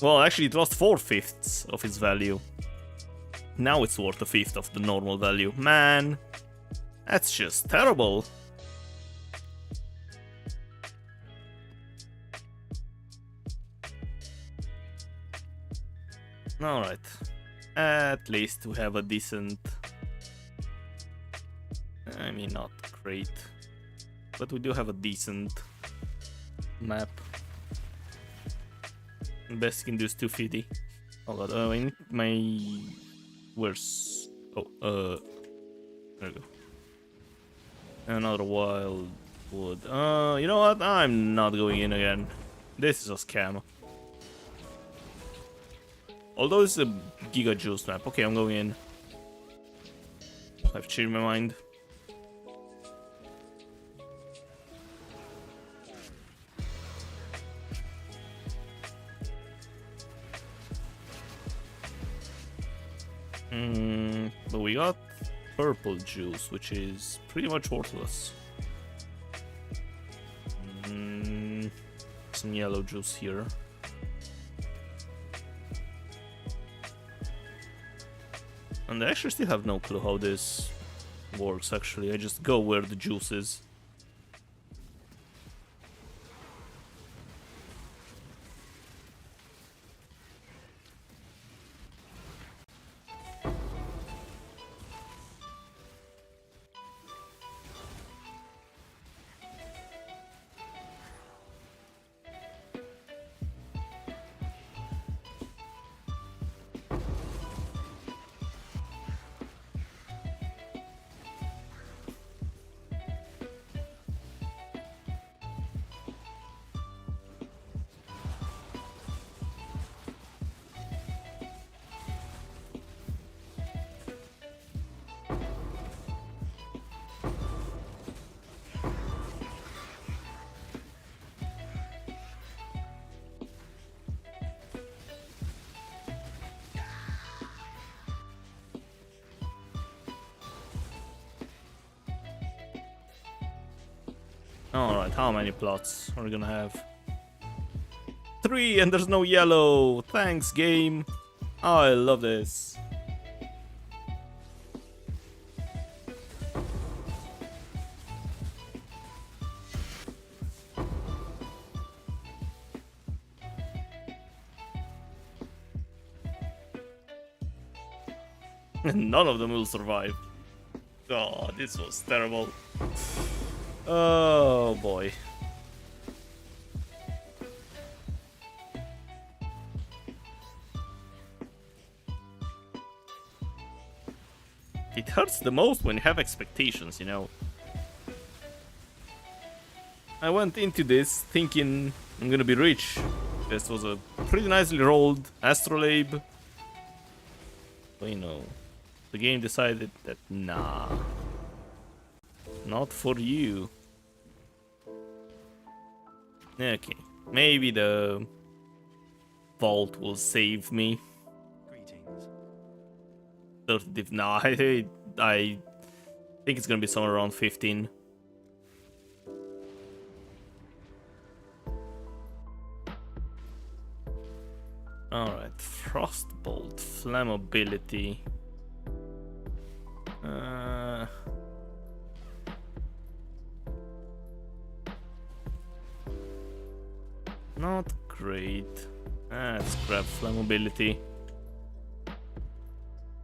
Well, actually it lost 4/5 of its value. Now it's worth a fifth of the normal value. Man, that's just terrible. Alright. At least we have a decent... I mean, not great. But we do have a decent map. Best you can do is 250. Oh god, I need my... Where's... Oh, there we go. Another wild wood. You know what? I'm not going in again. This is a scam. Although it's a Giga Juice map. Okay, I'm going in. I've changed my mind. But we got purple juice, which is pretty much worthless. Some yellow juice here. And I actually still have no clue how this works, actually. I just go where the juice is. Alright, how many plots are we gonna have? 3 and there's no yellow! Thanks, game! I love this. None of them will survive. Oh, this was terrible. Oh boy. It hurts the most when you have expectations, you know. I went into this thinking I'm gonna be rich. This was a pretty nicely rolled astrolabe. But you know, the game decided that nah. Not for you. Okay, maybe the vault will save me. Greetings. 30. No, I think it's gonna be somewhere around 15. Alright, Frostbolt, Flammability. Not great. Let's grab Flammability.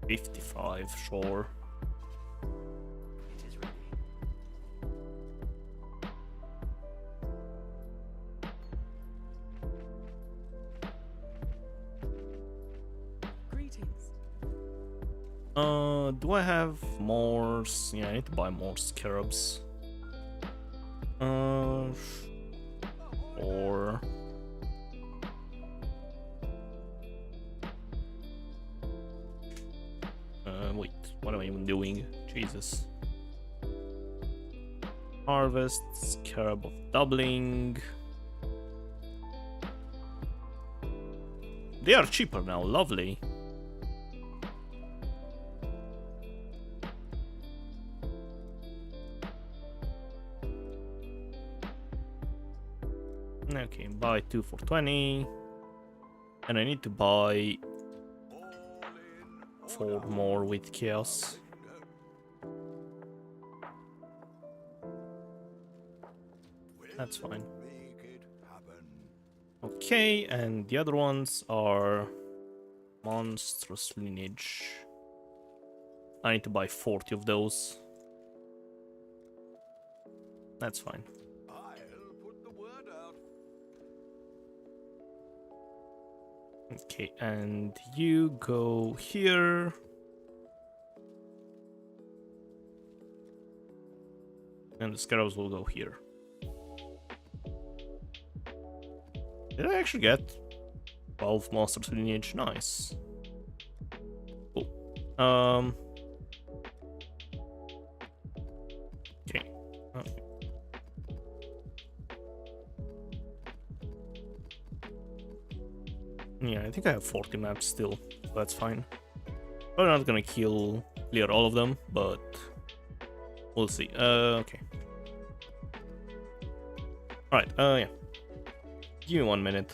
55, sure. It is ready. Greetings. Do I have more? Yeah, I need to buy more scarabs. Or wait, what am I even doing? Jesus. Harvest, scarab of doubling. They are cheaper now, lovely. Okay, buy 2 for 20. And I need to buy 4 more with chaos. That's fine. Make it happen. Okay, and the other ones are monstrous lineage. I need to buy 40 of those. That's fine. I'll put the word out. Okay, and you go here. And the scarabs will go here. Did I actually get 12 monsters lineage? Nice. Cool. Okay. Okay. Yeah, I think I have 40 maps still, so that's fine. I'm not gonna clear all of them, but we'll see. Okay. Alright, yeah. Give me 1 minute.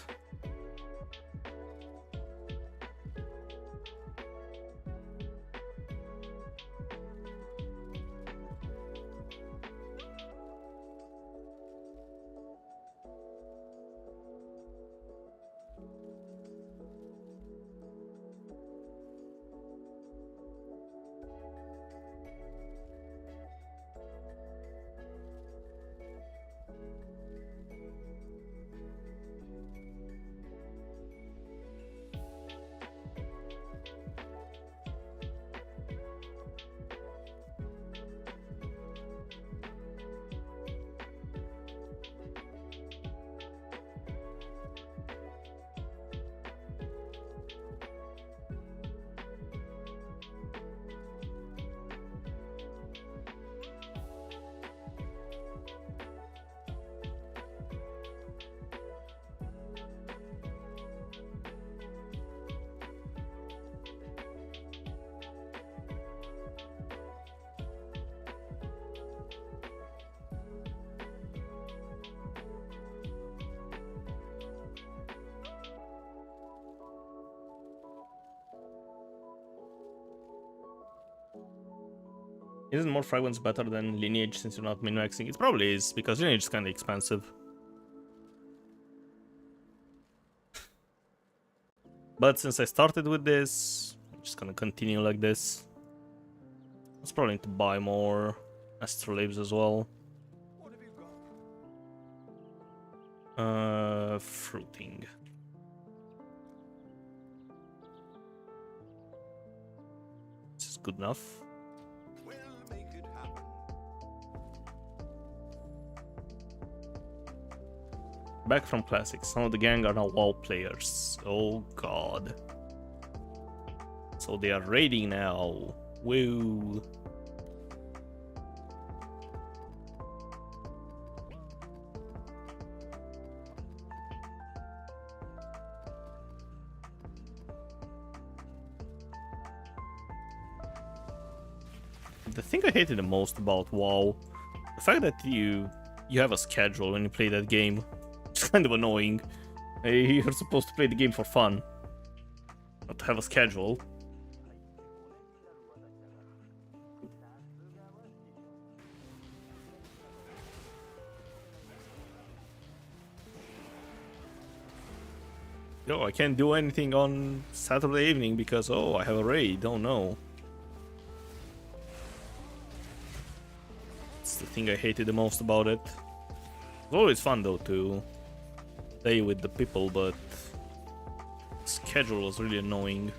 Isn't more fragments better than lineage since you're not min-maxing? It probably is, because lineage is kind of expensive. But since I started with this, I'm just gonna continue like this. Let's probably need to buy more astrolabes as well. What have you got? Fruiting. This is good enough. We'll make it happen. Back from classics. Some of the gang are now WoW players. Oh god. So they are raiding now. Woo. The thing I hated the most about WoW, the fact that you have a schedule when you play that game. It's kind of annoying. You're supposed to play the game for fun, not to have a schedule. Yo, I can't do anything on Saturday evening because, oh, I have a raid. Oh no. It's the thing I hated the most about it. It's always fun though to play with the people, but schedule was really annoying.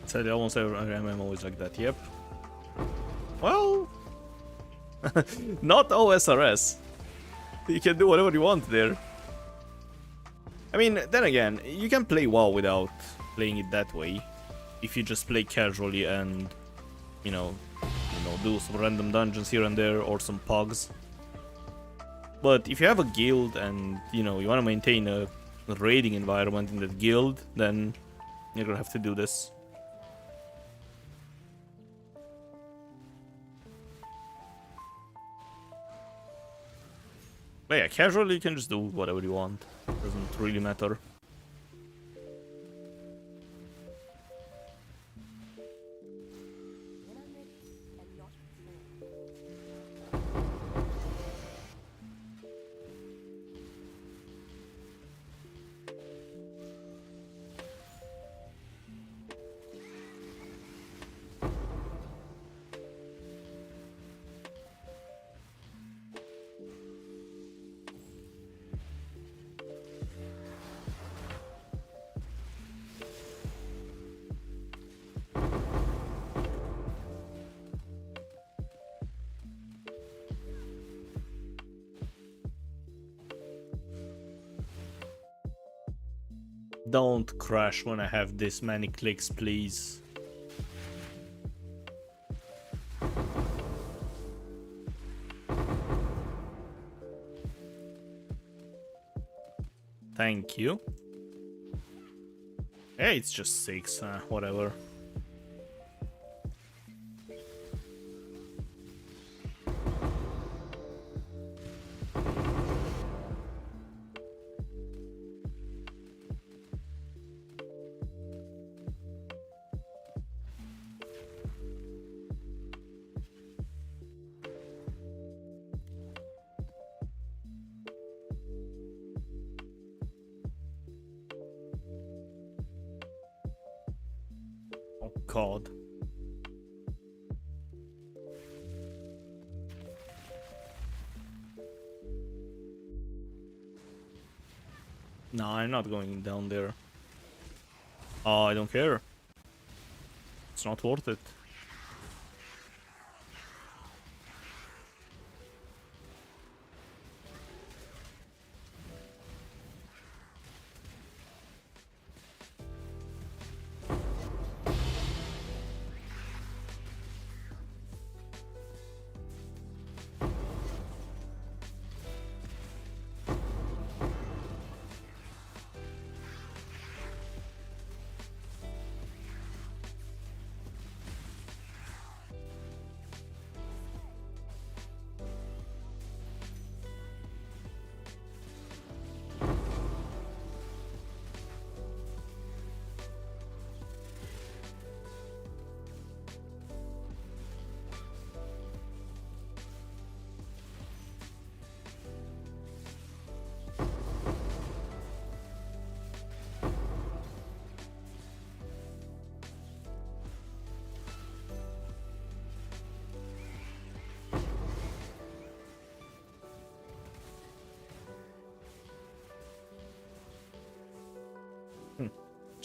Said almost every MMO is like that. Yep. Well, not OSRS. You can do whatever you want there. I mean, then again, you can play WoW without playing it that way. If you just play casually and, you know, do some random dungeons here and there or some pogs. But if you have a guild and, you know, you want to maintain a raiding environment in that guild, then you're gonna have to do this. But yeah, casually you can just do whatever you want. Doesn't really matter. Don't crash when I have this many clicks, please. Thank you. Hey, it's just 6, whatever. Oh god. No, I'm not going down there. Oh, I don't care. It's not worth it.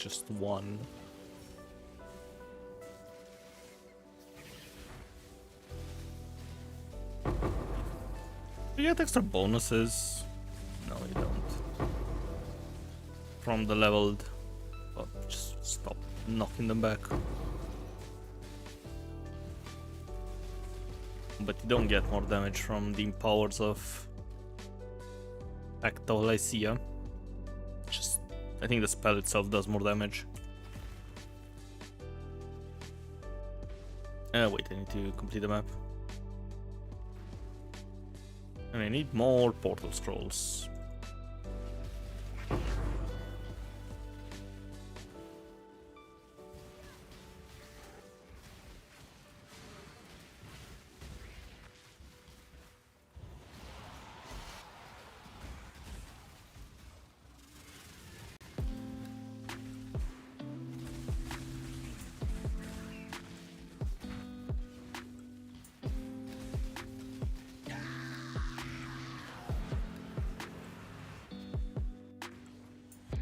just one. Do you get extra bonuses? No, you don't. From the leveled. Oh, just stop knocking them back. But you don't get more damage from the powers of Lycia. Just, I think the spell itself does more damage. Wait, I need to complete the map. And I need more portal scrolls.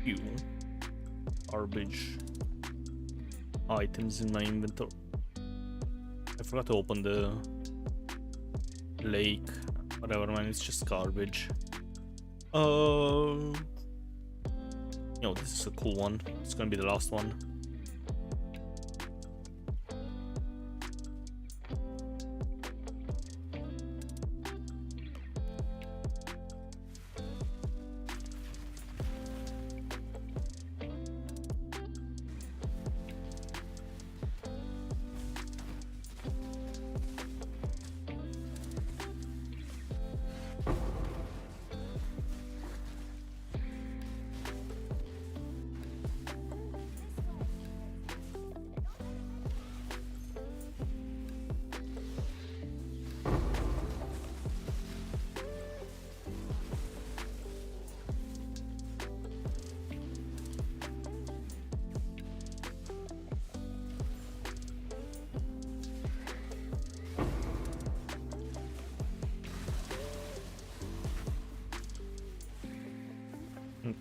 Few garbage items in my inventory. I forgot to open the lake. Whatever, man, it's just garbage. Yo, this is a cool one. It's gonna be the last one.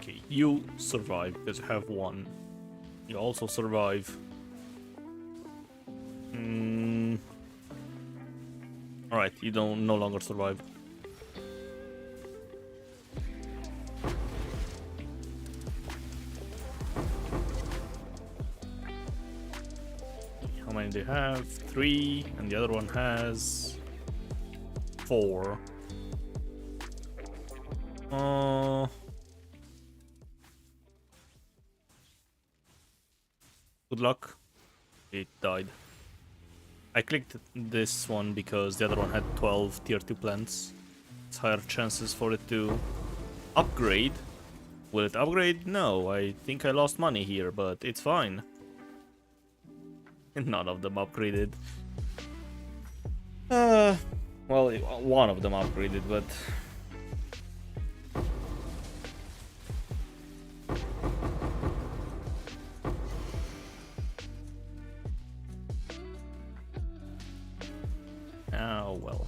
Okay, you survive because you have one. You also survive. Alright, you don't no longer survive. How many do you have? 3, and the other one has 4. Good luck. It died. I clicked this one because the other one had 12 tier 2 plants. It's higher chances for it to upgrade. Will it upgrade? No, I think I lost money here, but it's fine. None of them upgraded. Well, one of them upgraded, but... Oh, well.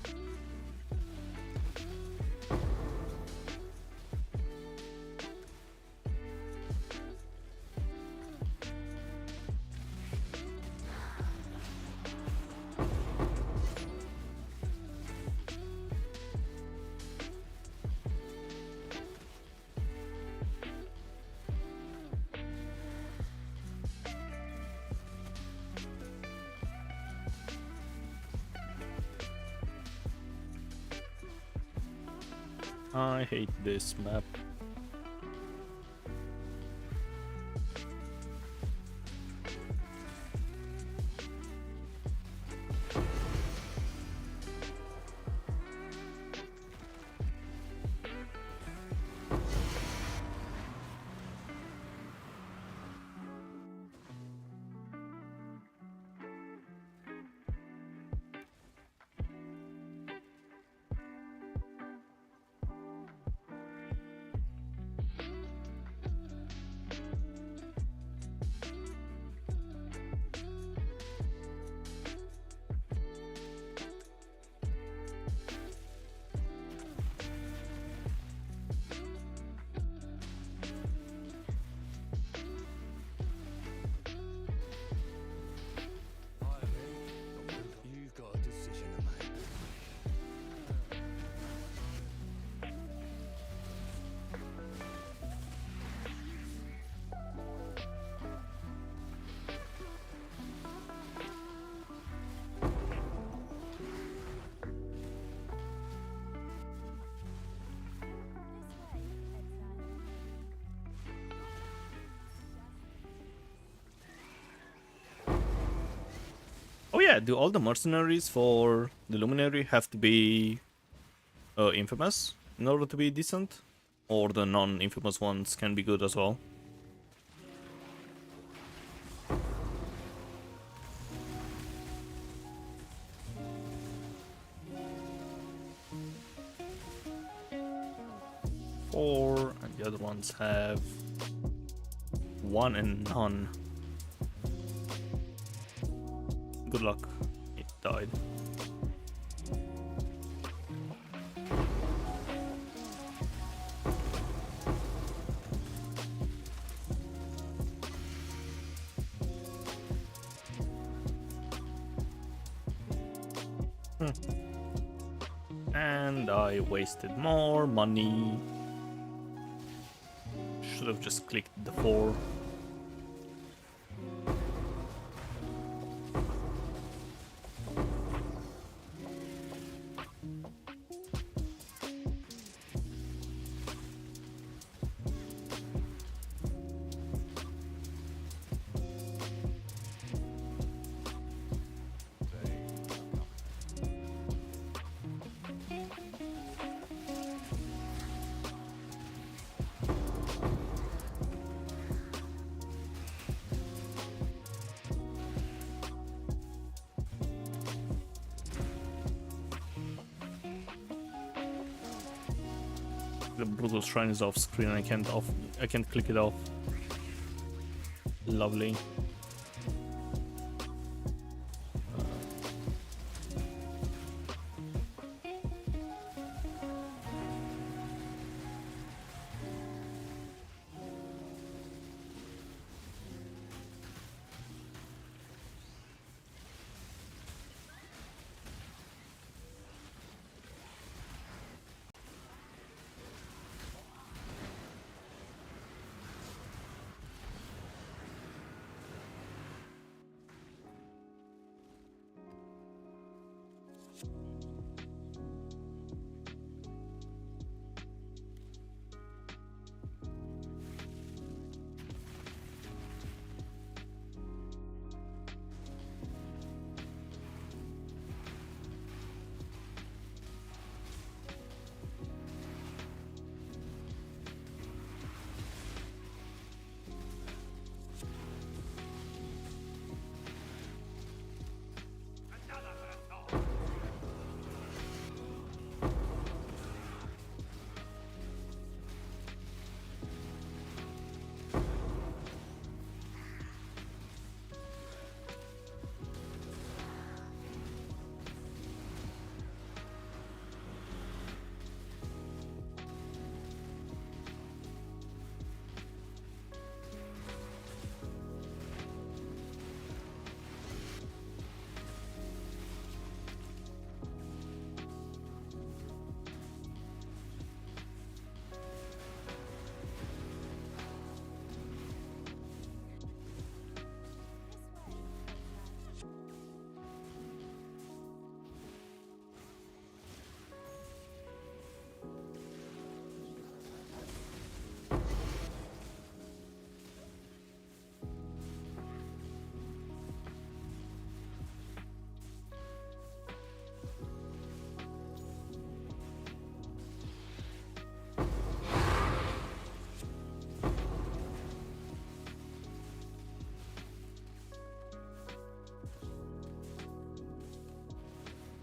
I hate this map. yeah, do all the mercenaries for the Luminary have to be infamous in order to be decent? Or the non-infamous ones can be good as well? Four, and the other ones have one and none. Good luck. It died. And I wasted more money. Should have just clicked the 4. The brutal shrine is off screen. I can't click it off. Lovely.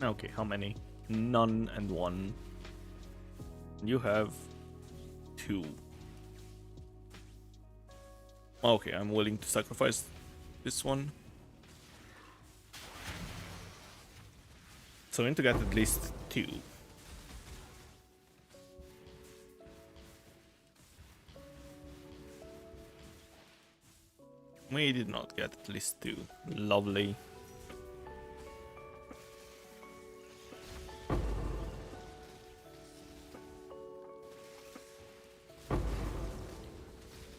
Okay, how many? None and 1. You have 2. Okay, I'm willing to sacrifice this one. So I need to get at least 2. We did not get at least 2. Lovely.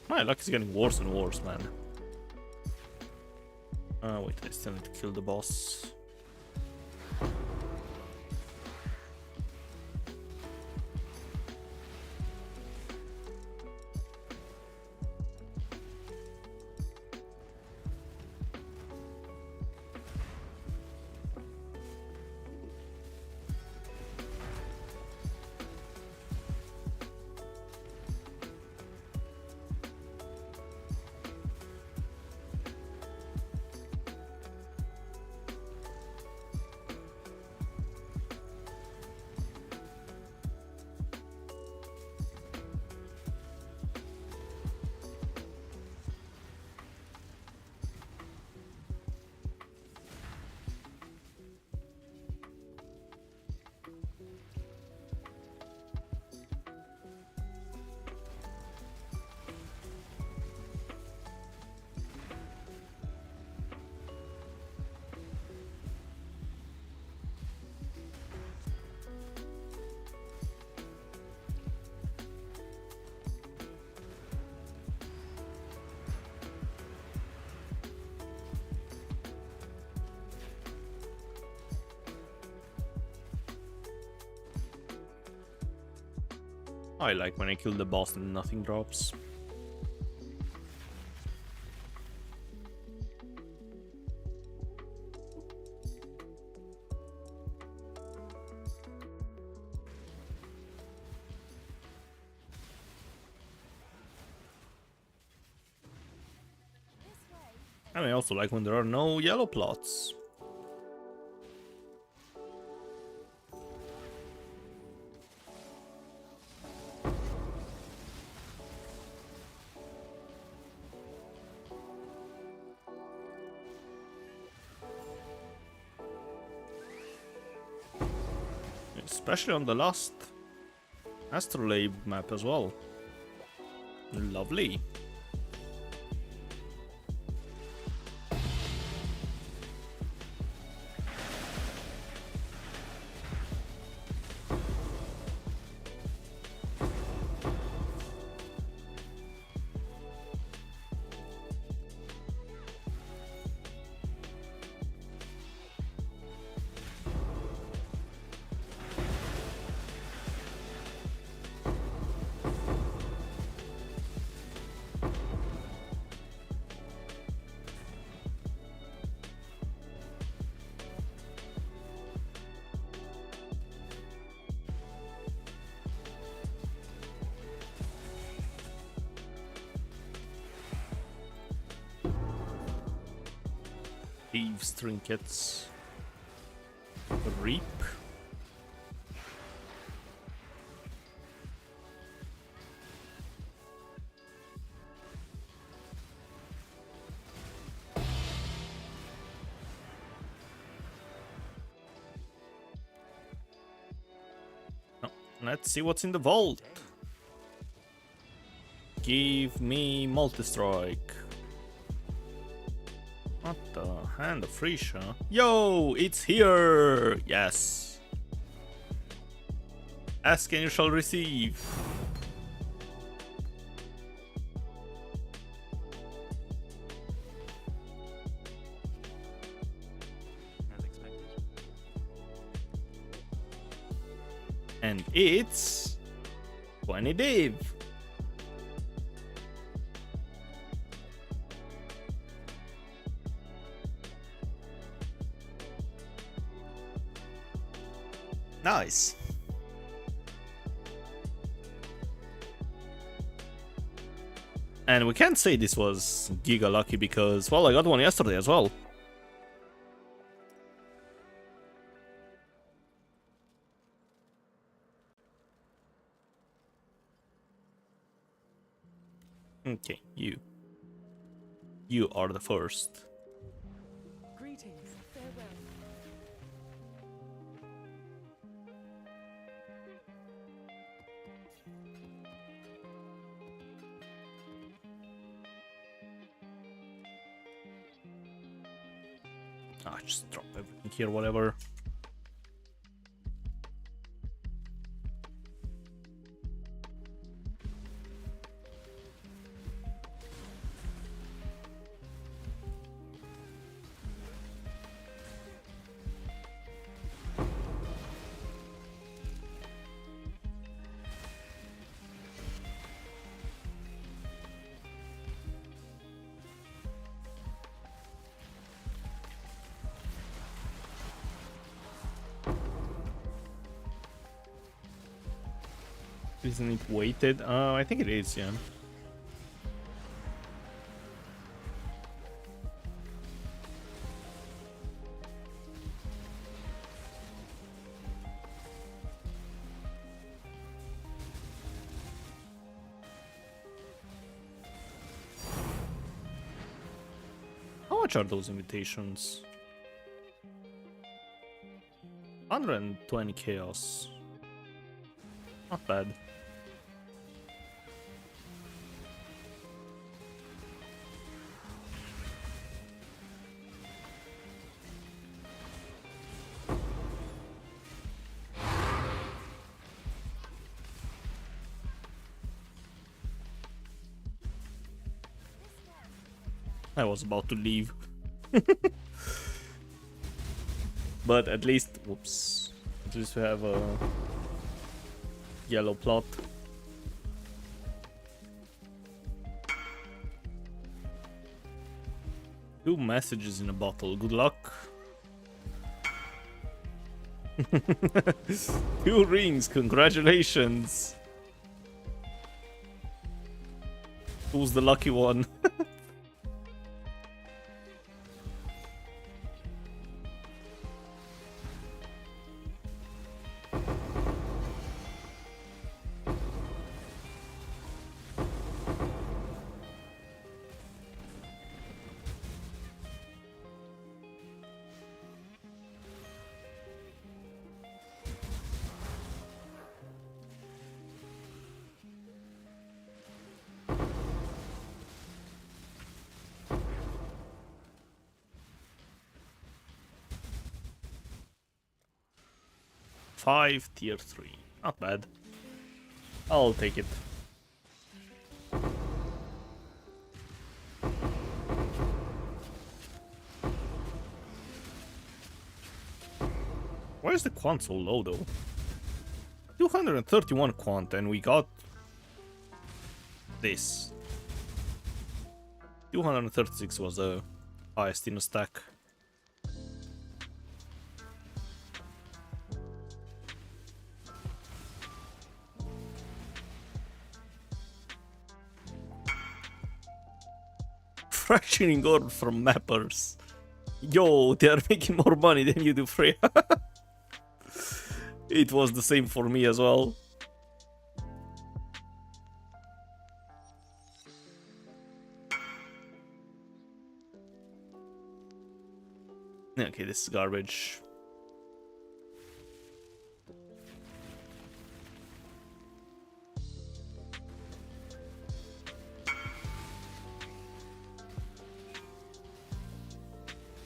My luck is getting worse and worse, man. Wait, I still need to kill the boss. I like when I kill the boss and nothing drops. And I also like when there are no yellow plots. Especially on the last astrolabe map as well. Lovely. Thieves trinkets. Reap. Oh, let's see what's in the vault. Give me multi-strike. What the? Hand of Frisha? Yo, it's here! Yes. Ask and you shall receive. As expected. And it's 20 div. Nice. And we can't say this was giga lucky because, well, I got one yesterday as well. Okay, you. You are the first. Greetings. Farewell. Ah, just drop everything here, whatever. Isn't it weighted? I think it is, yeah. How much are those invitations? 120 chaos. Not bad. I was about to leave. But at least, whoops. At least we have a yellow plot. 2 messages in a bottle. Good luck. 2 rings. Congratulations. Who's the lucky one? Five tier 3. Not bad. I'll take it. Why is the quant so low though? 231 quant and we got this. 236 was the highest in a stack. Fracturing orb from mappers. Yo, they are making more money than you do, Freya. It was the same for me as well. Okay, this is garbage.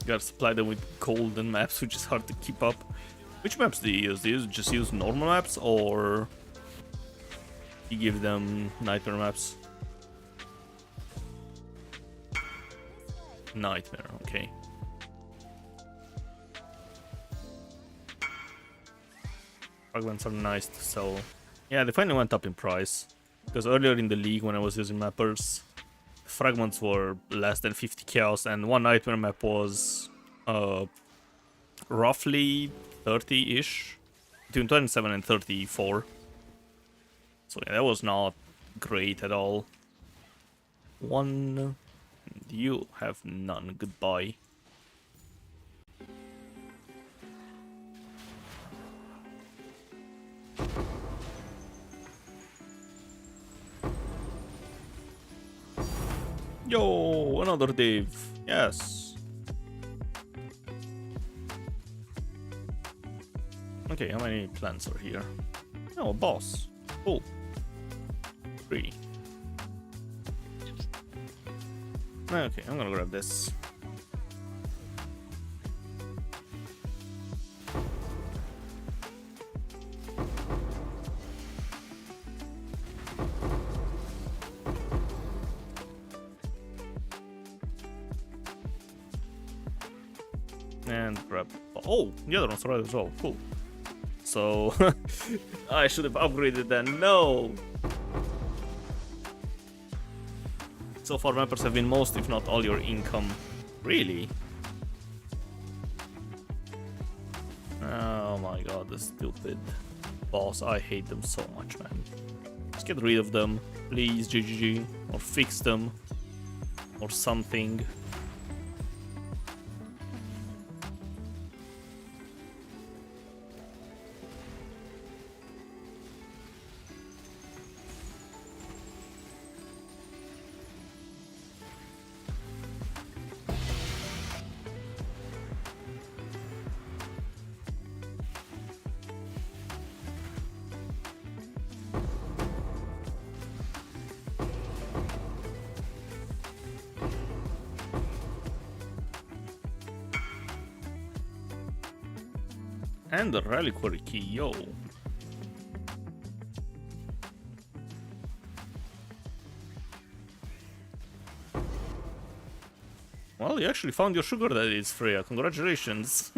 Gotta supply them with golden maps, which is hard to keep up. Which maps do you use? Do you just use normal maps, or you give them nightmare maps? Nightmare, okay. Fragments are nice to sell. Yeah, they finally went up in price. Because earlier in the league, when I was using mappers, fragments were less than 50 chaos, and one nightmare map was roughly 30-ish, between 27 and 34. So yeah, that was not great at all. One, you have none. Goodbye. Yo, another div. Yes. Okay, how many plants are here? Oh, a boss. Cool. 3. Okay, I'm gonna grab this. And grab... Oh, the other one's right as well. Cool. So, I should have upgraded then. No! So far, mappers have been most, if not all, your income. Really? Oh my god, the stupid boss. I hate them so much, man. Just get rid of them. Please, GGG. Or fix them. Or something. And the reliquary key, yo. Well, you actually found your sugar daddies, Freya. Congratulations.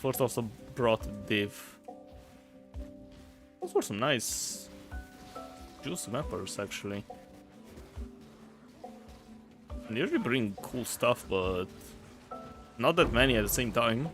first also brought div. Those were some nice juice mappers, actually. They usually bring cool stuff, but not that many at the same time.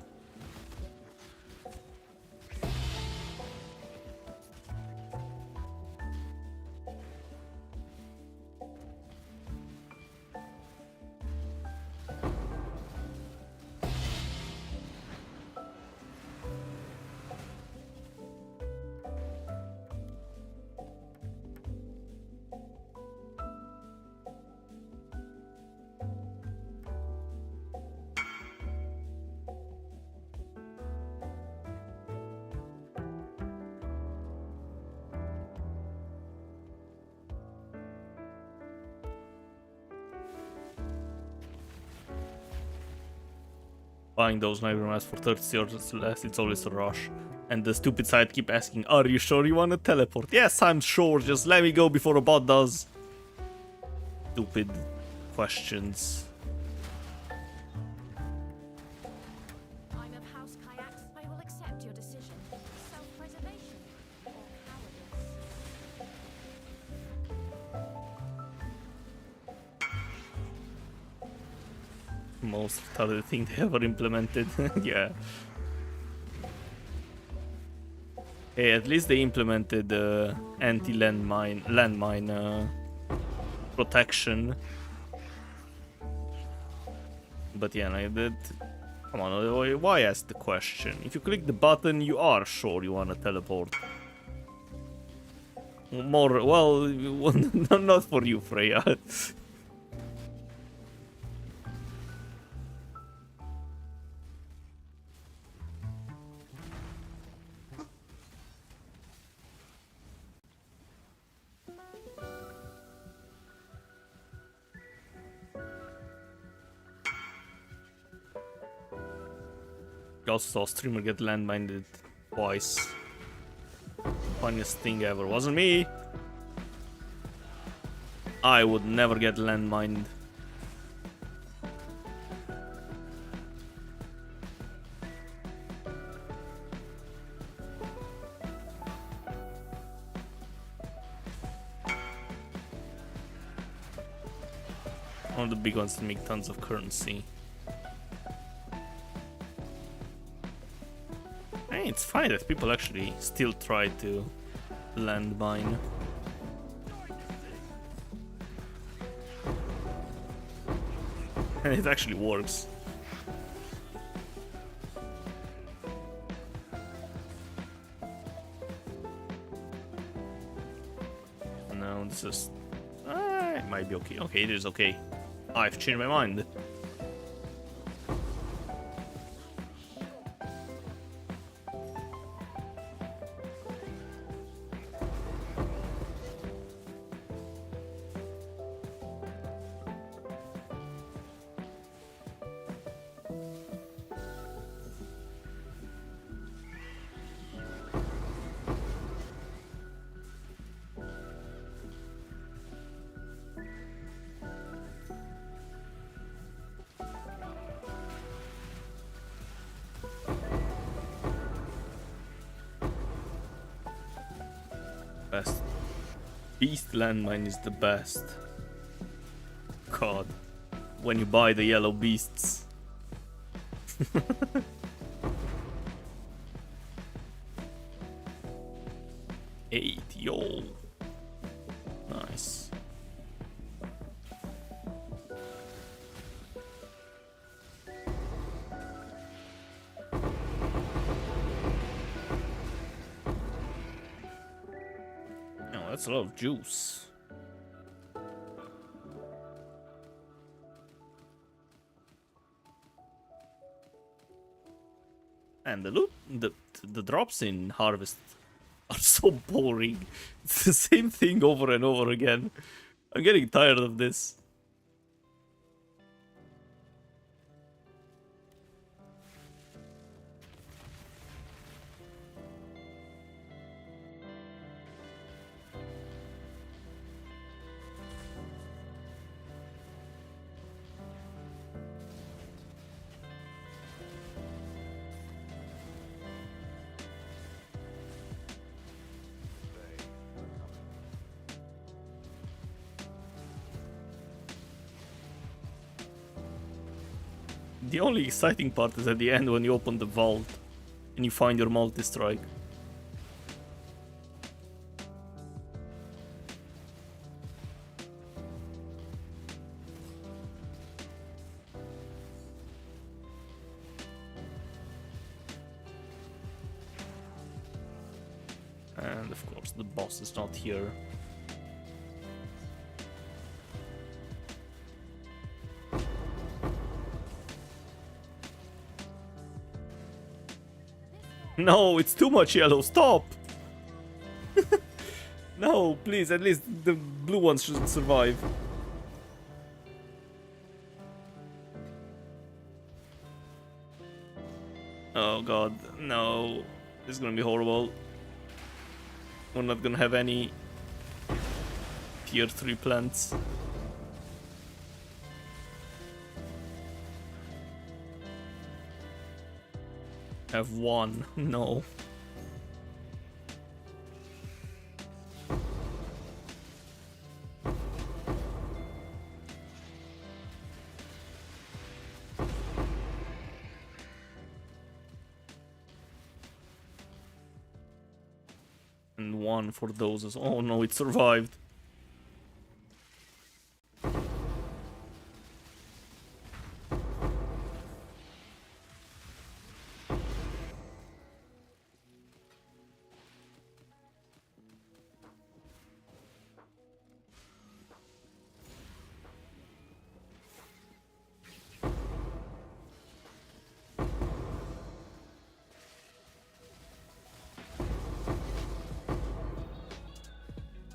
Buying those neighbor maps for 30 or less, it's always a rush. And the stupid side keep asking, are you sure you want to teleport? Yes, I'm sure, just let me go before a bot does. Stupid questions. I'm of House Kayaks. I will accept your decision. Self-preservation or cowardice? Most retarded thing they ever implemented. Yeah. Hey, at least they implemented anti-landmine protection. But yeah, I did. Come on, why ask the question? If you click the button, you are sure you want to teleport. More, well, not for you, Freya. I also saw a streamer get landmined twice. Funniest thing ever. Wasn't me. I would never get landmined. One of the big ones to make tons of currency. It's funny that people actually still try to landmine. And it actually works. No, this is... it might be okay. Okay, it is okay. I've changed my mind. Best. Beast landmine is the best. God. When you buy the yellow beasts. 8, yo. Nice. Oh, that's a lot of juice. And the loot, the drops in Harvest are so boring. It's the same thing over and over again. I'm getting tired of this. The only exciting part is at the end when you open the vault and you find your multi-strike. And of course the boss is not here. No, it's too much yellow, stop! No, please, at least the blue ones should survive. Oh god, no. This is gonna be horrible. We're not gonna have any tier 3 plants. Have one, no. And one for those as oh no, it survived.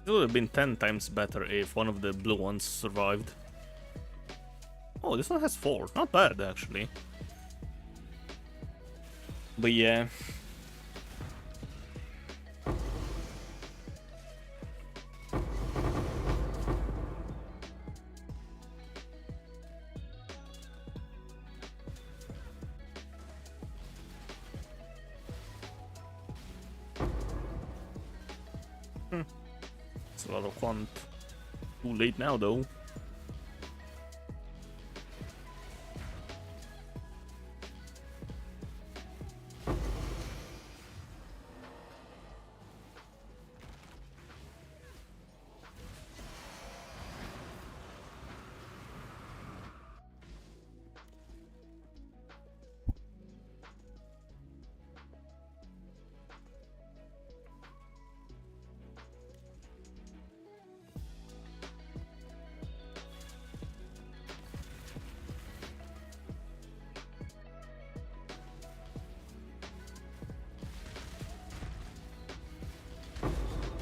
It would have been 10 times better if one of the blue ones survived. Oh, this one has 4. Not bad, actually. But yeah. It's a lot of quant. Too late now, though.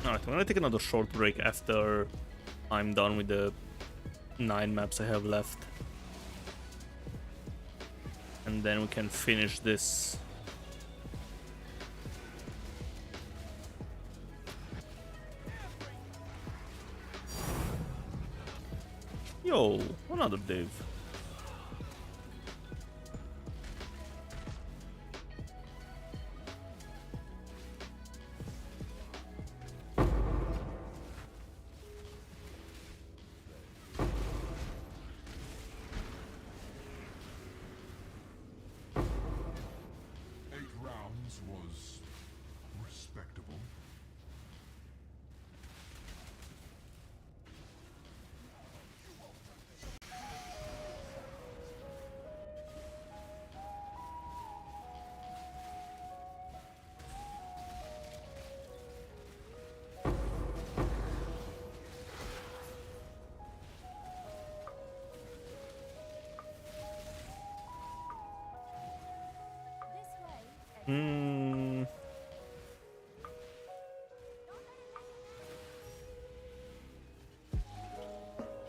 Alright, I'm gonna take another short break after I'm done with the 9 maps I have left. And then we can finish this. Yo, another div. Was respectable.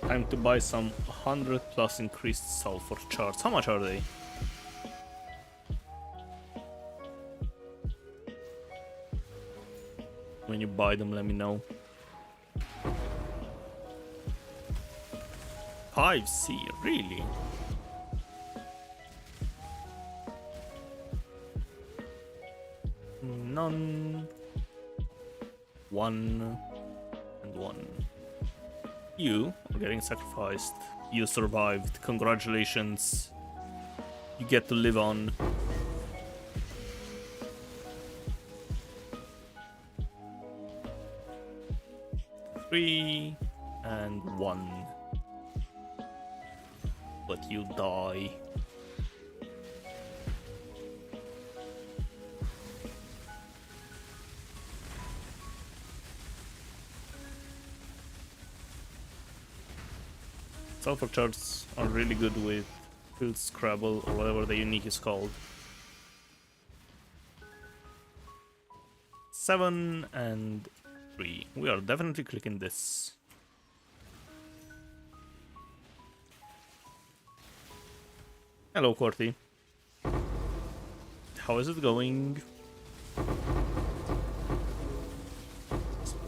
Time to buy some 100 plus increased sulfur charts. How much are they? When you buy them, let me know. 5C, really? None. 1 and 1. You are getting sacrificed. You survived. Congratulations. you get to live on. Three and one. But you die. Sulfur charts are really good with Field Scrabble or whatever the unique is called. 7 and 3. We are definitely clicking this. Hello, Corty. How is it going?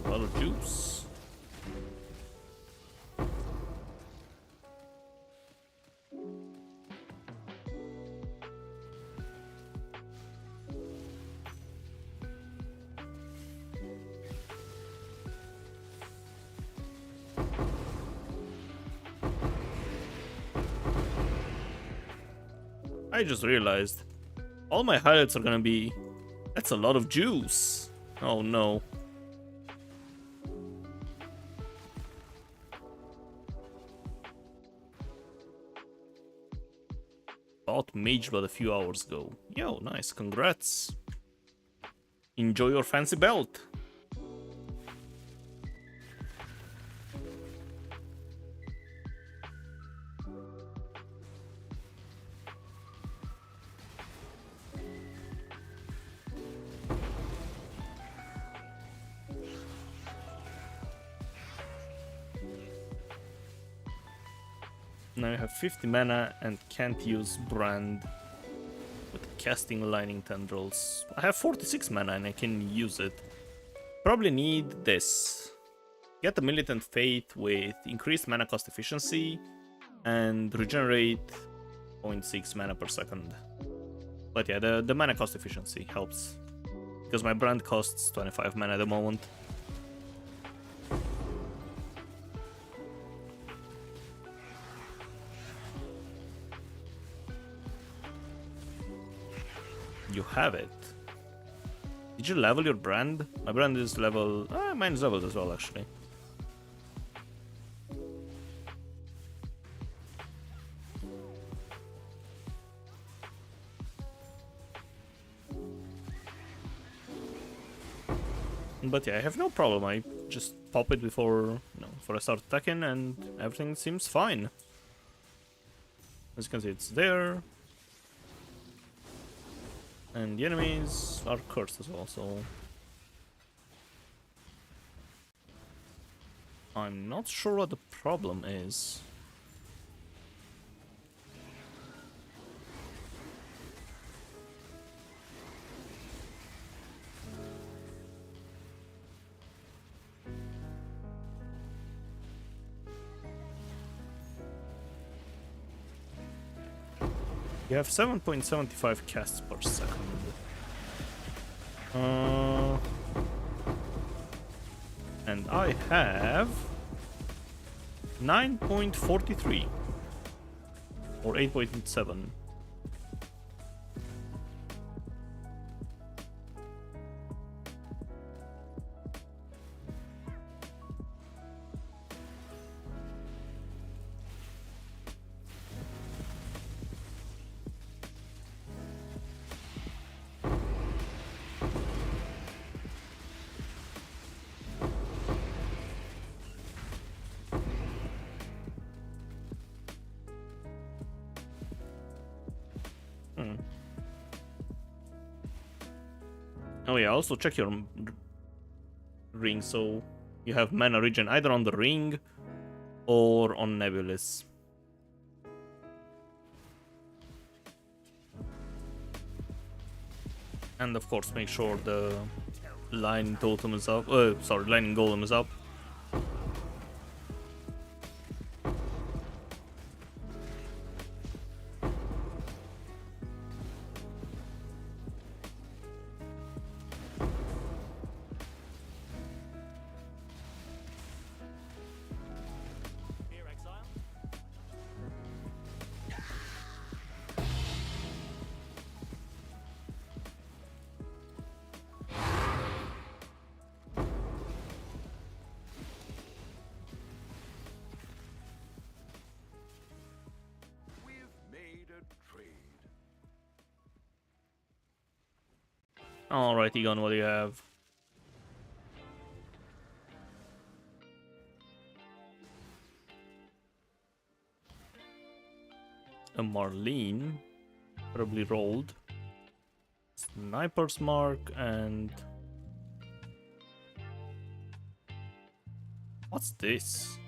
A lot of juice. I just realized all my highlights are gonna be. That's a lot of juice. Oh no. Bought Mage Blood a few hours ago. Yo, nice, congrats. Enjoy your fancy belt. Now you have 50 mana and can't use Brand with casting Lightning Tendrils. I have 46 mana and I can use it. Probably need this. Get the Militant Faith with increased mana cost efficiency and regenerate 0.6 mana per second. But yeah, the mana cost efficiency helps. Because my Brand costs 25 mana at the moment. You have it. Did you level your Brand? My Brand is level... mine is leveled as well, actually. But yeah, I have no problem. I just pop it before, before I start attacking, and everything seems fine. As you can see, it's there. And the enemies are cursed as well, so... I'm not sure what the problem is. You have 7.75 casts per second. And I have 9.43 or 8.7. Oh yeah, also check your ring, so you have mana regen either on the ring or on Nebulous. And of course make sure the lightning totem is up, lightning golem is up. Alright, Egon, what do you have? A Marlene, probably rolled. Sniper's Mark and... What's this?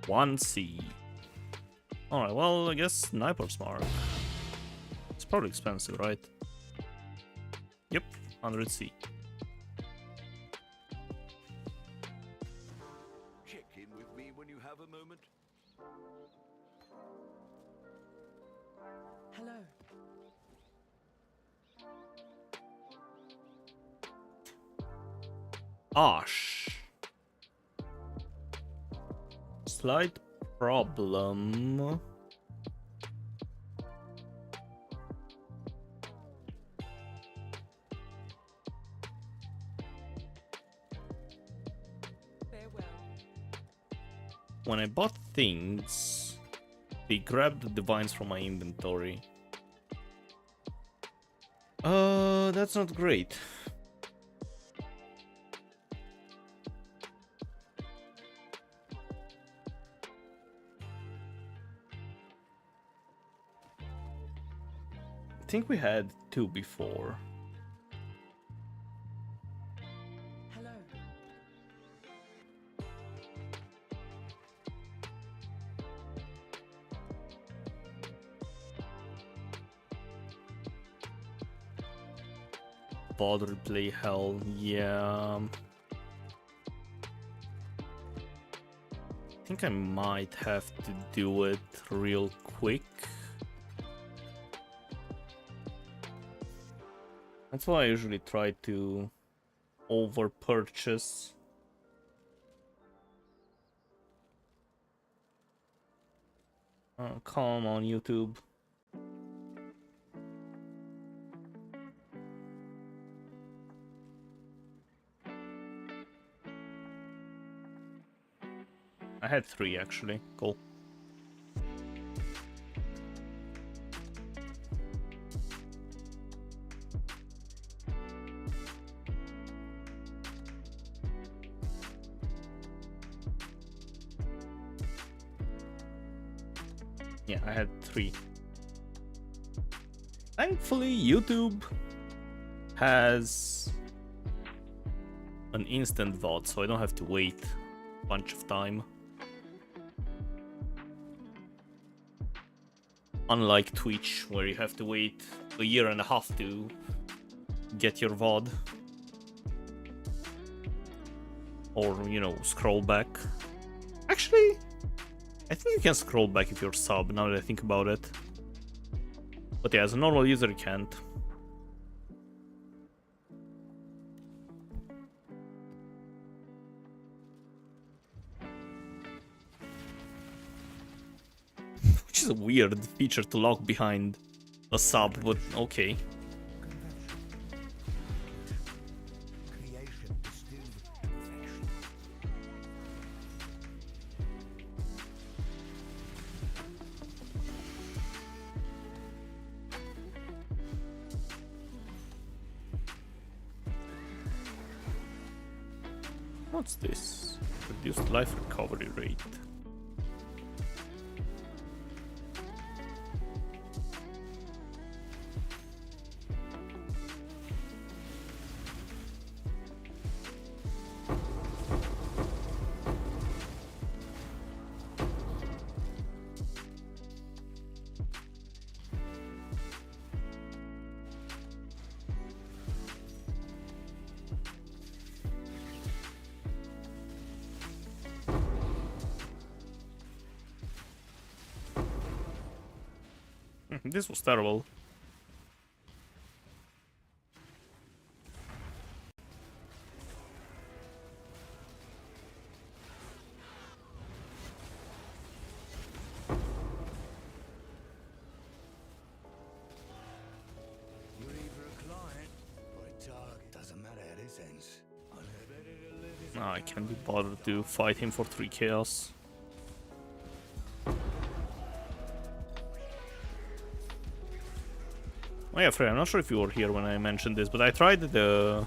One C. Alright, well, I guess Sniper's Mark. It's probably expensive, right? Yep, 100C. Check in with me when you have a moment. Hello. Osh. Slight problem. Farewell. When I bought things, they grabbed the divines from my inventory. That's not great. I think we had two before. Hello. VOD replay hell, yeah. I think I might have to do it real quick. That's why I usually try to over purchase. Come on, YouTube. I had 3 actually. Cool. Yeah, I had 3. Thankfully, YouTube has an instant VOD, so I don't have to wait a bunch of time. Unlike Twitch, where you have to wait a year and a half to get your VOD. Or, you know, scroll back. Actually, I think you can scroll back if you're sub, now that I think about it. But yeah, as a normal user, you can't. Which is a weird feature to lock behind a sub, but okay. Creation distilled to perfection. What's this? Reduced life recovery rate. This was terrible. You're either a client or a target. Doesn't matter how this ends. I can't be bothered to fight him for 3 chaos. Oh yeah, Frey, I'm not sure if you were here when I mentioned this, but I tried the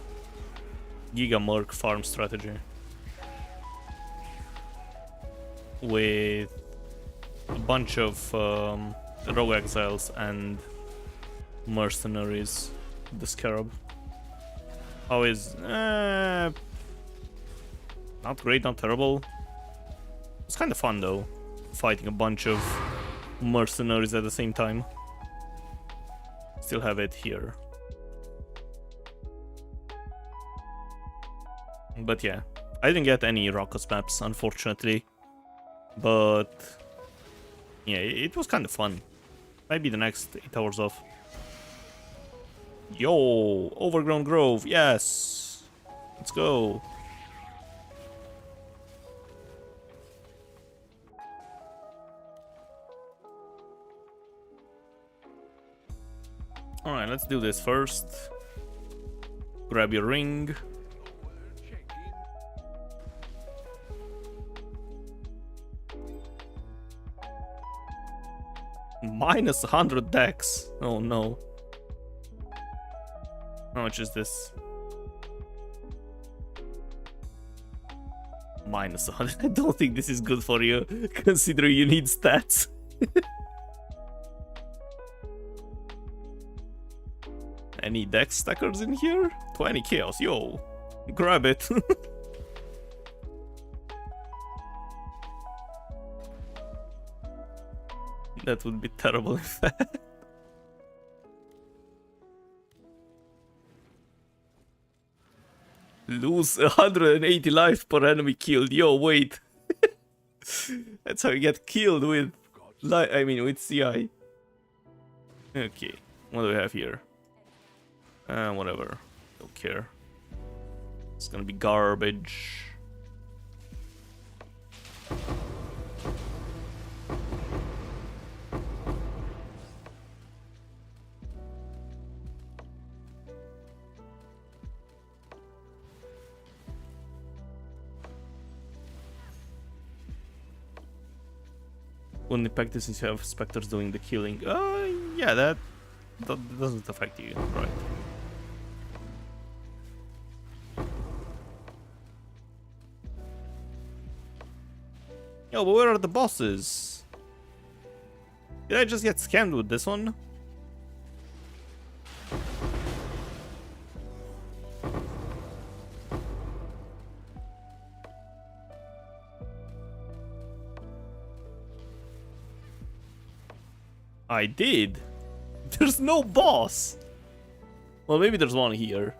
Giga Merc farm strategy with a bunch of rogue exiles and mercenaries. The Scarab. How is not great, not terrible. It's kind of fun though, fighting a bunch of mercenaries at the same time. Still have it here. But yeah, I didn't get any Raucous maps, unfortunately. But yeah, it was kind of fun. Maybe the next 8 hours off. Yo, Overgrown Grove, yes! Let's go. Alright, let's do this first. Grab your ring. Minus 100 dex. Oh no. How much is this? Minus 100. I don't think this is good for you, considering you need stats. Any dex stackers in here? 20 chaos, yo. Grab it. That would be terrible if that. Lose 180 life per enemy killed. Yo, wait. That's how you get killed with with CI. Okay, what do we have here? Whatever. Don't care. It's gonna be garbage. Wouldn't impact this since you have specters doing the killing. Yeah, that doesn't affect you, right? Yo, but where are the bosses? Did I just get scammed with this one? I did. There's no boss. Well, maybe there's one here.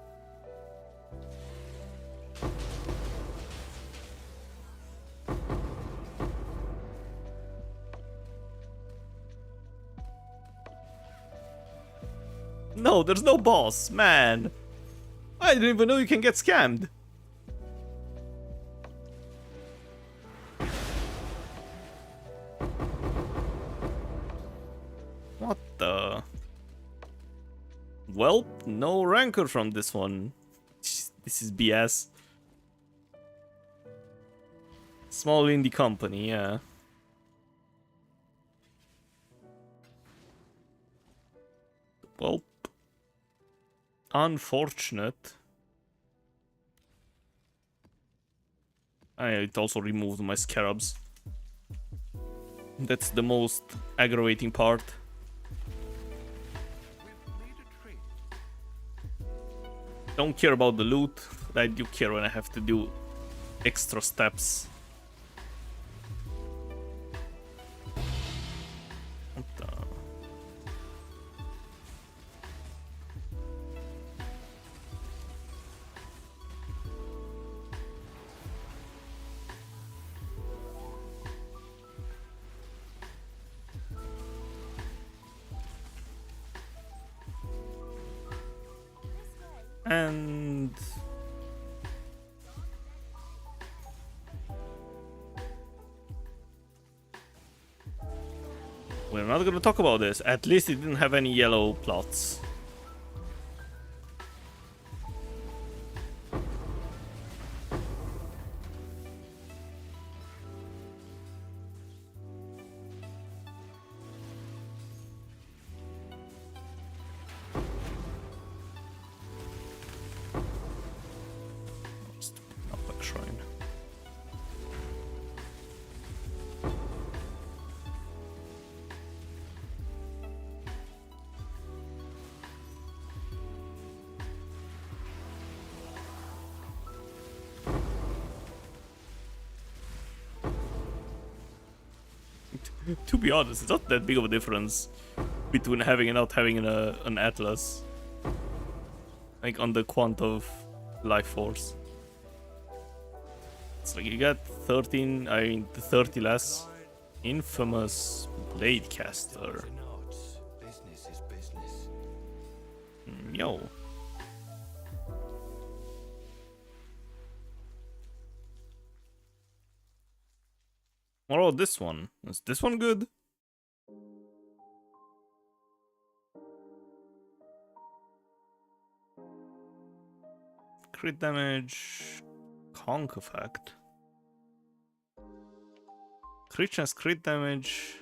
No, there's no boss, man. I didn't even know you can get scammed. What the? Well, no rancor from this one. This is BS. Small indie company, yeah. Well, unfortunate. It also removed my scarabs. That's the most aggravating part. Don't care about the loot, but I do care when I have to do extra steps. What the? And we're not gonna talk about this. At least it didn't have any yellow plots. To be honest, it's not that big of a difference between having and not having an Atlas. Like on the quant of life force. It's like you got 13, I mean 30 less. Infamous blade caster. Business is business. Yo. What about this one? Is this one good? Crit damage, conk effect. Crit chance, crit damage.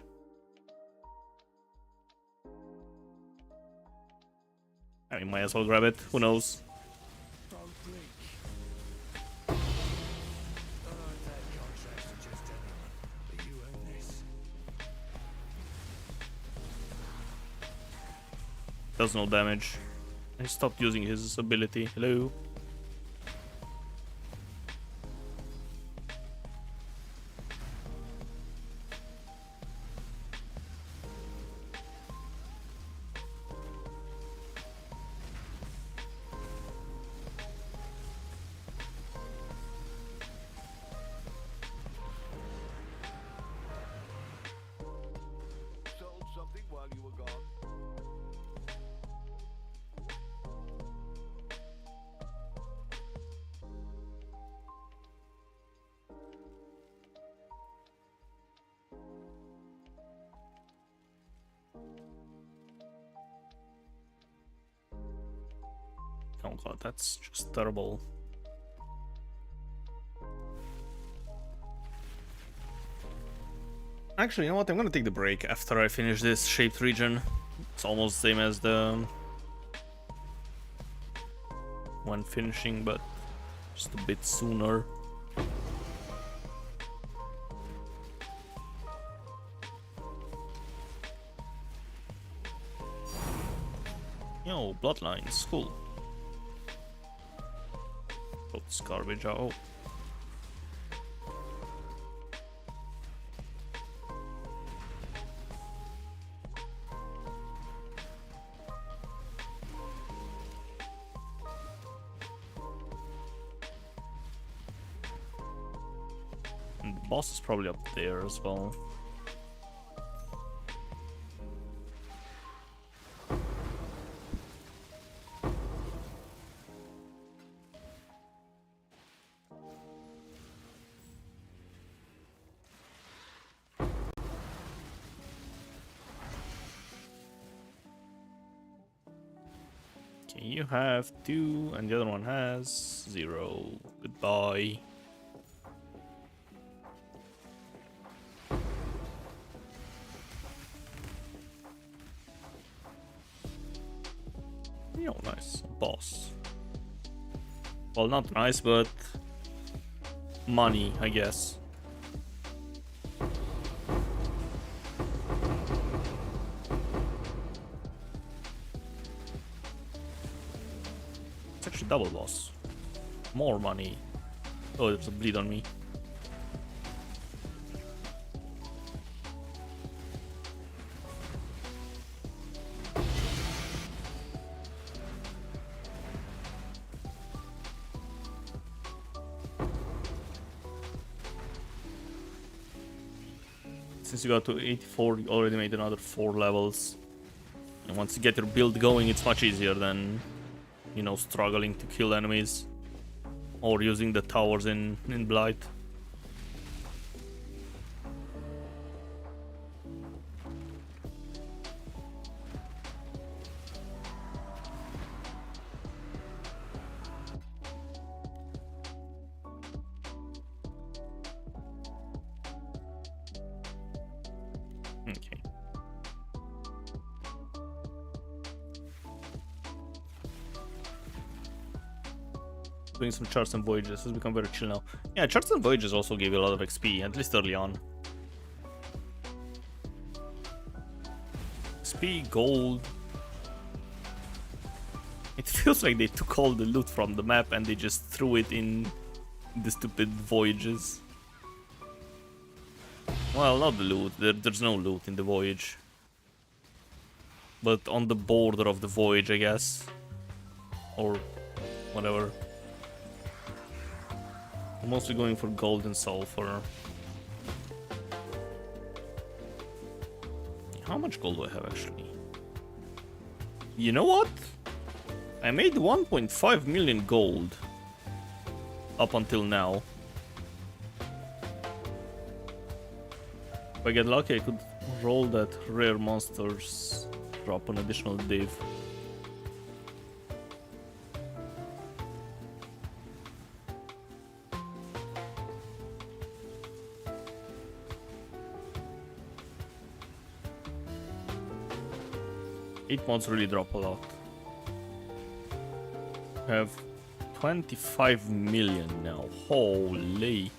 I mean, might as well grab it. Who knows? Don't blink. Oh, that contract's just anyone, but you own this. Does no damage. He stopped using his ability. Hello. Sold something while you were gone. Oh god, that's just terrible. Actually, you know what? I'm gonna take the break after I finish this shaped region. It's almost the same as the one finishing, but just a bit sooner. Yo, bloodlines, cool. Put this garbage out. And the boss is probably up there as well. Okay, you have 2 and the other one has 0. Goodbye. Yo, nice. Boss. Well, not nice, but money, I guess. It's actually double boss. More money. Oh, there's a bleed on me. Since you got to 84, you already made another 4 levels. And once you get your build going, it's much easier than, you know, struggling to kill enemies. Or using the towers in Blight. Okay. Doing some charts and voyages has become very chill now. Yeah, charts and voyages also give you a lot of XP, at least early on. XP, gold. It feels like they took all the loot from the map and they just threw it in the stupid voyages. Well, not the loot. There's no loot in the voyage. But on the border of the voyage, I guess. Or whatever. I'm mostly going for gold and sulfur. How much gold do I have actually? You know what? I made 1.5 million gold up until now. If I get lucky, I could roll that rare monsters, drop an additional div. Eight mods really drop a lot. Have 25 million now. Holy.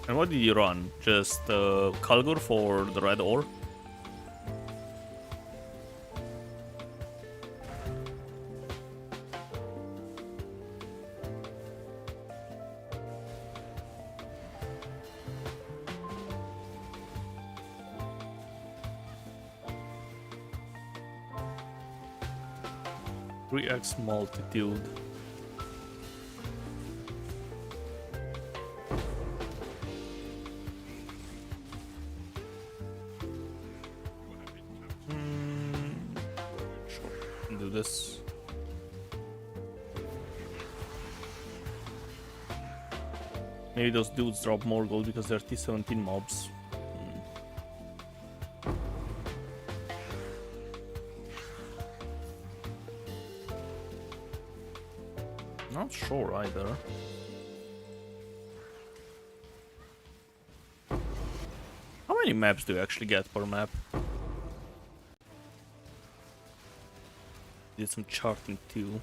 And what did you run? Just Kalgur for the red ore? X multitude. Sure, do this. Maybe those dudes drop more gold because they're T17 mobs. Not sure either. How many maps do you actually get per map? Did some charting too.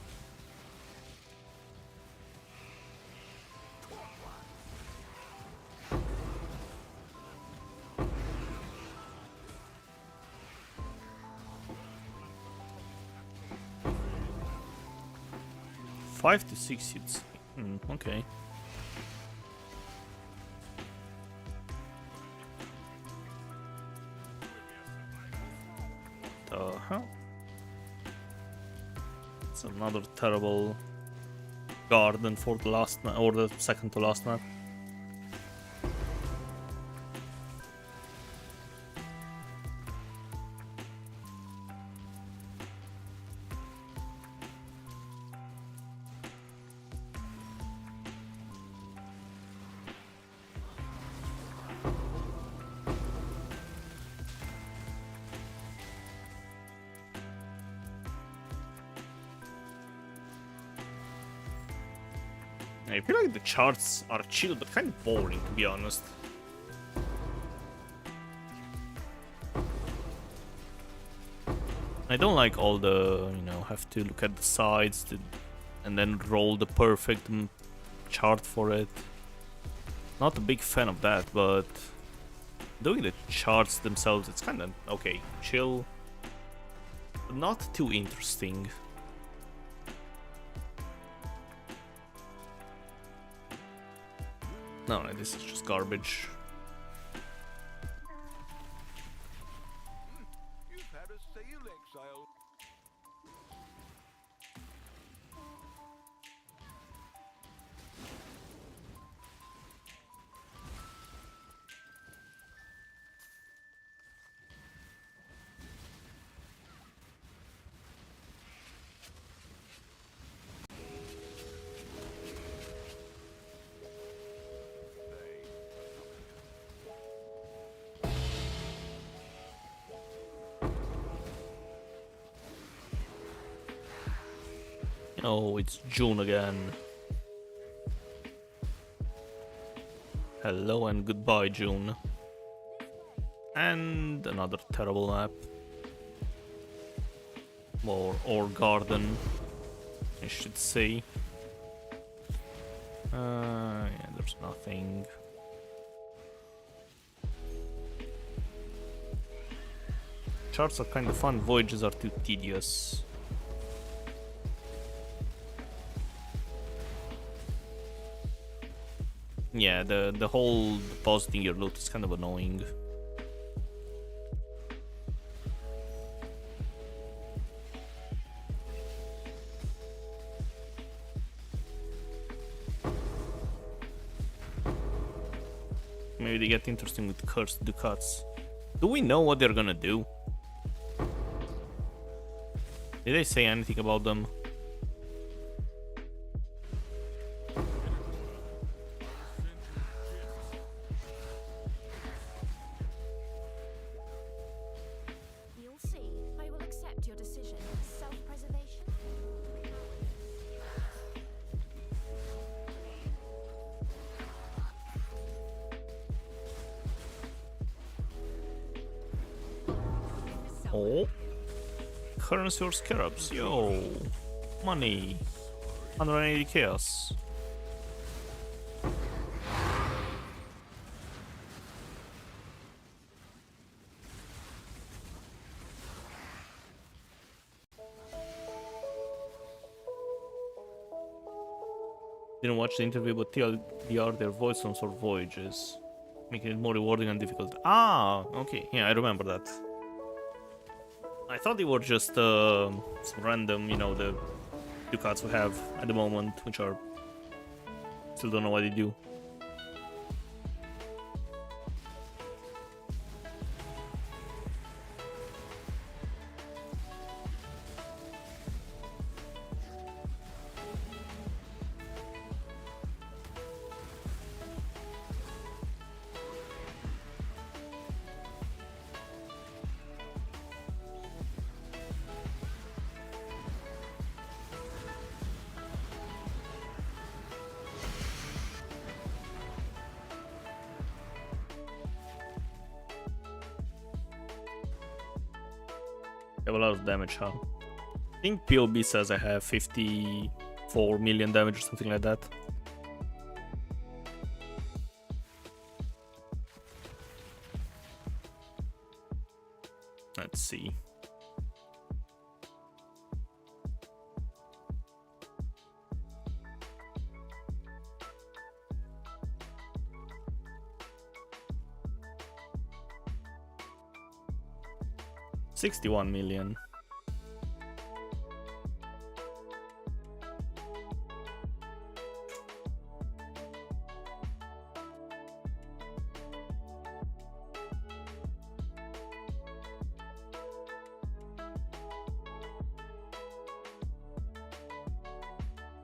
Five to 6 hits. Okay. The it's another terrible garden for the last map, or the second to last map. I feel like the charts are chill but kind of boring, to be honest. I don't like all the, have to look at the sides and then roll the perfect chart for it. Not a big fan of that, but doing the charts themselves, it's kind of okay, chill, but not too interesting. No, this is just garbage. You've had a sail exile. Oh, it's June again. Hello and goodbye, June. And another terrible map. More or garden, I should say. Yeah, there's nothing. Charts are kind of fun, voyages are too tedious. Yeah, the whole depositing your loot is kind of annoying. Maybe they get interesting with cursed ducats. Do we know what they're gonna do? Did they say anything about them? You'll see. I will accept your decision. Self-preservation? Oh. Currency or scarabs? Yo. Money. 180 chaos. Didn't watch the interview, but TLDR their voice on sort of voyages, making it more rewarding and difficult. Ah, okay, yeah, I remember that. I thought they were just some random, you know, the ducats we have at the moment, which are still don't know what they do. Have a lot of damage, huh? I think POB says I have 54 million damage or something like that. Let's see. $61 million.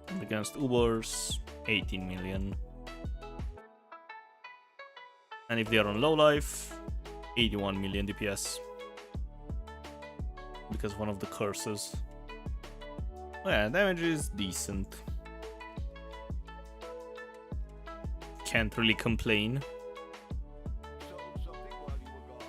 And against Ubers, 18 million. And if they are on low life, 81 million DPS. Because one of the curses. Yeah, damage is decent. Can't really complain. Sold something while you were gone.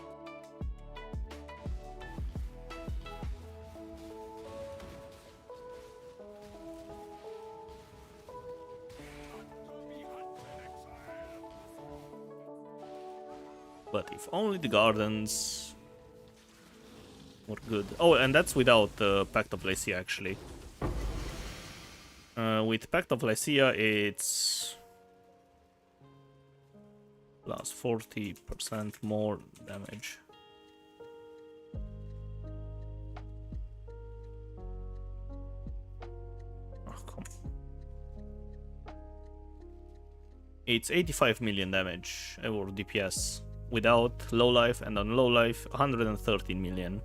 But if only the gardens were good. Oh, and that's without the Pact of Lycia, actually. With Pact of Lycia, it's plus 40% more damage. Oh, come on. It's 85 million damage, or DPS, without low life, and on low life, 113 million.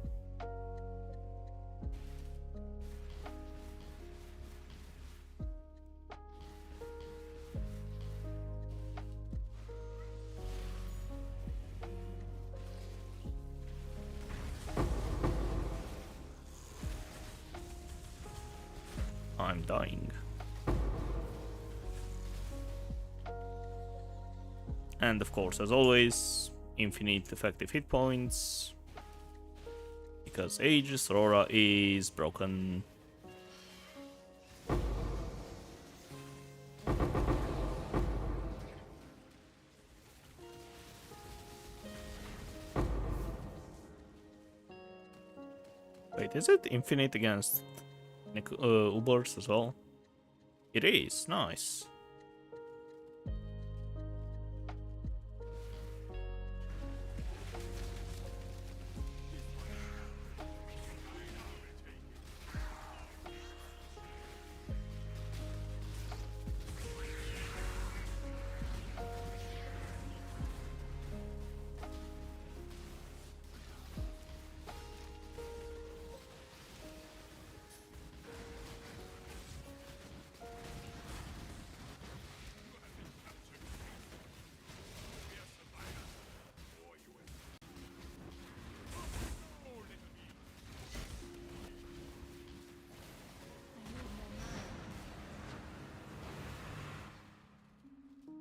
I'm dying. And of course, as always, infinite effective hit points. Because Aegis Aurora is broken. Wait, is it infinite against Ubers as well? It is, nice.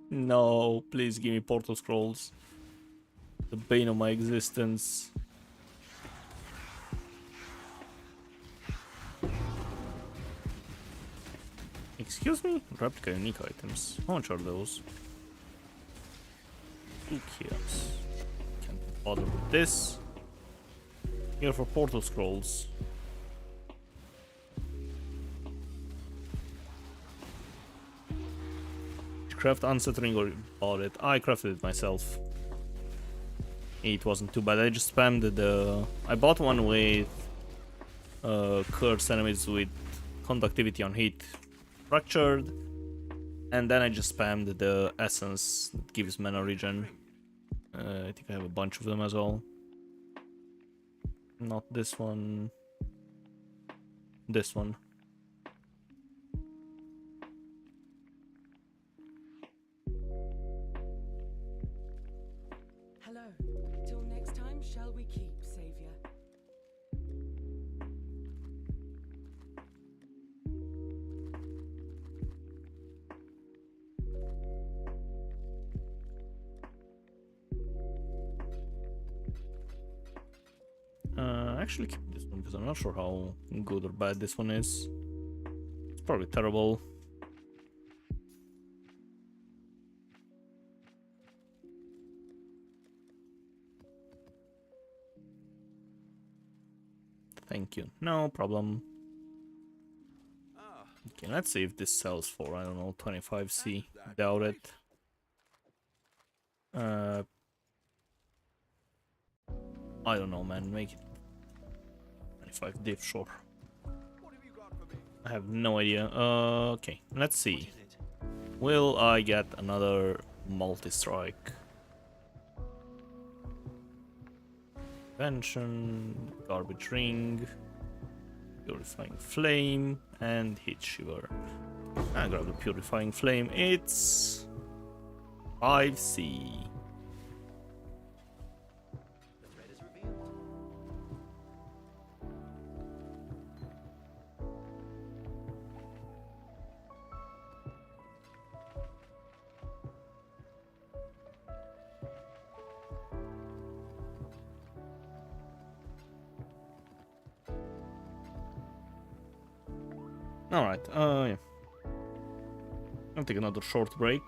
No, please give me portal scrolls. The bane of my existence. Excuse me? Replica unique items. How much are those? 2 kills. Can't bother with this. Here for portal scrolls. Craft unsettling or bought it. I crafted it myself. It wasn't too bad. I just spammed the. I bought one with curse enemies with conductivity on heat fractured, and then I just spammed the essence that gives mana regen. I think I have a bunch of them as well. Not this one. This one. Hello. Till next time, shall we keep, Savior? Actually keep this one because I'm not sure how good or bad this one is. It's probably terrible. Thank you. No problem. Okay, let's see if this sells for, I don't know, 25C. Doubt it. I don't know, man. Make it 25 div, sure. What have you got for me? I have no idea. Okay, let's What see. is it? Will I get another multi-strike? Invention, garbage ring, purifying flame, and heat shiver. I grab the purifying flame. It's 5C. The thread is revealed. Alright, yeah. I'll take another short break.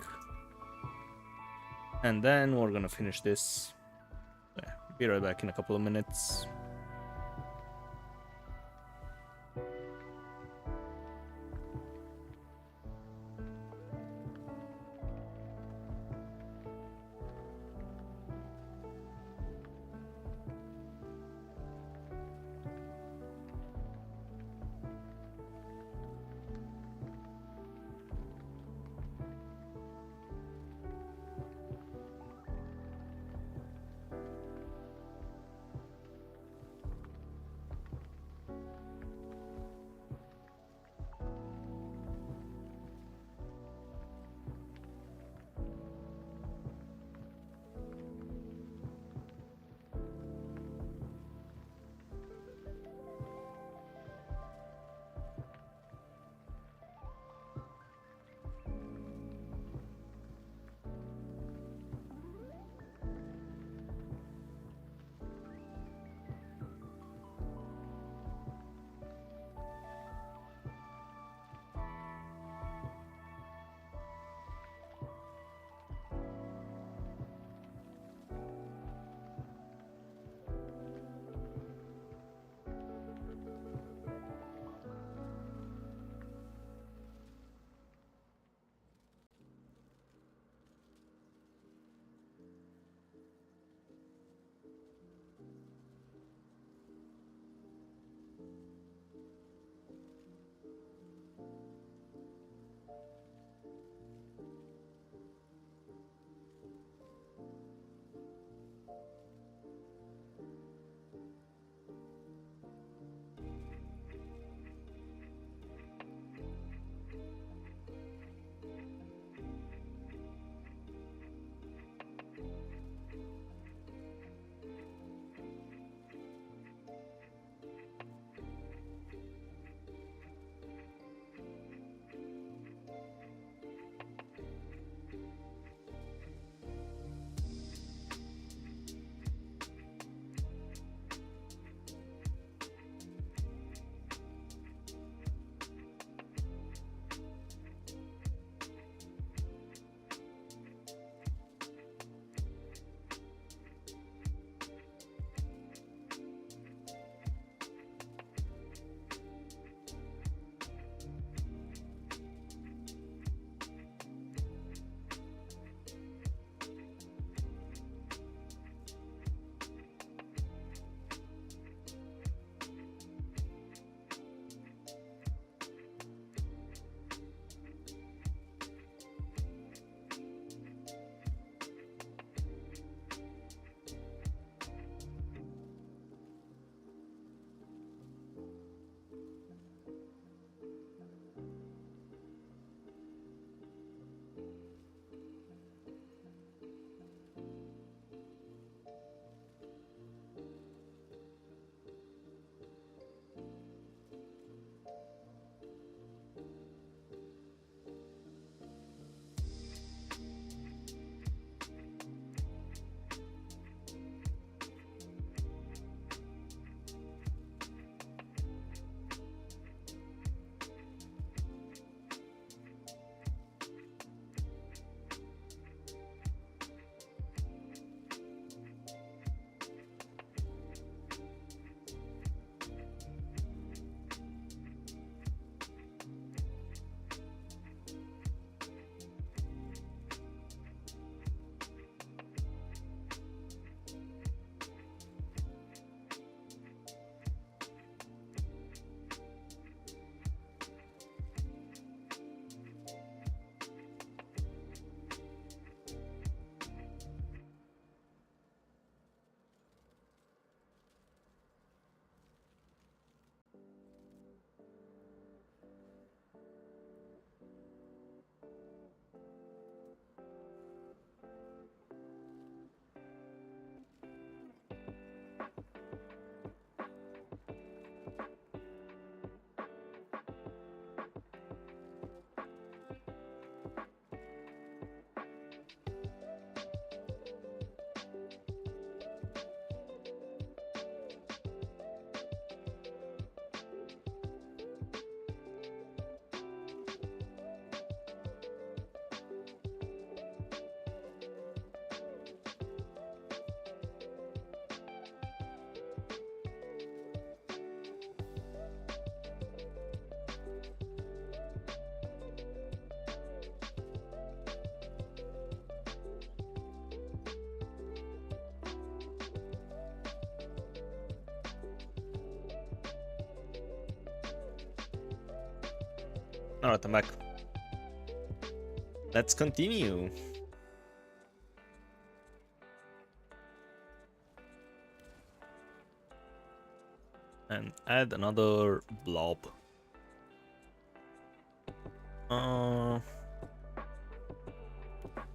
And then we're gonna finish this. Yeah, be right back in a couple of minutes. Alright, I'm back. Let's continue. And add another blob.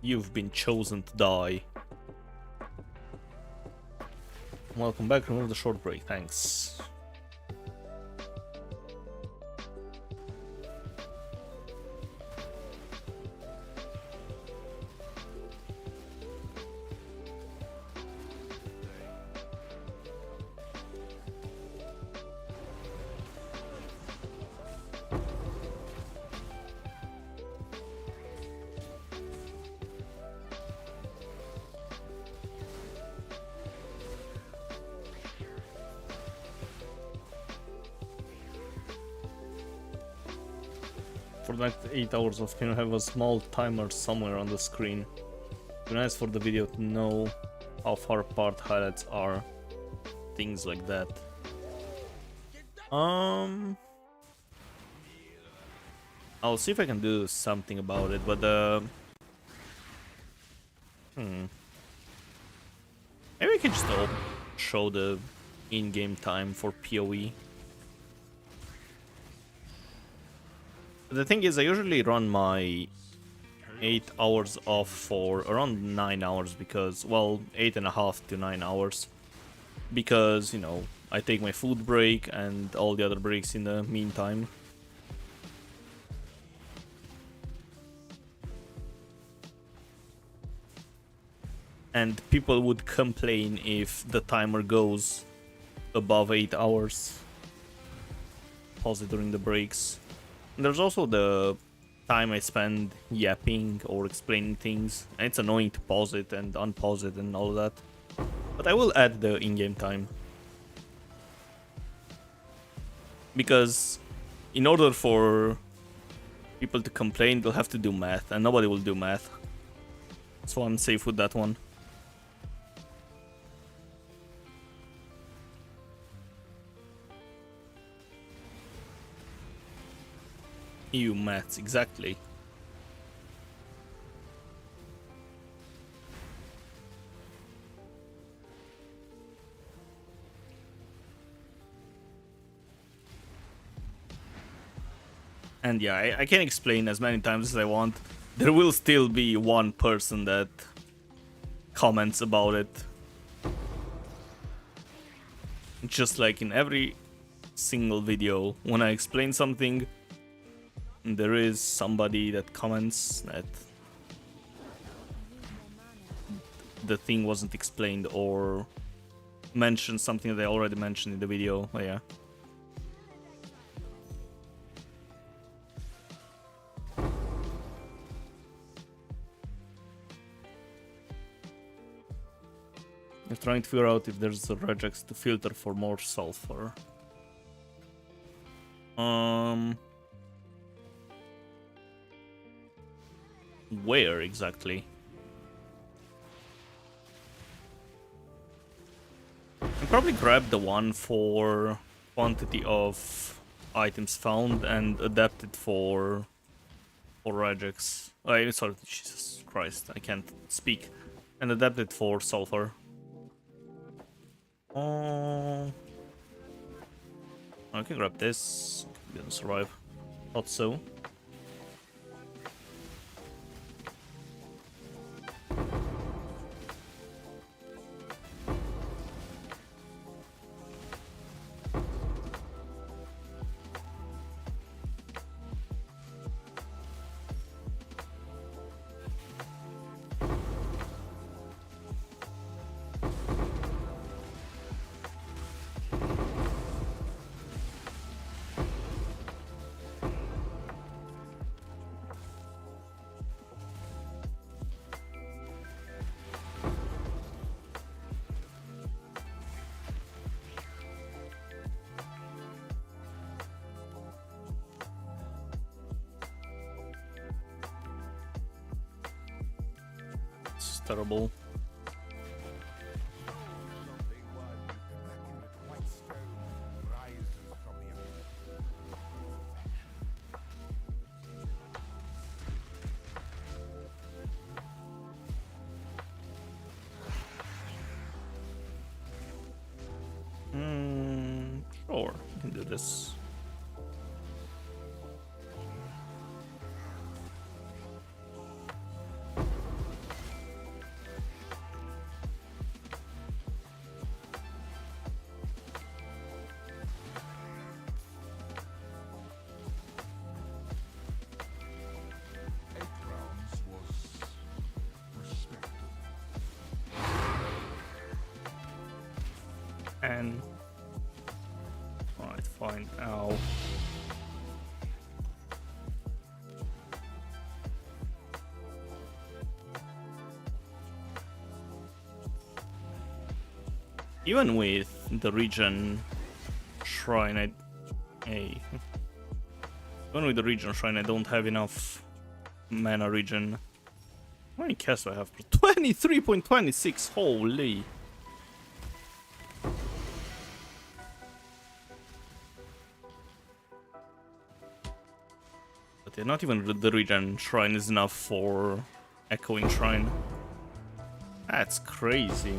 You've been chosen to die. Welcome back, remove the short break, thanks. For the next 8 hours of can have a small timer somewhere on the screen. It'd be nice for the video to know how far apart highlights are. Things like that. I'll see if I can do something about it, but maybe I can just show the in-game time for PoE. The thing is, I usually run my 8 hours off for around 9 hours because, well, 8.5 to 9 hours. Because, you know, I take my food break and all the other breaks in the meantime. And people would complain if the timer goes above 8 hours. Pause it during the breaks. There's also the time I spend yapping or explaining things, and it's annoying to pause it and unpause it and all that. But I will add the in-game time. Because in order for people to complain, they'll have to do math, and nobody will do math. So I'm safe with that one. EU maths, exactly. And yeah, I can explain as many times as I want. There will still be one person that comments about it. Just like in every single video, when I explain something, there is somebody that comments that the thing wasn't explained or mentioned something that I already mentioned in the video. Oh, yeah. I'm trying to figure out if there's a regex to filter for more sulfur. Where exactly? I'll probably grab the one for quantity of items found and adapt it for regex. Sorry, Jesus Christ, I can't speak. And adapt it for sulfur. I can grab this. Didn't survive. Thought so. Terrible. Immaculate white stone rises from the Sure, we can do this. And alright, fine. Ow. Even with the region shrine, even with the region shrine, I don't have enough mana regen. How many casts do I have? 23.26. Holy. But yeah, not even the regen shrine is enough for echoing shrine. That's crazy.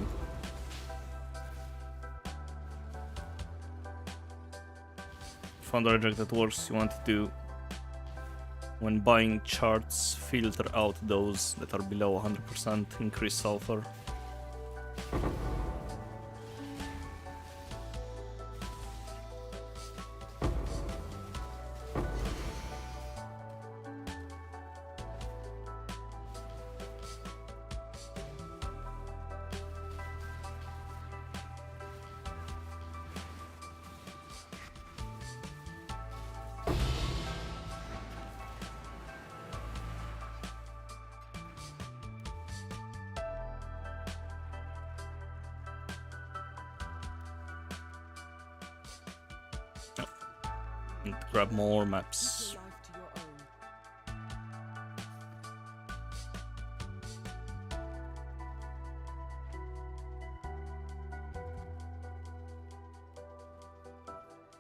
Found a reject that works. You want to do, when buying charts, filter out those that are below 100% increased sulfur. And grab more maps. Keep your life to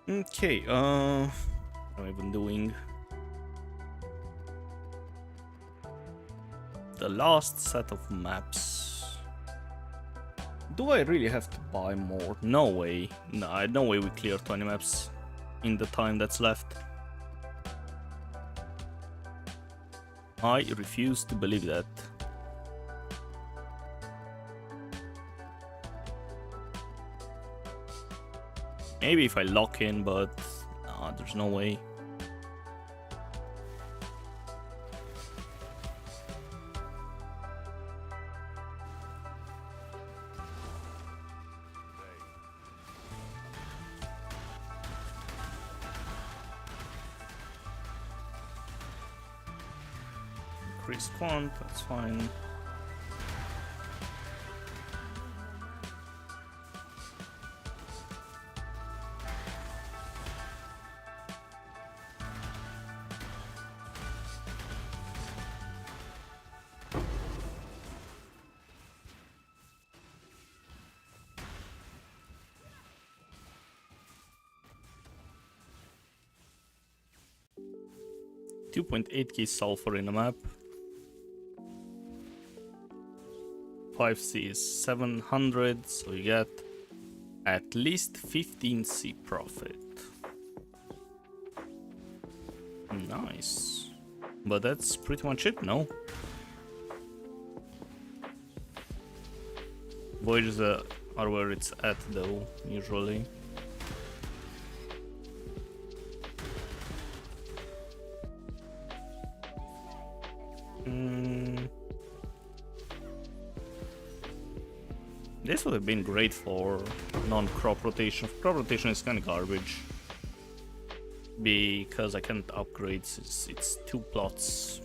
your own. Okay, what am I even doing? The last set of maps. Do I really have to buy more? No way. No way we clear 20 maps in the time that's left. I refuse to believe that. Maybe if I lock in, but nah, there's no way. Increased quant, that's fine. .8k sulfur in a map. 5c is 700, so you get at least 15c profit. Nice. But that's pretty much it, no? Voyages are where it's at though, usually. This would have been great for non-crop rotation. Crop rotation is kind of garbage because I can't upgrade. It's 2 plots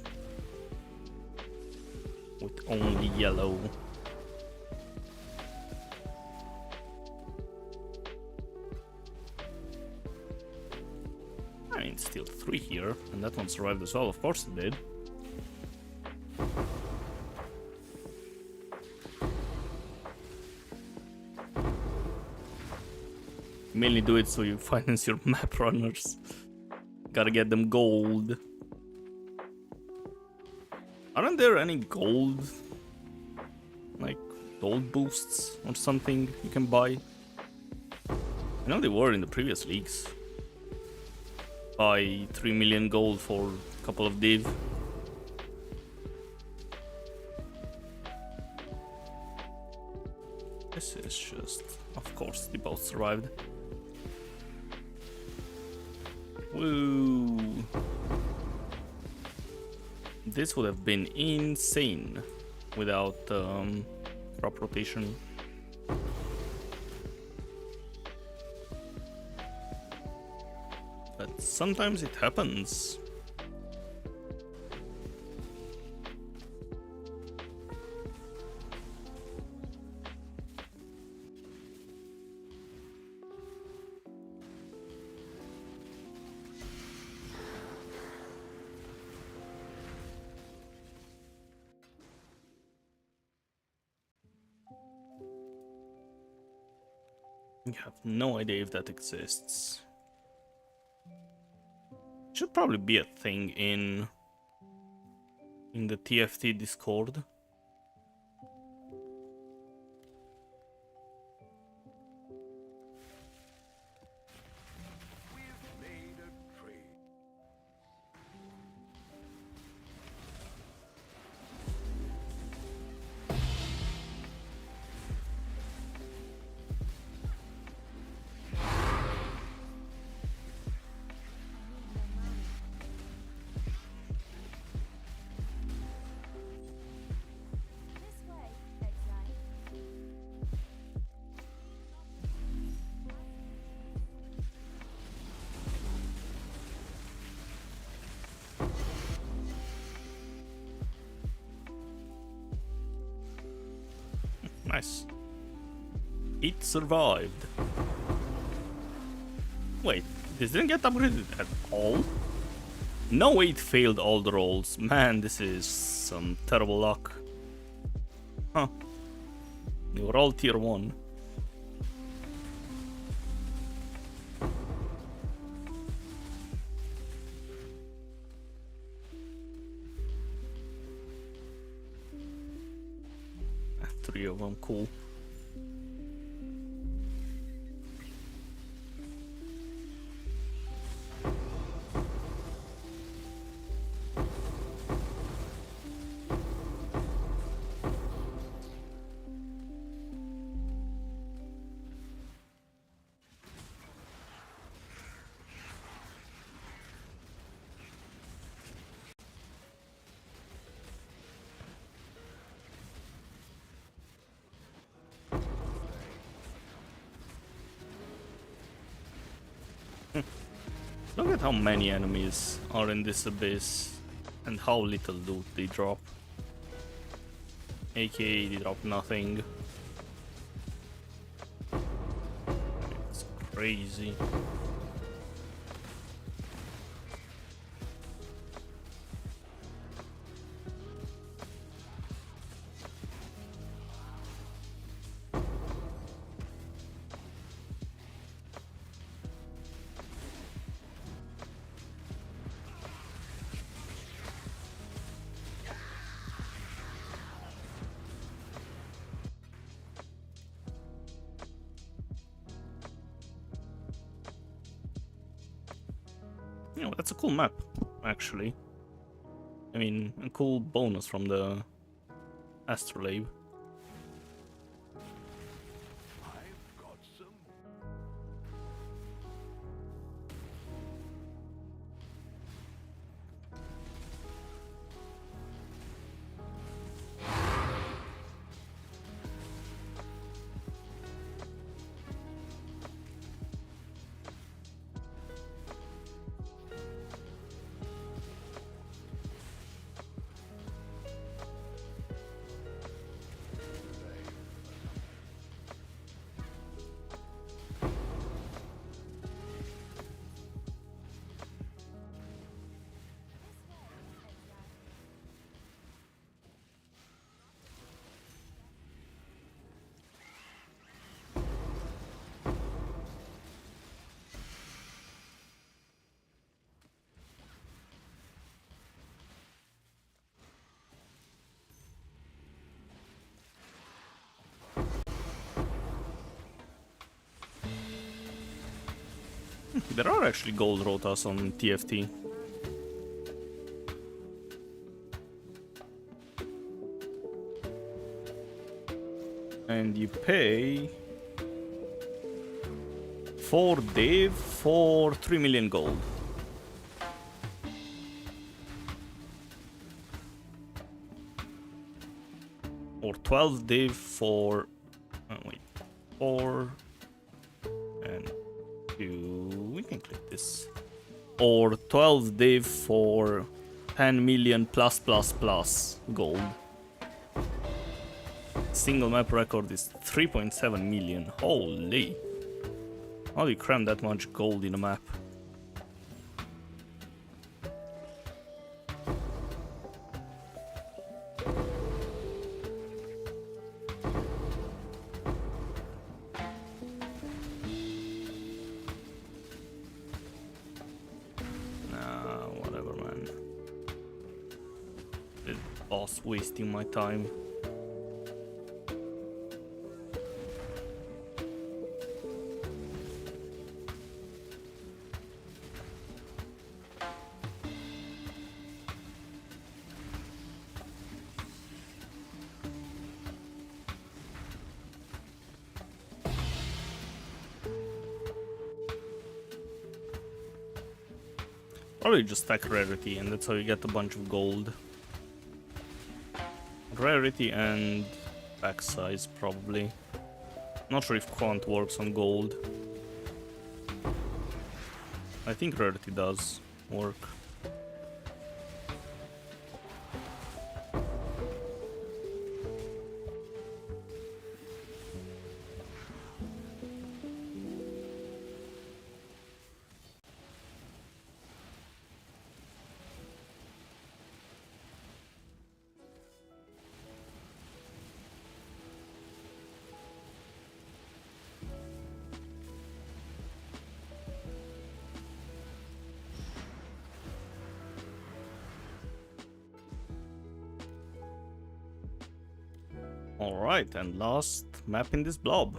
with only yellow. I mean, it's still 3 here, and that one survived as well. Of course it did. Mainly do it so you finance your map runners. Gotta get them gold. Aren't there any gold, like gold boosts or something you can buy? I You know, they were in the previous leagues. Buy 3 million gold for a couple of div. This is just, of course, they both survived. Woo! This would have been insane without crop rotation. But sometimes it happens. You have no idea if that exists. Should probably be a thing in the TFT Discord. We've made a trade. This way, exile. Nice. It survived. Wait, this didn't get upgraded at all? No way it failed all the rolls. Man, this is some terrible luck. Huh. They were all tier 1. Three of them, cool. Look at how many enemies are in this abyss and how little loot they drop. AKA they drop nothing. It's crazy. You know, that's a cool map, actually. I mean, a cool bonus from the Astrolabe. I've got some. There are actually gold rotas on TFT. And you pay 4 div for 3 million gold. Or 12 div for... wait. 4... and 2... we can click this. Or 12 div for 10 million plus gold. Single map record is 3.7 million. Holy. How do you cram that much gold in a map? Nah, whatever, man. The boss wasting my time. Probably just stack rarity, and that's how you get a bunch of gold. Rarity and pack size, probably. Not sure if quant works on gold. I think rarity does work. Alright, and last map in this blob.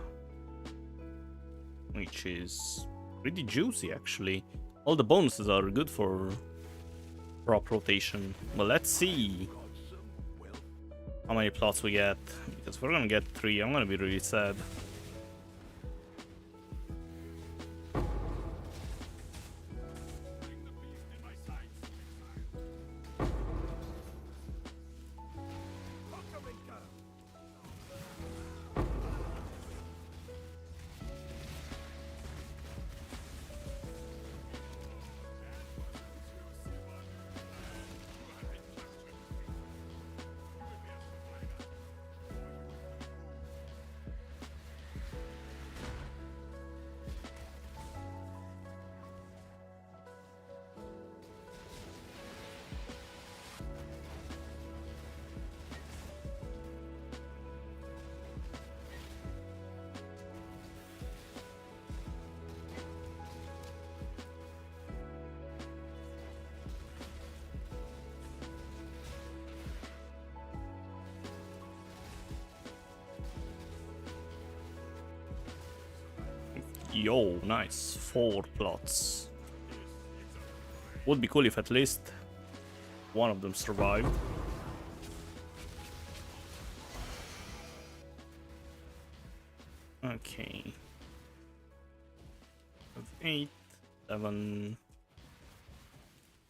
Which is pretty juicy, actually. All the bonuses are good for prop rotation. Well, let's see how many plots we get. Because if we're gonna get 3, I'm gonna be really sad. Yo, nice. 4 plots. Would be cool if at least one of them survived. Okay. 8, 7,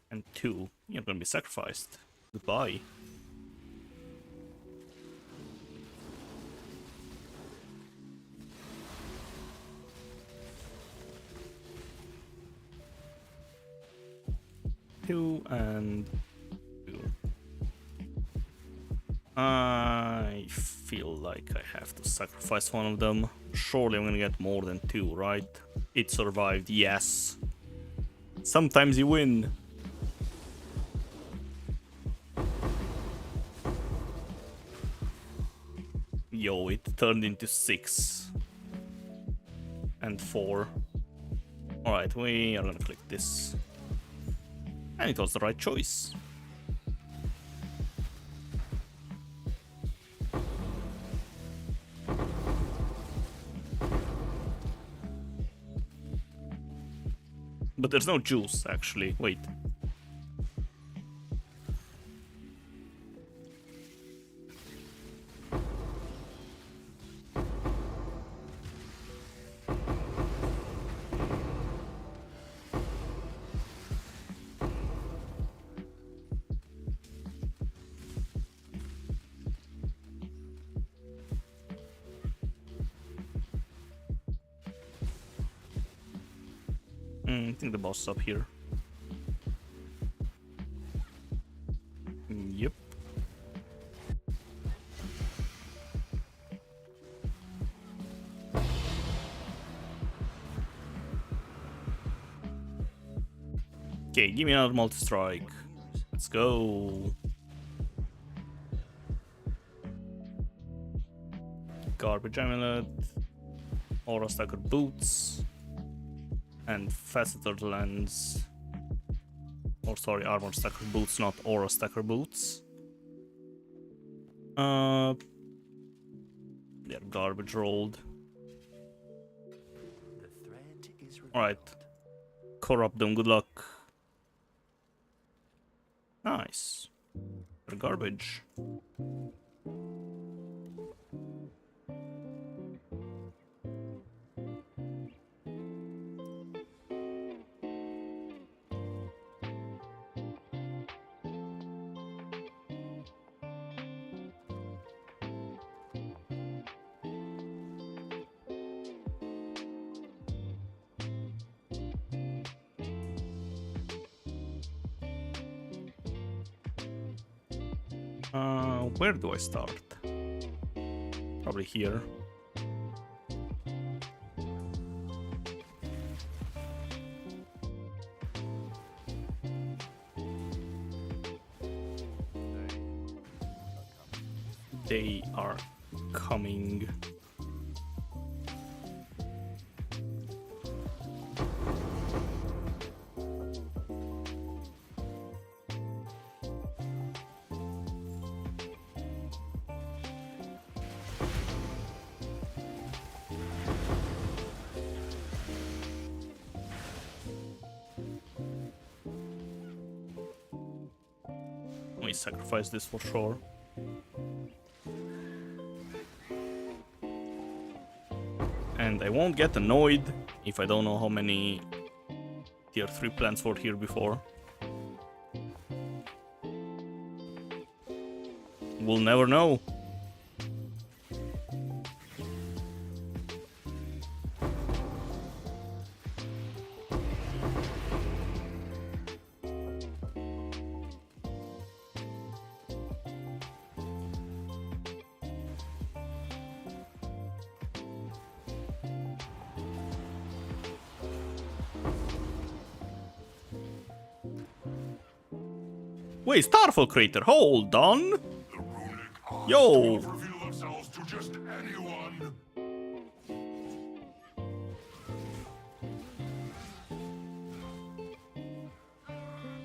and 2. You're gonna be sacrificed. Goodbye. And 2. I feel like I have to sacrifice one of them. Surely I'm gonna get more than 2, right? It survived, yes. Sometimes you win. Yo, it turned into 6. And 4. Alright, we are gonna click this. And it was the right choice. But there's no juice, actually. Wait. I think the boss is up here. Yep. Okay, give me another multi-strike. Let's go. Garbage amulet, aura stacker boots, and faceted lens. Or sorry, armor stacker boots, not aura stacker boots. They're garbage rolled. The thread is Alright. Corrupt them, good luck. Nice. They're garbage. Where do I start? Probably here. They are coming. We sacrifice this for sure. And I won't get annoyed if I don't know how many tier 3 plants were here before. We'll never know. Wait, Starfall Crater, hold on! Yo! Reveal themselves to just anyone.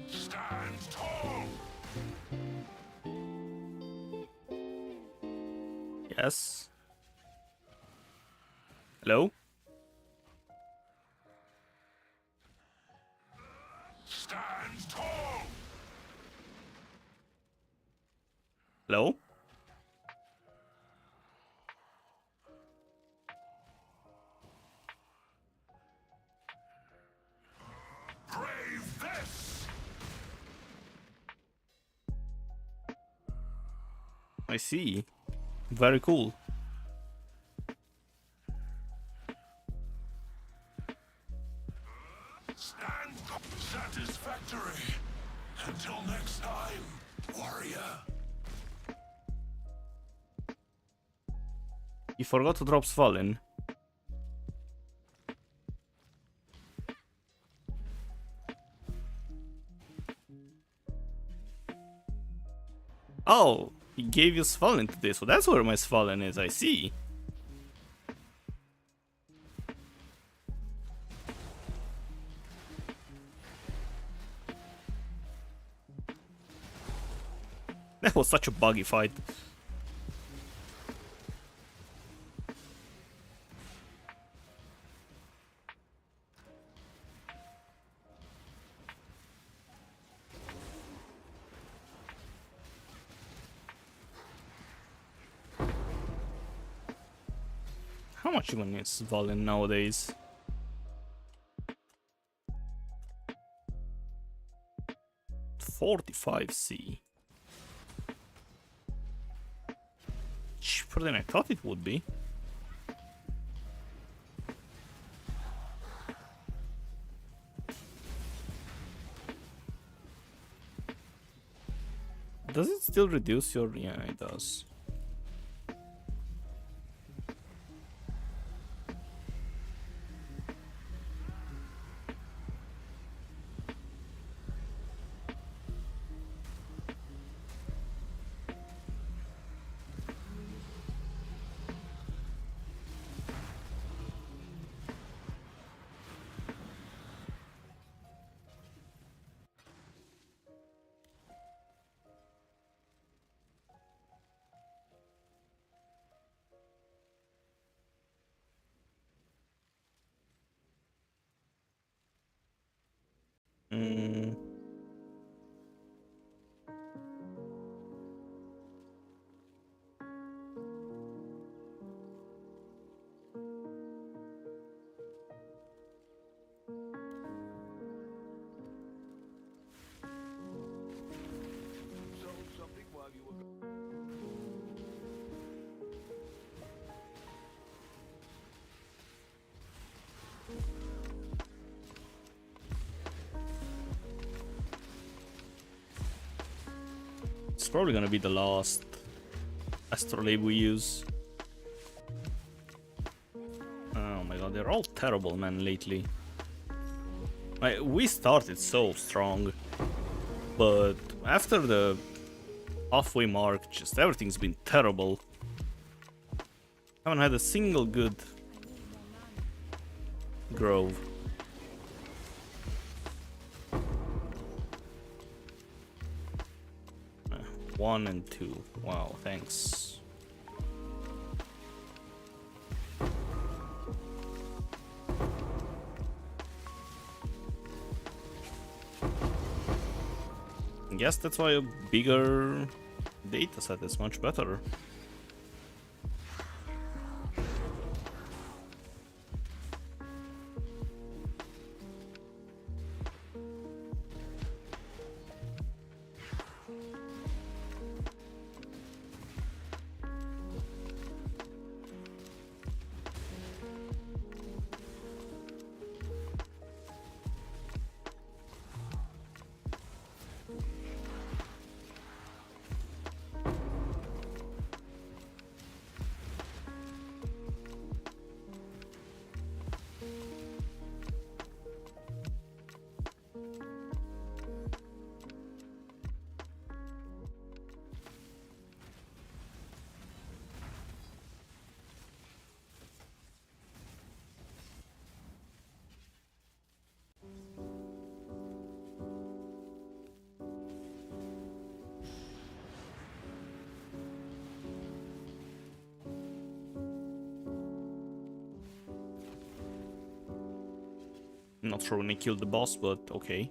Stand tall. Yes. Hello? Stand tall. Hello? Brave this. I see. Very cool. Stand satisfactory. Until next time, warrior. You forgot to drop Svalin. Oh, he gave you Svalin today, so that's where my Svalin is, I see. That was such a buggy fight. How much even is Valen nowadays? $45C. Cheaper than I thought it would be. Does it still reduce your... Yeah, it does. Mm. Sold something while you were gone. It's probably gonna be the last astrolabe we use. Oh my god, they're all terrible, man, lately. We started so strong, but after the halfway mark, just everything's been terrible. Haven't had a single good grove. One and two. Wow, thanks. I guess that's why a bigger data set is much better. I'm not sure when they killed the boss, but okay.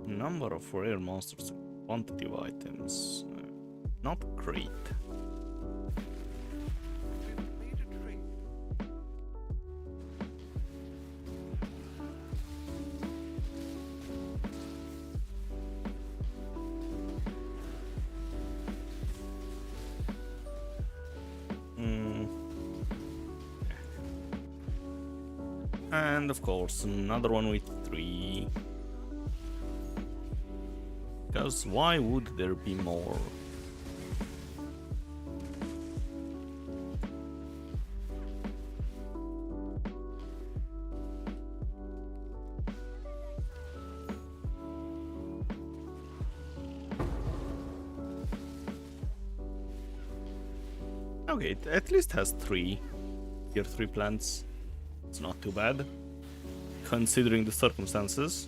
Number of rare monsters, quantity of items. Not great. Didn't need a tree. And of course, another one with 3. Because why would there be more? Okay, it at least has 3 tier 3 plants. It's not too bad, considering the circumstances.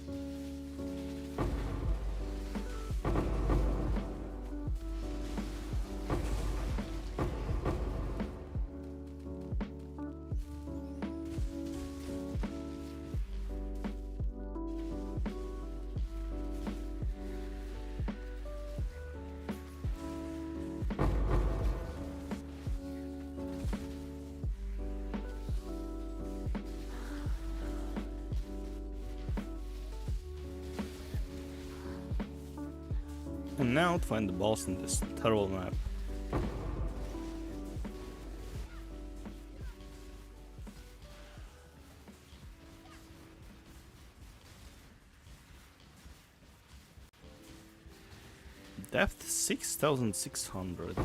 And now to find the boss in this terrible map. Depth 6,600.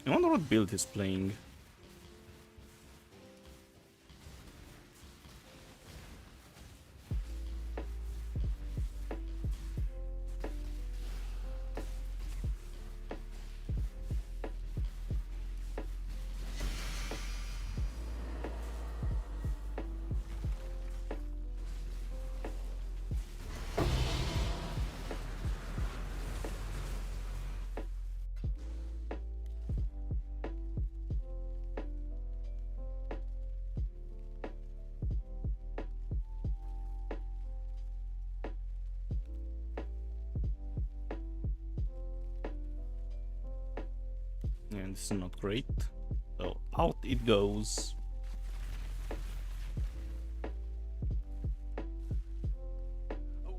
I wonder what build he's playing. And this is not great. So out it goes. Oh,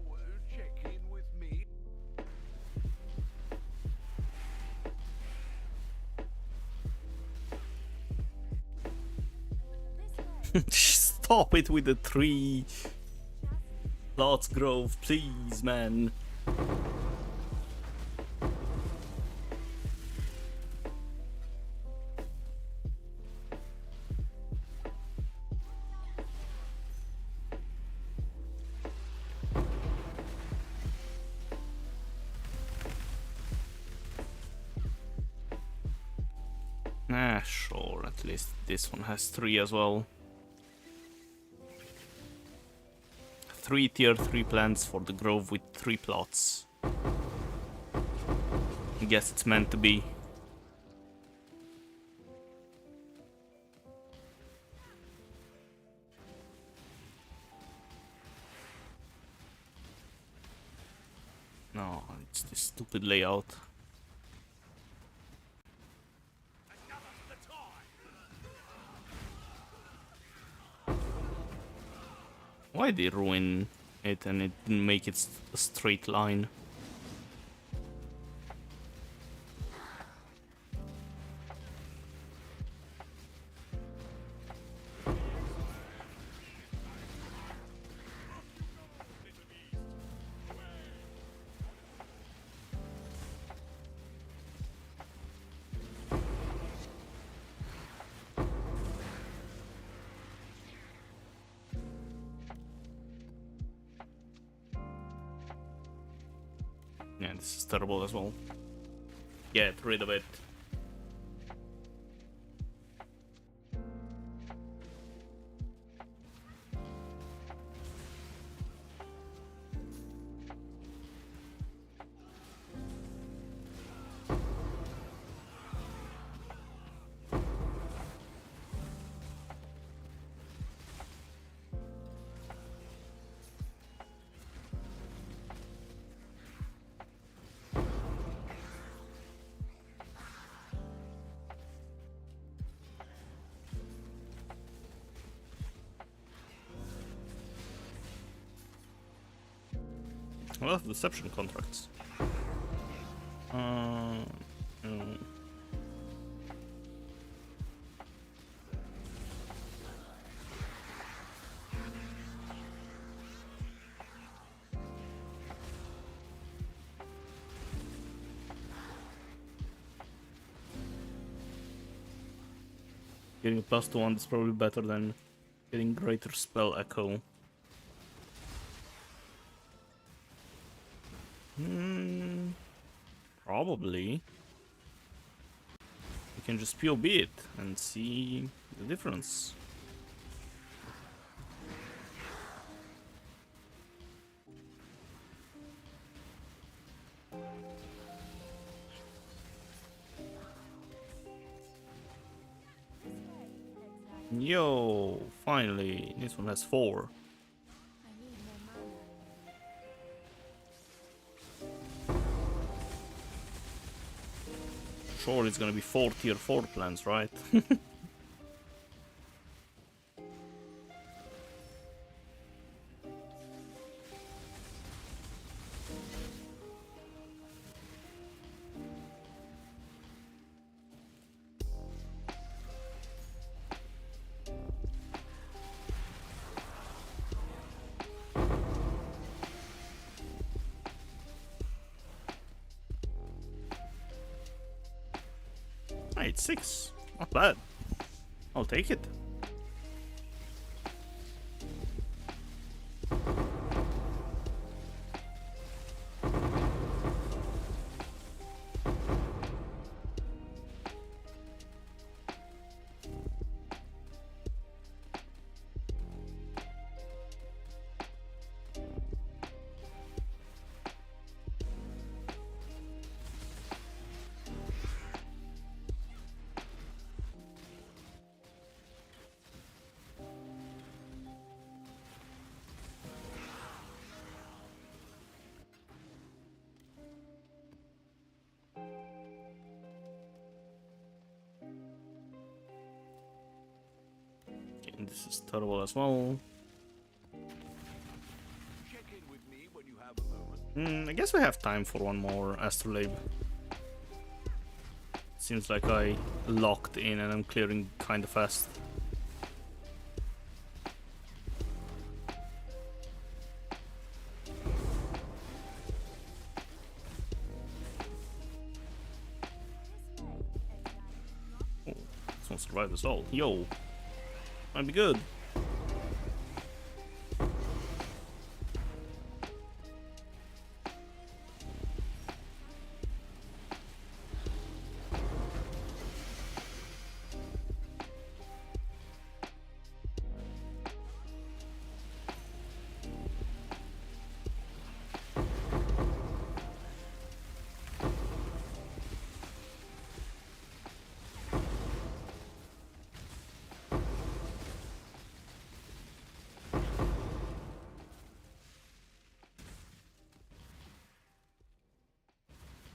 check in with me. Stop it with the 3 plots grove, please, man. Ah, sure, at least this one has 3 as well. 3 tier 3 plants for the grove with 3 plots. I guess it's meant to be. No, it's this stupid layout. Why did they ruin it and it didn't make it a straight line? Yeah, this is terrible as well. Get rid of it. Well, deception contracts. No. Getting a +1 is probably better than getting greater spell echo. Probably. You can just POB it and see the difference. Yo, finally, this one has 4. I need more mana. Sure, it's gonna be 4 tier 4 plans, right? Alright, 6. Not bad. I'll take it. And this is terrible as well. Check in with me when you have a moment. I guess we have time for one more astrolabe. Seems like I locked in and I'm clearing kinda fast. Oh, this one survived us all. Yo! Might be good.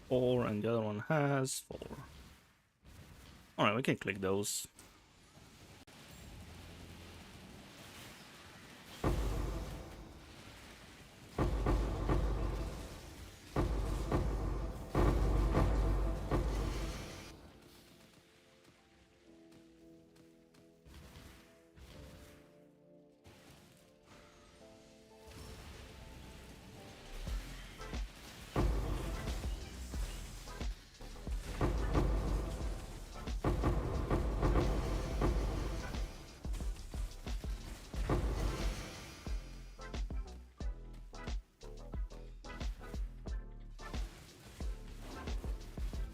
Four, and the other one has 4. Alright, we can click those.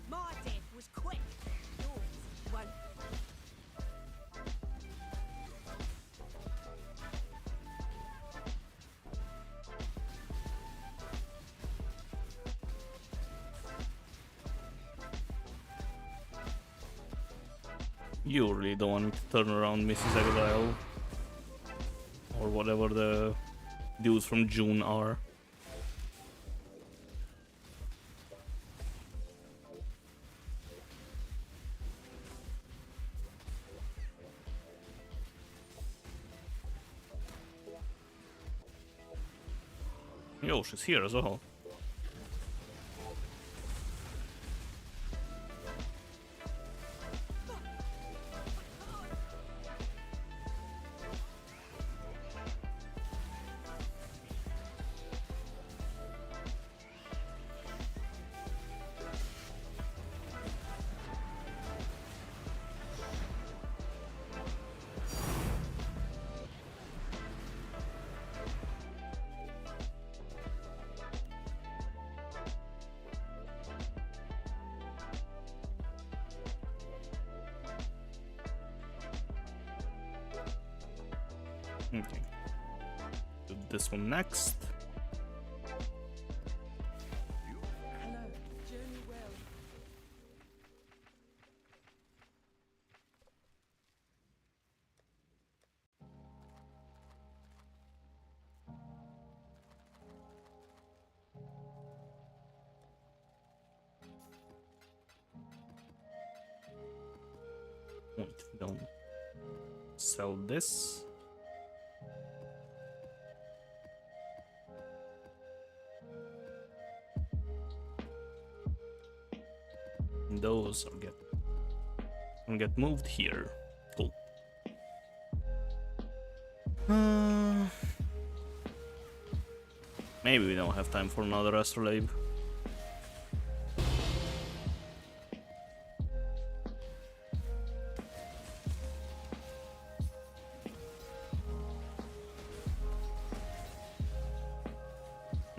My death was quick. Yours won't. You really don't want me to turn around Mrs. Exile. Or whatever the dudes from June are. Yo, she's here as well. Okay. Do this one next. Hello. Journey well. Wait, don't sell this. Those are get moved here. Cool. Maybe we don't have time for another astrolabe.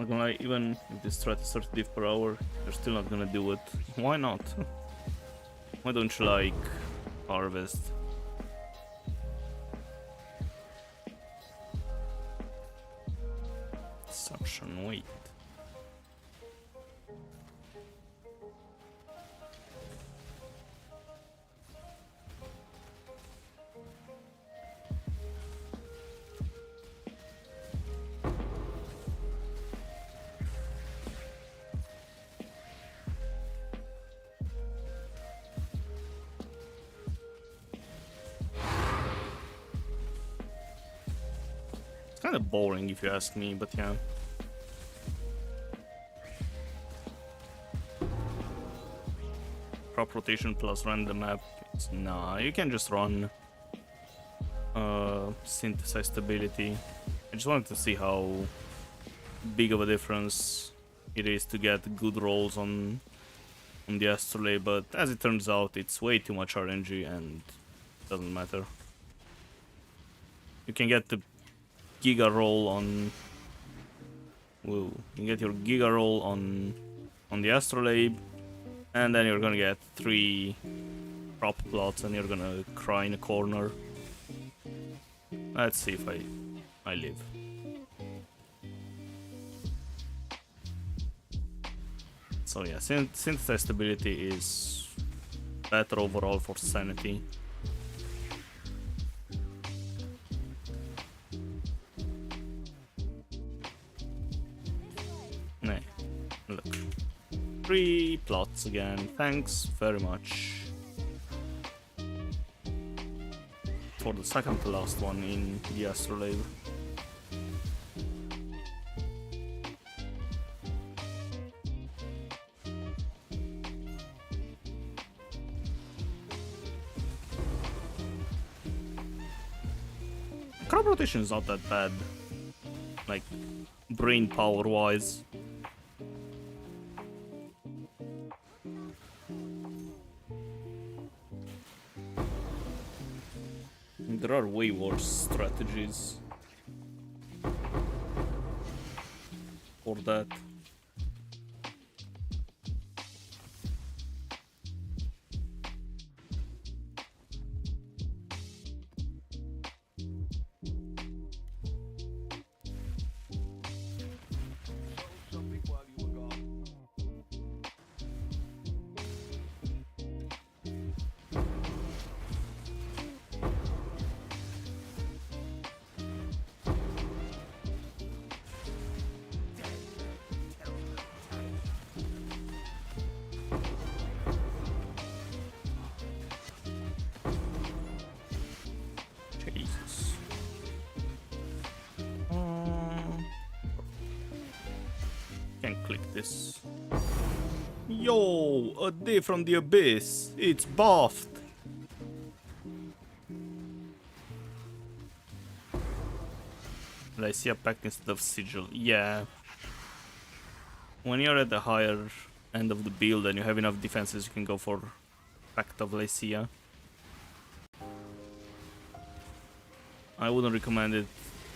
Not gonna lie, even if this threat is 30 div per hour, you're still not gonna do it. Why not? Why don't you like harvest? Suction, wait. It's kind of boring if you ask me, but yeah. Crop rotation plus random map. Nah, you can just run synthesize stability. I just wanted to see how big of a difference it is to get good rolls on the astrolabe, but as it turns out, it's way too much RNG and doesn't matter. You can get the Giga roll on. Whoa! You can get your Giga roll on the astrolabe, and then you're gonna get 3 prop plots, and you're gonna cry in a corner. Let's see if I live. So yeah, synthesize stability is better overall for sanity. Nah, look. 3 plots again, thanks very much. For the second to last one in the astrolabe. Crop rotation is not that bad, like brain power wise. There are way worse strategies for that. Something while you were gone. Jesus. Can't click this. Yo, a day from the abyss. It's buffed. Lycia pact instead of sigil. Yeah. When you're at the higher end of the build and you have enough defenses, you can go for Pact of Lycia. I wouldn't recommend it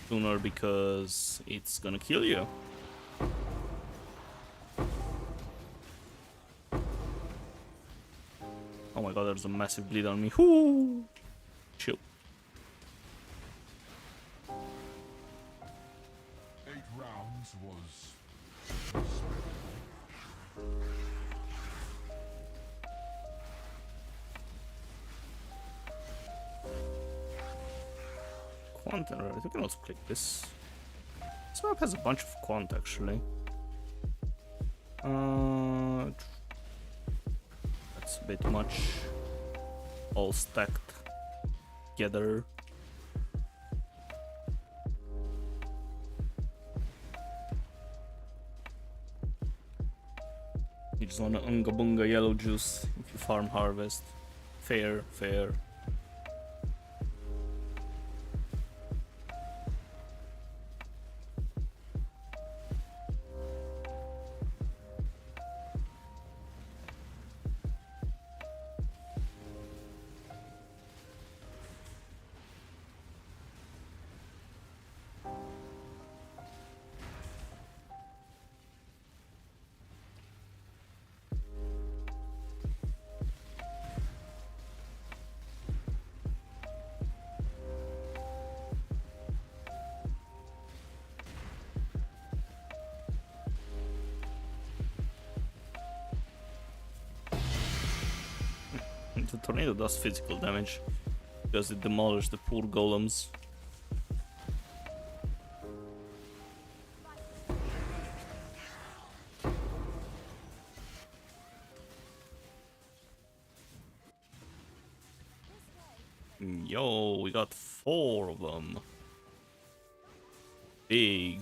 sooner because it's gonna kill you. Oh my god, there's a massive bleed on me. Whoo! Chill. 8 rounds was Quant, alright, we can also click this. This map has a bunch of quant actually. That's a bit much. All stacked together. You just want unga bunga yellow juice if you farm harvest. Fair, fair. the tornado does physical damage because it demolished the poor golems. Yo, we got 4 of them. Big.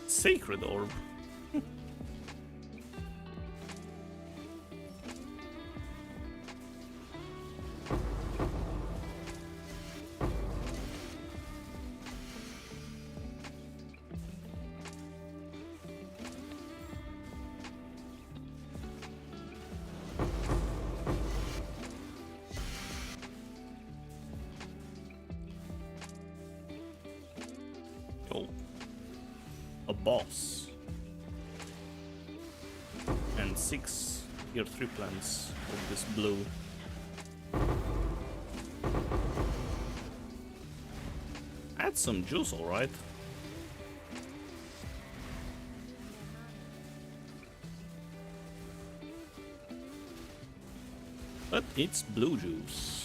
Sacred orb. Yo. A boss. And 6 tier 3 plants of this blue. Add some juice, alright. But it's blue juice.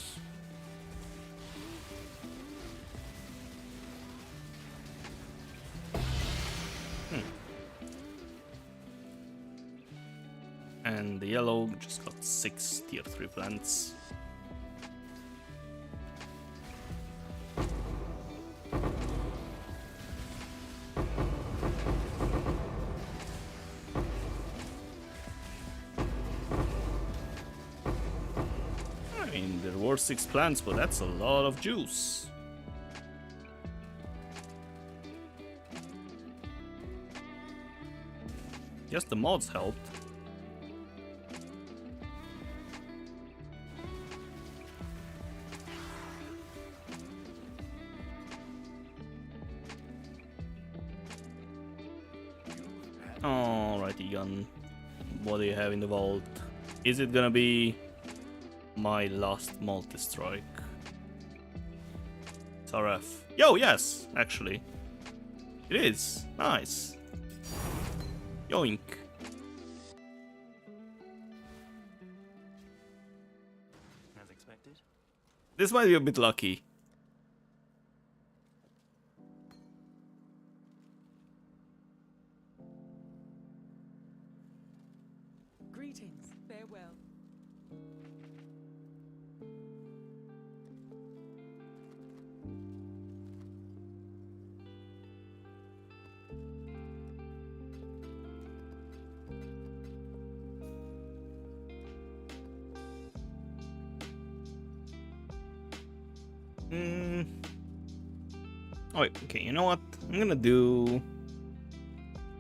And the yellow just got 6 tier 3 plants. I mean, there were 6 plants, but that's a lot of juice. Guess the mods helped. Alrighty, gun. What do you have in the vault? Is it gonna be my last multi-strike? Saraf. Yo, yes, actually. It is. Nice. Yoink. As expected. This might be a bit lucky. Greetings. Farewell. Oh, wait, okay, you know what? I'm gonna do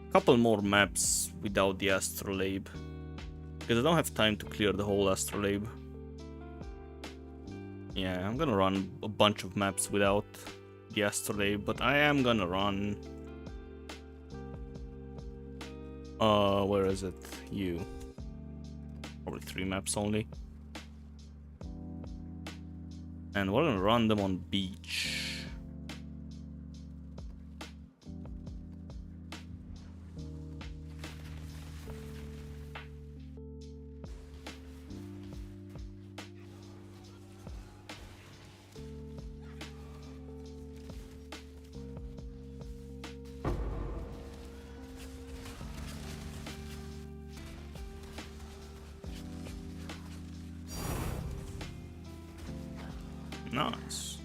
a couple more maps without the astrolabe. Because I don't have time to clear the whole astrolabe. Yeah, I'm gonna run a bunch of maps without the astrolabe, but I am gonna run... where is it? You. Probably 3 maps only. And we're gonna run them on beach. Nice.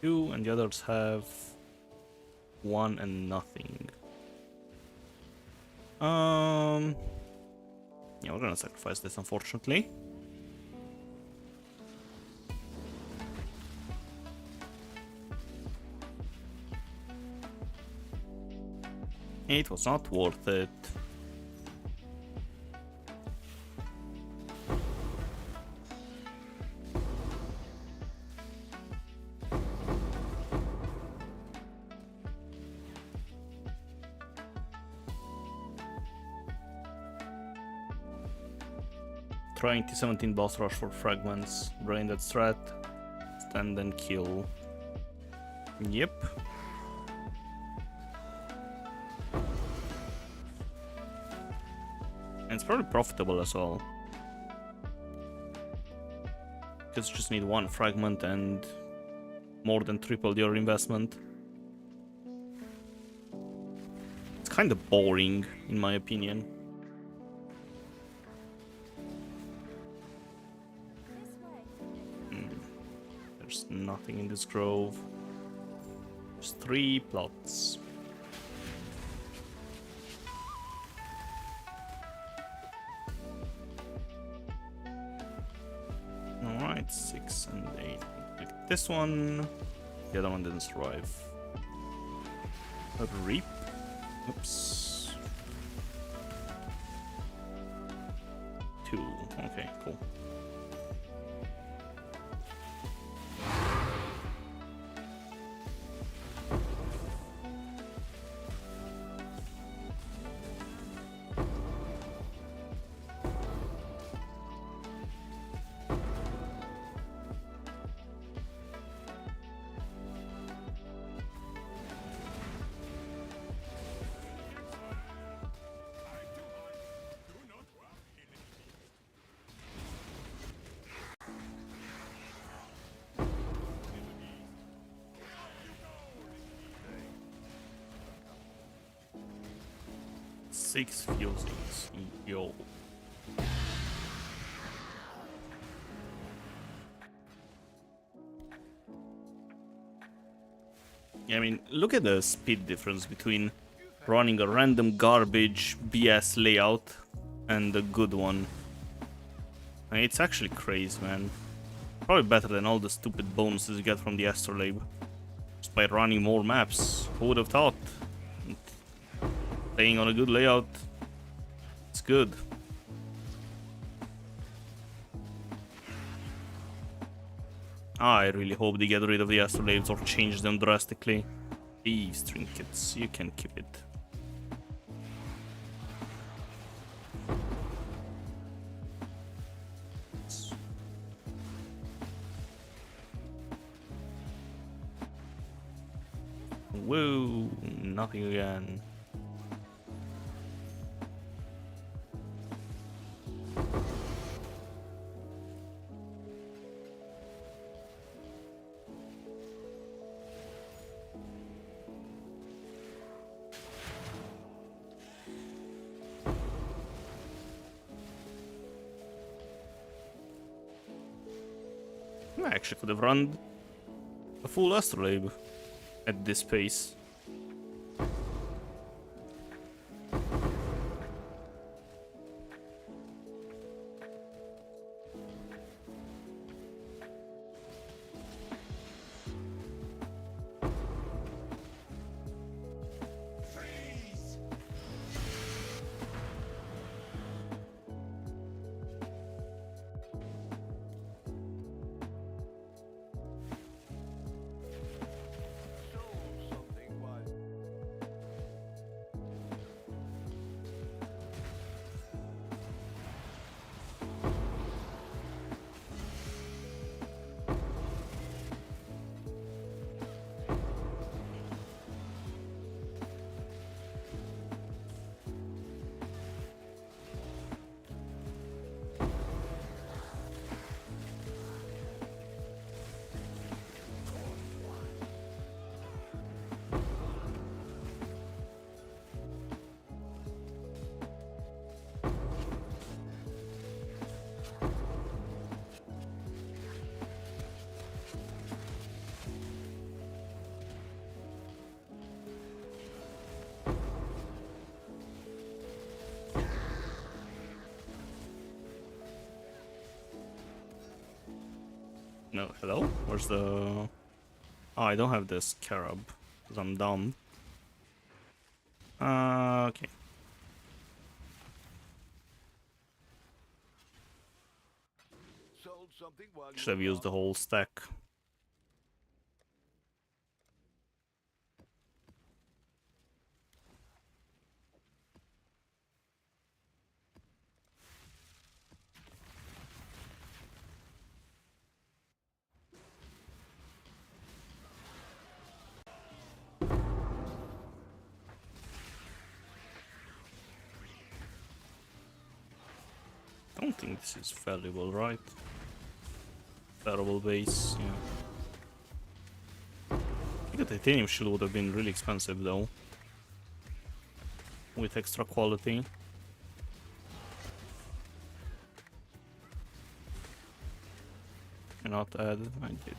Two, and the others have 1 and nothing. Yeah, we're gonna sacrifice this, unfortunately. It was not worth it. Trying T-17 boss rush for fragments, drain that strat, stand and kill. Yep. And it's probably profitable as well. Because you just need one fragment and more than tripled your investment. It's kind of boring, in my opinion. There's nothing in this grove. There's 3 plots. Alright, 6 and 8. Click this one. The other one didn't survive. A reap. Oops. 2. Okay, cool. Six fusings. Yo. Yeah, I mean, look at the speed difference between running a random garbage BS layout and the good one. I mean, it's actually crazy, man. Probably better than all the stupid bonuses you get from the astrolabe. Just by running more maps. Who would have thought? Playing on a good layout, it's good. I really hope they get rid of the astrolabes or change them drastically. These trinkets, you can keep it. Whoa, nothing again. I actually could have run a full astrolabe at this pace. Something No, hello? Where's the... Oh, I don't have this scarab, because I'm dumb. Okay. Sold something while you Should have were used the gone. whole stack. I don't think this is valuable, right? Variable base, yeah. I think a titanium shield would have been really expensive though. With extra quality. Cannot add, I did.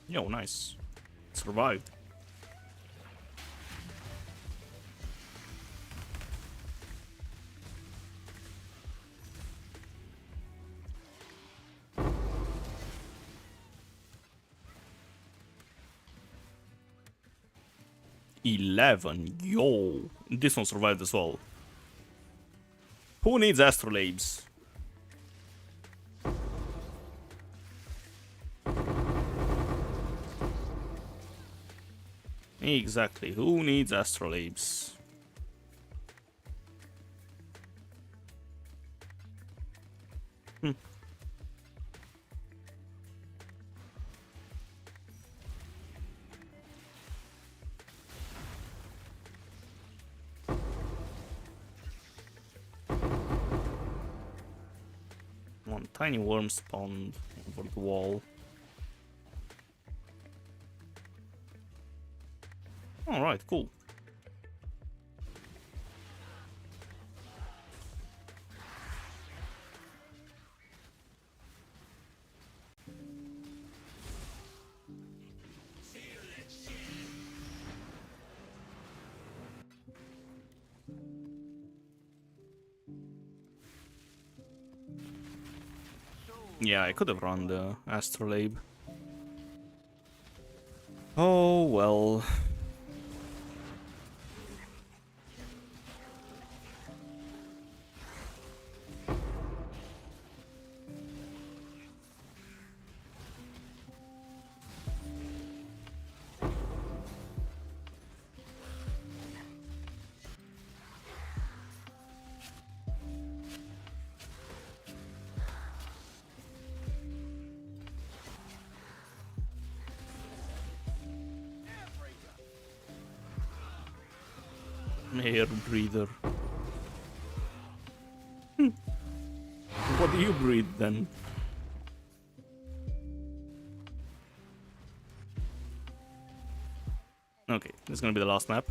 Yo, nice. Survived. $11. Yo. This one survived as well. Who needs astrolabes? Exactly. Who needs astrolabes? Hmm. One tiny worm spawned over the wall. Alright, cool. Yeah, I could have run the astrolabe. Oh well. Air breather. What do you breathe then? Okay, this is gonna be the last map.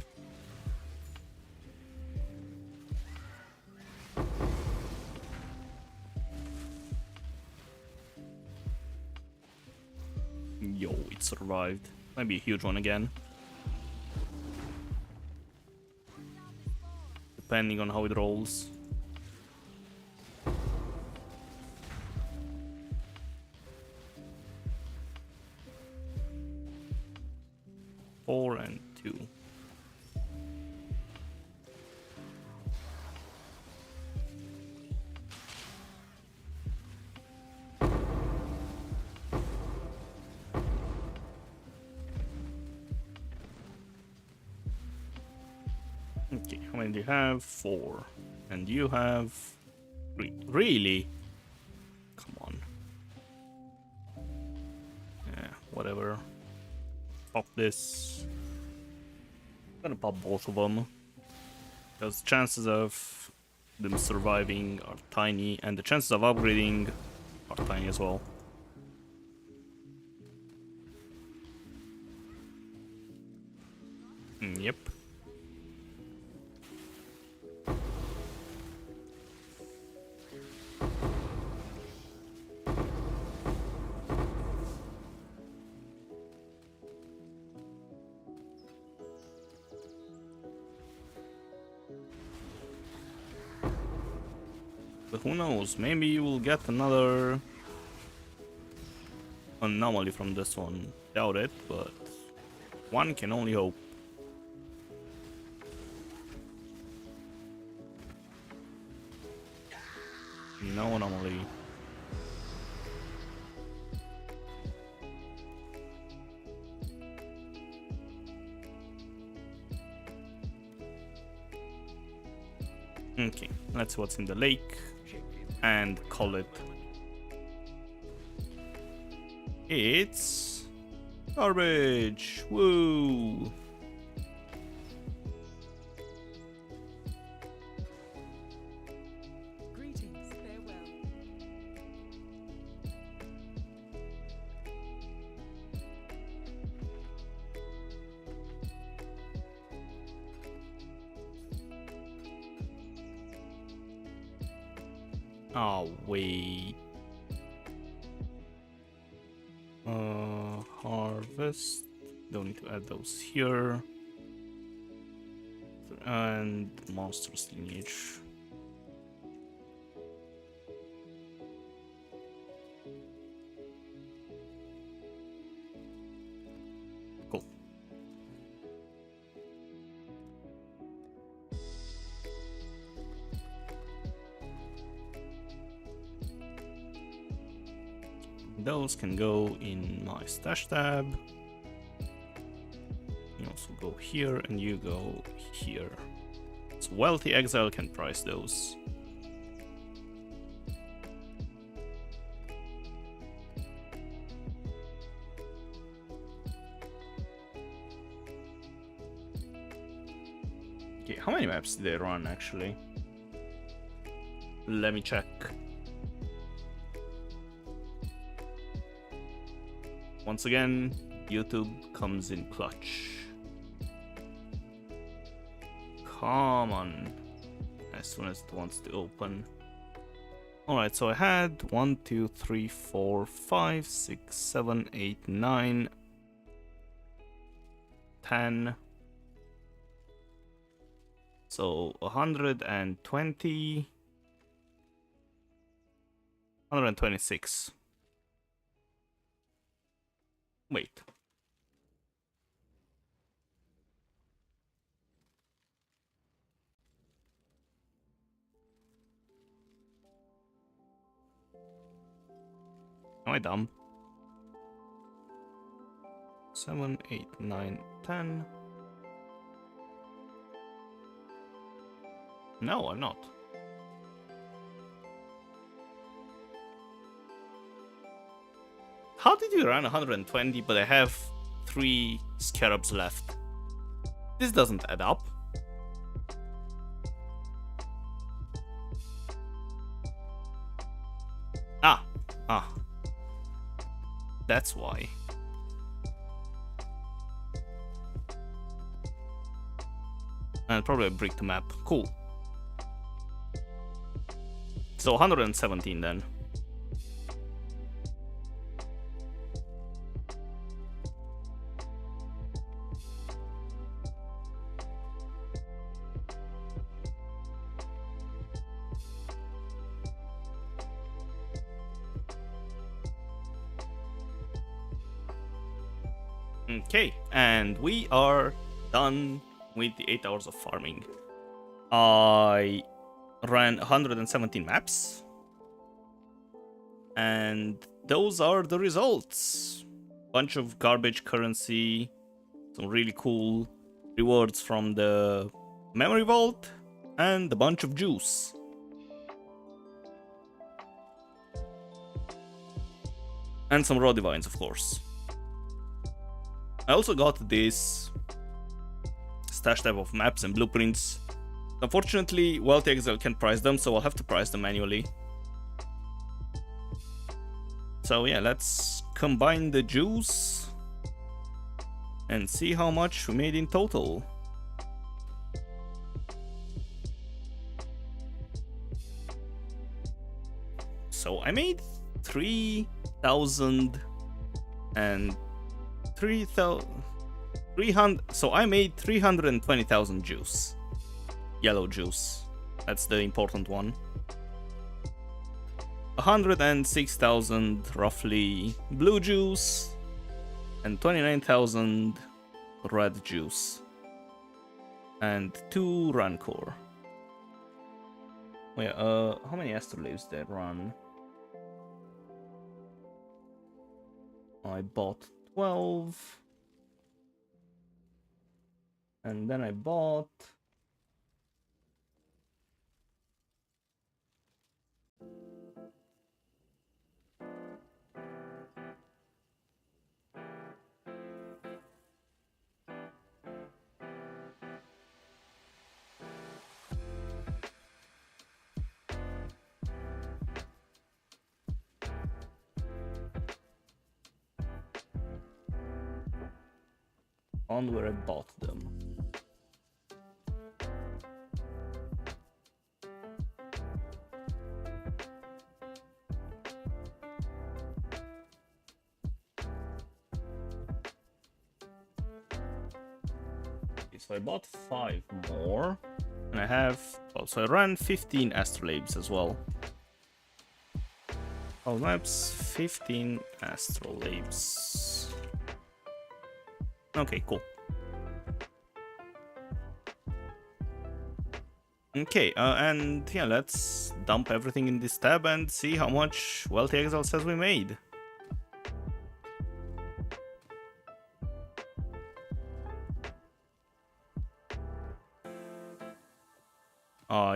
Yo, it survived. Might be a huge one again. Depending on how it rolls. Four and 2. Okay, how many do you have? 4. And you have 3. Really? Come on. Yeah, whatever. Pop this. I'm gonna pop both of them. Because chances of them surviving are tiny, and the chances of upgrading are tiny as well. Yep. But who knows, maybe you will get another anomaly from this one. Doubt it, but one can only hope. No anomaly. Okay, let's see what's in the lake and call it. It's garbage. Woo! Greetings, farewell. Oh, wait. Harvest. Don't need to add those here. And monsters lineage. Cool. Those can go in my stash tab. You also go here and you go here. So Wealthy Exile can price those. Okay, how many maps did they run actually? Let me check. Once again, YouTube comes in clutch. Come on. As soon as it wants to open. Alright, so I had 1, 2, 3, 4, 5, 6, 7, 8, 9, 10. So 120. 126. Wait. Am I dumb? 7, 8, 9, 10. No, I'm not. How did you run 120 but I have 3 scarabs left? This doesn't add up. Ah. That's why. And probably a brick to map. Cool. So 117 then. Okay, and we are done with the 8 hours of farming. I ran 117 maps. And those are the results. Bunch of garbage currency, some really cool rewards from the memory vault, and a bunch of juice. And some raw divines, of course. I also got this stash tab of maps and blueprints. Unfortunately, Wealthy Exile can't price them, so I'll have to price them manually. So yeah, let's combine the juice. and see how much we made in total. So I made 3,000 and 300. So I made 320,000 juice, yellow juice. That's the important one. 106,000 roughly blue juice, and 29,000 red juice, and 2 rancor. Wait, how many astrolabes did I run? I bought 12, and then I bought on where I bought them. Okay, so I bought 5 more, and I have, well, so I ran 15 astrolabes as well. All maps, 15 astrolabes. Okay, cool. Okay, and yeah, let's dump everything in this tab and see how much Wealthy Exile says we made.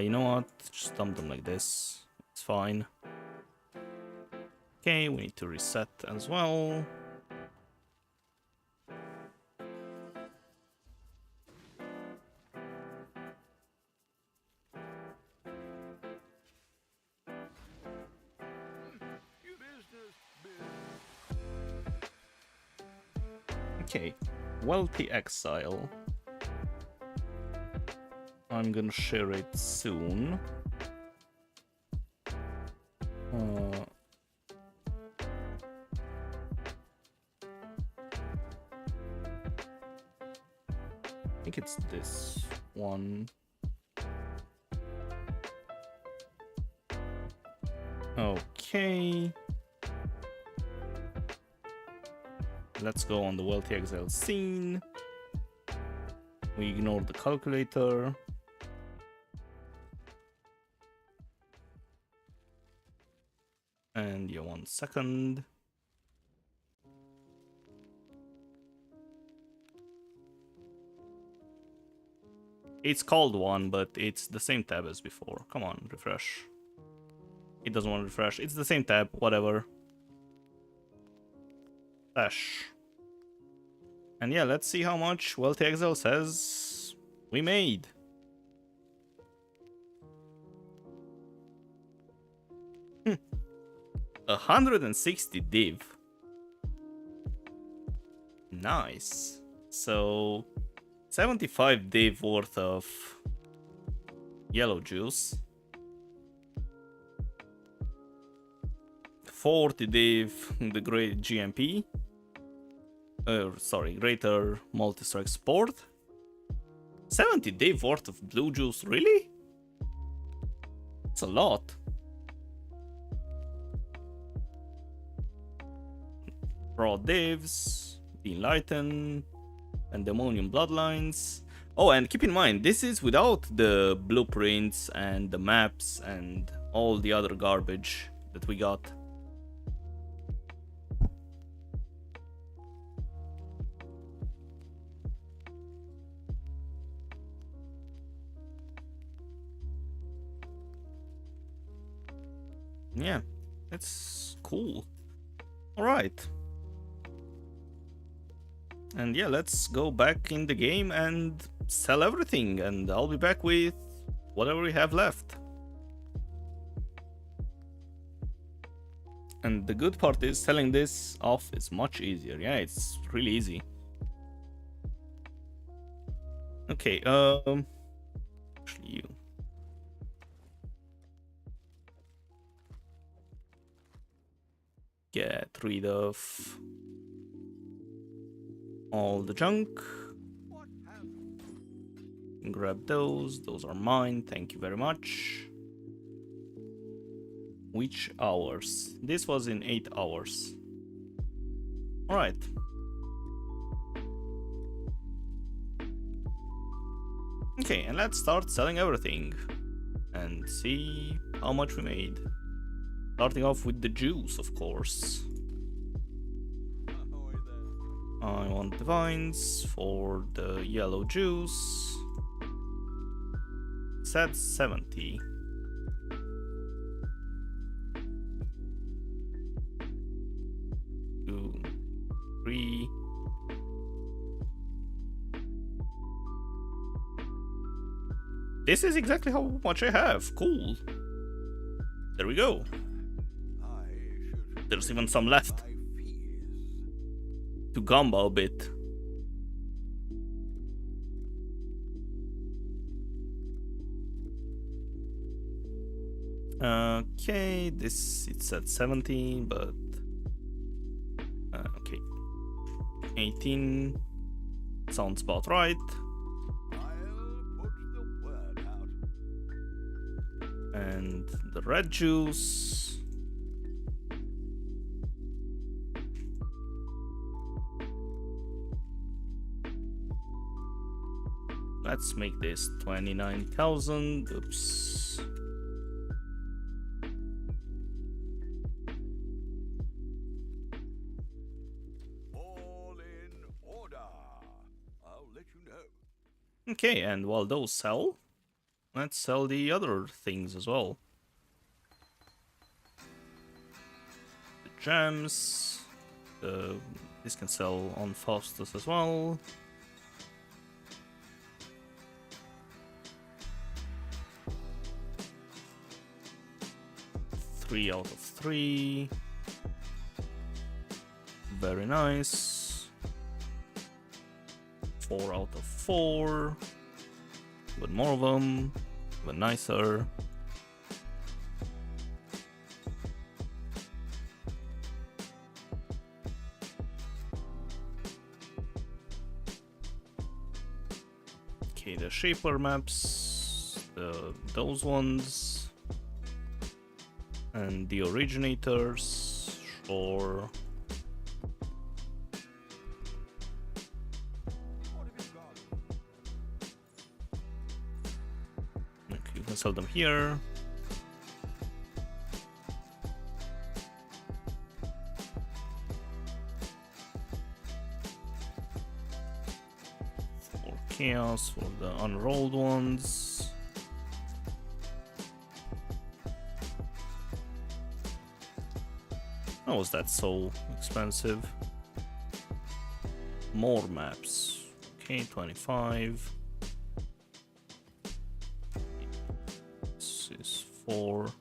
You know what? Just dump them like this. It's fine. Okay, we need to reset as well. Okay, Wealthy Exile. I'm gonna share it soon. I think it's this one. Okay. Let's go on the Wealthy Exile scene. We ignore the calculator. And yeah, 1 second. It's called 1, but it's the same tab as before. Come on, refresh. It doesn't want to refresh. It's the same tab, whatever. Dash. And yeah, let's see how much Wealthy Exile says we made. Hmm. 160 div. Nice. So 75 div worth of yellow juice. 40 div the great GMP. Sorry, greater multi-strike sport. 70 div worth of blue juice, really? It's a lot. Raw divs, the Enlighten, and Demonium Bloodlines. Oh, and keep in mind, this is without the blueprints and the maps and all the other garbage that we got. Yeah, it's cool. All right. And yeah, let's go back in the game and sell everything, and I'll be back with whatever we have left. And the good part is selling this off is much easier. Yeah, it's really easy. Okay, actually you. Get rid of all the junk. Grab those. Those are mine. Thank you very much. Which hours? This was in 8 hours. Alright. Okay, and let's start selling everything. And see how much we made. Starting off with the juice, of course. I want the vines for the yellow juice. Set 70. 2, 3. This is exactly how much I have. Cool. There we go. There's even some left to gumbo a bit. Okay, this it's at 17, but okay, 18 sounds about right. And the red juice. Let's make this 29,000. Oops. All in order. I'll let you know. Okay, and while those sell, let's sell the other things as well. The gems. This can sell on Faustus as well. Three out of 3. Very nice. 4 out of 4. Even more of them. Even nicer. Okay, the shaper maps. Those ones. And the originators, sure. Okay, you can sell them here. For chaos, for the unrolled ones. How was that so expensive? More maps. Okay, 25. This is 4.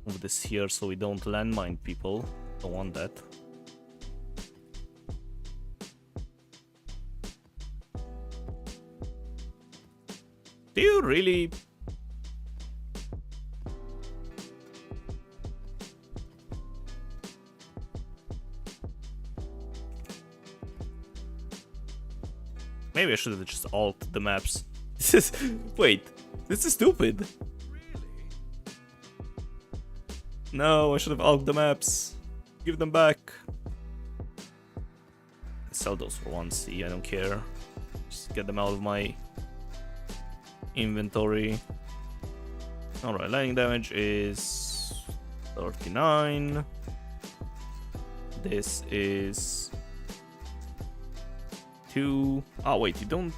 Move this here so we don't landmine people. Don't want that. Do you really? Maybe I should have just alt the maps. This is... Wait, this is stupid. No, I should have alt the maps. Give them back. Sell those for 1C, I don't care. Just get them out of my inventory. Alright, lightning damage is 39. This is 2. Oh wait, you don't.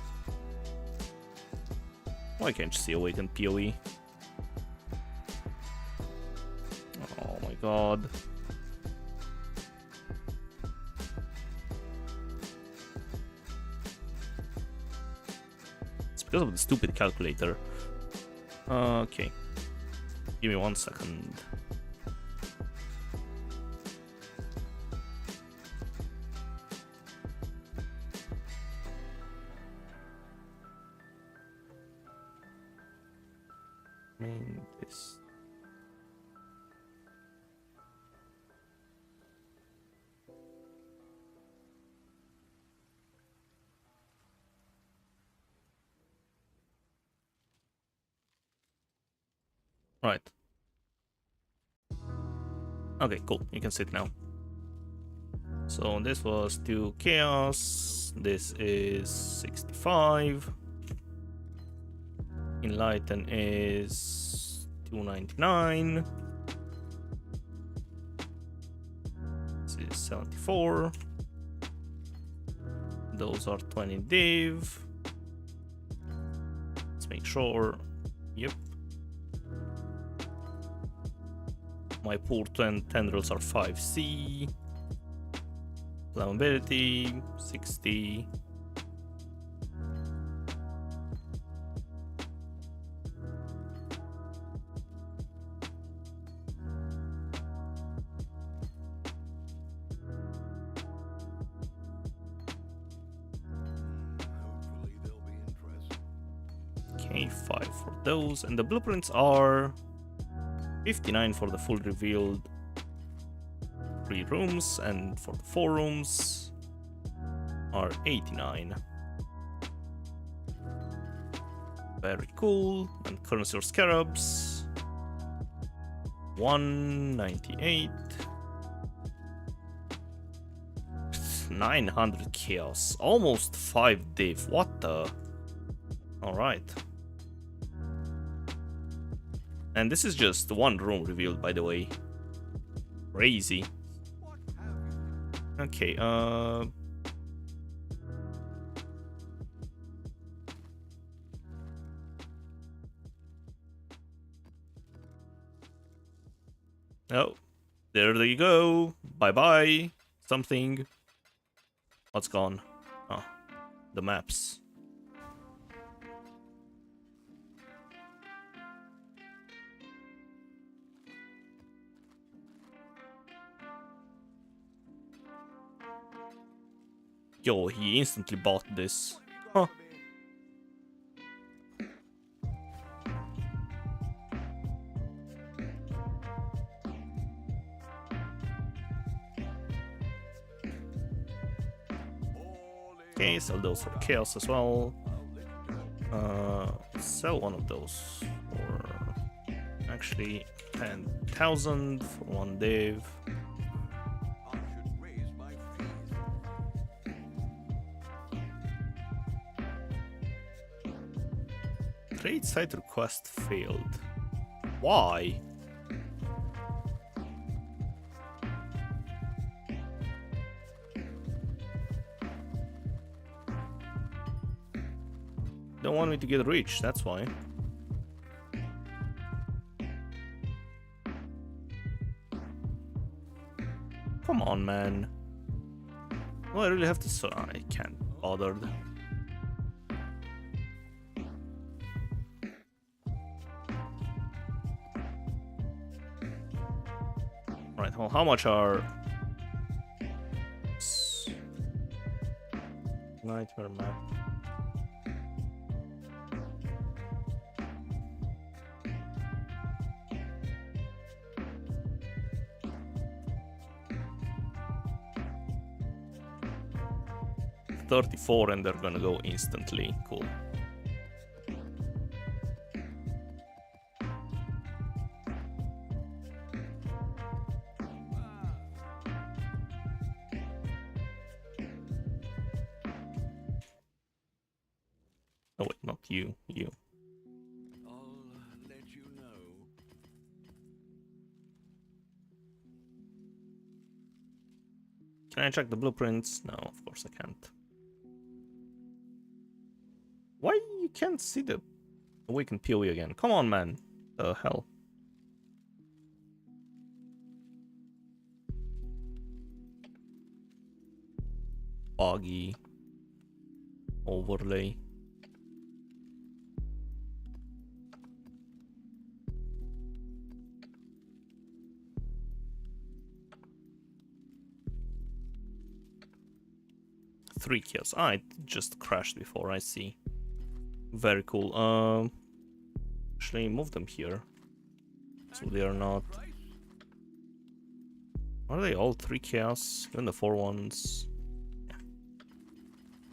Why can't you see awakened PoE? Oh my god. It's because of the stupid calculator. Okay. Give me 1 second. mean this. Right. Okay, cool. You can sit now. So this was 2 chaos. This is 65. Enlighten is 299. This is 74. Those are 20 div. Let's make sure. Yep. My poor tendrils are 5C. Flammability 60. Hopefully they'll be interested. Okay, 5 for those. And the blueprints are 59 for the full revealed 3 rooms, and for the 4 rooms are 89. Very cool. And currency or scarabs 198. 900 chaos, almost 5 div. What the? All right. And this is just one room revealed, by the way. Crazy. Okay, oh, there they go. Bye-bye. Something. What's gone? Oh, the maps. Yo, he instantly bought this. Huh. Okay, sell those for chaos as well. Sell one of those for actually 10,000 for 1 div. I should raise my fees. Trade site request failed. Why? Don't want me to get rich, that's why. Come on, man. Do I really have to? So I can't bother. Right. Well, how much are nightmare map? $34 and they're gonna go instantly. Cool. Oh wait, not you, you. I'll let you know. Can I check the blueprints? No, of course I can't. Why you can't see the awakened PoE again? Come on, man. The hell? Buggy. Overlay. Three kills. Ah, it just crashed before, I see. Very cool. Actually, move them here. So they are not... Are they all 3 chaos? Even the 4 ones? Yeah.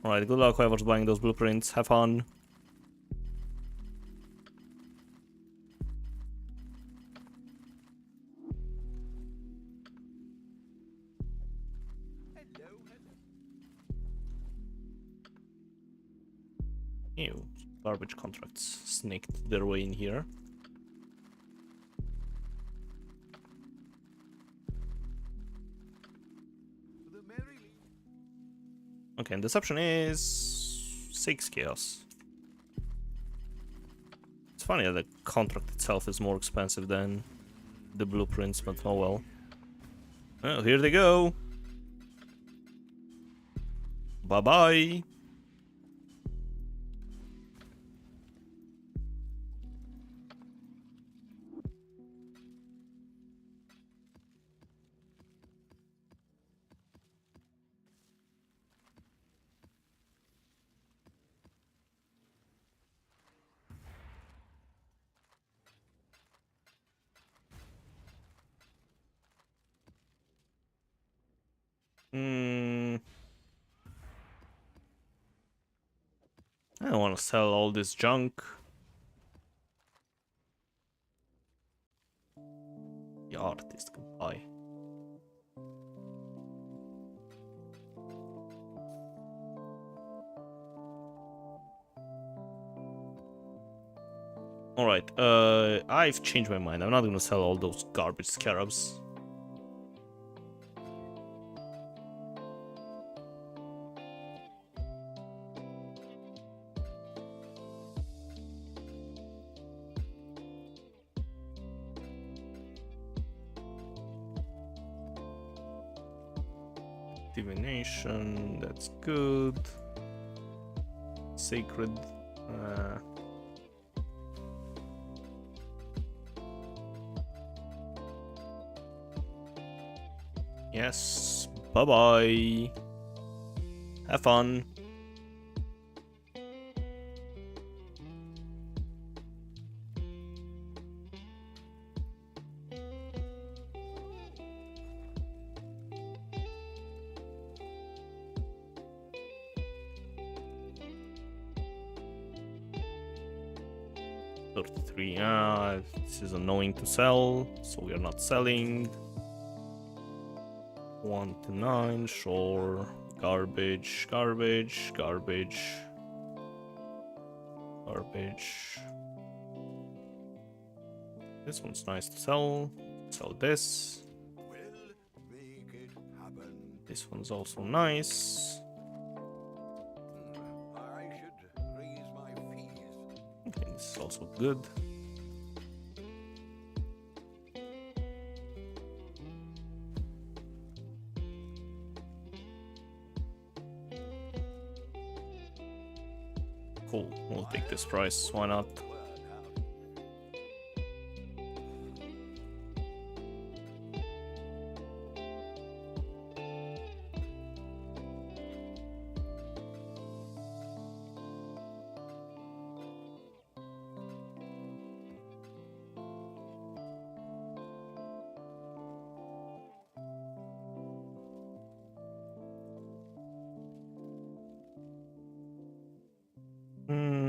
Alright, good luck whoever's buying those blueprints. Have fun. Ew, garbage contracts sneaked their way in here. Okay, and deception is 6 chaos. It's funny that the contract itself is more expensive than the blueprints, but oh well. Well, here they go. Bye bye. I don't want to sell all this junk. The artist can buy. Alright, I've changed my mind. I'm not gonna sell all those garbage scarabs. Divination, that's good. Sacred. Yes. Bye bye. Have fun. This is annoying to sell, so we are not selling. 1 to 9, sure. Garbage, garbage, garbage. Garbage. This one's nice to sell. Sell this. This one's also nice. I should raise my fees. Okay, this is also good. Cool, we'll take this price, why not?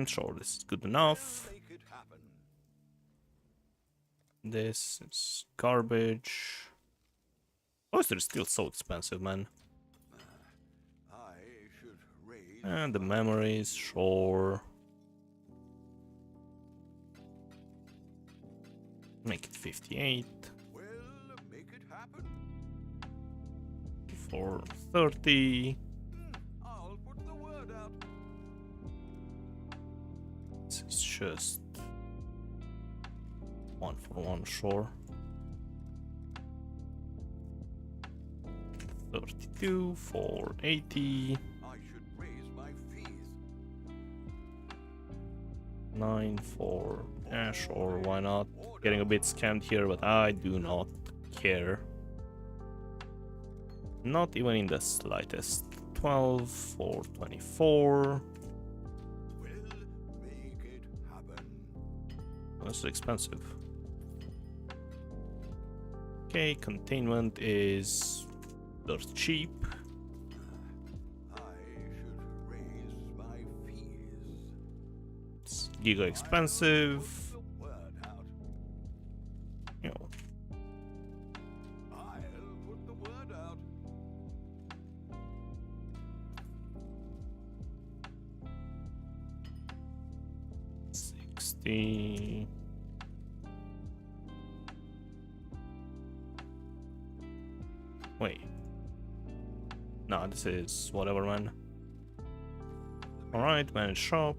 Sure, this is good enough. This is garbage. Oyster is still so expensive, man. And the memories, sure. Make it 58. For 30. This is just 1 for 1, sure. 32 for 80. I should raise my fees. 9 for, yeah, sure, why not? Getting a bit scammed here, but I do not care. Not even in the slightest. 12 for 24. this is expensive. Okay, containment is dirt cheap. I should raise my fees. It's giga expensive. Put the word out. You know, I'll put the word out. 60. Wait. No, this is whatever, man. Alright, manage shop.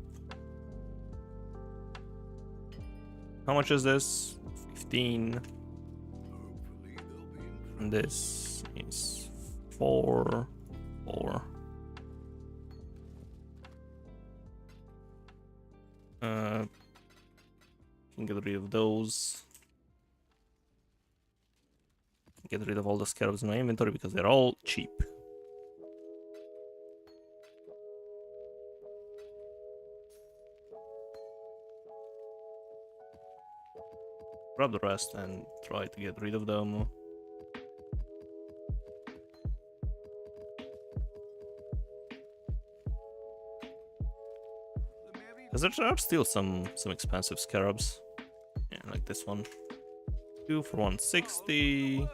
How much is this? 15. Hopefully they'll be interested. And this is 4. 4. Can get rid of those. Get rid of all the scarabs in my inventory because they're all cheap. Grab the rest and try to get rid of them. Because there are still some expensive scarabs. Yeah, like this one. 2 for 160,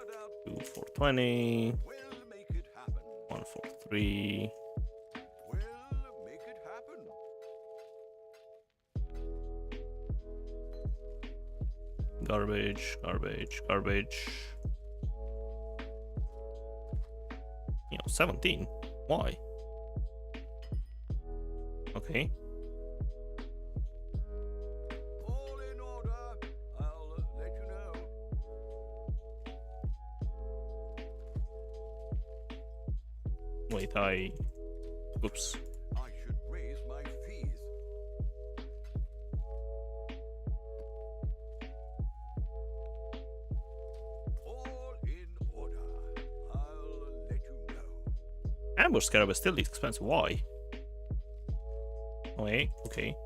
2 for 20, We'll make it happen. 1 for 3. We'll make it happen. Garbage, garbage, garbage. You know, 17. Why? Okay. All in order. I'll let you know. Wait, oops. I should raise my fees. All in order. I'll let you know. Ambush scarab is still expensive. Why? Wait, okay.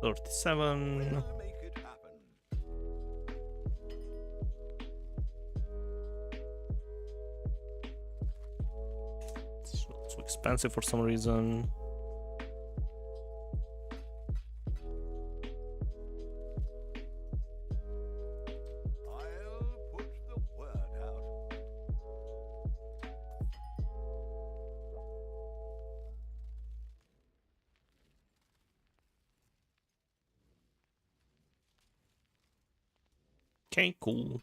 37. We'll make it happen. It's so expensive for some reason. I'll put the word out. Okay, cool.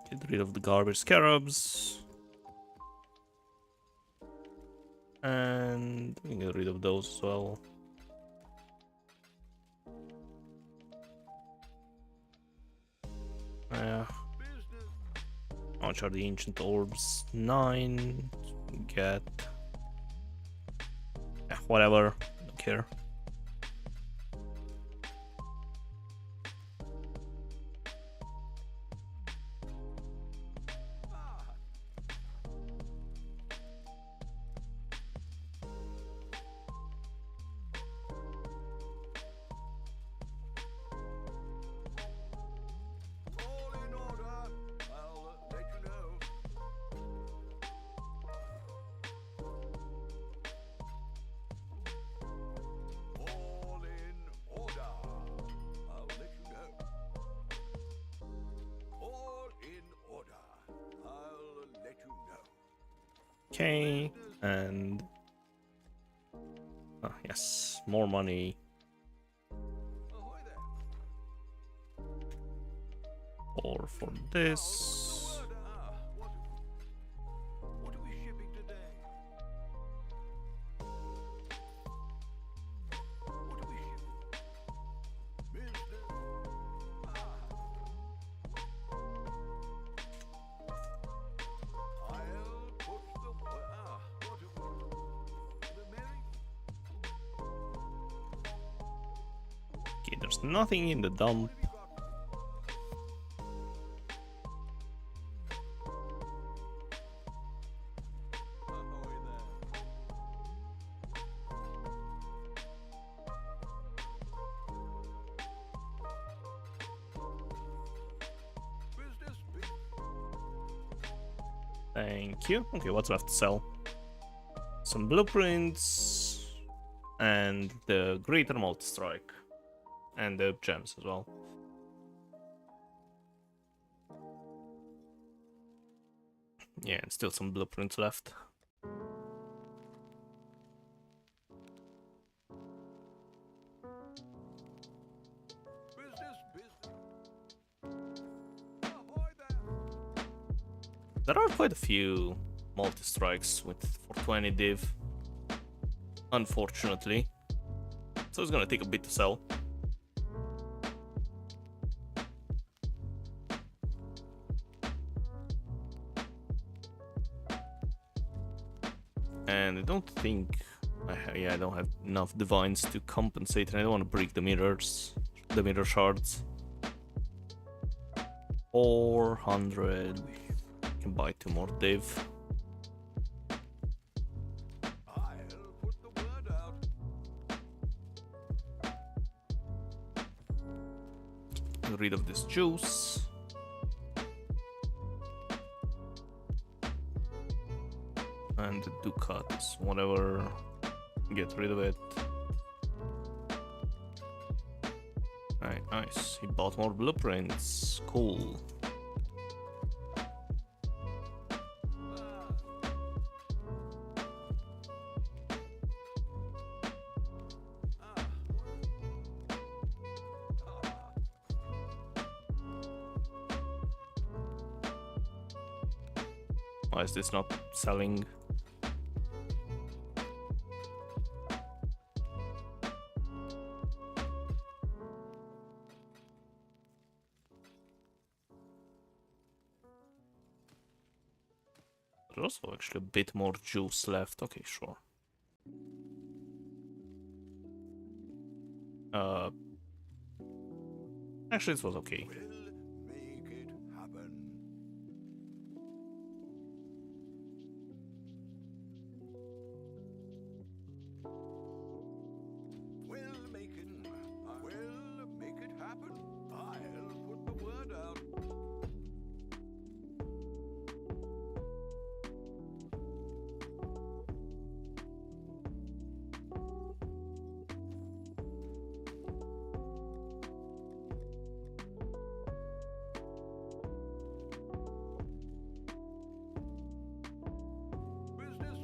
Get rid of the garbage scarabs. And we can get rid of those as well. Business. How much are the ancient orbs? 9. Get. Whatever. Don't care. All in order. I'll let you know. All in order. I'll let you know. All in order. I'll let you know. Okay, and yes, more money. Ahoy there. Or for this. Word. What are we shipping today? What are we shipping? Business. I'll put the word. The Mary. Okay, there's nothing in the dump. What have you got? Thank you. Okay, what's left to sell? Some blueprints and the greater multi-strike and the gems as well. Yeah, and still some blueprints left. Business. Ahoy there. There are quite a few multi-strikes with 420 div, unfortunately. So it's gonna take a bit to sell. And I don't think I don't have enough divines to compensate, and I don't want to break the mirror shards. 400. We can buy 2 more div. I'll put the word out. Get rid of this juice. And the ducats, whatever. Get rid of it. Alright, nice. He bought more blueprints. Cool. Why is this not selling? There's also actually a bit more juice left. Okay, sure. Actually, this was okay. We'll make it happen. We'll make it happen. I'll put the word out. Business.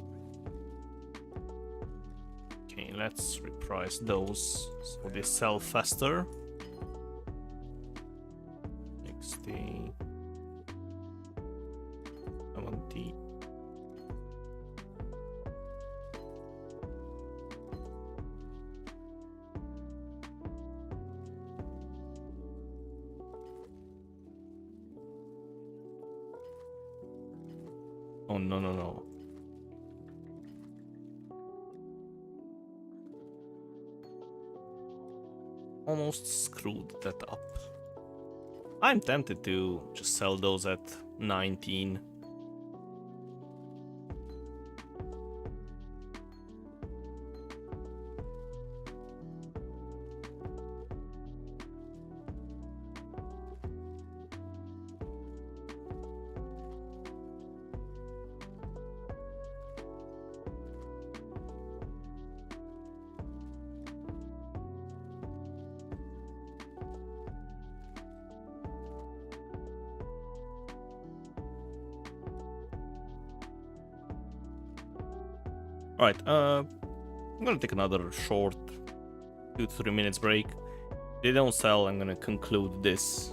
Okay, let's reprice those so they sell faster. 60. 70. Oh, no, no, no. Almost screwed that up. I'm tempted to just sell those at 19. Alright, I'm gonna take another short 2 to 3 minutes break. If they don't sell, I'm gonna conclude this.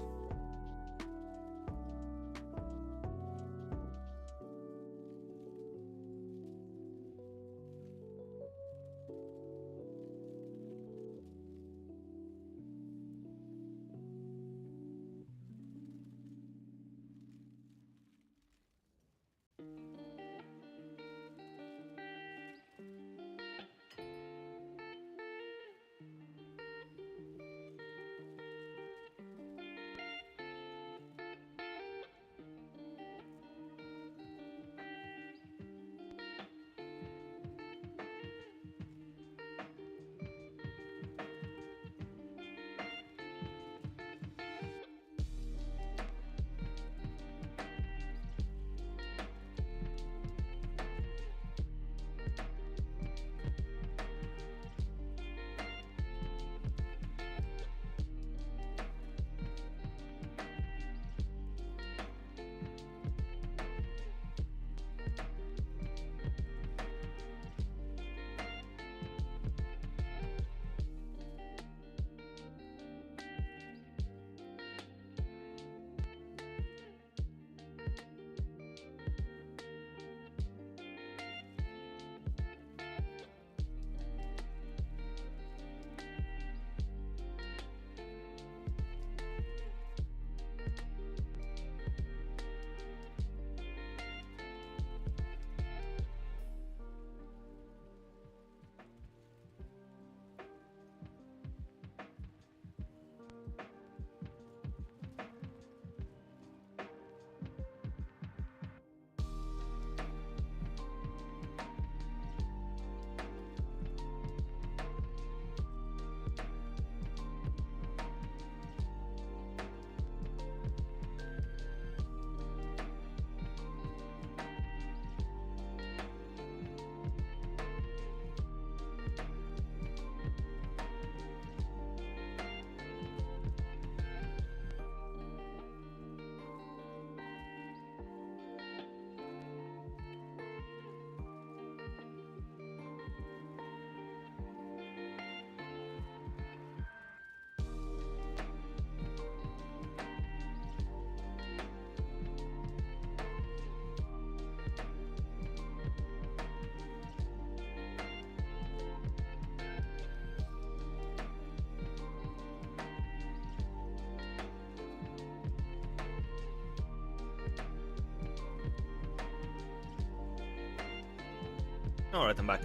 Alright, I'm back.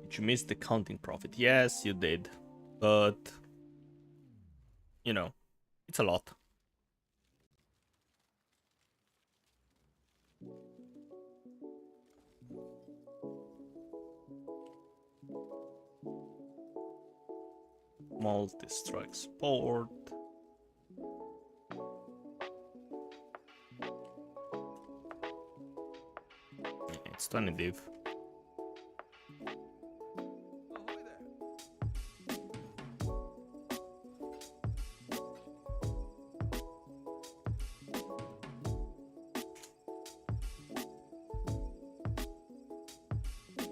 Did you miss the counting profit? Yes, you did. But, you know, it's a lot. Multi-strike sport. It's 20 div. Ahoy there.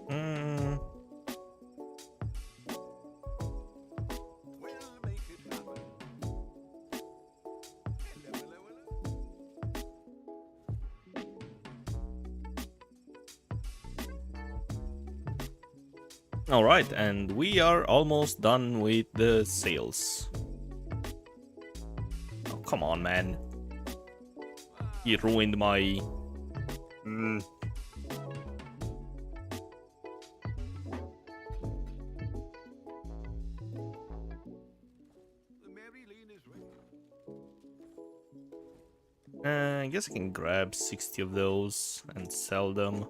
Mm, We'll make it happen. Hello, hello, hello. Alright, and we are almost done with the sales. Oh, come on, man. He ruined my... The Mary Lane is ready. I guess I can grab 60 of those and sell them. Hello.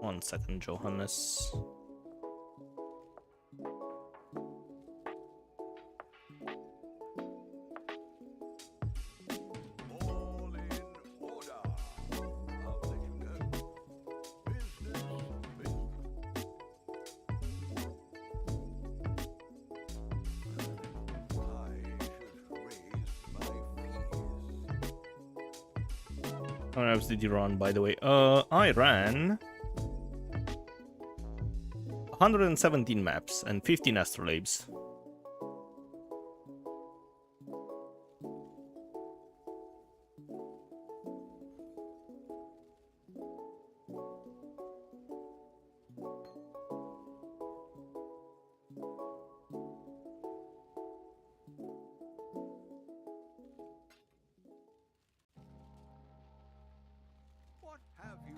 1 second, Johannes. All in order. I'll let you know. Business, business. I should raise my fees. How many maps did you run, by the way? I ran 117 maps and 15 astrolabes. What have you?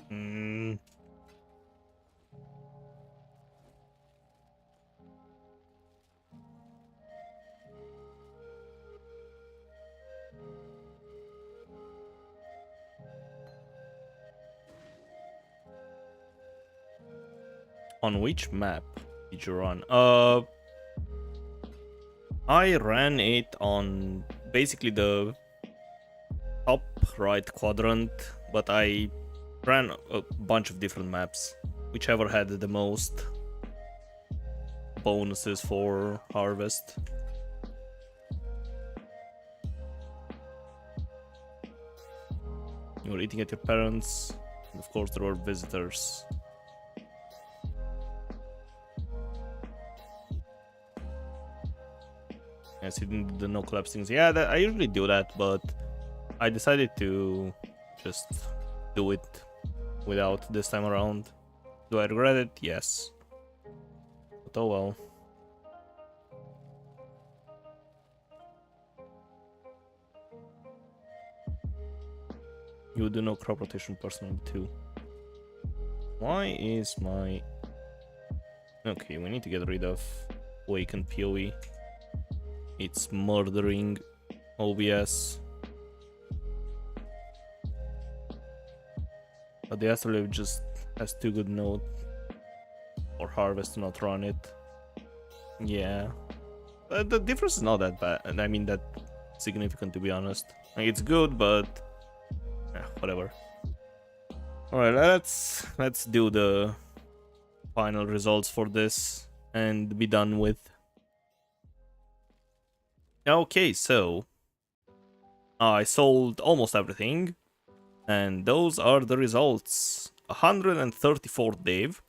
On which map did you run? I ran it on basically the top right quadrant, but I ran a bunch of different maps, whichever had the most bonuses for harvest. You were eating at your parents', and of course there were visitors. Yes, you didn't do the no collapse things. Yeah, I usually do that, but I decided to just do it without this time around. Do I regret it? Yes. But oh well. You do no crop rotation personally too. Why is my... Okay, we need to get rid of Awakened PoE. It's murdering OBS. But the Astrolabe just has too good node or harvest to not run it. Yeah. The difference is not that bad. I mean, that significant, to be honest. Like, it's good, but whatever. Alright, let's do the final results for this and be done with. Okay, so I sold almost everything, and those are the results. 134 Dave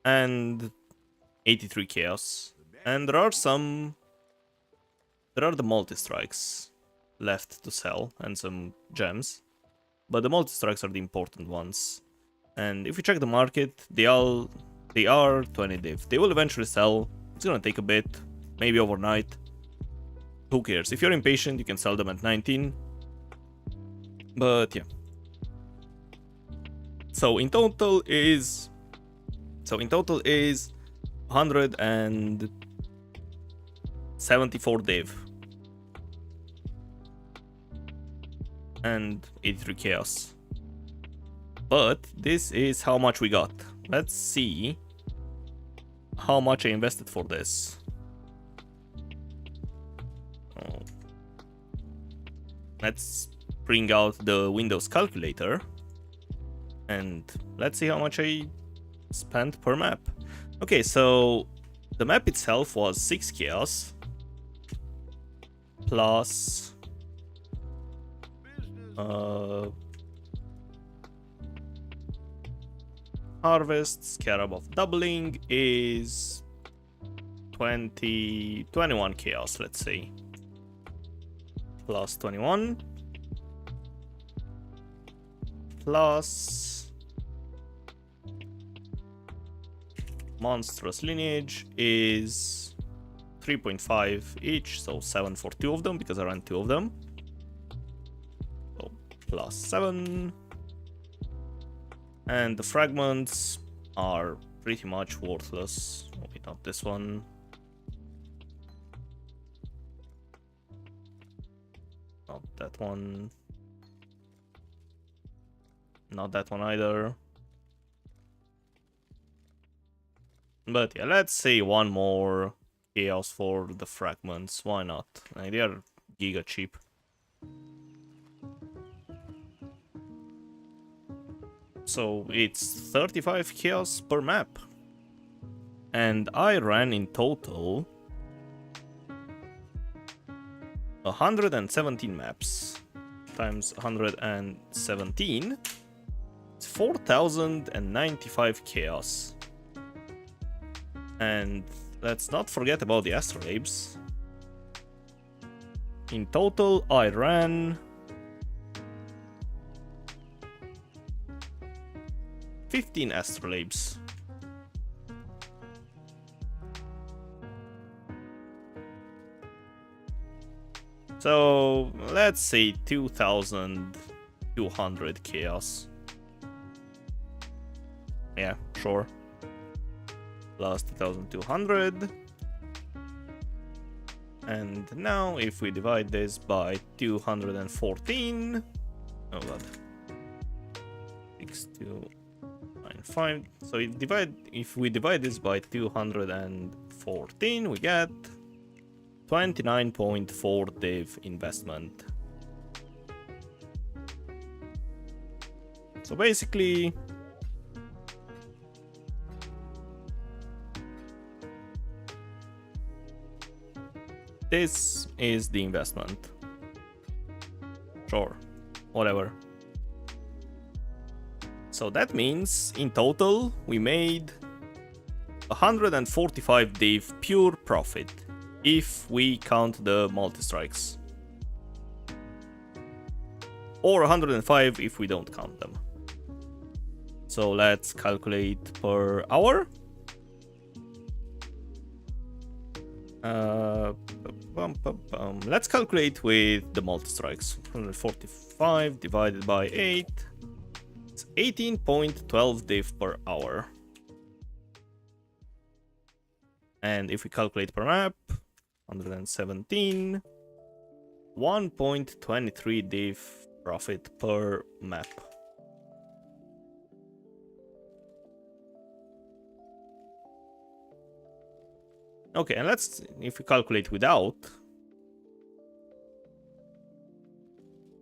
and 83 Chaos. And there are the multi-strikes left to sell and some gems, but the multi-strikes are the important ones. And if you check the market, they are 20 div. They will eventually sell. It's gonna take a bit, maybe overnight. Who cares? If you're impatient, you can sell them at 19. But yeah. So in total is 174 div and 83 chaos. But this is how much we got. Let's see how much I invested for this. Oh. Let's bring out the Windows calculator and let's see how much I spent per map. Okay, so the map itself was 6 chaos plus harvest scarab of doubling is 21 chaos, let's say, plus 21 plus monstrous lineage is 3.5 each, so 7 for 2 of them because I ran 2 of them. So plus 7. And the fragments are pretty much worthless. Maybe not this one. Not that one. Not that one either. But yeah, let's say one more chaos for the fragments. Why not? Like, they are giga cheap. So it's 35 chaos per map. And I ran in total 117 maps times 117. It's 4,095 chaos. And let's not forget about the astrolabes. In total, I ran 15 astrolabes. So let's say 2,200 chaos. Yeah, sure. Plus 2,200. And now if we divide this by 214. Oh god. 6295. So if we divide this by 214, we get 29.4 div investment. So basically, this is the investment. Sure, whatever. So that means in total we made 145 div pure profit if we count the multi-strikes. Or 105 if we don't count them. So let's calculate per hour. Let's calculate with the multi-strikes. 145 divided by 8. It's 18.12 div per hour. And if we calculate per map, 117, 1.23 div profit per map. Okay, and let's, if we calculate without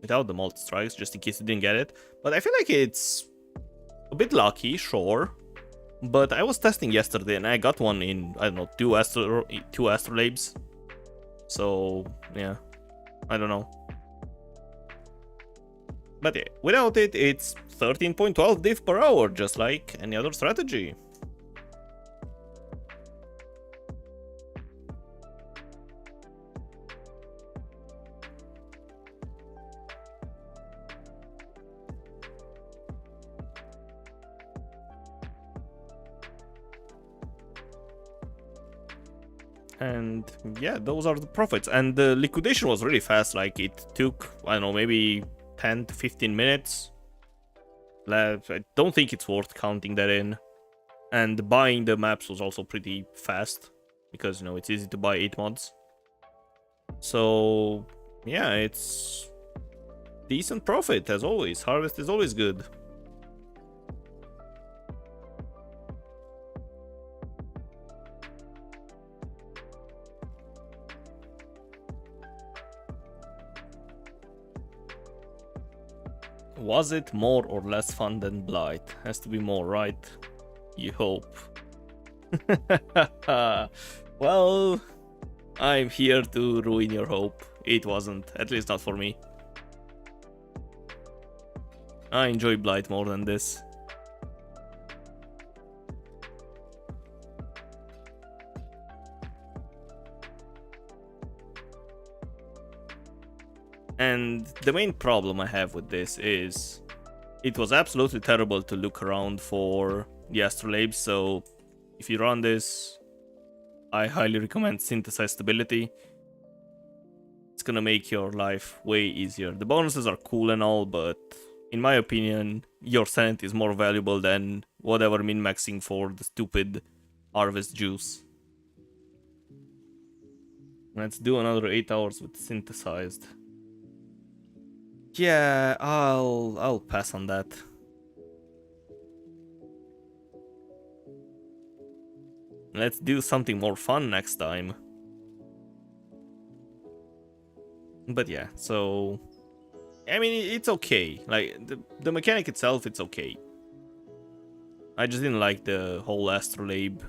the multi-strikes, just in case you didn't get it. But I feel like it's a bit lucky, sure. But I was testing yesterday and I got one in, I don't know, two astrolabes. So, yeah, I don't know. But yeah, without it, it's 13.12 div per hour, just like any other strategy. And yeah, those are the profits. And the liquidation was really fast. Like, it took, I don't know, maybe 10 to 15 minutes. I don't think it's worth counting that in. And buying the maps was also pretty fast, because, you know, it's easy to buy 8 mods. So, yeah, it's decent profit, as always. Harvest is always good. Was it more or less fun than Blight? Has to be more, right? You hope. Well, I'm here to ruin your hope. It wasn't, at least not for me. I enjoy Blight more than this. And the main problem I have with this is it was absolutely terrible to look around for the astrolabes, so if you run this, I highly recommend synthesized stability. It's gonna make your life way easier. The bonuses are cool and all, but in my opinion, your sanity is more valuable than whatever min-maxing for the stupid harvest juice. Let's do another 8 hours with synthesized. Yeah, I'll pass on that. Let's do something more fun next time. But yeah, so I mean, it's okay. Like the mechanic itself, it's okay. I just didn't like the whole astrolabe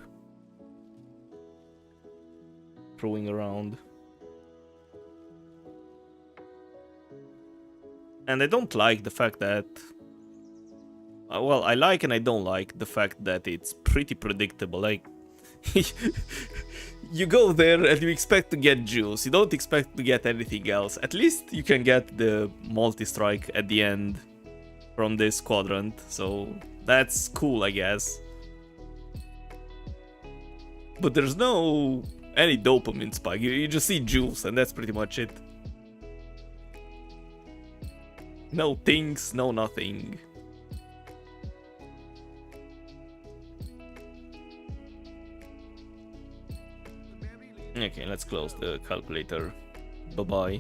throwing around. And I don't like the fact that... well, I like and I don't like the fact that it's pretty predictable. Like, you go there and you expect to get juice. You don't expect to get anything else. At least you can get the multi-strike at the end from this quadrant. So that's cool, I guess. But there's no any dopamine spike. You just see juice and that's pretty much it. No things, no nothing. Okay, let's close the calculator. Bye-bye.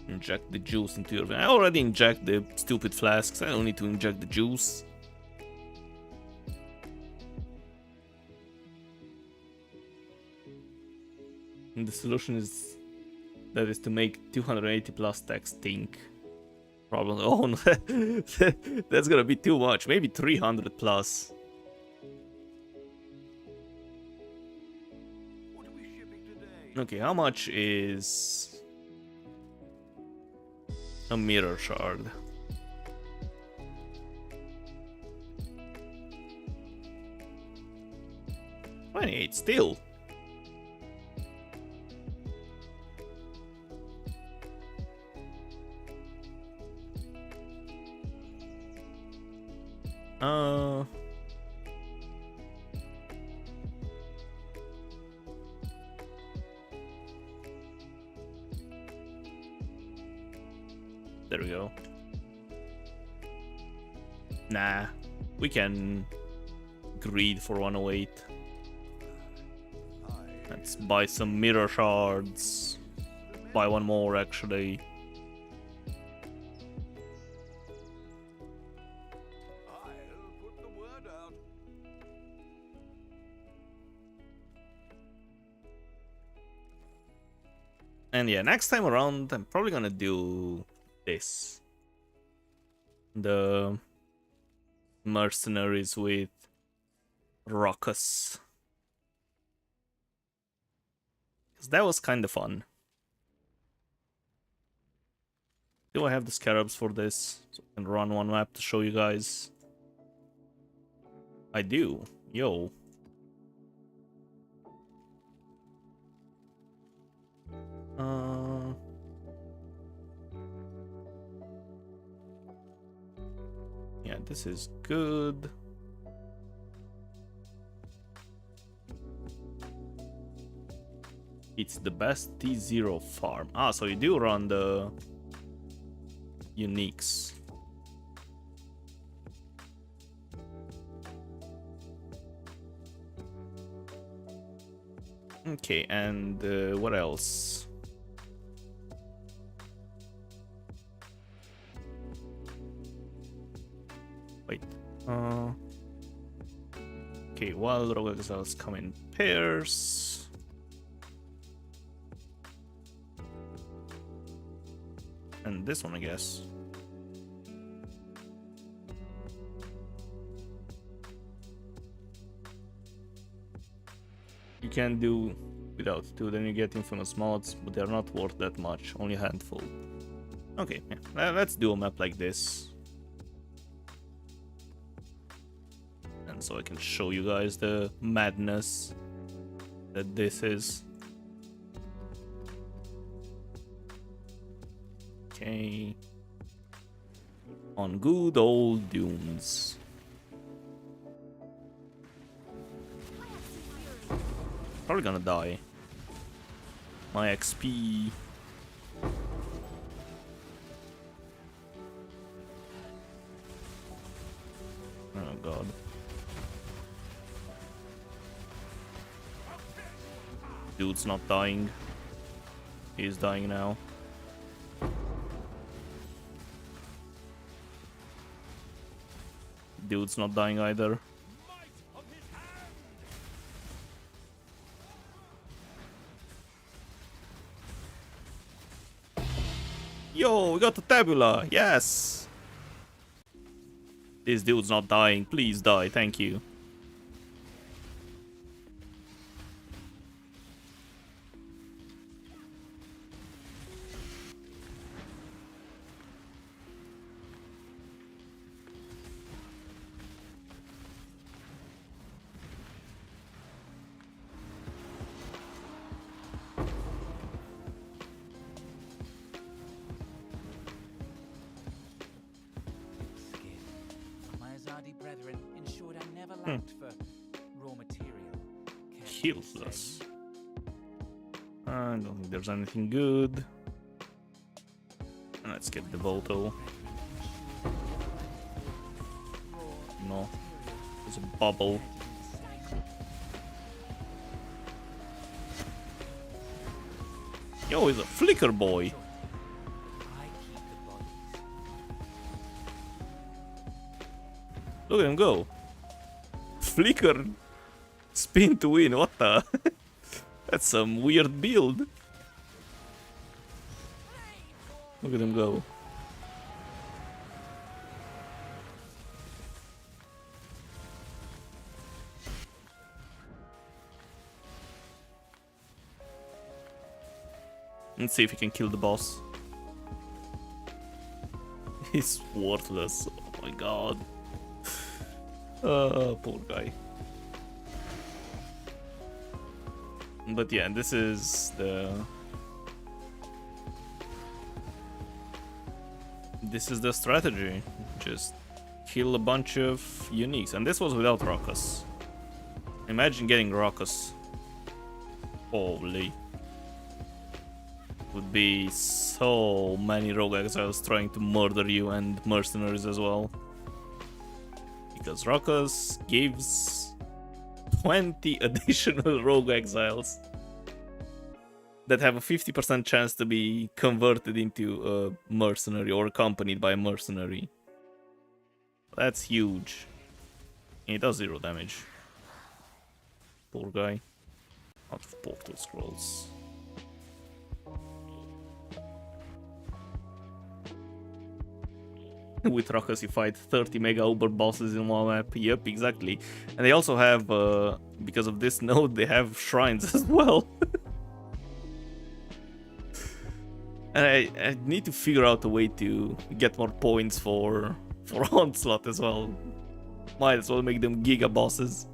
Inject the juice into your... I already inject the stupid flasks. I don't need to inject the juice. And the solution is... that is to make 280 plus stacks stink. Problem. Oh no, that's gonna be too much. Maybe 300 plus. What are we shipping today? Okay, how much is a mirror shard? $28 still. There we go. Nah, we can greed for 108. Let's buy some mirror shards. Buy one more actually. I'll put the word out. And yeah, next time around, I'm probably gonna do this. The mercenaries with Ruckus. Because that was kind of fun. Do I have the scarabs for this? So I can run one map to show you guys. I do. Yo. Yeah, this is good. It's the best T0 farm. Ah, so you do run the uniques. Okay, and what else? Wait. Okay, wild rogue exiles come in pairs. And this one, I guess. You can do without two, then you get infamous mods, but they're not worth that much, only a handful. Okay, yeah. Let's do a map like this. And so I can show you guys the madness that this is. Okay. On good old dunes. Probably gonna die. My XP. Oh god. Dude's not dying. He's dying now. Dude's not dying either. Yo, we got the tabula. Yes. This dude's not dying. Please die. Thank you. My Azadi brethren ensured I never lacked for raw material. Heals us. I don't think there's anything good. Let's get the Volto. No. There's a bubble. Yo, he's a flicker boy. I keep the bodies. Look at him go. Flicker. Spin to win. What the? That's some weird build. Look at him go. Let's see if he can kill the boss. He's worthless. Oh my god. Poor guy. But yeah, this is the strategy. Just kill a bunch of uniques. And this was without Raucous. Imagine getting Raucous. Holy. Would be so many rogue exiles trying to murder you and mercenaries as well. Because Raucous gives 20 additional rogue exiles that have a 50% chance to be converted into a mercenary or accompanied by a mercenary. That's huge. And it does 0 damage. Poor guy. Out of portal scrolls. With Raucous you fight 30 mega uber bosses in one map. Yep, exactly. And they also have, because of this node, they have shrines as well. And I need to figure out a way to get more points for Onslaught as well. Might as well make them giga bosses.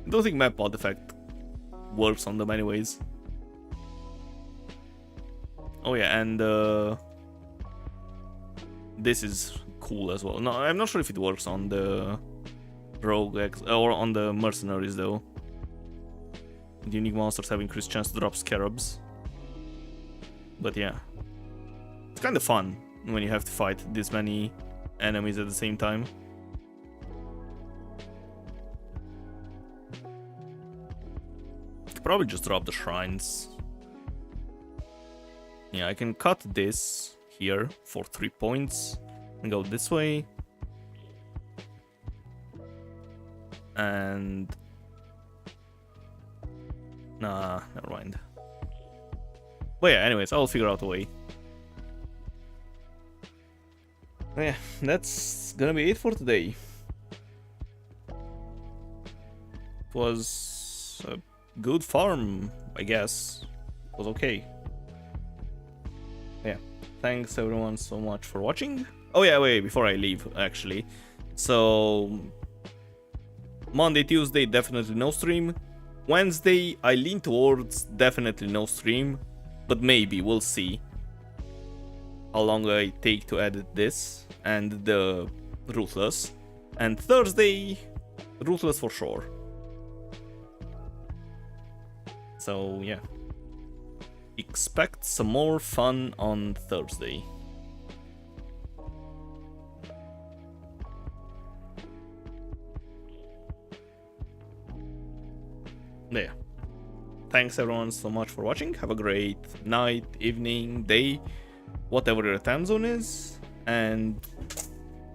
I don't think map mod effect works on them anyways. Oh yeah, and this is cool as well. No, I'm not sure if it works on the rogue or on the mercenaries though. The unique monsters have increased chance to drop scarabs. But yeah. It's kind of fun when you have to fight this many enemies at the same time. Could probably just drop the shrines. Yeah, I can cut this here for 3 points and go this way. And nah, never mind. But yeah, anyways, I'll figure out a way. Yeah, that's gonna be it for today. It was a good farm, I guess. It was okay. Yeah, thanks everyone so much for watching. Oh yeah, wait, before I leave, actually. So, Monday, Tuesday, definitely no stream. Wednesday, I lean towards definitely no stream. But maybe, we'll see how long I take to edit this and the Ruthless. And Thursday, Ruthless for sure. So yeah, expect some more fun on Thursday. Yeah. Thanks everyone so much for watching. Have a great night, evening, day, whatever your time zone is. And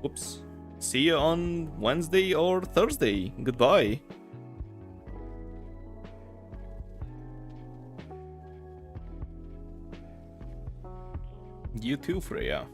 whoops. See you on Wednesday or Thursday. Goodbye. You too, Freya.